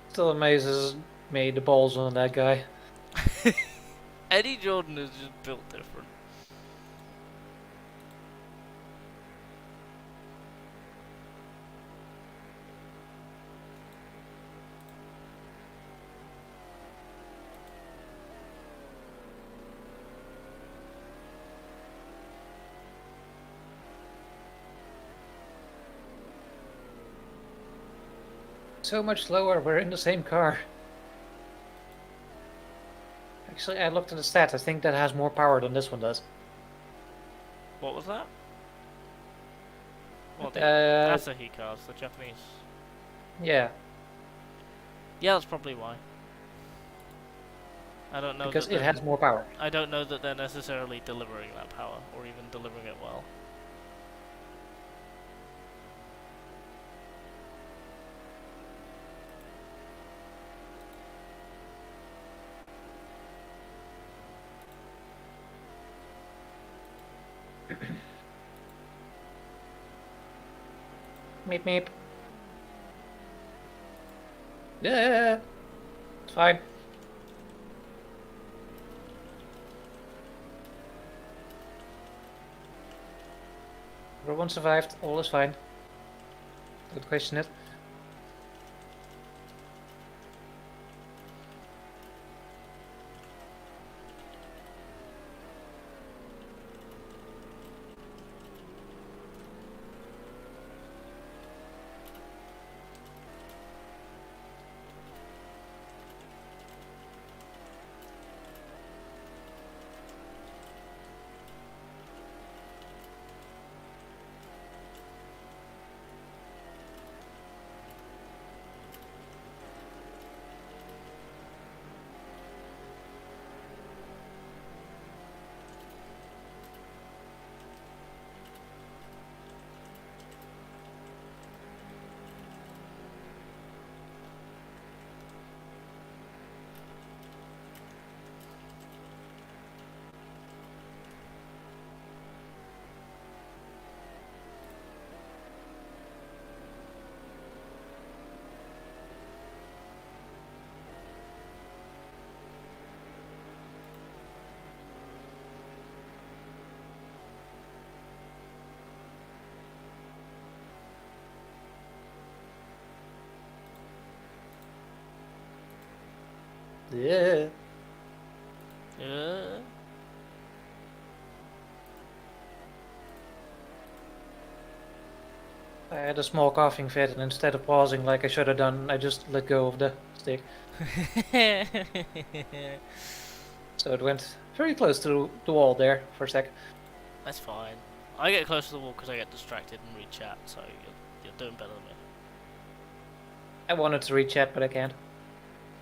Still amazes me the balls on that guy. Eddie Jordan is just built different. So much slower, we're in the same car. Actually, I looked at the stats, I think that has more power than this one does. What was that? What, the Asahi cars, the Japanese? Yeah, Yeah, that's probably why. I don't know because that it has more power. I don't know that they're necessarily delivering that power, or even delivering it well. Meep meep. Yeah, it's fine. Everyone survived. All is fine. Don't question it. Yeah. Yeah. I had a small coughing fit, and instead of pausing like I should have done, I just let go of the stick. So it went very close to the wall there for a sec. That's fine. I get close to the wall because I get distracted and read chat, so you're doing better than me. I wanted to read chat, but I can't.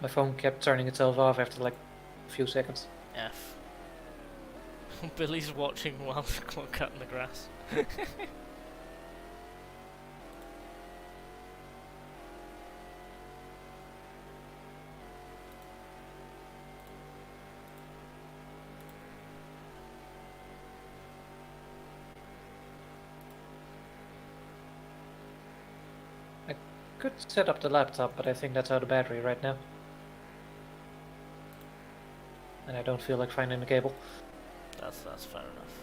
My phone kept turning itself off after like a few seconds. F. Billy's watching while cutting the grass. Could set up the laptop, but I think that's out of battery right now. And I don't feel like finding the cable. That's fair enough.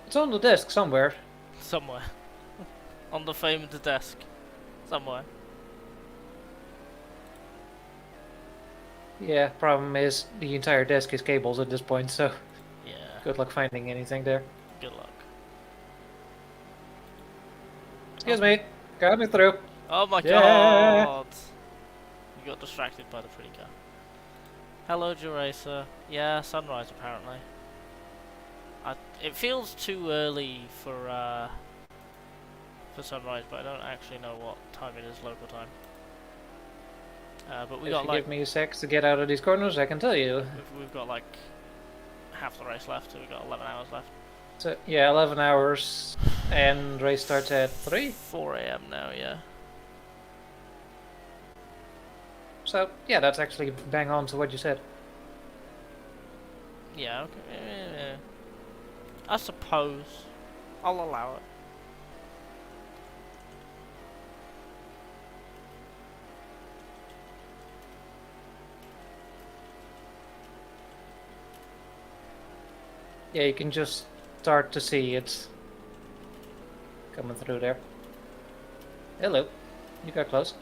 It's on the desk somewhere. Somewhere. On the famous desk. Somewhere. Yeah, problem is the entire desk is cables at this point, so Yeah. good luck finding anything there. Good luck. Excuse me, got me through. Oh my Yeah. god! You got distracted by the pretty car. Hello, Juracer. Yeah, sunrise apparently. It feels too early for sunrise, but I don't actually know what time it is local time. But we If got you like give me a sec to get out of these corners, I can tell you. we've got like half the race left, so we've got 11 hours left. So yeah, 11 hours, and race starts at 3. 4 AM now, yeah. So yeah, that's actually bang on to what you said. Yeah, okay. I suppose I'll allow it. Yeah, you can just start to see it coming through there. Hello, you got close.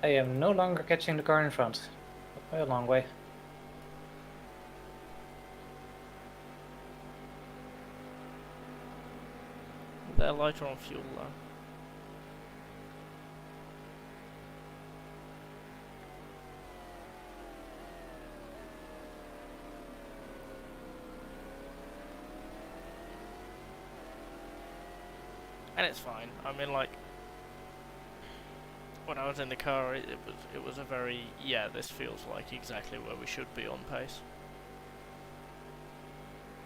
I am no longer catching the car in front. By a long way. They're lighter on fuel though. And it's fine. I mean, like, when I was in the car, it was a very, yeah, this feels like exactly where we should be on pace.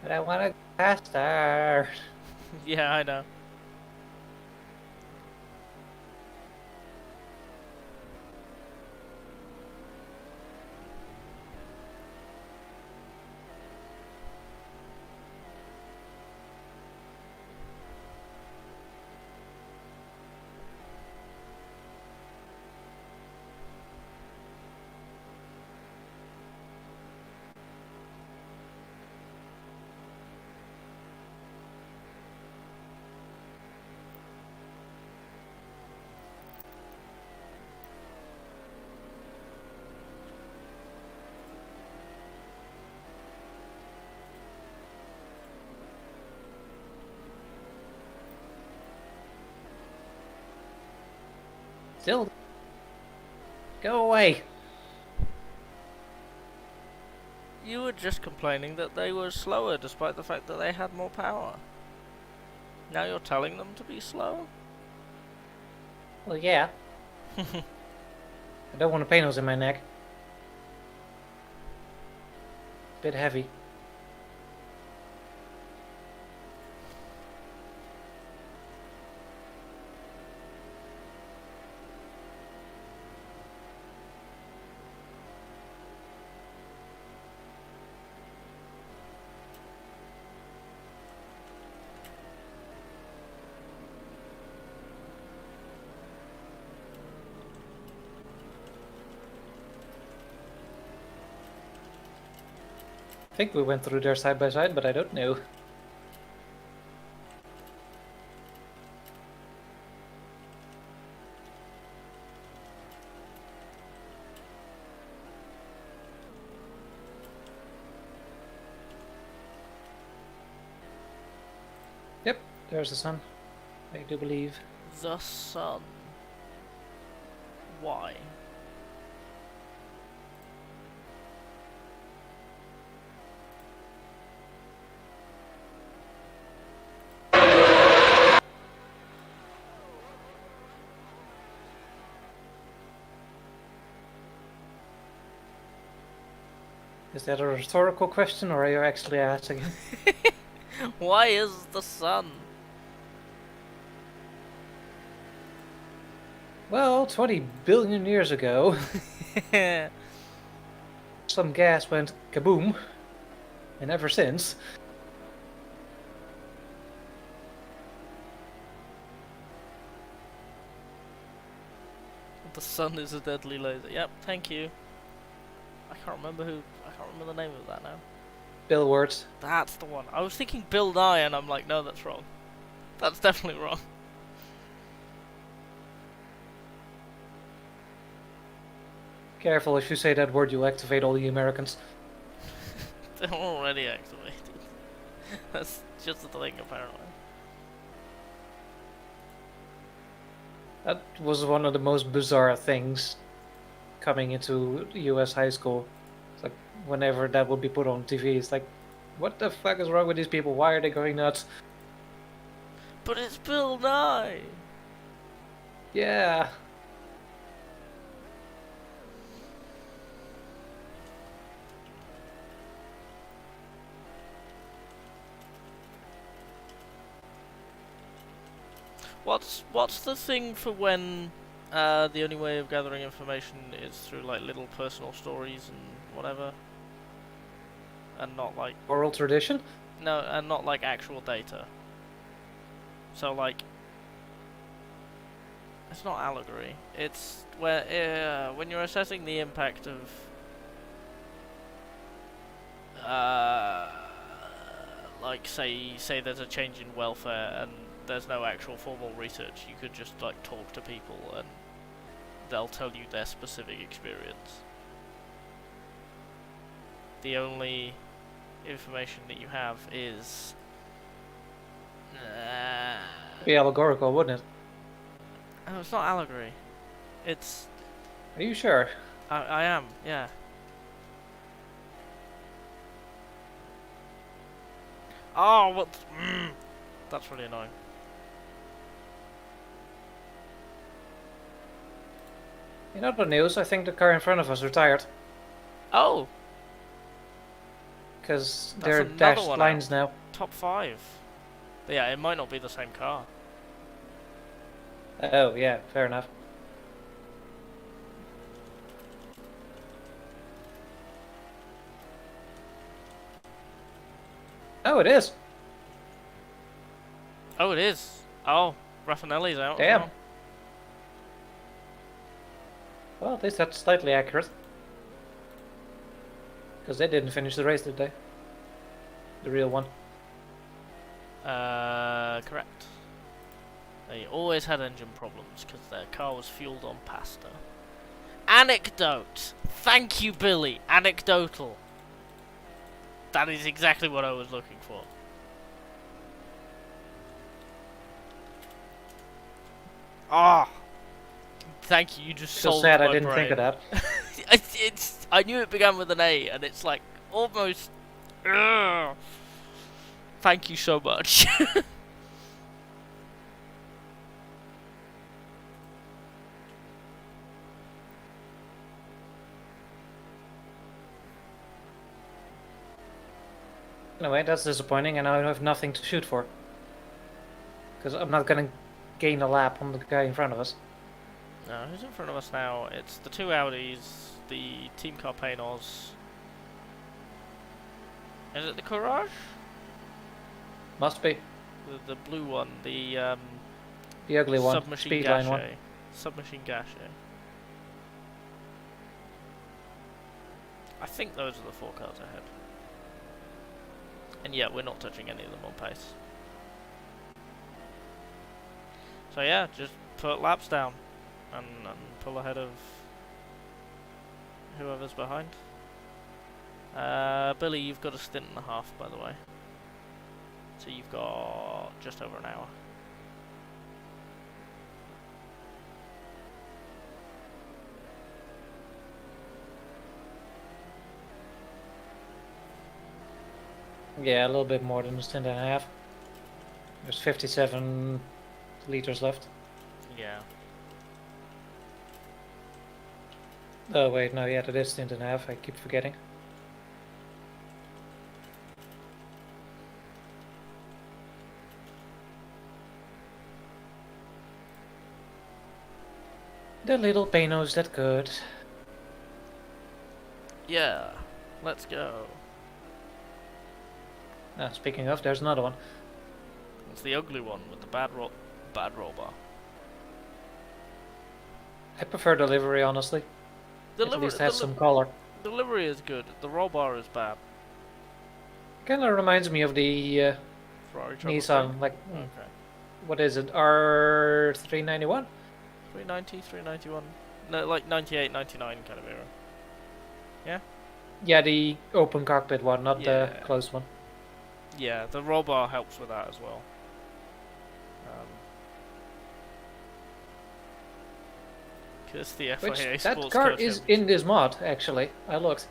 But I want to go faster. Yeah, I know. Still. Go away. You were just complaining that they were slower despite the fact that they had more power. Now you're telling them to be slow? Well, yeah. I don't want a Panoz in my neck. Bit heavy. I think we went through there side by side, but I don't know. Yep, there's the sun. I do believe. The sun. Why? Is that a rhetorical question, or are you actually asking? Why is the sun? Well, 20 billion years ago, some gas went kaboom, and ever since. The sun is a deadly laser. Yep, thank you. I can't remember the name of that now. Bill Words. That's the one. I was thinking Bill Nye and I'm like, no, that's wrong. That's definitely wrong. Careful, if you say that word, you'll activate all the Americans. They're already activated. That's just the thing, apparently. That was one of the most bizarre things coming into US high school. It's like, whenever that would be put on TV, it's like, what the fuck is wrong with these people? Why are they going nuts? But it's Bill Nye! Yeah. What's the thing for when the only way of gathering information is through like little personal stories and whatever, and not like Oral tradition? no, and not like actual data. So like, it's not allegory. It's where when you're assessing the impact of like say there's a change in welfare and there's no actual formal research, you could just like talk to people and they'll tell you their specific experience. The only information that you have is Be allegorical, wouldn't it? oh, it's not allegory. It's Are you sure? I am, yeah. Oh, what? That's really annoying. In other news, I think the car in front of us retired. Oh, Because That's they're another dashed one lines now. top 5. But yeah, it might not be the same car. Oh, yeah, fair enough. Oh, it is. Oh, it is. Oh, Raffinelli's out. as Damn. well. Well, at least that's slightly accurate. Because they didn't finish the race, did they? The real one. Correct. They always had engine problems because their car was fueled on pasta. Anecdote! Thank you, Billy! Anecdotal! That is exactly what I was looking for. Ah! Thank you, you just So solved sad my I didn't brain. think of that. I knew it began with an A, and it's like almost. Ugh. Thank you so much. Anyway, that's disappointing, and now I have nothing to shoot for. Because I'm not gonna gain a lap on the guy in front of us. No, who's in front of us now? It's the two Audis, the Team Car Panoz. Is it the Courage? Must be. The blue one, the The ugly one. Submachine Speedline one. Gachet. Submachine Gachet. I think those are the 4 cars ahead. And yeah, we're not touching any of them on pace. So yeah, just put laps down and pull ahead of whoever's behind. Billy, you've got a stint and a half, by the way. So you've got just over an hour. Yeah, a little bit more than a stint and a half. There's 57 liters left. Yeah. Oh wait, no, yeah, that is stint and a half. I keep forgetting. The little Panoz that could. Yeah. Let's go. Ah, speaking of, there's another one. It's the ugly one with the bad roll bar. I prefer the livery, honestly. At least has some color. The livery is good. The roll bar is bad. Kind of reminds me of the Ferrari Trouble Nissan, like, Okay. what is it, R391? 390, 391. No, like 98, 99 kind of era. Yeah, the open cockpit one, not the Yeah. closed one. Yeah, the roll bar helps with that as well. Because the FIA Which, that Sports car Car is Championship- in this mod, actually. I looked.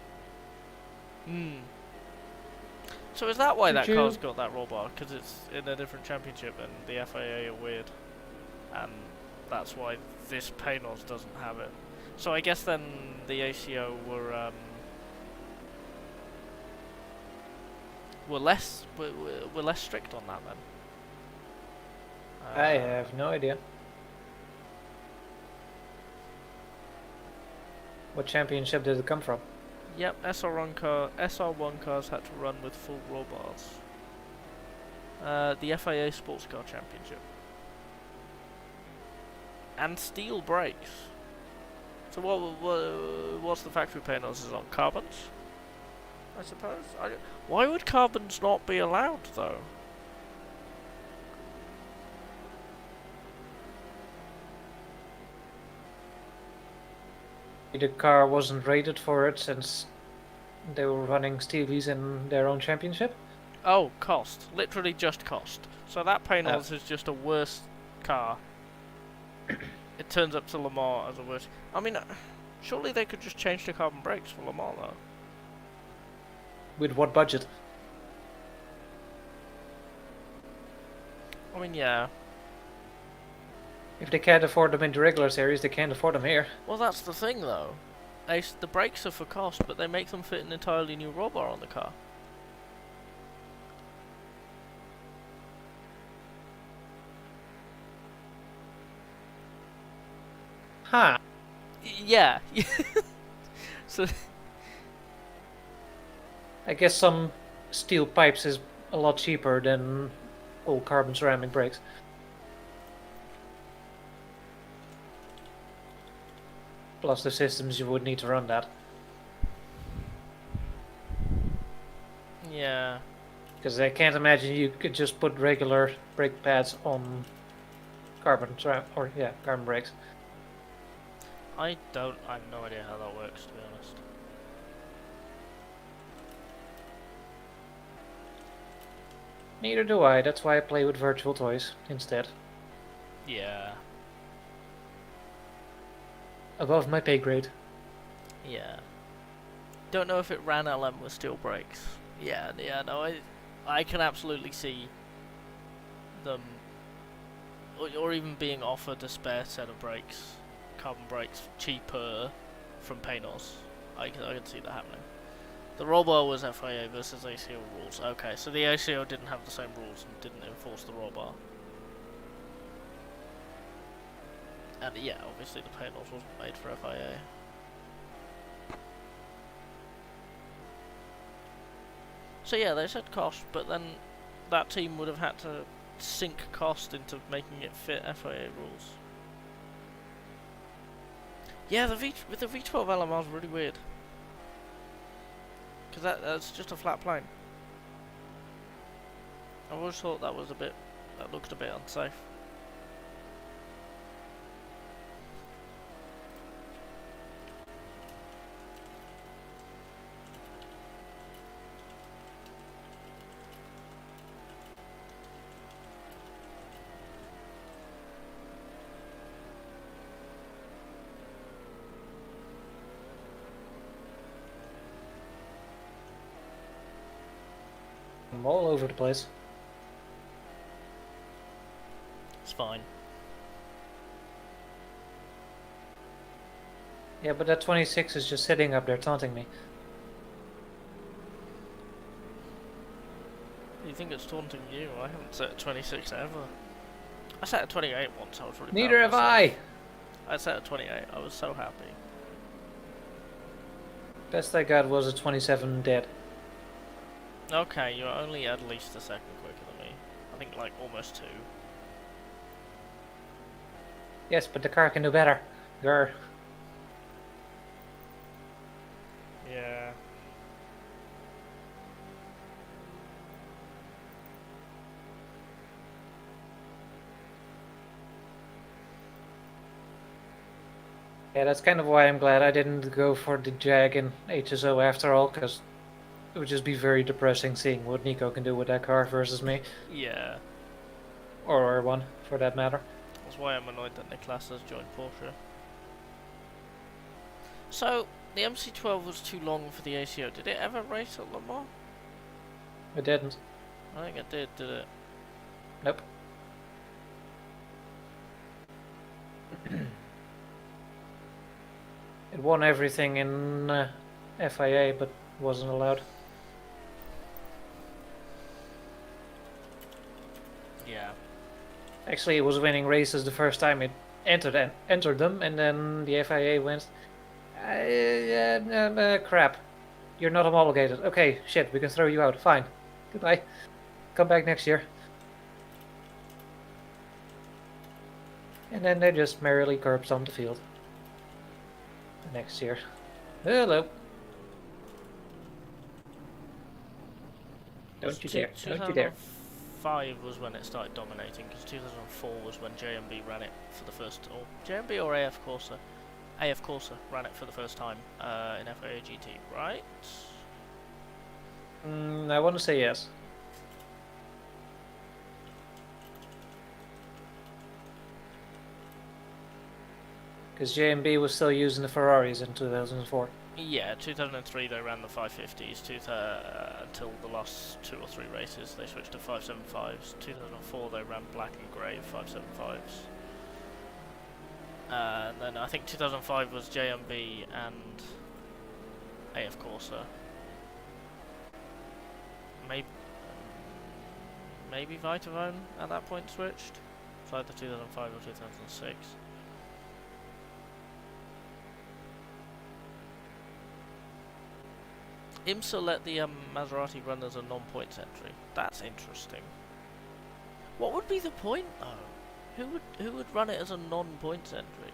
So is that why Did that you- car's got that roll bar? Because it's in a different championship and the FIA are weird. And that's why this Panoz doesn't have it. So I guess then the ACO were less strict on that then. I have no idea. What championship did it come from? Yep, SR1 cars had to run with full roll bars. The FIA Sports Car Championship. And steel brakes. So what's the factory Panoz is on? Carbons? I suppose. Why would carbons not be allowed though? The car wasn't rated for it since they were running Steelies in their own championship. Oh, cost. Literally just cost. So that Panoz is just a worse car. It turns up to Le Mans as a worse... I mean, surely they could just change the carbon brakes for Le Mans, though. With what budget? I mean, yeah. If they can't afford them in the regular series, they can't afford them here. Well, that's the thing, though. The brakes are for cost, but they make them fit an entirely new roll bar on the car. Huh. Yeah. So... I guess some steel pipes is a lot cheaper than all carbon ceramic brakes. Plus the systems you would need to run that. Yeah. Because I can't imagine you could just put regular brake pads on carbon brakes. I have no idea how that works, to be honest. Neither do I, that's why I play with virtual toys instead. Yeah. Above my pay grade. Yeah. Don't know if it ran LM with steel brakes. Yeah, no, I can absolutely see them, or even being offered a spare set of brakes, carbon brakes, cheaper from Panoz. I can see that happening. The roll bar was FIA versus ACO rules. Okay, so the ACO didn't have the same rules and didn't enforce the roll bar. And yeah, obviously the Panoz wasn't made for FIA. So yeah, they said cost, but then that team would have had to sink cost into making it fit FIA rules. Yeah, the V12 LMR is really weird. Because that's just a flat plane. I always thought that looked a bit unsafe. I'm all over the place. It's fine. Yeah, but that 26 is just sitting up there taunting me. You think it's taunting you? I haven't set a 26 ever. I set a 28 once, I was really Neither proud have of myself. I! I set a 28, I was so happy. Best I got was a 27 dead. Okay, you're only at least a second quicker than me. I think like almost 2. Yes, but the car can do better. Grr. Yeah. Yeah, that's kind of why I'm glad I didn't go for the Jag in HSO after all, because it would just be very depressing seeing what Nico can do with that car versus me. Yeah. Or R1, for that matter. That's why I'm annoyed that Niklas has joined Porsche. So, the MC12 was too long for the ACO. Did it ever race at Le Mans? It didn't. I think it did it? Nope. It won everything in FIA, but wasn't allowed. Yeah. Actually, it was winning races the first time it entered them, and then the FIA went, crap, you're not homologated. Okay, shit, we can throw you out. Fine, goodbye. Come back next year. And then they just merrily curbs on the field. Next year. Hello. Don't you dare. Don't you dare. 2005 was when it started dominating, because 2004 was when JMB ran it for the first, or JMB or AF Corsa, AF Corsa ran it for the first time in FIA GT, right? I want to say yes. Because JMB was still using the Ferraris in 2004. Yeah, 2003 they ran the 550s. Until the last 2 or 3 races, they switched to 575s. 2004 they ran black and grey 575s. And then I think 2005 was JMB and AF Corsa. Maybe Vitavone at that point switched. It's either 2005 or 2006. IMSA let the Maserati run as a non-points entry. That's interesting. What would be the point though? Who would run it as a non-points entry?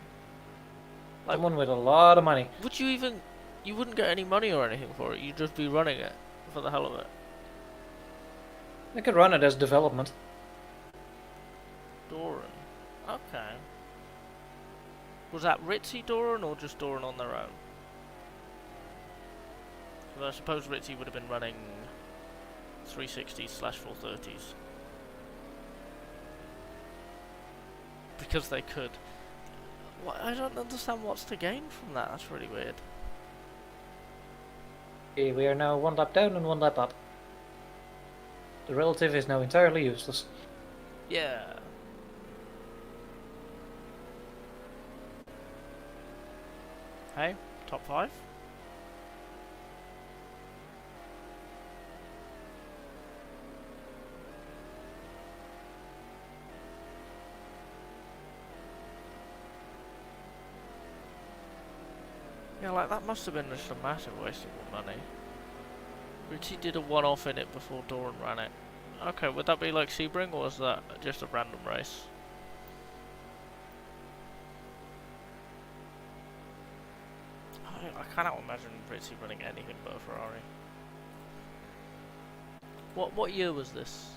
Like, Someone with a lot of money. would you even? You wouldn't get any money or anything for it. You'd just be running it for the hell of it. They could run it as development. Doran. Okay. Was that Ritzy Doran or just Doran on their own? Because I suppose Ritzy would have been running 360s/430s. Because they could. What, I don't understand what's to gain from that. That's really weird. Okay, we are now 1 lap down and 1 lap up. The relative is now entirely useless. Yeah. Hey, top 5? Yeah, like that must have been just a massive waste of money. Richie did a one-off in it before Doran ran it. Okay, would that be like Sebring, or was that just a random race? I cannot imagine Richie running anything but a Ferrari. What year was this?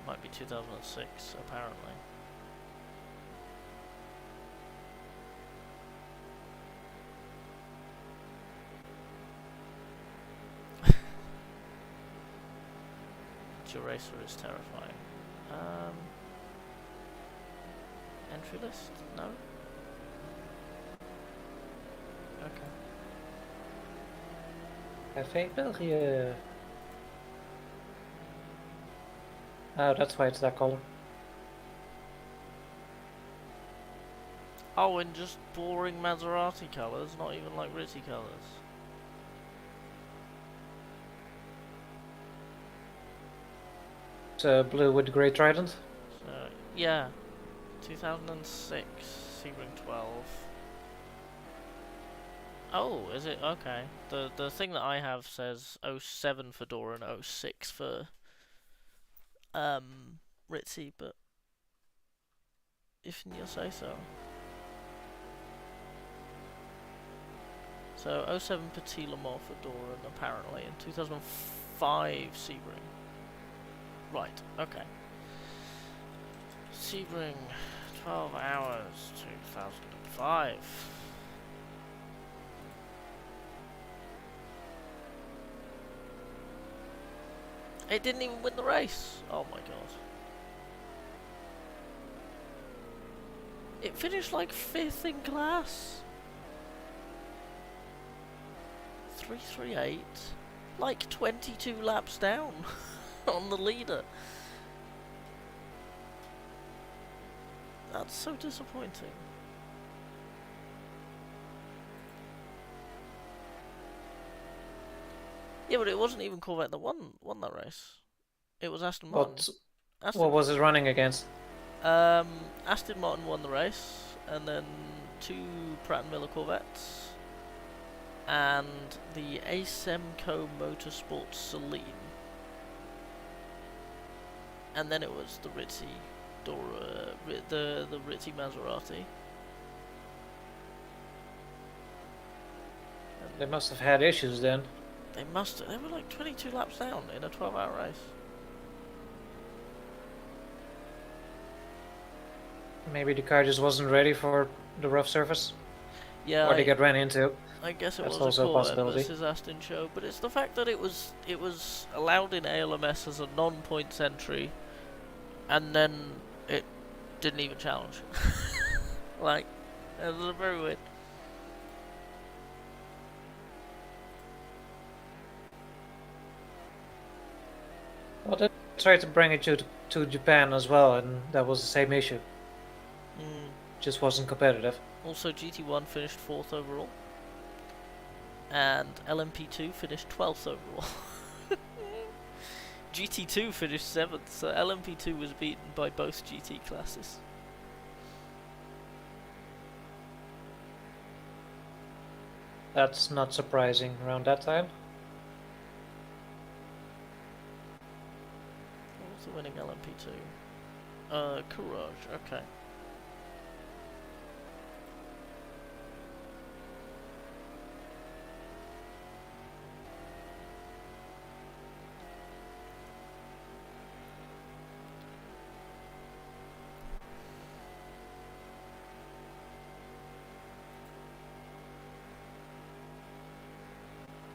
Might be 2006, apparently. Your racer is terrifying. Entry list? No? Okay. Café België. Oh, that's why it's that color. Oh, and just boring Maserati colours, not even like Ritzy colours. It's blue with grey trident. So, yeah. 2006, Sebring 12. Oh, is it? Okay. The thing that I have says 07 for Doran, 06 for Ritzy, but if you say so. So 07 Petit Le Mans for Doran, apparently, and 2005 Sebring. Right, okay. Sebring, 12 hours, 2005. It didn't even win the race. Oh my god. It finished like 5th in class. 338. Like 22 laps down on the leader. That's so disappointing. Yeah, but it wasn't even Corvette that won that race. It was Aston Martin. What was it running against? Aston Martin won the race, and then 2 Pratt & Miller Corvettes, and the Asemco Motorsports Celine, and then it was the Ritzy the Ritzy Maserati. They must have had issues then. They were like 22 laps down in a 12-hour race. Maybe the car just wasn't ready for the rough surface. Yeah, Or they got ran into. I guess it That's was also a a Corvette possibility. versus Aston show, but it's the fact that it was allowed in ALMS as a non-points entry, and then it didn't even challenge. Like, it was very weird. Well, they tried to bring it to Japan as well, and that was the same issue. Just wasn't competitive. Also, GT1 finished 4th overall, and LMP2 finished 12th overall. GT2 finished 7th, so LMP2 was beaten by both GT classes. That's not surprising around that time. What was the winning LMP2? Courage, okay.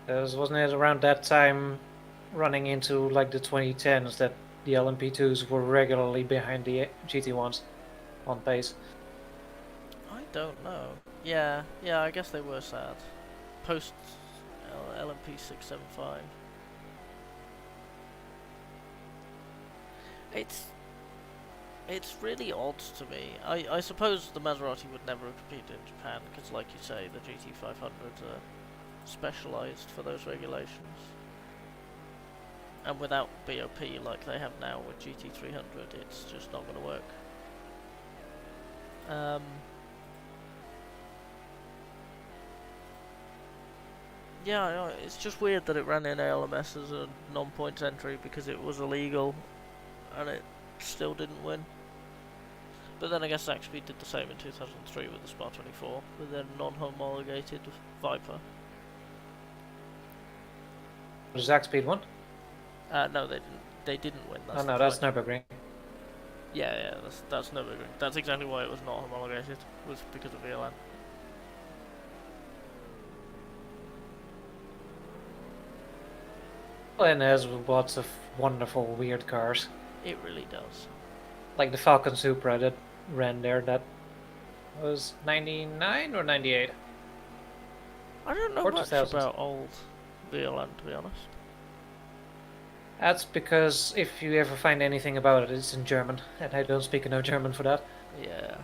Wasn't it around that time, running into like the 2010s, that the LMP2s were regularly behind the GT1s on pace? I don't know. Yeah, I guess they were sad. Post LMP 675. It's really odd to me. I suppose the Maserati would never have competed in Japan because, like you say, the GT500s are specialised for those regulations. And without BOP like they have now with GT300, it's just not going to work. Yeah, it's just weird that it ran in ALMS as a non-points entry because it was illegal and it still didn't win. But then I guess Zaxby did the same in 2003 with the Spa 24 with their non-homologated Viper. Was Zach Speed one? No, they didn't. They didn't win. Oh no, that's Nürburgring. Yeah, that's Nürburgring. That's exactly why it was not homologated. Was because of VLN. And it has lots of wonderful, weird cars. It really does. Like the Falcon Supra that ran there, that was 99 or 98? I don't know Or much 2000s. about old VLN, to be honest. That's because if you ever find anything about it, it's in German, and I don't speak enough German for that. Yeah.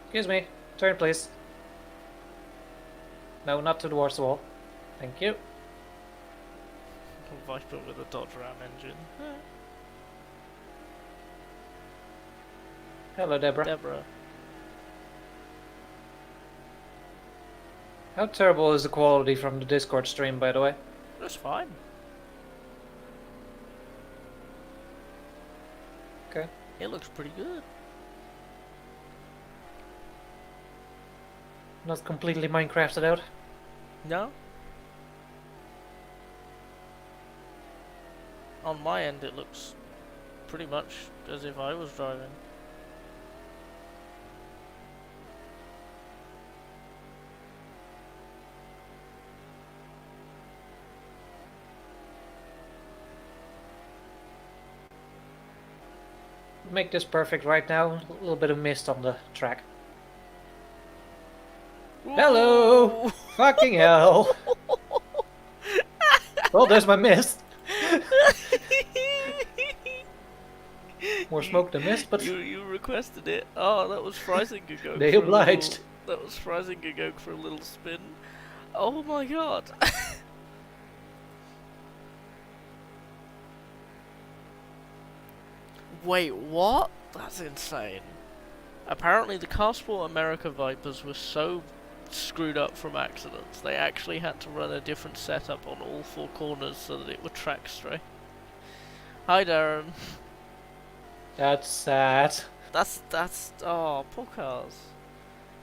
Excuse me, turn please. No, not towards the wall. Thank you. A Viper with a Dodge Ram engine. Hello, Deborah. Deborah. How terrible is the quality from the Discord stream, by the way? That's fine. Okay. It looks pretty good. Not completely Minecrafted out. No? On my end it looks pretty much as if I was driving. Make this perfect right now. A little bit of mist on the track. Hello! Ooh. Fucking hell! Well, there's my mist. More smoke than mist, but you requested it. Oh, that was Freisingegog. they obliged. That was Freisingegog for a little spin. Oh my god. Wait, what? That's insane. Apparently the Carsport America Vipers were so screwed up from accidents, they actually had to run a different setup on all four corners so that it would track straight. Hi Darren. That's sad. That's oh, poor cars.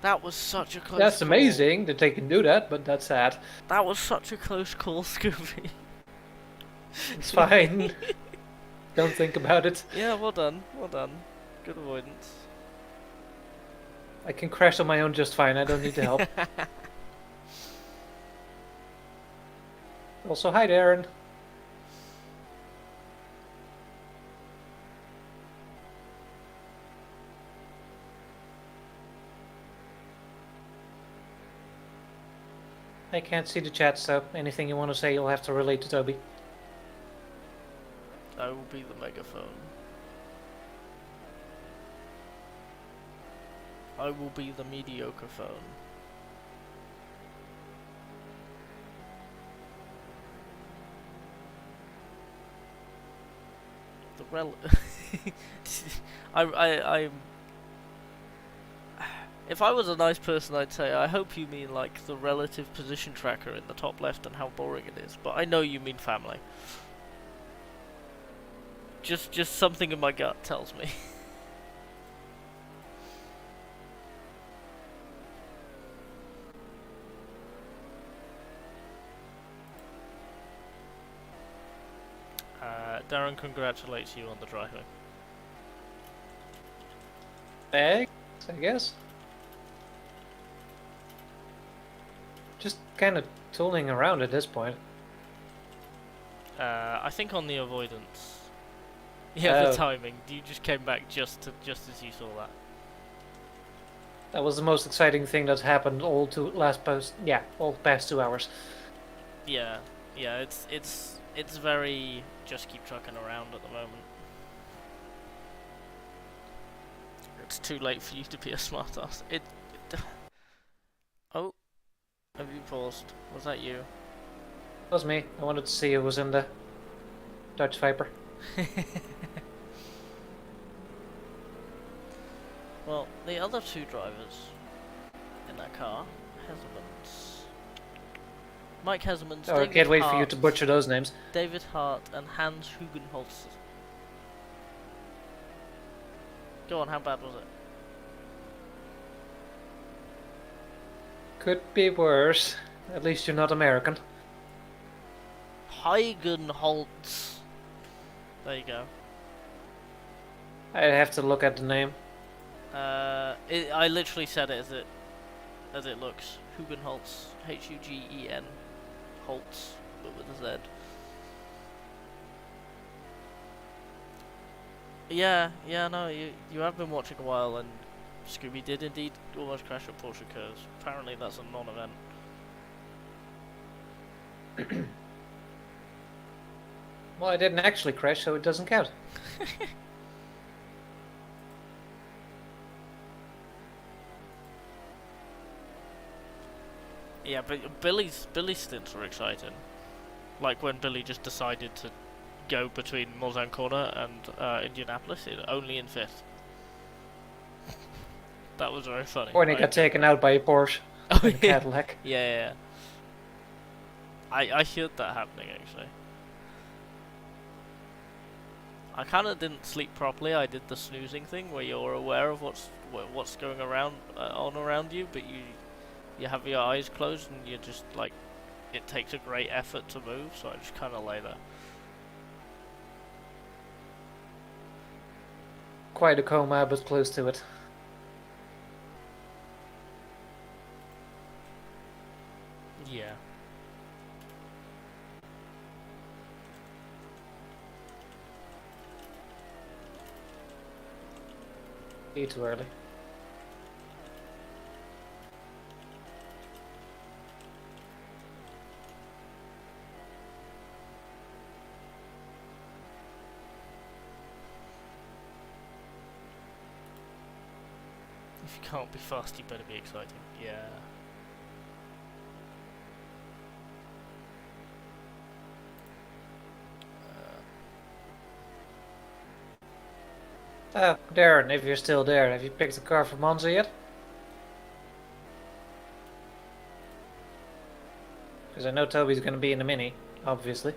That was such a close That's call. amazing that they can do that, but that's sad. That was such a close call, Scooby. It's fine. Don't think about it. Yeah, well done. Well done. Good avoidance. I can crash on my own just fine. I don't need the help. Also, hi, Darren. I can't see the chat, so anything you want to say, you'll have to relate to Toby. I will be the megaphone. I will be the mediocre phone. The I'm. If I was a nice person, I'd say, I hope you mean like the relative position tracker in the top left and how boring it is. But I know you mean family. Just something in my gut tells me. Darren congratulates you on the driving. Thanks, I guess. Just kind of tooling around at this point. I think on the avoidance. Yeah, the Oh. timing. You just came back just as you saw that. That was the most exciting thing that's happened all past 2 hours. Yeah, it's very just keep trucking around at the moment. It's too late for you to be a smartass. Oh, have you paused? Was that you? That was me. I wanted to see who was in the Dutch Viper. Well, the other two drivers in that car, Hesemans. Mike Hesemans, Oh, I David can't wait for you Hart, to butcher those names. David Hart, and Hans Hugenholz. Go on, how bad was it? Could be worse. At least you're not American. Hugenholz. There you go. I'd have to look at the name. I literally said it as it looks. Hugenholz, Hugen, Holtz, but with a Z. Yeah, no, you have been watching a while, and Scooby did indeed almost crash at Porsche Heures. Apparently, that's a non-event. Well, I didn't actually crash, so it doesn't count. Yeah, but Billy's stints were exciting. Like when Billy just decided to go between Mulsanne Corner and Indianapolis, only in 5th. That was very funny. Or he got taken out by a Porsche. Oh, and a yeah. Cadillac. Yeah. I heard that happening actually. I kind of didn't sleep properly. I did the snoozing thing where you're aware of what's going around around you, but you have your eyes closed and you're just like, it takes a great effort to move. So I just kind of lay there. Quite a coma, but close to it. Yeah. Be too early. If you can't be fast, you better be exciting. Yeah. Oh, Darren, if you're still there, have you picked a car for Monza yet? Because I know Toby's going to be in the Mini, obviously.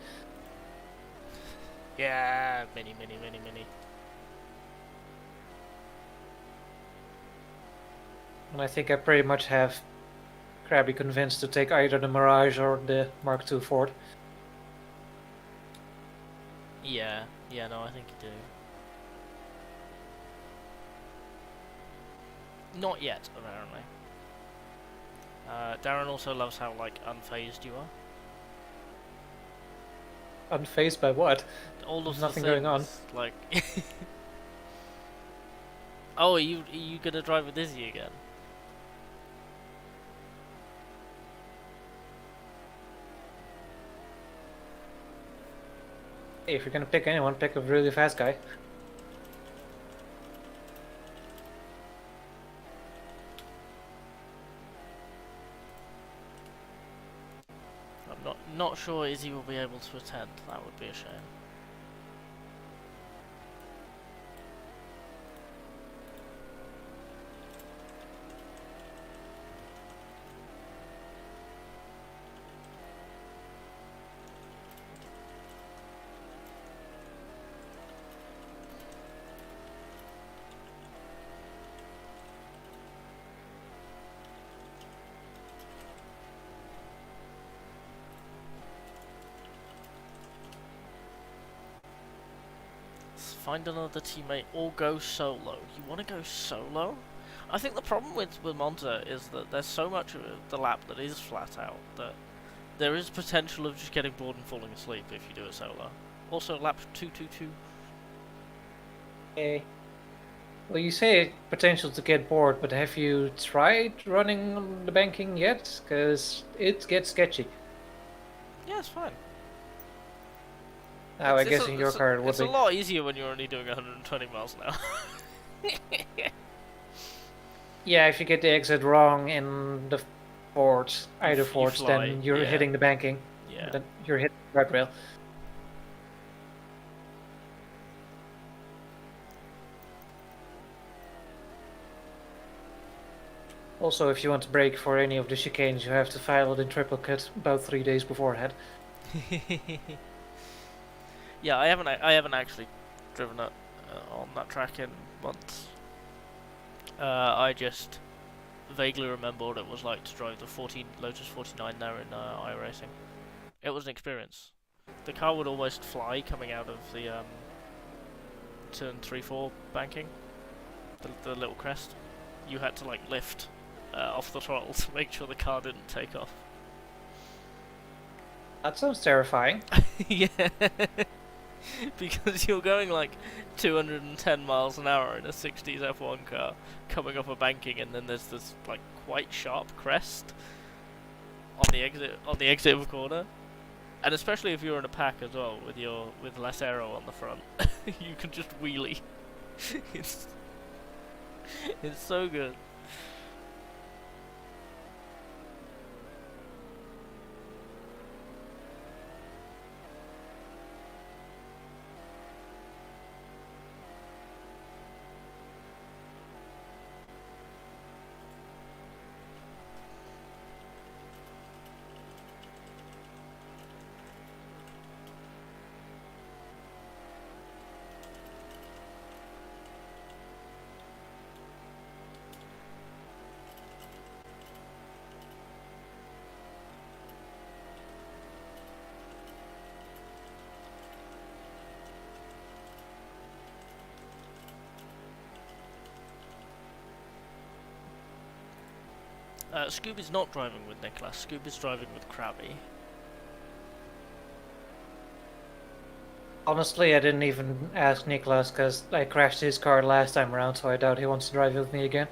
Yeah, mini. And I think I pretty much have Crabby convinced to take either the Mirage or the Mark II Ford. Yeah, no, I think you do. Not yet, apparently. Darren also loves how, like, unfazed you are. Unfazed by what? All of There's the nothing things, going on. like... Oh, are you gonna drive with Izzy again? Hey, if you're gonna pick anyone, pick a really fast guy. I'm not sure Izzy will be able to attend. That would be a shame. Find another teammate or go solo. You want to go solo? I think the problem with Monza is that there's so much of the lap that is flat out that there is potential of just getting bored and falling asleep if you do it solo. Also, lap 222. Okay. Well, you say potential to get bored, but have you tried running on the banking yet? Because it gets sketchy. Yeah, it's fine. Now, I guess in your car it would it's be. a lot easier when you're only doing 120 miles an hour. Yeah, if you get the exit wrong in the forts, either you forts, fly, then you're yeah. hitting the banking. Yeah. Then you're hitting the guardrail. Also, if you want to brake for any of the chicanes, you have to file it in triplicate about 3 days beforehand. Yeah, I haven't actually driven it on that track in months. I just vaguely remember what it was like to drive the Lotus 49 there in iRacing. It was an experience. The car would almost fly coming out of the turn 3-4 banking, the little crest. You had to like lift off the throttle to make sure the car didn't take off. That sounds terrifying. Yeah. Because you're going like 210 miles an hour in a 60s F1 car coming up a banking, and then there's this like quite sharp crest on the exit of a corner, and especially if you're in a pack as well with less aero on the front, you can just wheelie. it's so good. Scooby's not driving with Nicholas. Scooby's driving with Crabby. Honestly, I didn't even ask Nicholas because I crashed his car last time around, so I doubt he wants to drive with me again.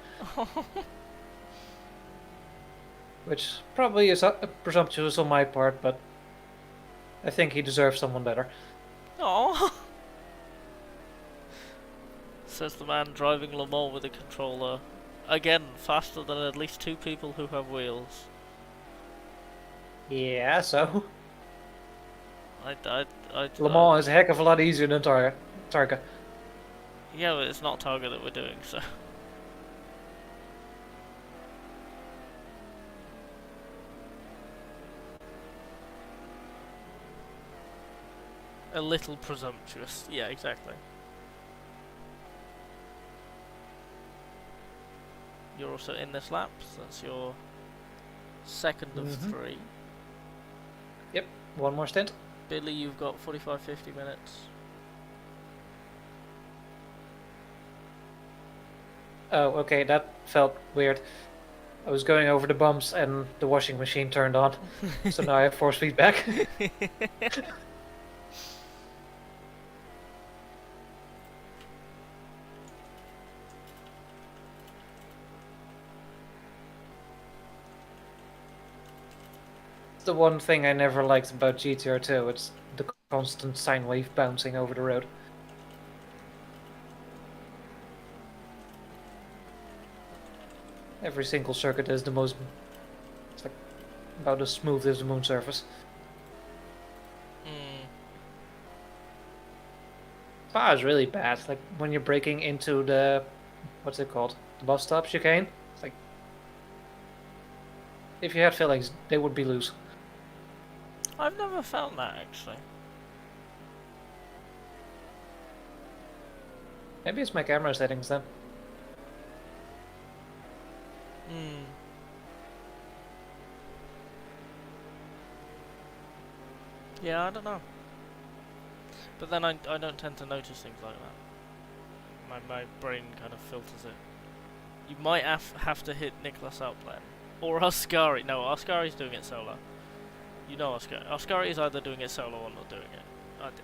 Which probably is presumptuous on my part, but I think he deserves someone better. Aww. Says the man driving Le Mans with a controller. Again, faster than at least 2 people who have wheels. Yeah, so Le Le Mans is a heck of a lot easier than Targa. Yeah, but it's not Targa that we're doing, so. A little presumptuous. Yeah, exactly. you're also in this lap. So that's your second of Mhm. 3. Yep, one more stint. Billy, you've got 45, 50 minutes. Oh, okay, that felt weird. I was going over the bumps and the washing machine turned on, so now I have force feedback. The one thing I never liked about GTR2, it's the constant sine wave bouncing over the road. Every single circuit is the most... It's like about as smooth as the moon surface. Spa is really bad. Like when you're breaking into the... What's it called? The bus stop chicane? It's like... If you had fillings, they would be loose. I've never found that actually. Maybe it's my camera settings then. Yeah, I don't know. But then I don't tend to notice things like that. My brain kind of filters it. You might have to hit Nicholas up then. Or Ascari. No, Ascari's doing it solo. You know Ascari. Ascari is either doing it solo or not doing it.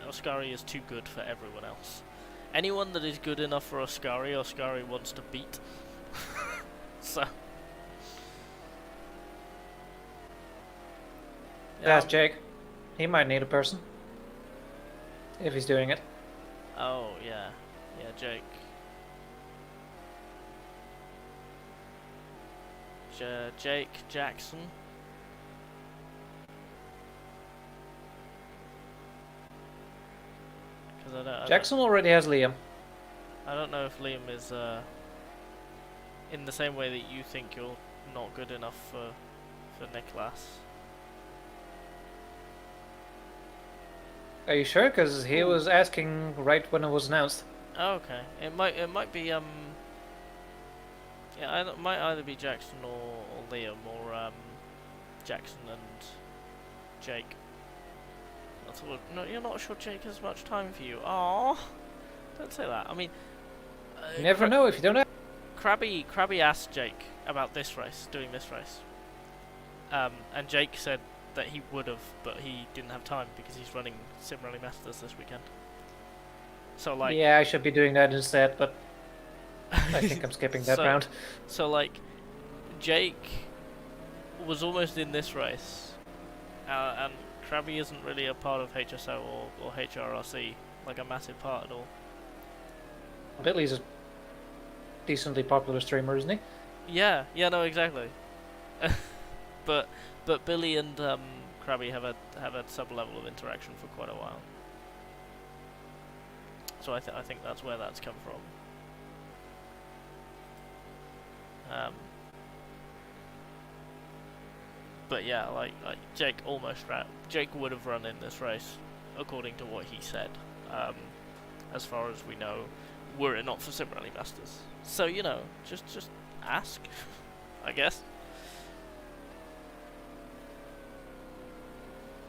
Ascari is too good for everyone else. Anyone that is good enough for Ascari, Ascari wants to beat. So... That's Jake. He might need a person. If he's doing it. Oh, yeah. Yeah, Jake. Jake Jackson. Jackson already has Liam. I don't know if Liam is in the same way that you think you're not good enough for Nicholas. Are you sure? Because he was asking right when it was announced. Oh, okay. It might be yeah, it might either be Jackson or Liam or Jackson and Jake. That's all. No, you're not sure Jake has much time for you. Aww. Don't say that. I mean, You never know if you don't have. Crabby asked Jake about doing this race. And Jake said that he would have, but he didn't have time because he's running Sim Rally Masters this weekend. So like, Yeah, I should be doing that instead, but I think I'm skipping that round. So like, Jake was almost in this race, and Crabby isn't really a part of HSO or HRRC, like a massive part at all. Billy's a decently popular streamer, isn't he? Yeah, no, exactly. but Billy and Crabby have had some level of interaction for quite a while. So I think that's where that's come from. But yeah, like Jake Jake would have run in this race, according to what he said. As far as we know, were it not for Sim Rally Masters. So you know, just ask, I guess.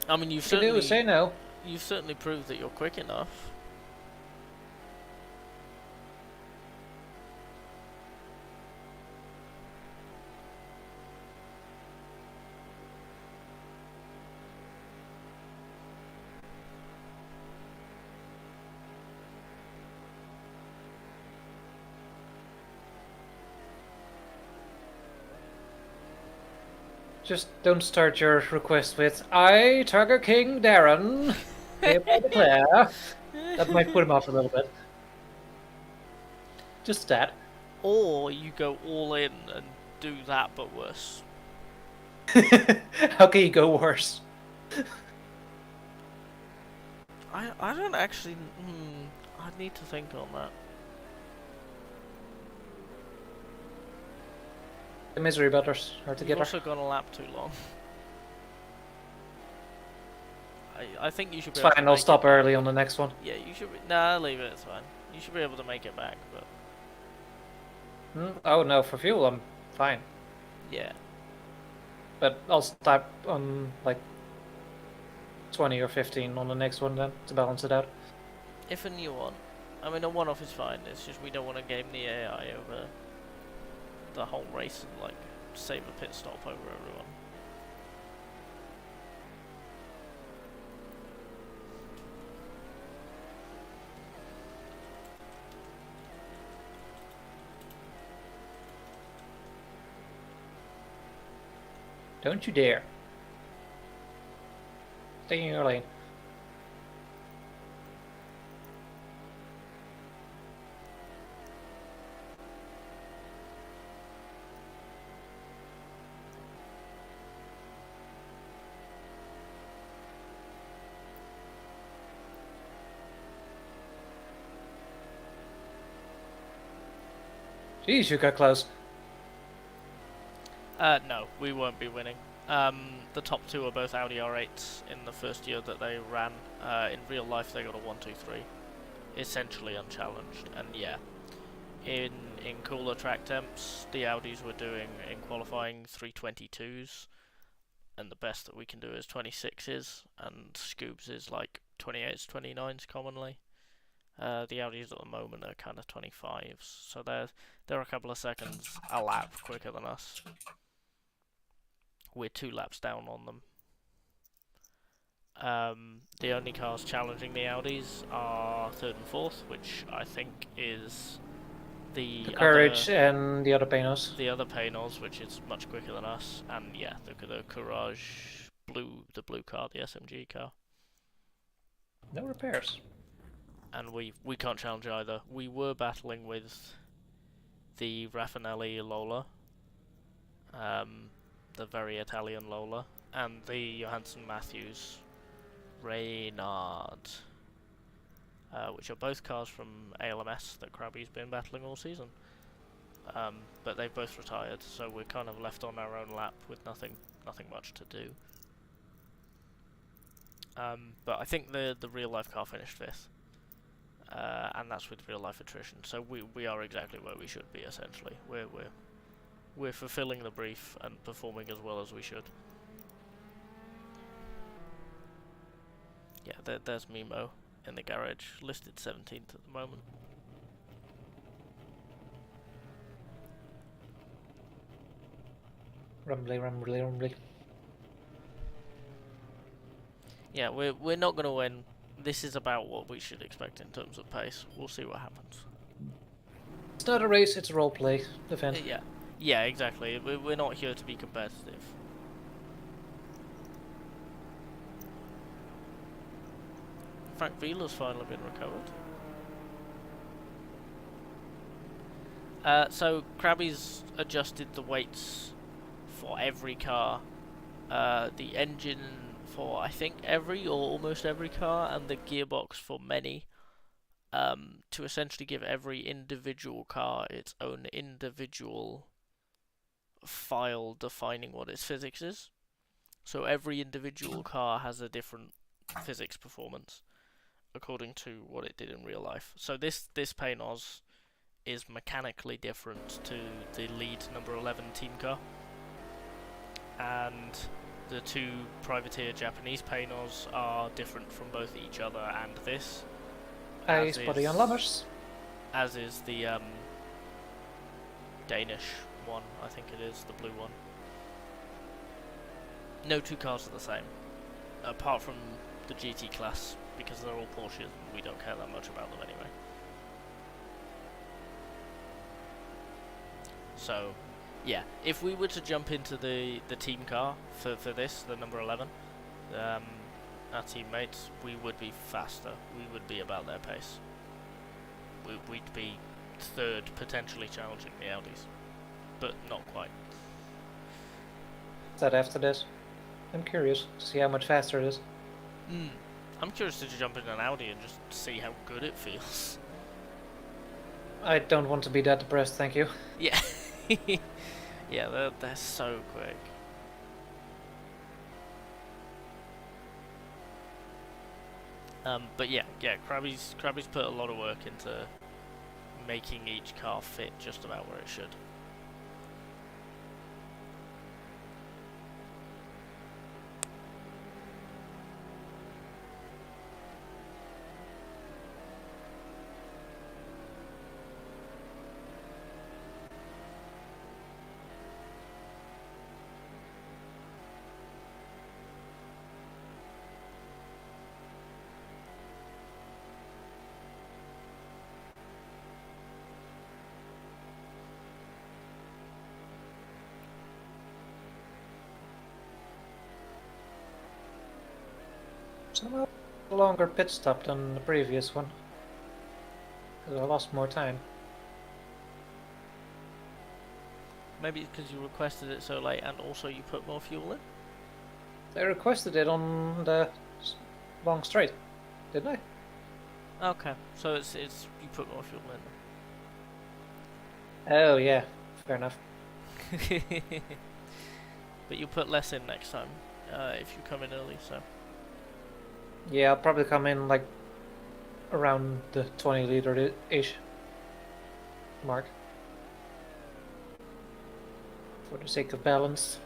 I mean, you've certainly say no. You've certainly proved that you're quick enough. Just don't start your request with "I, Tiger King Darren, hereby declare." That might put him off a little bit. Just that. Or you go all in and do that, but worse. How can you go worse? I don't actually. I'd need to think on that. The misery butters are You've together. also gone a lap too long. I think you should be It's able to fine, I'll make stop it early on the next one. Yeah, you should be... Nah, leave it, it's fine. You should be able to make it back, but... Oh no, for fuel I'm fine. Yeah. But I'll start on like 20 or 15 on the next one then to balance it out. If a new one. I mean, a one-off is fine. It's just we don't want to game the AI over the whole race and like save a pit stop over everyone. Don't you dare. Stay in your lane. Jeez, you got close. No, we won't be winning. The top two are both Audi R8s in the first year that they ran. In real life, they got a 1-2-3, essentially unchallenged. And yeah, in cooler track temps, the Audis were doing in qualifying 322s, and the best that we can do is 26s, and Scoobs is like 28s, 29s commonly. The Audis at the moment are kind of 25s, so they're a couple of seconds a lap quicker than us. We're 2 laps down on them. The only cars challenging the Audis are 3rd and 4th, which I think is the Courage and the other Panoz. The other Panoz, which is much quicker than us, and yeah, the Courage the blue car, the SMG car. No repairs. And we can't challenge either. We were battling with the Raffinelli Lola, the very Italian Lola, and the Johansson Matthews Reynard, which are both cars from ALMS that Crabby's been battling all season. But they've both retired, so we're kind of left on our own lap with nothing much to do. But I think the real life car finished 5th. And that's with real life attrition. So we are exactly where we should be essentially. We're fulfilling the brief and performing as well as we should. Yeah, there's Mimo in the garage, listed 17th at the moment. Rumbly, rumbly, rumbly. Yeah, we're not going to win. This is about what we should expect in terms of pace. We'll see what happens. It's not a race, it's a roleplay event. Yeah, exactly. We're not here to be competitive. Frank Wheeler's finally been recovered. So Crabby's adjusted the weights for every car. The engine for I think every or almost every car, and the gearbox for many, to essentially give every individual car its own individual file defining what its physics is. So every individual car has a different physics performance according to what it did in real life. So this Panoz is mechanically different to the lead number 11 team car, and the 2 privateer Japanese Panoz are different from both each other and this. I spotty on Lammers. As is the Danish one, I think it is, the blue one. No 2 cars are the same, apart from the GT class, because they're all Porsches and we don't care that much about them anyway. So, yeah, if we were to jump into the team car for this, the number 11, our teammates, we would be faster. We would be about their pace. We'd be 3rd, potentially challenging the Audis, but not quite. Is that after this? I'm curious to see how much faster it is. I'm curious to jump in an Audi and just see how good it feels. I don't want to be that depressed, thank you. Yeah. Yeah, they're so quick. But yeah, Crabby's put a lot of work into making each car fit just about where it should. Somehow a longer pit stop than the previous one. Because I lost more time. Maybe it's because you requested it so late and also you put more fuel in? I requested it on the long straight, didn't I? Okay, so it's you put more fuel Oh yeah, fair enough. in. But you'll put less in next time if you come in early, so. Yeah, I'll probably come in like around the 20 liter-ish mark. For the sake of balance.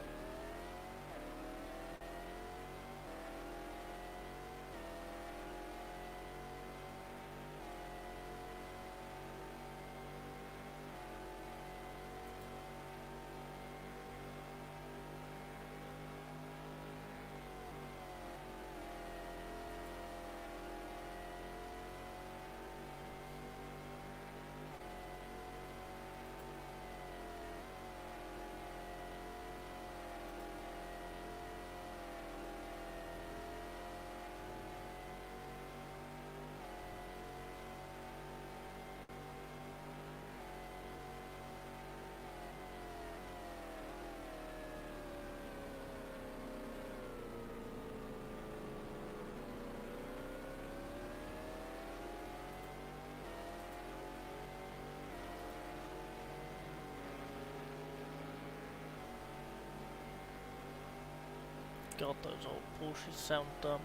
God, those old Porsches sound dumb.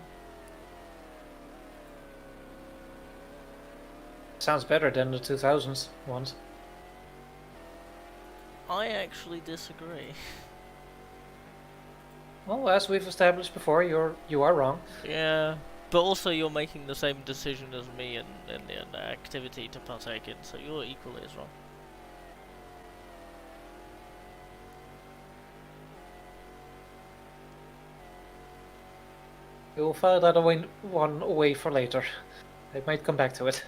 Sounds better than the 2000s ones. I actually disagree. Well, as we've established before, you are wrong. Yeah, but also you're making the same decision as me in the activity to partake in, so you're equally as wrong. We will file that one away for later. I might come back to it.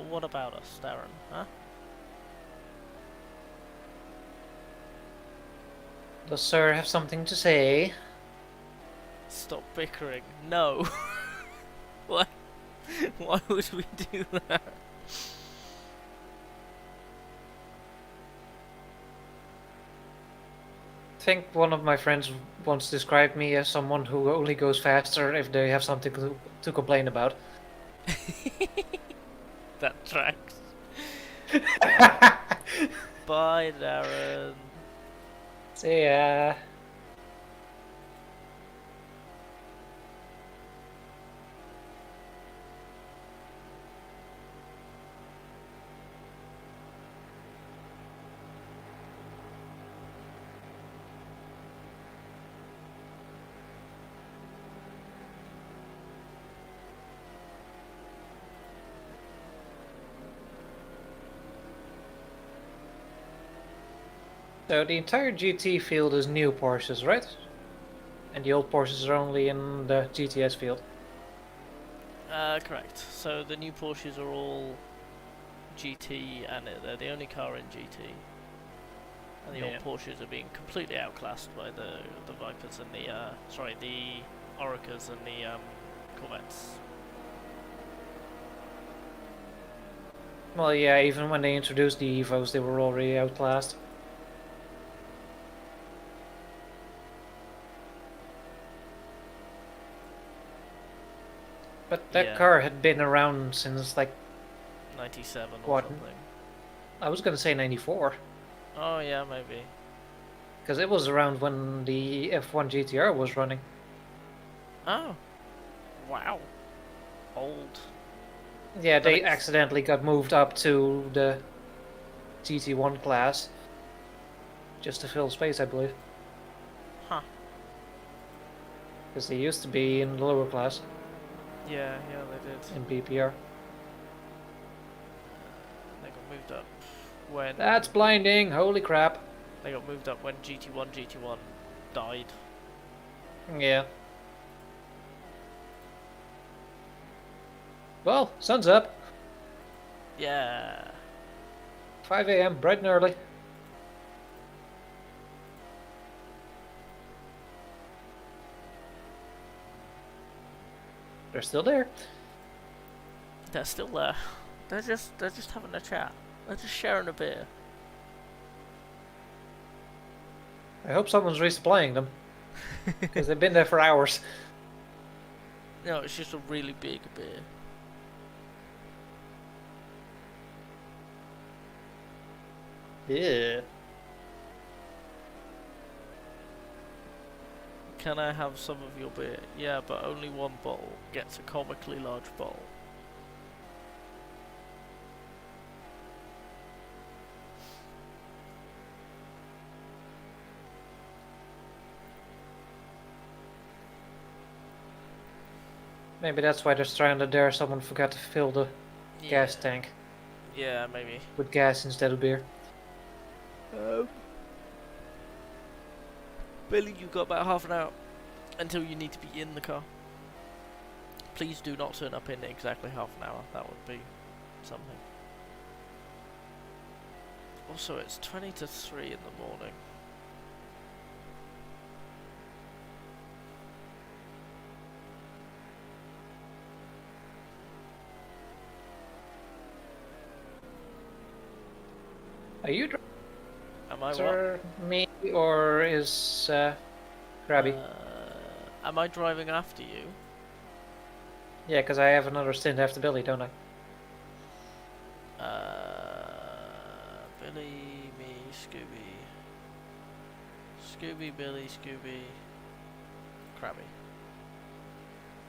What about us, Darren? Huh? Does Sir have something to say? Stop bickering. No. Why? Why would we do that? I think one of my friends once described me as someone who only goes faster if they have something to complain about. That tracks. Bye, Darren. See ya. So the entire GT field is new Porsches, right? And the old Porsches are only in the GTS field. Correct. So the new Porsches are all GT, and they're the only car in GT. And the old Porsches are being completely outclassed by the Vipers and the Oricas and the Corvettes. Well, yeah, even when they introduced the Evos, they were already outclassed. But that car had been around since like 97 or what? something. I was gonna say 94. Oh yeah, maybe. Because it was around when the F1 GTR was running. Oh. Wow. Old. Yeah, they Alex. accidentally got moved up to the GT1 class. Just to fill space, I believe. Huh. Because they used to be in the lower class, Yeah, they did. in BPR. They got moved up when That's blinding, holy crap. they got moved up when GT1 died. Yeah. Well, sun's up. Yeah. 5 a.m., bright and early. They're still there. They're still there. They're just having a chat. They're just sharing a beer. I hope someone's resupplying them. Because they've been there for hours. No, it's just a really big beer. Yeah. Can I have some of your beer? Yeah, but only one bottle gets a comically large bottle. Maybe that's why they're stranded there. Someone forgot to fill the gas tank Yeah, maybe. with gas instead of beer. Billy, you've got about half an hour until you need to be in the car. Please do not turn up in exactly half an hour. That would be something. Also, it's 20 to 3 in the morning. Are you Am I what? driving me or is Crabby? Am I driving after you? Yeah, because I have another stint after Billy, don't I? Billy, me, Scooby. Scooby, Billy, Scooby. Crabby.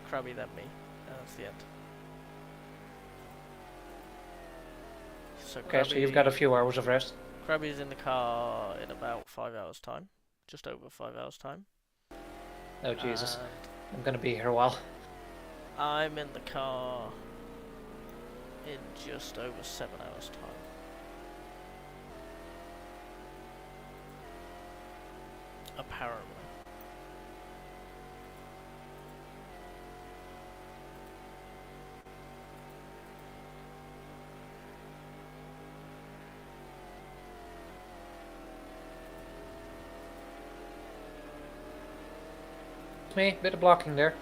Crabby, then me. And that's the end. So Okay, so you've got a few hours of rest. Crabby's in the car in about 5 hours' time. Just over 5 hours' time. Oh, Jesus. And I'm gonna be here a while. I'm in the car in just over 7 hours' time. Apparently. Me, bit of blocking there.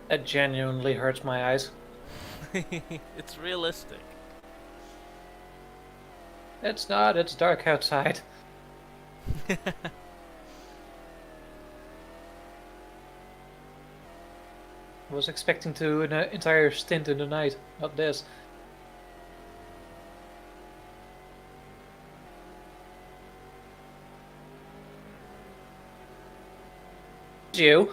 That genuinely hurts my eyes. It's realistic. It's not, it's dark outside. I was expecting to an entire stint in the night, not this. You?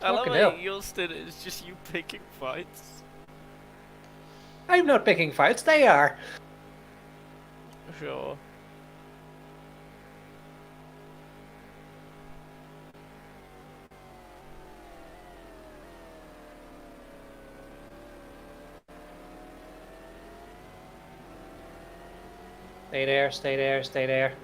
I love Fucking how hell. your stint is just you picking fights. I'm not picking fights, they are. Sure. Stay there, stay there, stay there.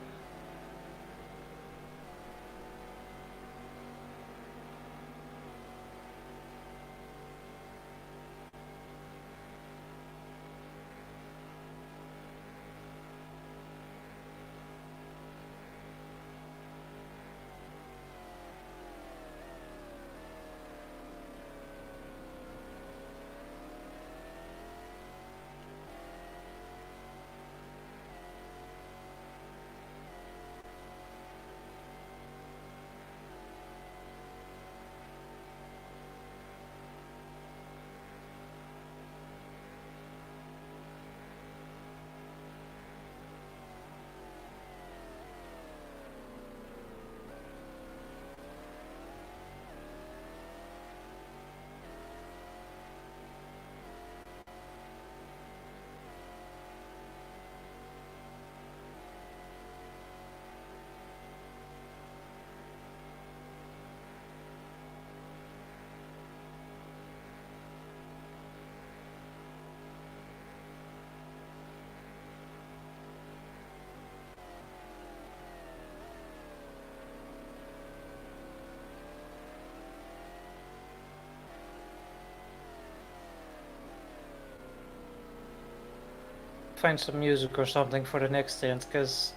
find some music or something for the next stint, because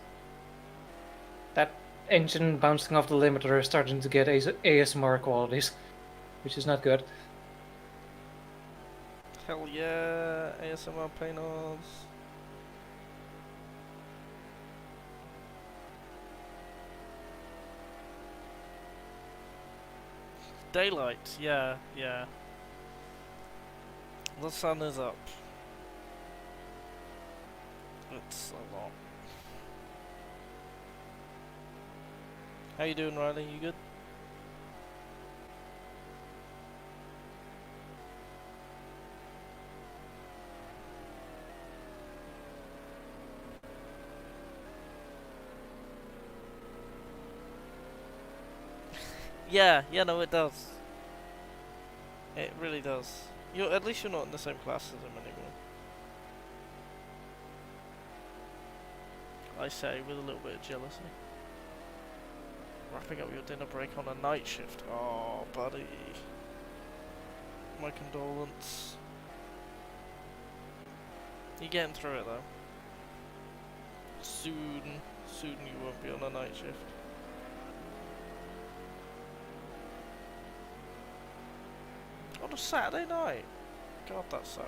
that engine bouncing off the limiter is starting to get ASMR qualities, which is not good. Hell yeah, ASMR Panoz. Daylight, yeah. The sun is up. It's a lot. How you doing, Riley? You good? Yeah, no, it does. It really does. At least you're not in the same class as him anymore. I say, with a little bit of jealousy. Wrapping up your dinner break on a night shift. Oh, buddy. My condolence. You're getting through it, though. Soon you won't be on a night shift. On a Saturday night? God, that sucks.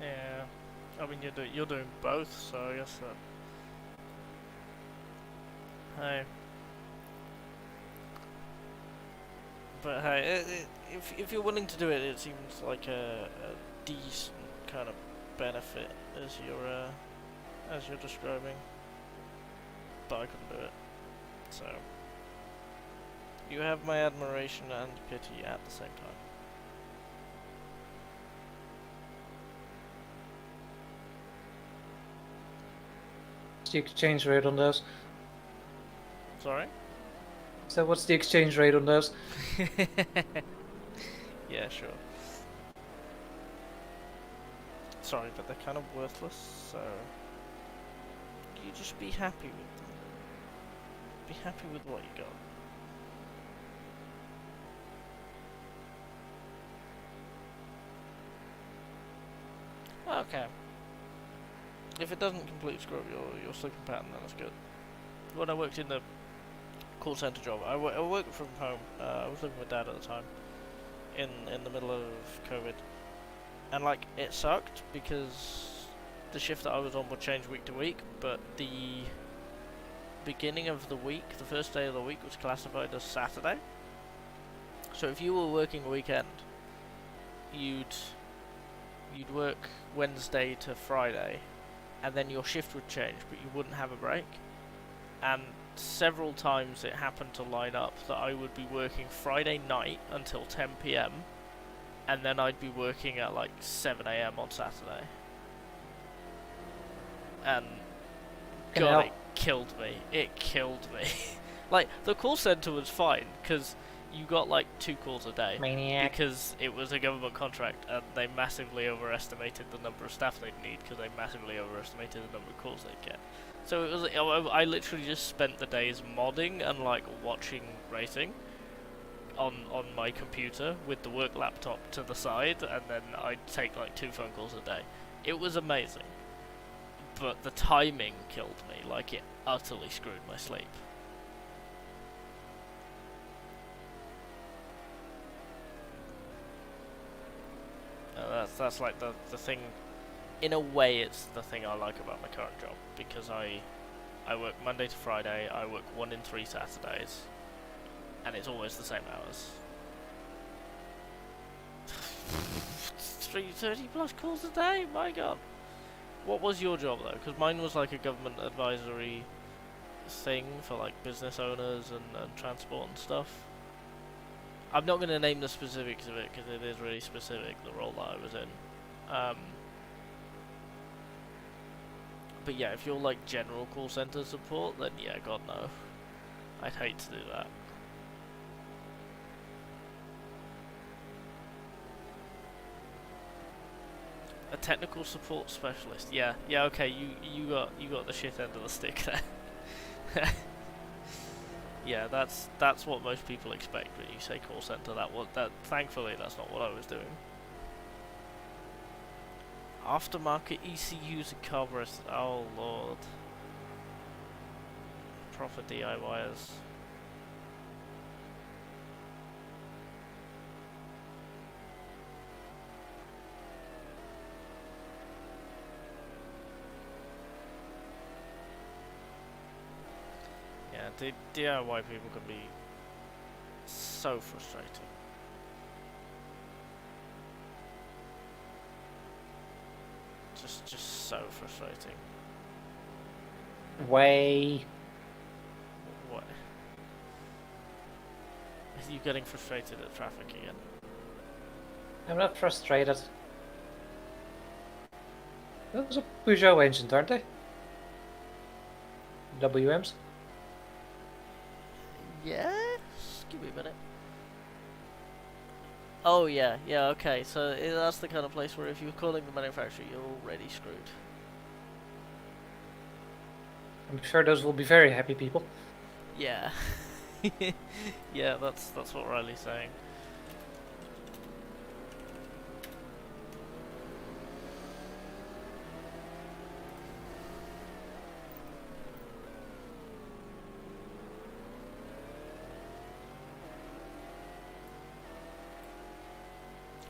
Yeah, I mean you're doing both, so I guess that. Hey, but hey, if you're willing to do it, it seems like a decent kind of benefit as you're describing. But I couldn't do it, so you have my admiration and pity at the same time. What's the exchange rate on those? Sorry? So what's the exchange rate on those? Yeah, sure. Sorry, but they're kind of worthless, so you just be happy with them. Be happy with what you got. Okay. If it doesn't completely screw up your sleeping pattern, then that's good. When I worked in the call center job, I worked from home. I was living with Dad at the time, in the middle of COVID, and like it sucked because the shift that I was on would change week to week, but the beginning of the week, the first day of the week, was classified as Saturday. So if you were working a weekend, you'd work Wednesday to Friday, and then your shift would change, but you wouldn't have a break. And several times it happened to line up that I would be working Friday night until 10 PM, and then I'd be working at like 7 AM on Saturday. And God, it killed me. It killed me. Like, the call center was fine, because you got like 2 calls a day. Maniac. Because it was a government contract, and they massively overestimated the number of staff they'd need, because they massively overestimated the number of calls they'd get. So it was, I literally just spent the days modding and like watching racing on my computer with the work laptop to the side, and then I'd take like 2 phone calls a day. It was amazing, but the timing killed me. Like, it utterly screwed my sleep. That's like the thing. In a way, it's the thing I like about my current job, because I work Monday to Friday, I work 1 in 3 Saturdays, and it's always the same hours. 30 plus calls a day, my god. What was your job though? Because mine was like a government advisory thing for like business owners and transport and stuff. I'm not going to name the specifics of it because it is really specific, the role that I was in. But yeah, if you're like general call center support, then yeah, God no. I'd hate to do that. A technical support specialist. Yeah, okay. You got the shit end of the stick there. Yeah, that's what most people expect when you say call center. Thankfully that's not what I was doing. Aftermarket ECUs and carburetors. Oh lord. Proper DIYers. Yeah, DIY people can be so frustrating. Just so frustrating. Way. What? Are you getting frustrated at traffic again? I'm not frustrated. Those are Peugeot engines, aren't they? WMs? Yes. Give me a minute. Oh yeah, okay. So that's the kind of place where if you're calling the manufacturer, you're already screwed. I'm sure those will be very happy people. Yeah. Yeah, that's what Riley's saying.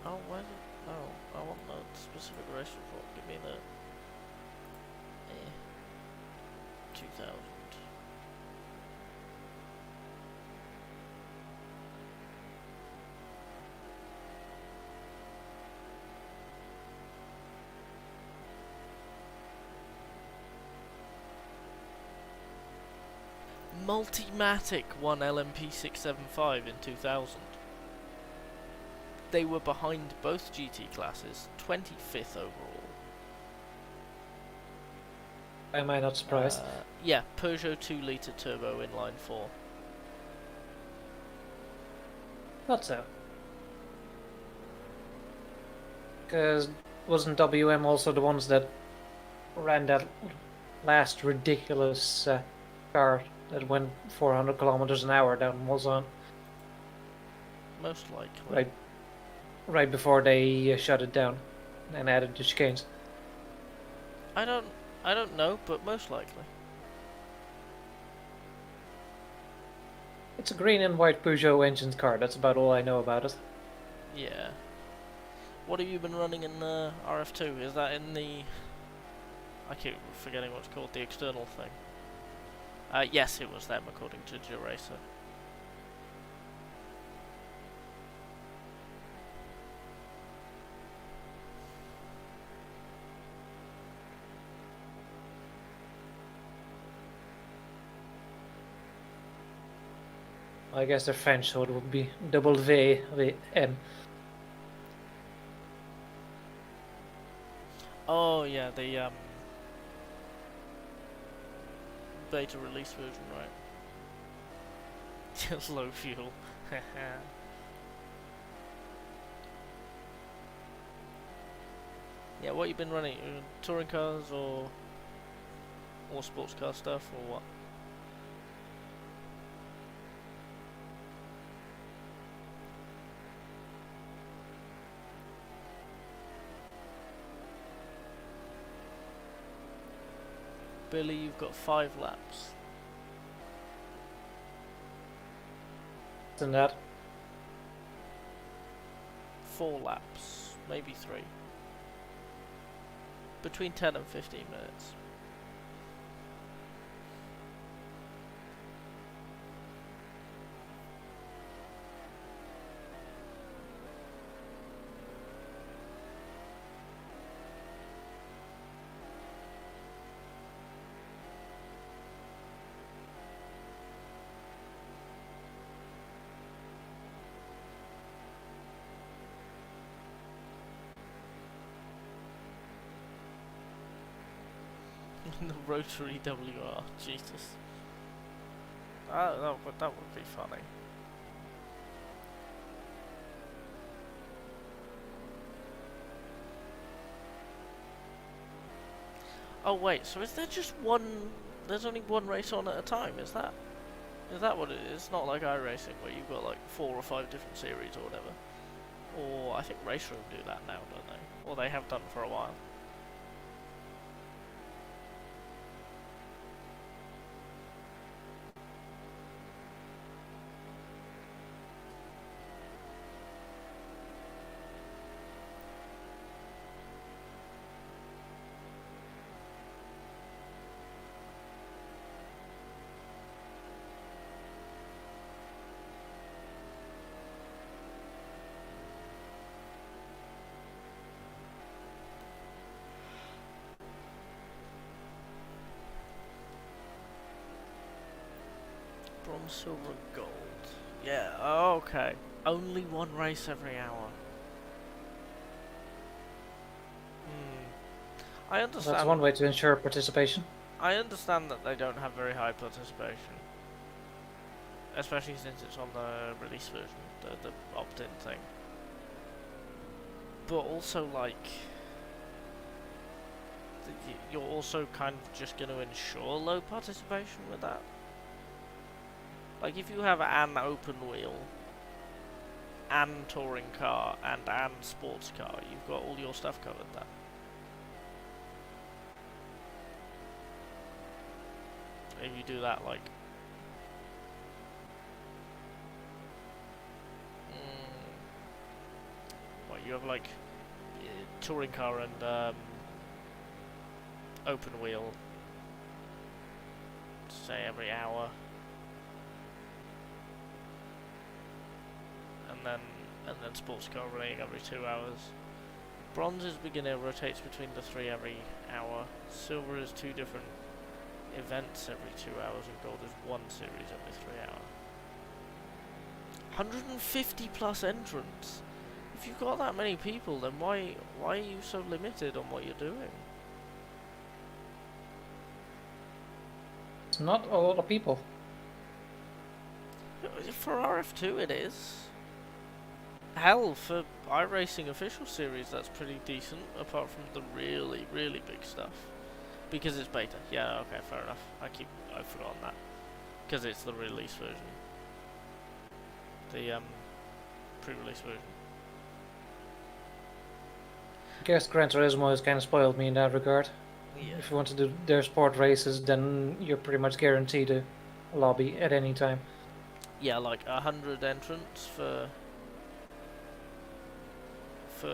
Oh, why did... Oh, I want the specific race report. Give me the... 2000. Multimatic won LMP675 in 2000. They were behind both GT classes, 25th overall. Am I not surprised? Yeah, Peugeot 2-litre turbo inline 4. Thought so. Because wasn't WM also the ones that ran that last ridiculous car that went 400 kilometers an hour down Molzon? Most likely. Right before they shut it down and added the chicanes. I don't know, but most likely. It's a green and white Peugeot engine car. That's about all I know about it. Yeah. What have you been running in the RF2? Is that in the... I keep forgetting what it's called, the external thing. Yes, it was them, according to Geracer. I guess they're French, so it would be WM. Oh yeah, the beta release version, right? Just low fuel. Yeah, what you been running? Touring cars or sports car stuff or what? Billy, you've got 5 laps. Isn't that? 4 laps, maybe 3. Between 10 and 15 minutes. The rotary WR, Jesus. That would be funny. Oh wait, so is there just one? There's only one race on at a time. Is that what it is? It's not like iRacing where you've got like 4 or 5 different series or whatever. Or I think Race Room do that now, don't they? Or they have done for a while. Bronze, silver, gold. Yeah, oh, okay. Only one race every hour. I understand. That's one way to ensure participation. I understand that they don't have very high participation. Especially since it's on the release version, the opt-in thing. But also, like, you're also kind of just going to ensure low participation with that. Like, if you have an open wheel, and touring car, and sports car, you've got all your stuff covered then. If you do that, like... what, you have, like, touring car and, open wheel, say, every hour. And then sports car running every 2 hours. Bronze is beginner, rotates between the 3 every hour. Silver is 2 different events every 2 hours, and gold is 1 series every 3 hours. 150 plus entrants. If you've got that many people, then why are you so limited on what you're doing? It's not a lot of people. For RF2 it is. Hell, for iRacing official series, that's pretty decent, apart from the really, really big stuff. Because it's beta. Yeah, okay, fair enough. I've forgotten that. Because it's the release version. The, pre-release version. I guess Gran Turismo has kind of spoiled me in that regard. Yeah. If you want to do their sport races, then you're pretty much guaranteed a lobby at any time. Yeah, like 100 entrants for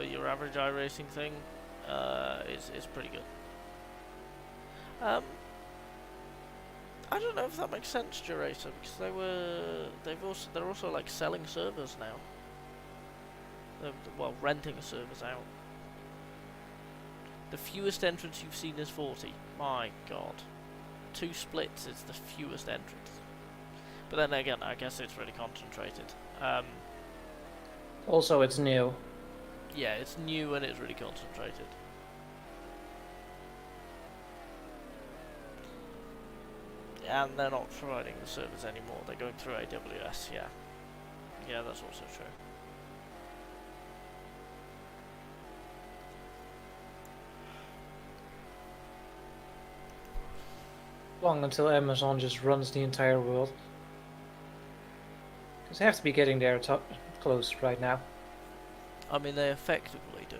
your average iRacing thing, is pretty good. I don't know if that makes sense, Durator, because they're also like selling servers now. Well, renting servers out. The fewest entrants you've seen is 40. My god. 2 splits is the fewest entrants. But then again, I guess it's really concentrated. Also, it's new. Yeah, it's new and it's really concentrated. And they're not providing the servers anymore, they're going through AWS, yeah. Yeah, that's also true. Long until Amazon just runs the entire world. Because they have to be getting there close right now. I mean, they effectively do.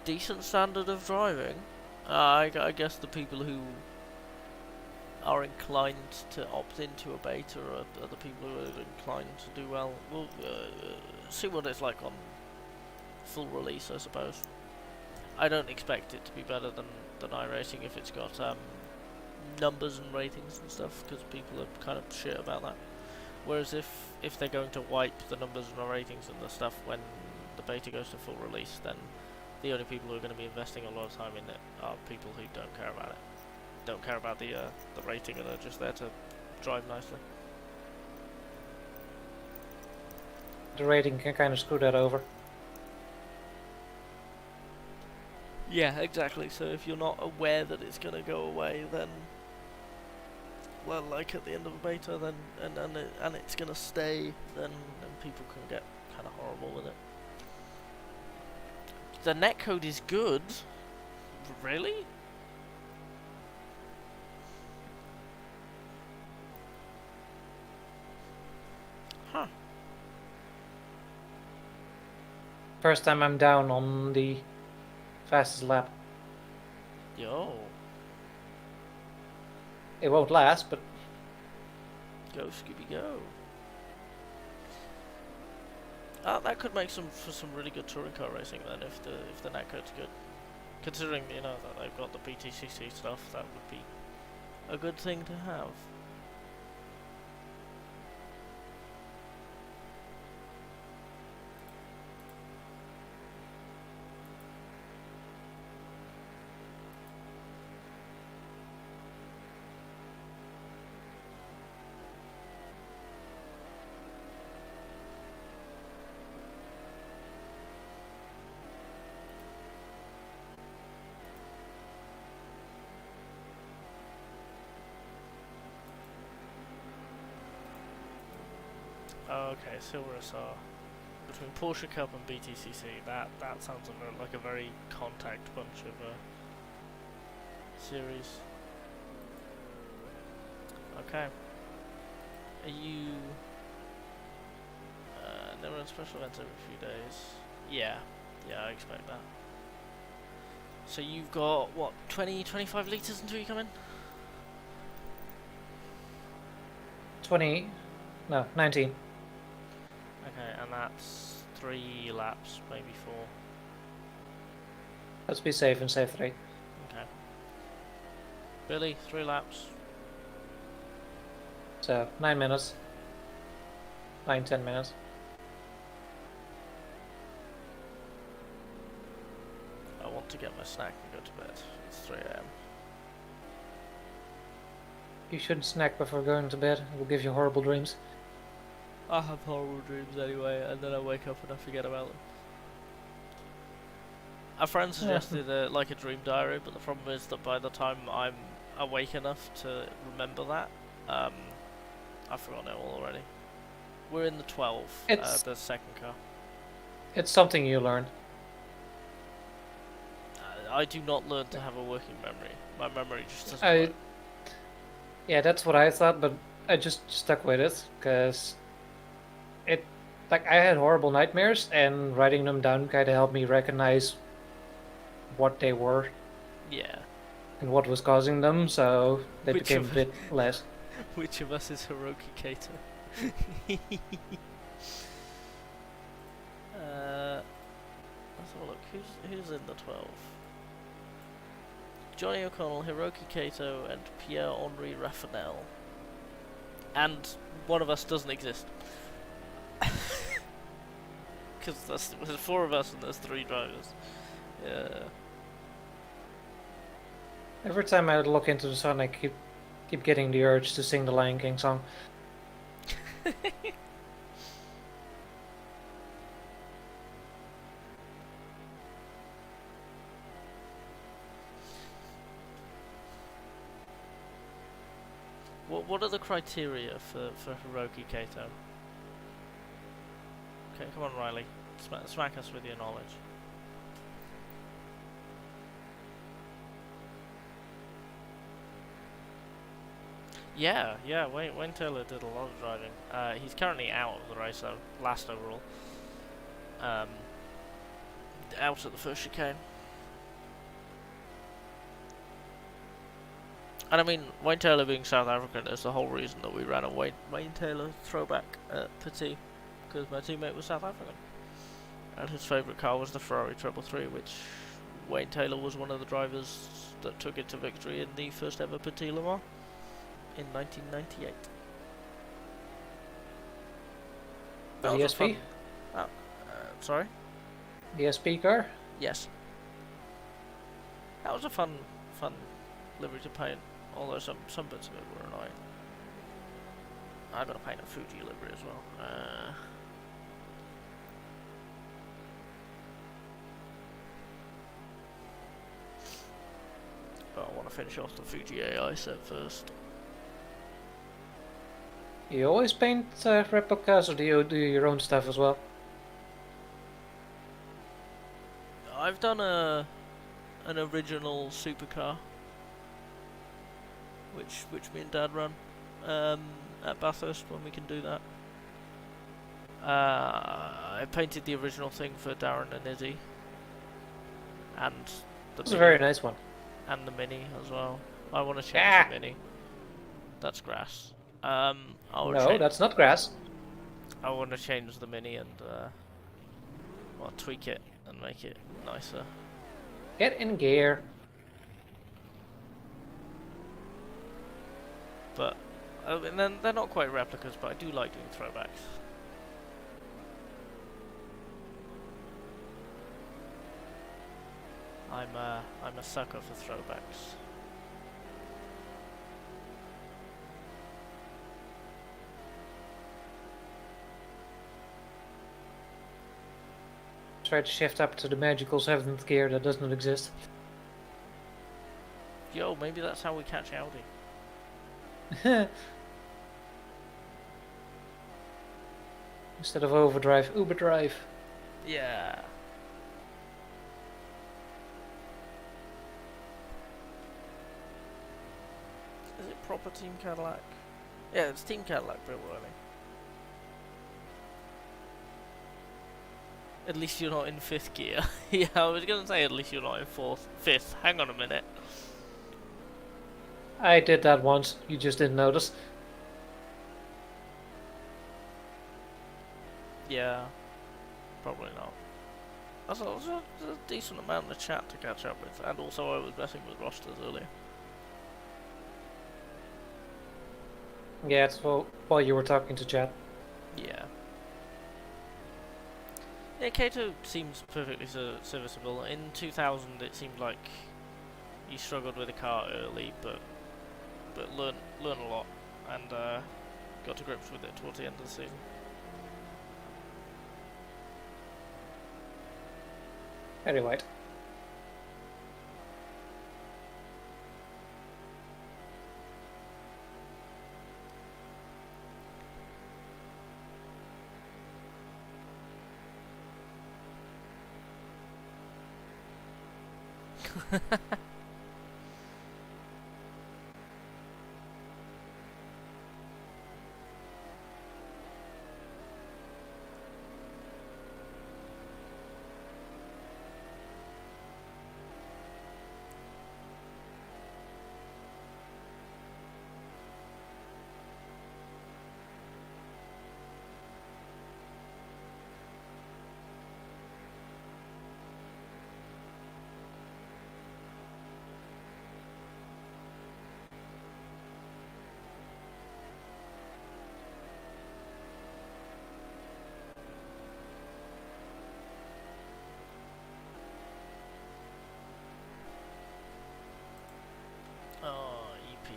Decent standard of driving. I guess the people who are inclined to opt into a beta are the people who are inclined to do well. We'll see what it's like on full release, I suppose. I don't expect it to be better than iRacing if it's got numbers and ratings and stuff, because people are kind of shit about that. Whereas if they're going to wipe the numbers and the ratings and the stuff when the beta goes to full release, then the only people who are going to be investing a lot of time in it are people who don't care about it. Don't care about the rating, and are just there to drive nicely. The rating can kind of screw that over. Yeah, exactly. So if you're not aware that it's gonna go away, then, well, like at the end of a beta, then and it's gonna stay, then people can get kind of horrible with it. The netcode is good. Really? Huh. First time I'm down on the fastest lap. Yo. It won't last, but Go Scooby Go. That could make for some really good touring car racing then, if the netcode's good. Considering, you know, that they've got the BTCC stuff, that would be a good thing to have. Okay, Silver SR. Between Porsche Cup and BTCC, that sounds like a very contact bunch of series. Okay. Are you never in special events every few days? Yeah, I expect that. So you've got what, 25 litres until you come in? 19. Okay, and that's 3 laps, maybe 4. Let's be safe and say 3. Okay. Billy, 3 laps. So 9 minutes. 10 minutes. I want to get my snack and go to bed. It's 3 AM. You shouldn't snack before going to bed. It will give you horrible dreams. I have horrible dreams anyway, and then I wake up and I forget about them. A friend suggested like a dream diary, but the problem is that by the time I'm awake enough to remember that, I've forgotten it all already. We're in the 12, the second car. It's something you learn. I do not learn to have a working memory. My memory just doesn't work. Yeah, that's what I thought, but I just stuck with it, because I had horrible nightmares, and writing them down kind of helped me recognize what they were. Yeah. And what was causing them, so they Which became a bit less. Which of us is Hiroki Kato? Let's have a look. Who's in the 12? Johnny O'Connell, Hiroki Kato, and Pierre-Henri Raffanel. And one of us doesn't exist. Because there's 4 of us and there's 3 drivers. Yeah. Every time I look into the sun, I keep getting the urge to sing the Lion King song. What are the criteria for Hiroki Kato? Okay, come on, Riley. Smack us with your knowledge. Yeah, Wayne Taylor did a lot of driving. He's currently out of the race though, last overall. Out at the first chicane. And I mean, Wayne Taylor being South African is the whole reason that we ran a Wayne Taylor throwback at Petit, because my teammate was South African. And his favourite car was the Ferrari 333, which Wayne Taylor was one of the drivers that took it to victory in the first ever Petit Le Mans in 1998. That was a ESP? fun... sorry? ESP car? Yes. That was a fun livery to paint, although some bits of it were annoying. I gotta paint a Fuji livery as well. but I want to finish off the Fuji AI set first. You always paint replicas, or do you do your own stuff as well? I've done an original supercar, which me and Dad run at Bathurst when we can do that. I painted the original thing for Darren and Izzy, and the It's a very nice one. and the Mini as well. I want to change the Mini. That's grass. No, that's not grass. I want to change the Mini and well, tweak it and make it nicer. Get in gear. But and then they're not quite replicas, but I do like doing throwbacks. I'm a sucker for throwbacks. Try to shift up to the magical 7th gear that does not exist. Yo, maybe that's how we catch Audi. Instead of overdrive, Uber drive. Yeah. Is it proper Team Cadillac? Yeah, it's Team Cadillac built early. At least you're not in 5th gear. Yeah, I was gonna say at least you're not in 5th. Hang on a minute. I did that once, you just didn't notice. Yeah, probably not. That's a decent amount of chat to catch up with, and also I was messing with rosters earlier. Yeah, it's while you were talking to chat. Yeah. Yeah, K2 seems perfectly serviceable. In 2000 it seemed like you struggled with the car early, but learned a lot, and got to grips with it towards the end of the season. Very white. Oh, EP.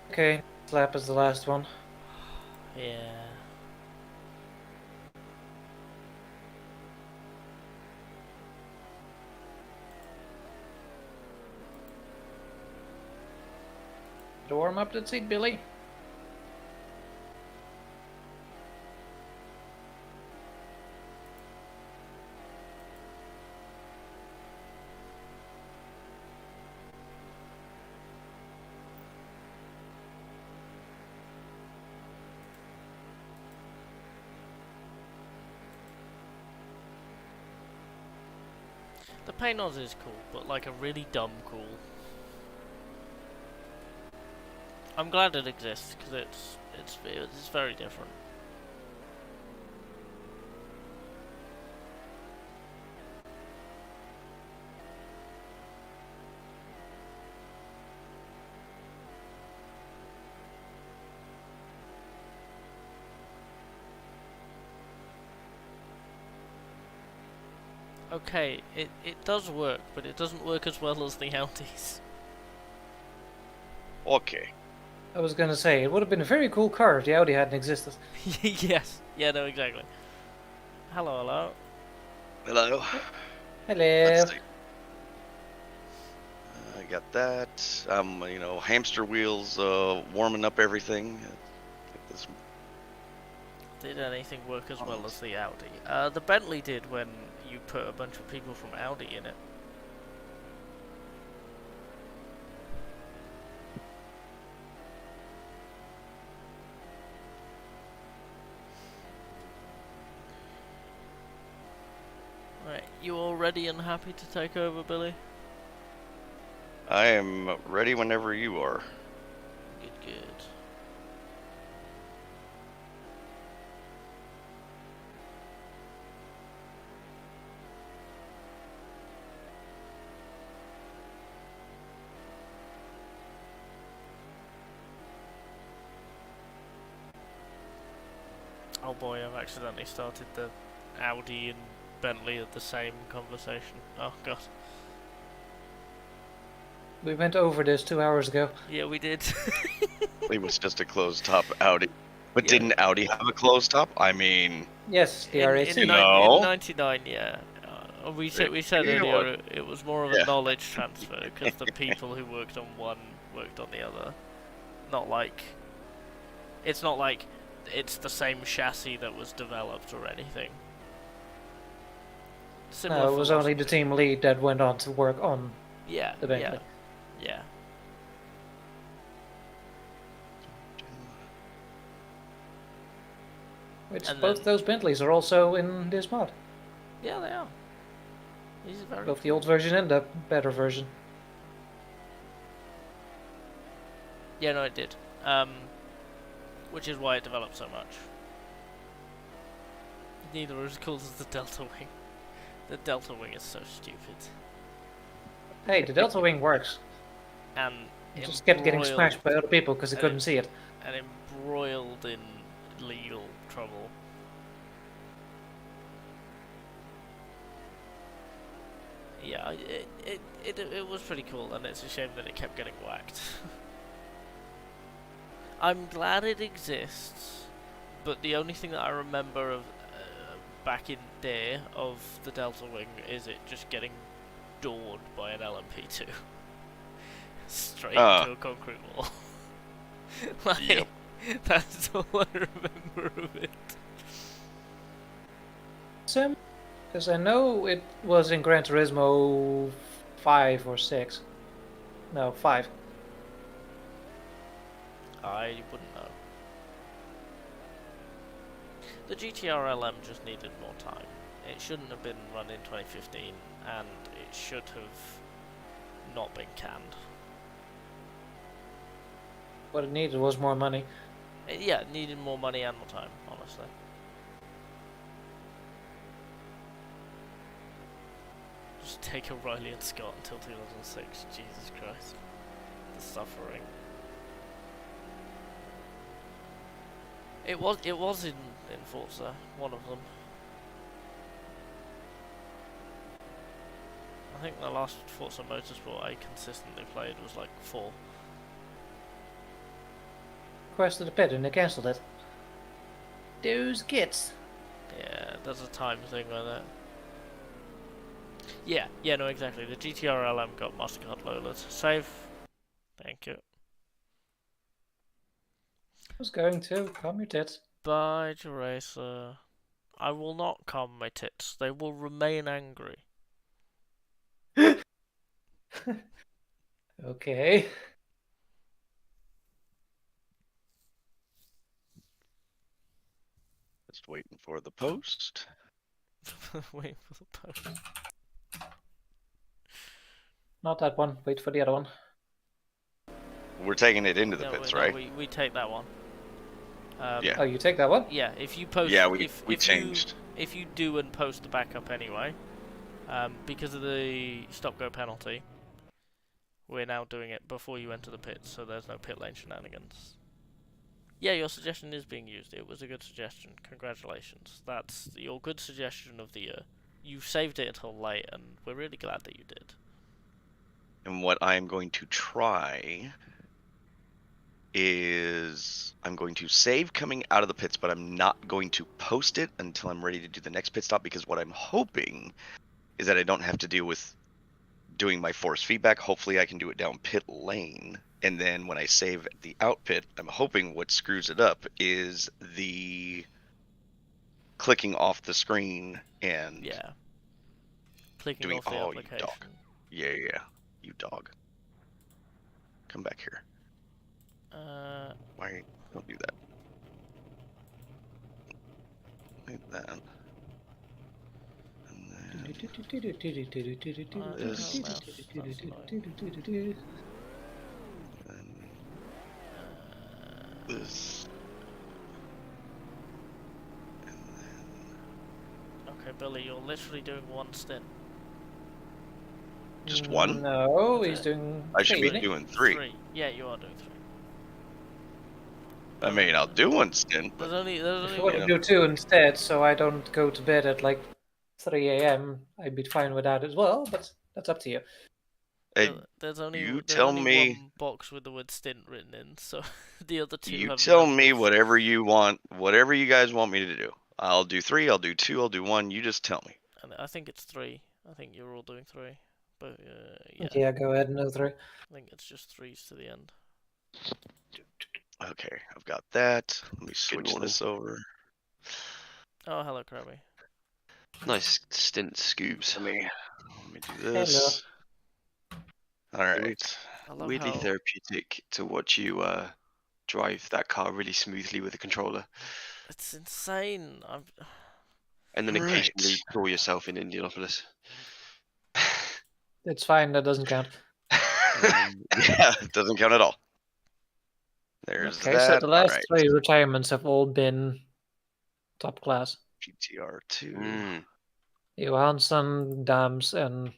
Okay, this lap is the last one. Yeah. To warm up that seat, Billy. The Panoz is cool, but like a really dumb cool. I'm glad it exists because it's very different. Okay, it does work, but it doesn't work as well as the Audis. Okay. I was gonna say, it would have been a very cool car if the Audi hadn't existed. Yes, yeah, no, exactly. Hello, hello. Hello. Hello. got that. You know, hamster wheels warming up everything. Get this. Did anything work as well as the Audi? The Bentley did when you put a bunch of people from Audi in it. Right, you all ready and happy to take over, Billy? I am ready whenever you are. Good, good. Oh boy, I've accidentally started the Audi and Bentley at the same conversation. Oh god. We went over this 2 hours ago. Yeah, we did. It was just a closed top Audi. But Yeah. didn't Audi have a closed top? I mean, Yes, the in, R8C. in, No. in 99, yeah. We said Yeah, earlier it was more of a Yeah. knowledge transfer because the people who worked on one worked on the other. Not like it's not like it's the same chassis that was developed or anything. Similar No, it was only the philosophy. team lead that went on to work on Yeah, the Bentley. yeah. Which And both then- those Bentleys are also in this mod. Yeah, they are. These are very Both the old version and the better version. Yeah, no, it did. Which is why it developed so much. Neither are as cool as the Delta Wing. The Delta Wing is so stupid. Hey, the Delta Wing works. And It just kept getting embroiled- smashed by other people because they couldn't see it. and embroiled in legal trouble. Yeah, it was pretty cool, and it's a shame that it kept getting whacked. I'm glad it exists, but the only thing that I remember of back in day of the Delta Wing is it just getting doored by an LMP2 straight into a concrete wall. Like, Yep. that's all I remember of it. Sim? Because I know it was in Gran Turismo 5 or 6. No, 5. I wouldn't know. The GTR LM just needed more time. It shouldn't have been run in 2015, and it should have not been canned. What it needed was more money. Yeah, it needed more money and more time, honestly. Just take O'Reilly and Scott until 2006. Jesus Christ. The suffering. It was in Forza, one of them. I think the last Forza Motorsport I consistently played was like 4. Requested a pit and they cancelled it. Those kids. Yeah, there's a time thing with it. Yeah, no, exactly. The GTR LM got MasterCard loaded. Save. Thank you. I was going to. Calm your tits. Bye, Geracer. I will not calm my tits. They will remain angry. Okay. just waiting for the post. Wait for the post. Not that one. Wait for the other one. We're taking it into the No, pits, no, right? we take that one. Yeah. Oh, you take that one? Yeah, if you post. Yeah, we if changed. If you do and post the backup anyway, because of the stop-go penalty, we're now doing it before you enter the pits, so there's no pit lane shenanigans. Yeah, your suggestion is being used. It was a good suggestion. Congratulations. That's your good suggestion of the year. You saved it until late, and we're really glad that you did. And what I'm going to try is I'm going to save coming out of the pits, but I'm not going to post it until I'm ready to do the next pit stop, because what I'm hoping is that I don't have to deal with doing my force feedback. Hopefully I can do it down pit lane. And then when I save the out pit, I'm hoping what screws it up is the clicking off the screen and Yeah. Clicking doing, off the oh, you application. dog. Yeah, you dog. Come back here. Why don't do that? Like that. And then this. And this. And then Okay, Billy, you're literally doing one stint. just one? No, he's Okay. doing I should three, be isn't he? doing three. Yeah, you are doing 3. I mean, I'll do one stint, but There's If only you want to one. do 2 instead, so I don't go to bed at like 3 a.m., I'd be fine with that as well, but that's up to you. hey, There's only you there's tell only me. one box with the word stint written in, so the other 2 You have tell me numbers. whatever you want, whatever you guys want me to do. I'll do 3, I'll do 2, I'll do 1. You just tell me. And I think it's 3. I think you're all doing 3. But yeah, Yeah, go ahead and do 3. I think it's just 3s to the end. Okay, I've got that. Let me switch morning. this over. Oh, hello, Crabby. Nice stint scoops. Let me do this. All right. I love Weirdly how therapeutic to watch you drive that car really smoothly with a controller, it's insane. and then Right. occasionally call yourself in Indianapolis. It's fine, that doesn't count. Yeah, it doesn't count at all. There's Okay, that. so the last Alright. 3 retirements have all been top class. GTR2. Mm. Johansson, Dams, and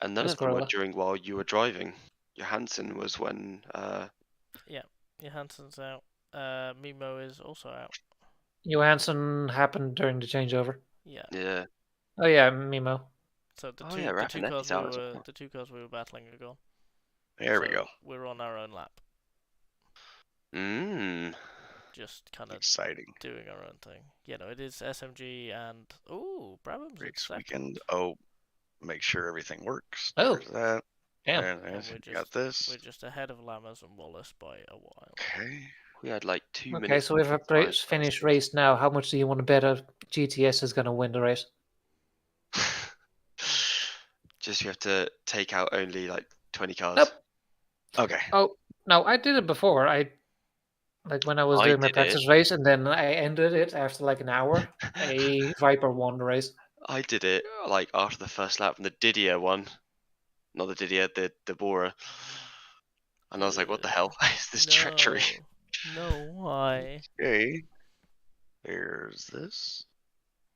And none of them were Corolla. during while you were driving. Johansson was when Johansson's out. Mimo is also out. Johansson happened during the changeover. Yeah. yeah. Oh yeah, Mimo. So the Oh, two yeah, the two Raffinetti's cars we out as were well. the 2 cars we were battling are gone. There we So go. We're on our own lap, Mm. just kind of Exciting. doing our own thing. You know, it is SMG and Brabham's in Race second. weekend. Oh, make sure everything works. Oh. There's that. Damn. There's, And you got this. We're just ahead of Lammers and Wallace by a while. Okay. We had like 2 Okay, minutes. so we have a and 5 finished seconds. race now. How much do you want to bet a GTS is going to win the race? Just you have to take out only like 20 cars. Nope. Okay. Oh, no, I did it before. Like when I was I doing my did practice race, and then I ended it after like an hour. A Viper won the race. I did it like after the first lap from the Didier one. Not the Didier, the Bora. And I was like, what the hell is this treachery? No, why? Okay. There's this.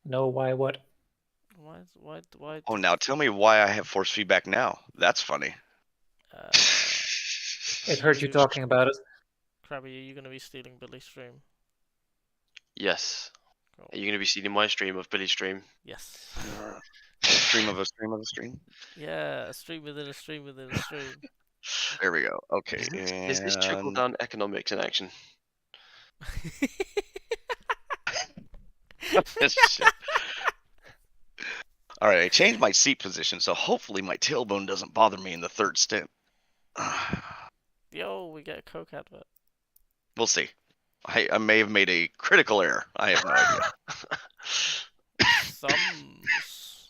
No, why? What? Why? Oh, now tell me why I have force feedback now. That's funny. It hurt you talking about it. Crabby, are you going to be stealing Billy's stream? Yes. Cool. Are you going to be seeing my stream of Billy's stream? Yes. Stream of a stream of a stream. Yeah, a stream within a stream within a stream. There we go. Okay. Is this trickle and- down economics in action? Shit. All right, I changed my seat position, so hopefully my tailbone doesn't bother me in the third stint. Yo, we get a Coke advert. We'll see. I may have made a critical error. I have no idea. Thumbs.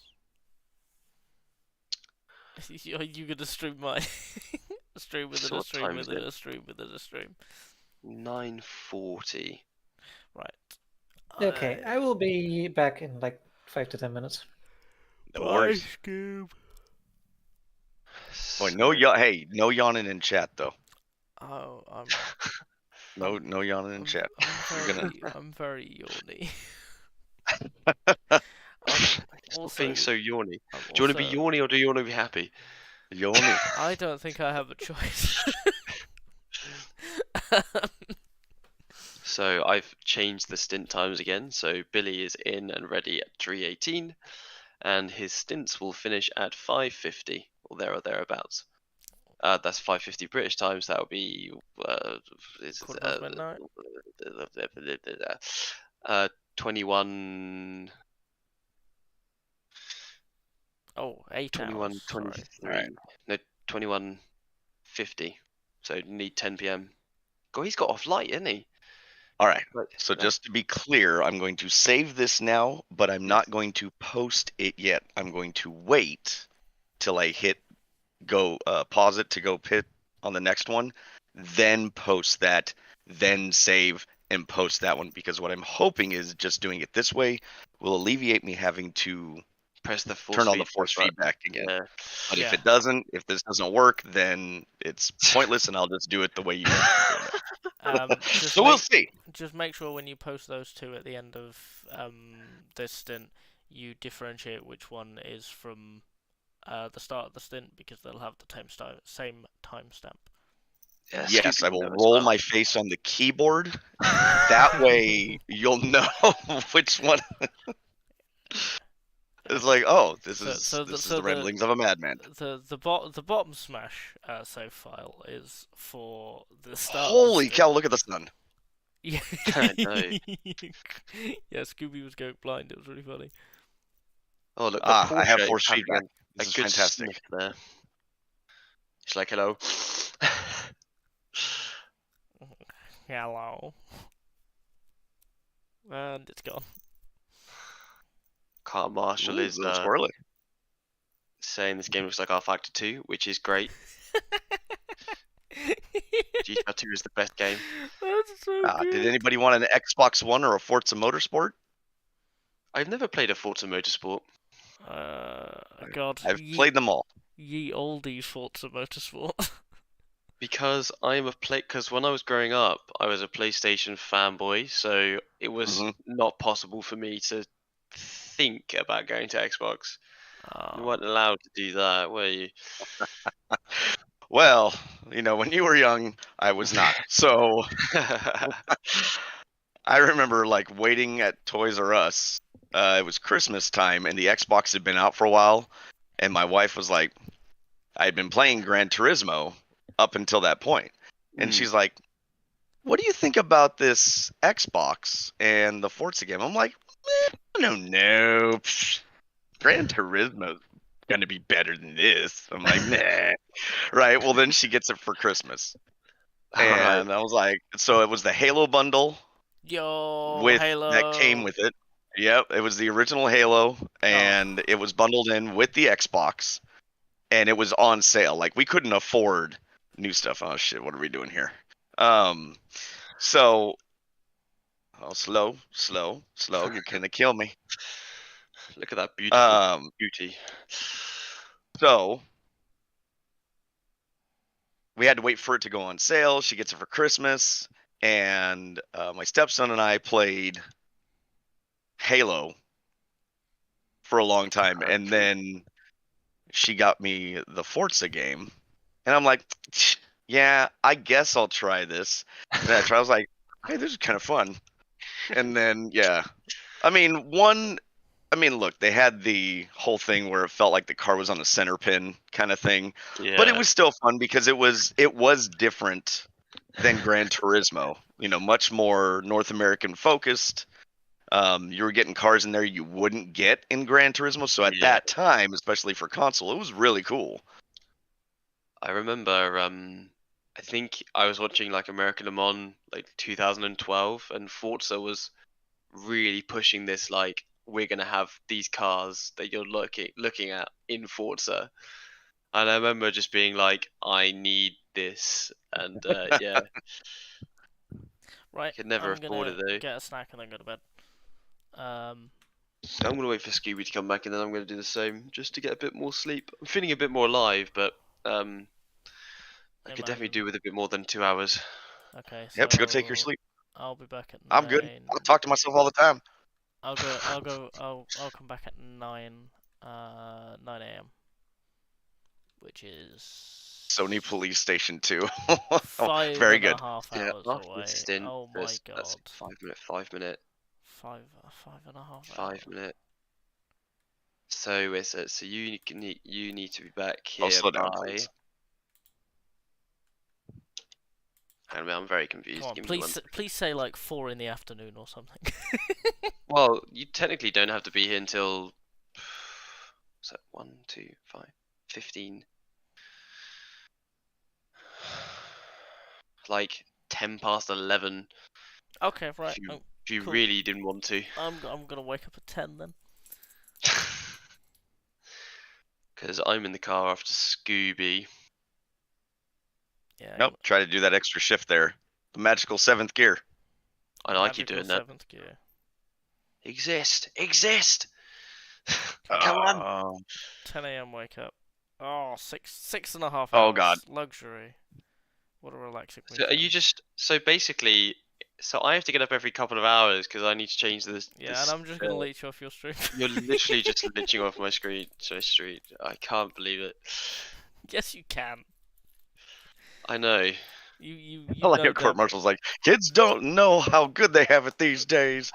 Are you gonna stream my stream within So a what stream time is within it? a stream within a stream? 9:40. Right. Okay, I will be back in like 5 to 10 minutes. No worries. Scoob. Boy, no hey, no yawning in chat though. Oh, I'm No yawning in chat. You're gonna- I'm very yawny. Stop being so yawny. I'm Do you want to be also- yawny or do you want to be happy? Yawning. I don't think I have a choice. So I've changed the stint times again. So Billy is in and ready at 3:18, and his stints will finish at 5:50 or there or thereabouts. That's 5:50 British time, so that would be Quarter past midnight. 21. Oh, 8 21, hours. 23. Sorry. Alright. No, 21:50. So need 10 p.m. God, he's got off light, isn't he? All right. Right. So Yeah. just to be clear, I'm going to save this now, but I'm Yes. not going to post it yet. I'm going to wait till I hit pause it to go pit on the next one, then post that, then save and post that one, because what I'm hoping is just doing it this way will alleviate me having to Press the force turn on the feedback force button. feedback again. Yeah. But Yeah. if this doesn't work, then it's pointless, and I'll just do it the way you guys are doing it. Just So we'll see. Just make sure when you post those two at the end of this stint, you differentiate which one is from the start of the stint, because they'll have the same timestamp. Yeah, Yes, Scooby I will will know as roll well. my face on the keyboard. That way, you'll know which one. It's like, oh, this is the ramblings of a madman. The bottom smash save file is for the start. Holy of the cow! Look at the sun. Yeah. I know. Yeah, Scooby was going blind. It was really funny. Oh, look, the I have Porsche force is having feedback. a This is good fantastic. sniff there. It's like, hello. Hello. And it's gone. Car Marshall Ooh, is little squirrely. saying this game looks like R-Factor 2, which is great. GTR2 is the best game. That's so good. Did anybody want an Xbox One or a Forza Motorsport? I've never played a Forza Motorsport. God. I've played them all. Ye olde Forza Motorsport. Because because when I was growing up, I was a PlayStation fanboy, so it was not possible for me to think about going to Xbox. You weren't allowed to do that, were you? Well, when you were young, I was not. So I remember waiting at Toys R Us. It was Christmas time, and the Xbox had been out for a while, and my wife was like, I had been playing Gran Turismo up until that point, and she's like, what do you think about this Xbox and the Forza game? I'm like, I don't know. Gran Turismo's gonna be better than this. I'm like, nah. Right. Well, then she gets it for Christmas, and I was like, so it was the Halo bundle Yo, with Halo. that came with it. Yep, it was the original Halo, and it was bundled in with the Xbox, and it was on sale. Like, we couldn't afford new stuff. Oh shit, what are we doing here? So, slow. You're gonna kill me. Look at that beautiful beauty. So we had to wait for it to go on sale. She gets it for Christmas, and my stepson and I played Halo for a long time, and then she got me the Forza game, and I'm like, yeah, I guess I'll try this. And I was like, hey, this is kind of fun. And then, yeah, look, they had the whole thing where it felt like the car was on the center pin kind of thing, but it was still fun because it was different than Gran Turismo. Much more North American focused. You were getting cars in there you wouldn't get in Gran Turismo, so at that time, especially for console, it was really cool. I remember, I think I was watching American Le Mans 2012, and Forza was really pushing this we're gonna have these cars that you're looking at in Forza, and I remember just being like, I need this, and yeah. Right, Could never I'm afford it gonna though. get a snack and then go to bed. I'm gonna wait for Scooby to come back, and then I'm gonna do the same just to get a bit more sleep. I'm feeling a bit more alive, but I could definitely do with a bit more than 2 hours. Okay, so Yep, go take your sleep. I'll be back at 9. I'm good. I'll talk to myself all the time. I'll come back at 9 a.m. which is Sony Police Station 2. 5 Very and good. a half Yeah, hours after away. the stint, Oh my god. that's 5 minute. 5 and a half 5 minute. So is it? So you need to be back here I'll slow down, by. please. I'm very confused. Come on, Give me please say 4 in the afternoon or something. Well, you technically don't have to be here until What's that? 1, 2, 5, 15. Like 10 past 11. Okay, right. If you cool. really didn't want to. I'm gonna wake up at 10 then. Because I'm in the car after Scooby. Yeah. Nope. Try to do that extra shift there. The magical 7th gear. I like you doing that. 7th gear. Exist! Come on! 10 a.m. wake up. Oh, 6.5 hours. Oh, God. Luxury. What a relaxing So are weekend. you just basically? So I have to get up every couple of hours because I need to change this. Yeah, and I'm just gonna leech off your stream. You're literally just leeching off my street. I can't believe it. Yes, you can. I know. You I like know how court martial's like, kids don't know how good they have it these days.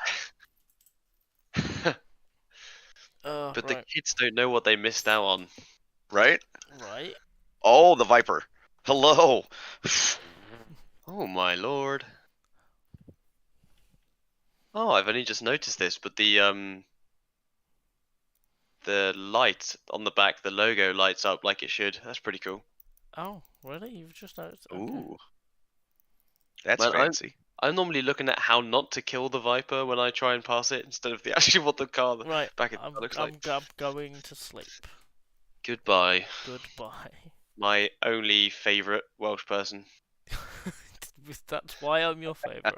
But right. the kids don't know what they missed out on. Right? Right. Oh, the Viper. Hello. Oh my lord. Oh, I've only just noticed this, but the light on the back, the logo lights up like it should. That's pretty cool. Oh, really? You've just noticed? Okay. Ooh. That's Man, fancy. I'm normally looking at how not to kill the Viper when I try and pass it instead of actually what the car Right. back in the car looks like. I'm going to sleep. Goodbye. Goodbye. My only favourite Welsh person. That's why I'm your favourite.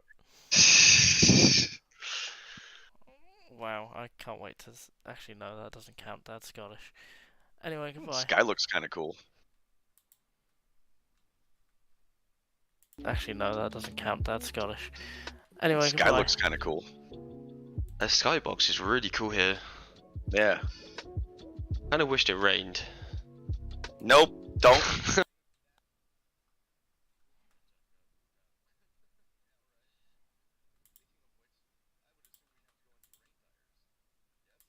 Wow, I can't wait to... Actually, no, that doesn't count. That's Scottish. Anyway, goodbye. Sky looks kind of cool. Actually, no, that doesn't count. That's Scottish. Anyway, Sky goodbye. looks kind of cool. The skybox is really cool here. Yeah. Kinda wished it rained. Nope. Don't.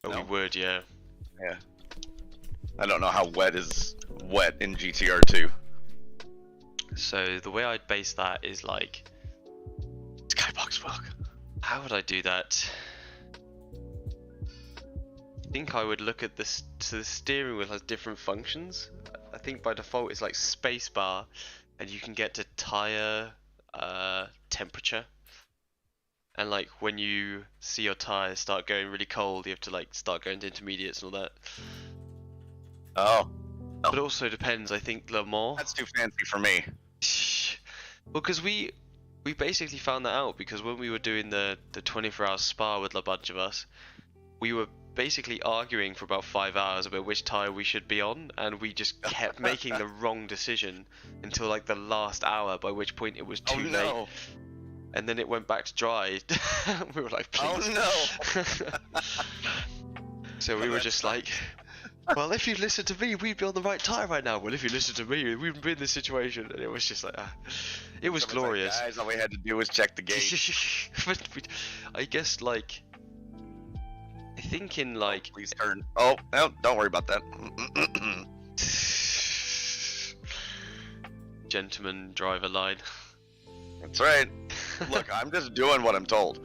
But No. we would, yeah. Yeah. I don't know how wet is wet in GTR2. So the way I'd base that is like, Skybox book. how would I do that? I think I would look at this. So the steering wheel has different functions. I think by default it's like spacebar, and you can get to tire temperature. And like when you see your tires start going really cold, you have to like start going to intermediates and all that. Oh. But it also depends. I think Le Mans. That's too fancy for me. Well, because we basically found that out because when we were doing the 24-hour spa with a bunch of us, we were basically arguing for about 5 hours about which tire we should be on, and we just kept making the wrong decision until like the last hour, by which point it was too late. No. And then it went back to dry. We were like, please. Oh no. So we were just like, well, if you listen to me, we'd be on the right tire right now. Well, if you listen to me, we wouldn't be in this situation. And it was just like, it was Someone's glorious. Like, guys, all we had to do was check the gate. But I guess like, I think in like, Please turn. Oh, no, don't worry about that. gentleman driver line. That's right. Look, I'm just doing what I'm told.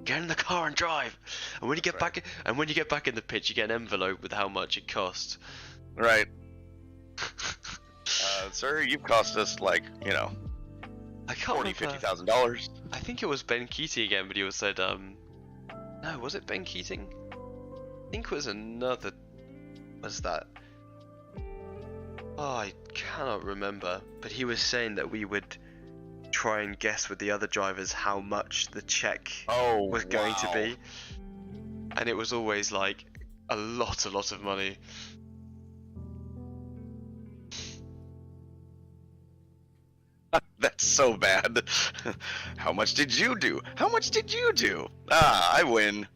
Get in the car and drive. And when you get That's back, and when you get back in the pit, you get an envelope with how much it costs. Right. Sir, you've cost us like, you know, I can't $40,000, remember. $50,000. I think it was Ben Keating again, but he was said, no, was it Ben Keating? I think it was another. Was that? Oh, I cannot remember. But he was saying that we would try and guess with the other drivers how much the check Oh, was going to wow. be, and it was always like a lot of money. That's so bad. How much did you do? How much did you do? Ah, I win.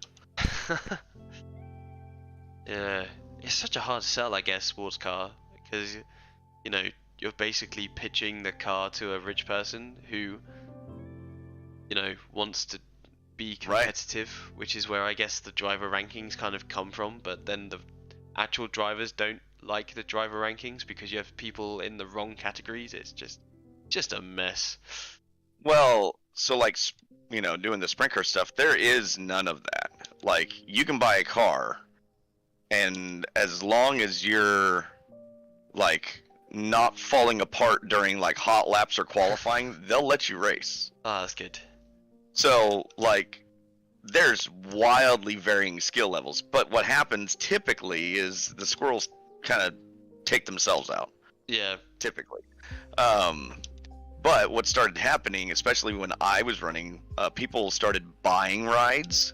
Yeah, it's such a hard sell, I guess, sports car, because you know you're basically pitching the car to a rich person who, you know, wants to be competitive, which is where I guess the driver rankings kind of come from. But then the actual drivers don't like the driver rankings because you have people in the wrong categories. It's just a mess. Well, so like, you know, doing the sprinkler stuff, there is none of that. Like, you can buy a car and as long as you're like not falling apart during like hot laps or qualifying, they'll let you race. Ah, that's good. So like there's wildly varying skill levels, but what happens typically is the squirrels kind of take themselves out. Yeah. Typically. But what started happening, especially when I was running, people started buying rides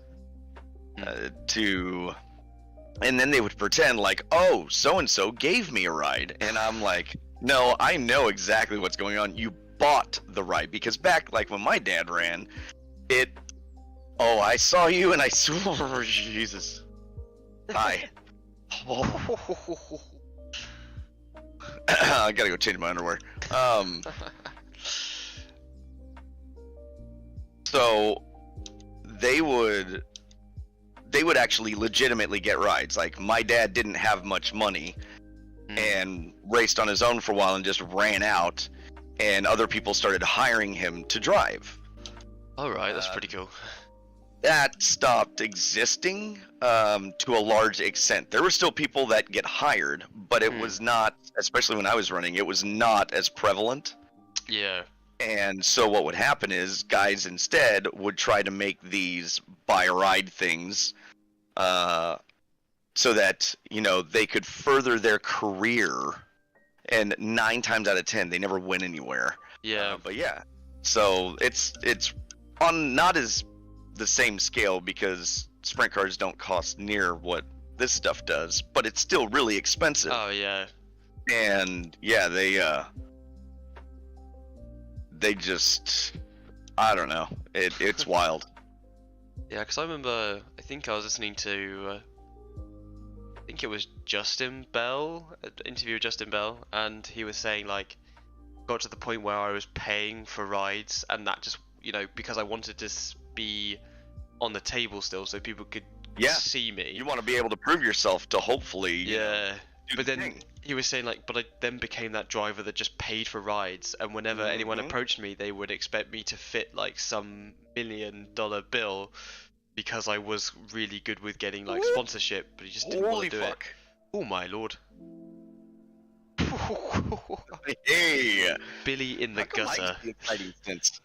and then they would pretend like, oh, so and so gave me a ride, and I'm like, no, I know exactly what's going on. You bought the ride, because back like when my dad ran, oh, I saw you and I saw Jesus. Hi. I gotta go change my underwear. So they would actually legitimately get rides. Like my dad didn't have much money and raced on his own for a while and just ran out, and other people started hiring him to drive. All right, that's pretty cool. That stopped existing to a large extent. There were still people that get hired, but it was not, especially when I was running, it was not as prevalent. Yeah. And so what would happen is guys instead would try to make these buy a ride things so that, you know, they could further their career, and 9 times out of 10 they never went anywhere. Yeah. But yeah, so it's on not as the same scale, because sprint cars don't cost near what this stuff does, but it's still really expensive. Oh yeah. And yeah, they just, I don't know, it's wild. Yeah, because I remember, I think I was listening to, I think it was Justin Bell, an interview with Justin Bell, and he was saying like, got to the point where I was paying for rides, and that just, you know, because I wanted to be on the table still, so people could see me. You want to be able to prove yourself to hopefully, yeah. do But the then thing. he was saying like, but I then became that driver that just paid for rides, and whenever anyone approached me, they would expect me to fit like some $1 million bill, because I was really good with getting like sponsorship, but he just didn't want Holy to do fuck. it. Oh my lord. Hey, Billy in the how come I gutter. get the exciting stints?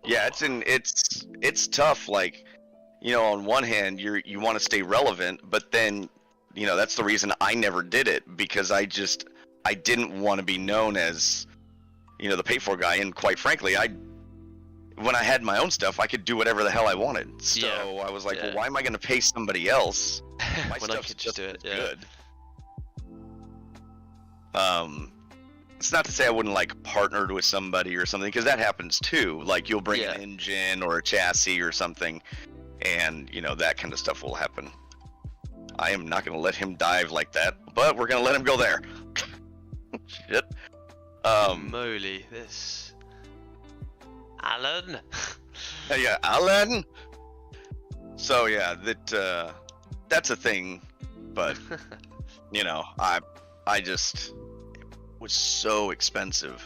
Yeah, it's tough. Like, you know, on one hand, you want to stay relevant, but then, you know, that's the reason I never did it, because I didn't want to be known as, you know, the pay for guy. And quite frankly, when I had my own stuff, I could do whatever the hell I wanted. So I was like, well, why am I going to pay somebody else? My When I stuff's could just do it, yeah. good. It's not to say I wouldn't like partnered with somebody or something, because that happens too. Like you'll bring an engine or a chassis or something, and you know that kind of stuff will happen. I am not going to let him dive like that, but we're going to let him go there. Shit. Moly, this Alan. Yeah, Alan. So yeah, that's a thing, but you know, I just, it was so expensive.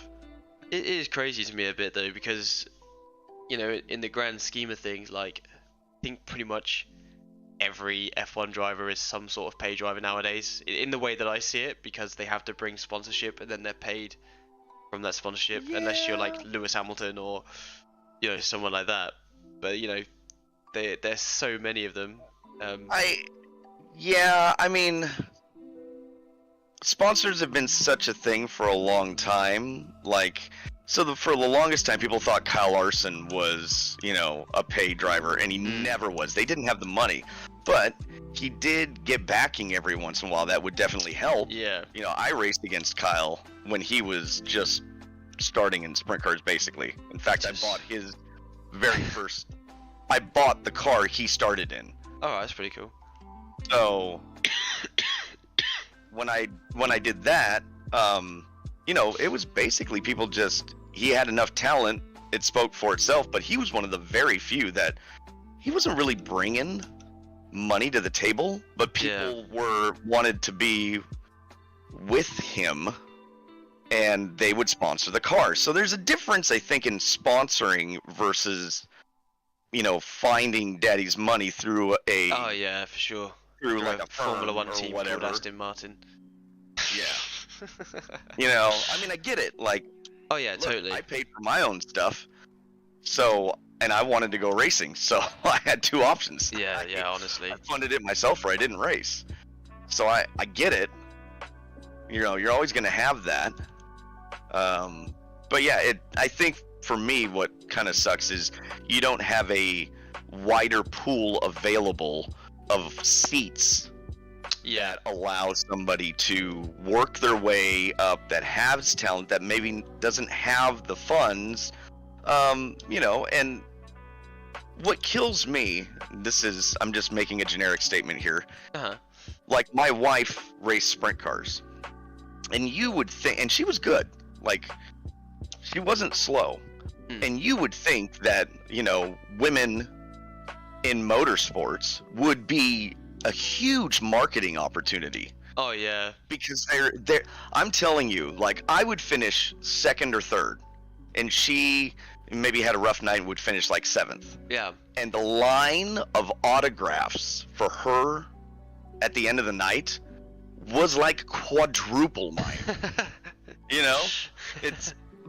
It is crazy to me a bit though, because, you know, in the grand scheme of things, like, I think pretty much every F1 driver is some sort of pay driver nowadays, in the way that I see it, because they have to bring sponsorship and then they're paid from that sponsorship, unless you're like Lewis Hamilton or, you know, someone like that. But you know, there's so many of them. I mean, sponsors have been such a thing for a long time. Like, for the longest time, people thought Kyle Larson was, you know, a paid driver, and he never was. They didn't have the money, but he did get backing every once in a while. That would definitely help. Yeah. You know, I raced against Kyle when he was just starting in sprint cars, basically. In fact, I bought his very first. I bought the car he started in. Oh, that's pretty cool. So when I did that, you know, it was basically people just, he had enough talent, it spoke for itself, but he was one of the very few that he wasn't really bringing money to the table, but people wanted to be with him, and they would sponsor the car. So there's a difference, I think, in sponsoring versus finding daddy's money through a Oh yeah, for sure. through like a Formula firm One or team whatever. called Aston Martin. Yeah. I mean, I get it. Like, Oh yeah, look, totally. I paid for my own stuff, and I wanted to go racing, so I had two options. Yeah, honestly. I funded it myself, or I didn't race. So I get it. You're always going to have that. But yeah, I think for me, what kind of sucks is you don't have a wider pool available of seats that allows somebody to work their way up, that has talent, that maybe doesn't have the funds, and what kills me, I'm just making a generic statement here. Uh-huh. Like, my wife raced sprint cars, and you would think, and she was good, like, she wasn't slow, and you would think that, women in motorsports would be a huge marketing opportunity. Oh yeah. Because they're I'm telling you, like, I would finish second or third, and she maybe had a rough night and would finish like seventh. Yeah. And the line of autographs for her at the end of the night was like quadruple mine.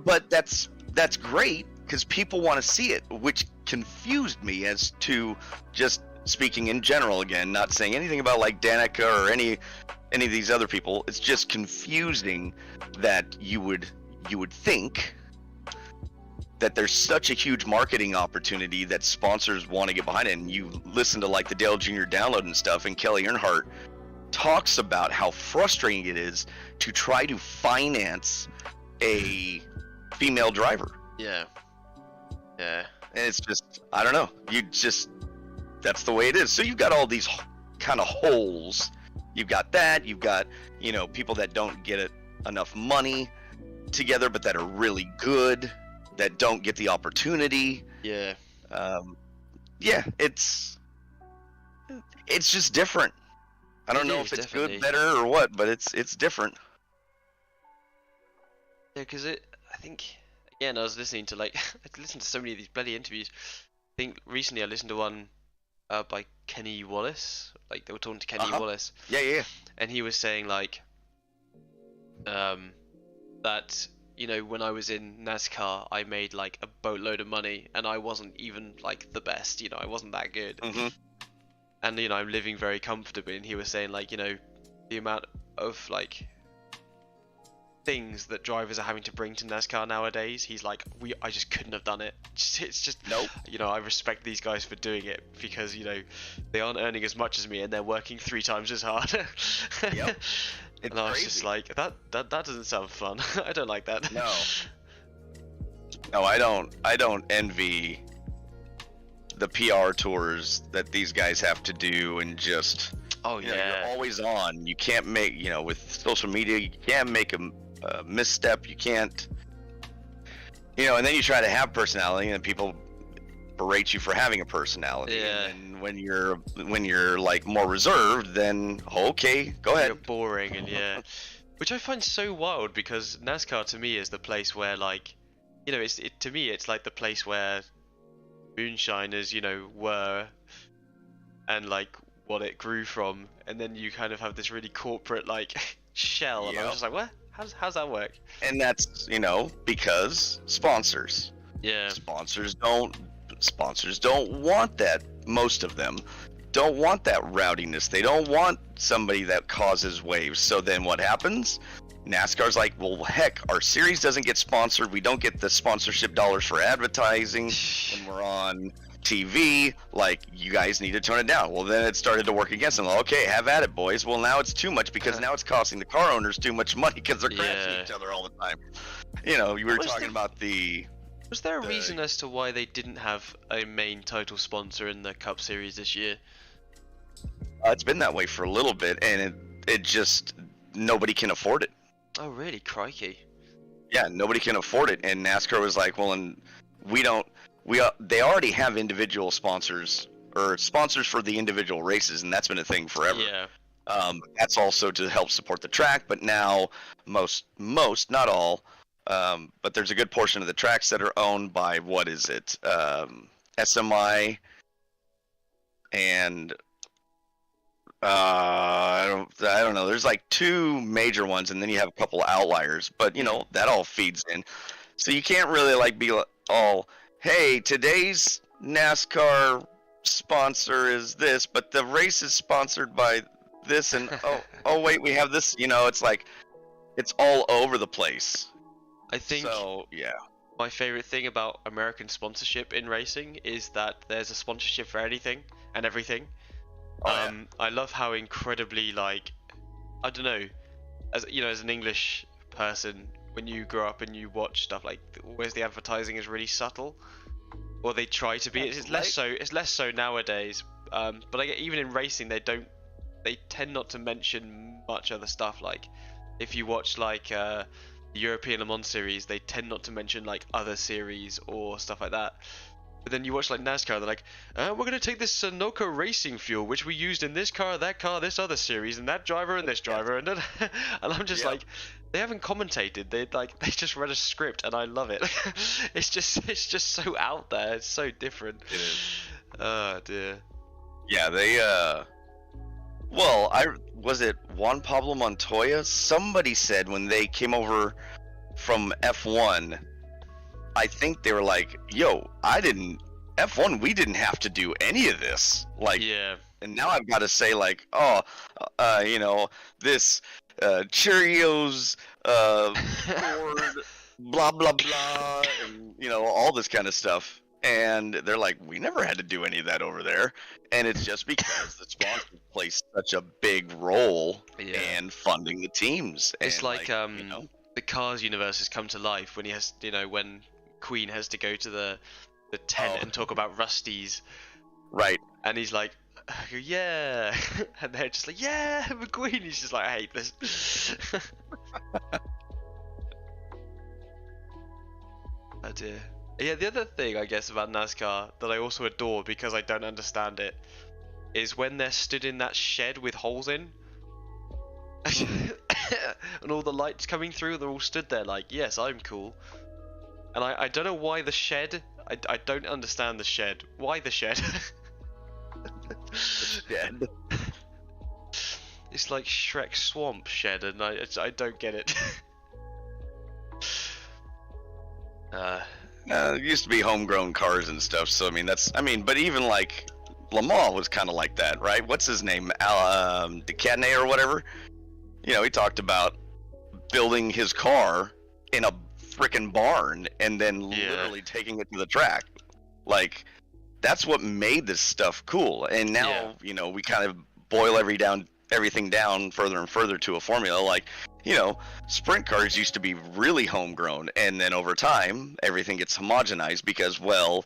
But that's great because people want to see it, which confused me as to, just speaking in general again, not saying anything about like Danica or any of these other people. It's just confusing that you would think that there's such a huge marketing opportunity that sponsors want to get behind it. And you listen to like the Dale Jr. Download and stuff, and Kelly Earnhardt talks about how frustrating it is to try to finance a female driver. Yeah. And it's just, I don't know, that's the way it is. So you've got all these kind of holes. You've got that, you've got, people that don't get enough money together, but that are really good, that don't get the opportunity. Yeah. It's just different. I don't know if it's definitely good, better, or what, but it's different. Yeah, because I think, again, I was listening to I listened to so many of these bloody interviews. I think recently I listened to one by Kenny Wallace. Like, they were talking to Kenny Wallace. Yeah. And he was saying that, when I was in NASCAR, I made like a boatload of money, and I wasn't even like the best. I wasn't that good. Mm-hmm. And I'm living very comfortably. And he was saying the amount of like things that drivers are having to bring to NASCAR nowadays. He's like, I just couldn't have done it. It's just nope. I respect these guys for doing it because they aren't earning as much as me, and they're working 3 times as hard. Yep. It's and I was crazy. just like, that doesn't sound fun. I don't like that. No, I don't envy the PR tours that these guys have to do, and just you're always on. You can't make with social media, you can't make a misstep. You can't and then you try to have personality, and people berate you for having a personality. Yeah. And when you're like more reserved, then okay, go ahead. You're boring, and which I find so wild, because NASCAR to me is the place where to me it's like the place where moonshiners were, and like what it grew from, and then you kind of have this really corporate shell, and I was just like, what? How's that work? And that's because sponsors. Yeah. Sponsors don't want that. Most of them don't want that rowdiness. They don't want somebody that causes waves. So then what happens? NASCAR's like, well, heck, our series doesn't get sponsored. We don't get the sponsorship dollars for advertising when we're on TV. Like, you guys need to tone it down. Well, then it started to work against them. Okay, have at it, boys. Well, now it's too much, because now it's costing the car owners too much money because they're crashing each other all the time. You were talking about the... Was there a reason as to why they didn't have a main title sponsor in the Cup Series this year? It's been that way for a little bit, and it just, nobody can afford it. Oh, really? Crikey. Yeah, nobody can afford it, and NASCAR was like, well, and they already have individual sponsors, or sponsors for the individual races, and that's been a thing forever. Yeah. That's also to help support the track, but now most, not all, but there's a good portion of the tracks that are owned by, what is it? SMI, and I don't know. There's like 2 major ones, and then you have a couple outliers. But you know that all feeds in, so you can't really like be all, hey, today's NASCAR sponsor is this, but the race is sponsored by this, and oh wait, we have this. You know, it's like it's all over the place. I think So yeah, my favorite thing about American sponsorship in racing is that there's a sponsorship for anything and everything. I love how incredibly, like, I don't know, as you know, as an English person, when you grow up and you watch stuff like, where's the advertising is really subtle, or they try to be. It's less so. It's less so nowadays. But even in racing, they tend not to mention much other stuff. Like, if you watch like the European Le Mans series, they tend not to mention like other series or stuff like that. But then you watch like NASCAR, they're like, we're going to take this Sunoco racing fuel, which we used in this car, that car, this other series, and that driver and this driver, and then, and I'm just like, they haven't commentated. They just read a script, and I love it. It's just so out there. It's so different. it is. Oh dear. Yeah, they well, was it Juan Pablo Montoya? Somebody said when they came over from F1, I think they were like, yo, F1, we didn't have to do any of this. Like, Yeah. and now I've got to say, like, you know, this Cheerios, Ford, blah, blah, blah, and, you know, all this kind of stuff. And they're like, we never had to do any of that over there. And it's just because the sponsors play such a big role in funding the teams. It's And, like, you know, the Cars universe has come to life when he has, you know, when Queen has to go to the tent and talk about Rusty's, right. and he's like, yeah, and they're just like, yeah, McQueen. He's just like, I hate this. Oh dear. Yeah, the other thing I guess about NASCAR that I also adore because I don't understand it is when they're stood in that shed with holes in. And all the lights coming through, they're all stood there like, yes, I'm cool. And I don't know why the shed. I don't understand the shed. Why the shed? Shed. It's like Shrek's swamp shed, and I don't get it. It used to be homegrown cars and stuff, so but even like Le Mans was kind of like that, right? What's his name? Decadenet or whatever? You know, he talked about building his car in a freaking barn and then literally taking it to the track. Like, that's what made this stuff cool. And now, you know, we kind of boil everything down further and further to a formula. Like, you know, sprint cars used to be really homegrown, and then over time, everything gets homogenized because, well,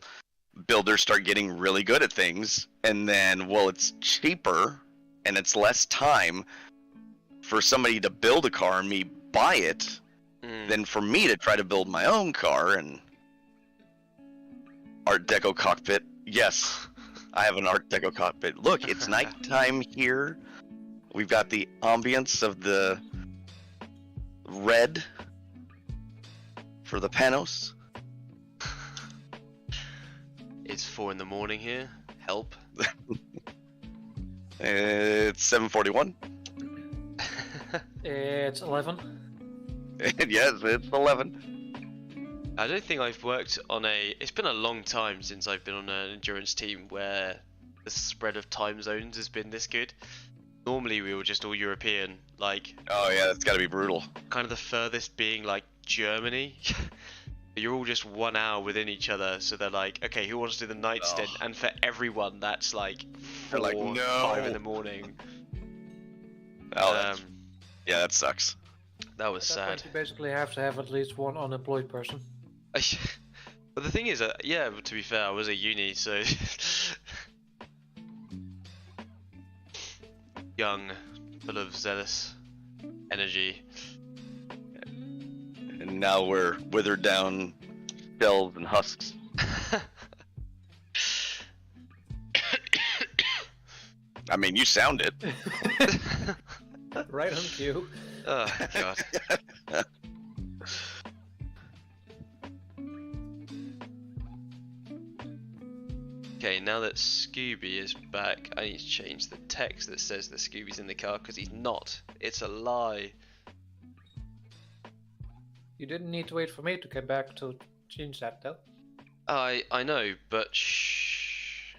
builders start getting really good at things, and then, well, it's cheaper and it's less time for somebody to build a car and me buy it than for me to try to build my own car. And Art Deco cockpit. Yes, I have an Art Deco cockpit. Look, it's nighttime here. We've got the ambience of the red for the Panoz. It's 4 in the morning here. Help. It's 7:41. It's 11. Yes, it's 11. I don't think I've worked on it's been a long time since I've been on an endurance team where the spread of time zones has been this good. Normally we were just all European, like... Oh yeah, that's gotta be brutal. Kind of the furthest being like Germany. You're all just 1 hour within each other, so they're like, okay, who wants to do the night stint? And for everyone, that's like 4, like, no. 5 in the morning. Oh, yeah, that sucks. That was At that point, sad. you basically have to have at least one unemployed person. But the thing is, yeah, but to be fair, I was at uni, so young, full of zealous energy. And now we're withered down shells and husks. I mean, you sound it. Right on cue. Oh god. now that Scooby is back, I need to change the text that says that Scooby's in the car because he's not. It's a lie. You didn't need to wait for me to get back to change that, though. I know, but shh.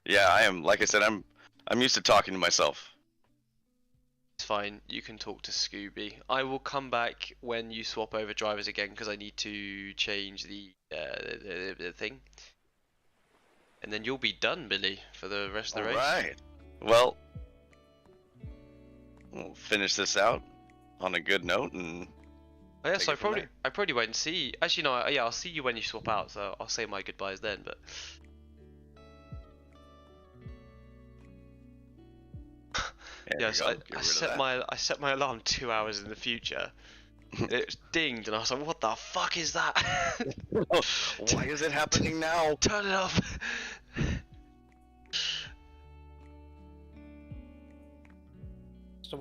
Yeah, I am. Like I said, I'm used to talking to myself. It's fine. You can talk to Scooby. I will come back when you swap over drivers again because I need to change the thing. And then you'll be done, Billy, for the rest of the race. Alright. Well, we'll finish this out on a good note and Oh, yeah, take so it from I probably won't see. Actually, no. Yeah, I'll see you when you swap out. So I'll say my goodbyes then. But yes, I set my alarm 2 hours in the future. It dinged, and I was like, "What the fuck is that?" Why is it happening now? Turn it off.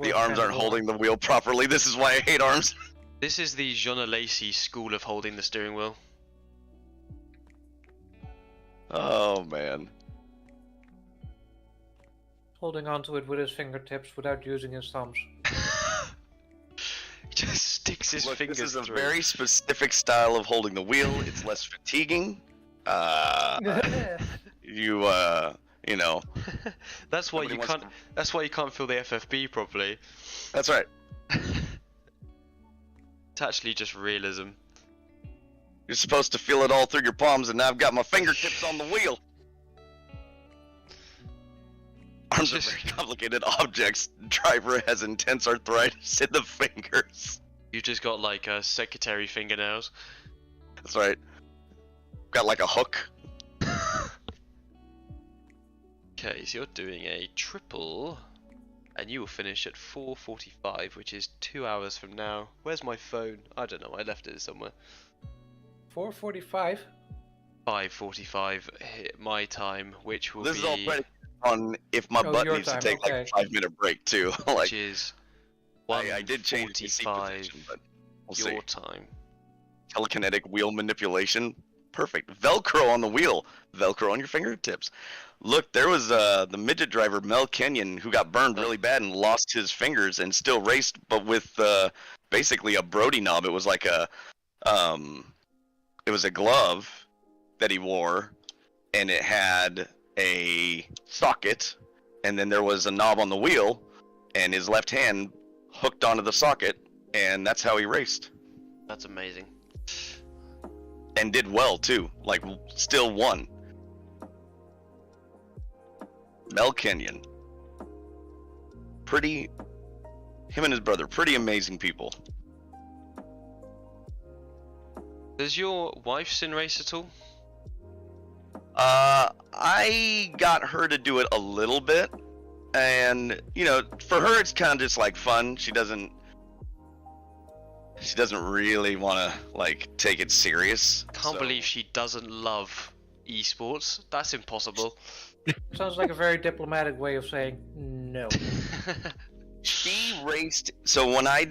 The arms aren't holding the wheel properly. This is why I hate arms. This is the Jean Lacey school of holding the steering wheel. Oh man. Holding onto it with his fingertips without using his thumbs. He just sticks his Look, fingers this is a through. very specific style of holding the wheel. It's less fatiguing. You know. That's why Nobody you wants can't. That's why you can't feel the FFB properly. That's right. It's actually just realism. You're supposed to feel it all through your palms, and now I've got my fingertips on the wheel. Arms are very complicated objects. Driver has intense arthritis in the fingers. You just got like secretary fingernails. That's right. Got like a hook. Okay, so you're doing a triple, and you will finish at 4:45, which is 2 hours from now. Where's my phone? I don't know. I left it somewhere. 4:45. 5:45 my time, which will This be is all predicated on if my butt your needs time, to take like okay. a 5-minute break too. which Like is I did change the seat 1:45 position, but we'll see. your time. Telekinetic wheel manipulation. Perfect. Velcro on the wheel. Velcro on your fingertips. Look, there was the midget driver Mel Kenyon who got burned really bad and lost his fingers and still raced, but with basically a Brody knob. It was like a it was a glove that he wore, and it had a socket, and then there was a knob on the wheel, and his left hand hooked onto the socket, and that's how he raced. That's amazing. And did well too, like still won. Mel Kenyon. Him and his brother, pretty amazing people. Does your wife sim race at all? I got her to do it a little bit, and you know, for her it's kind of just like fun. She doesn't really want to like take it serious. Can't believe she doesn't love esports. That's impossible. Sounds like a very diplomatic way of saying no. She raced. So when I did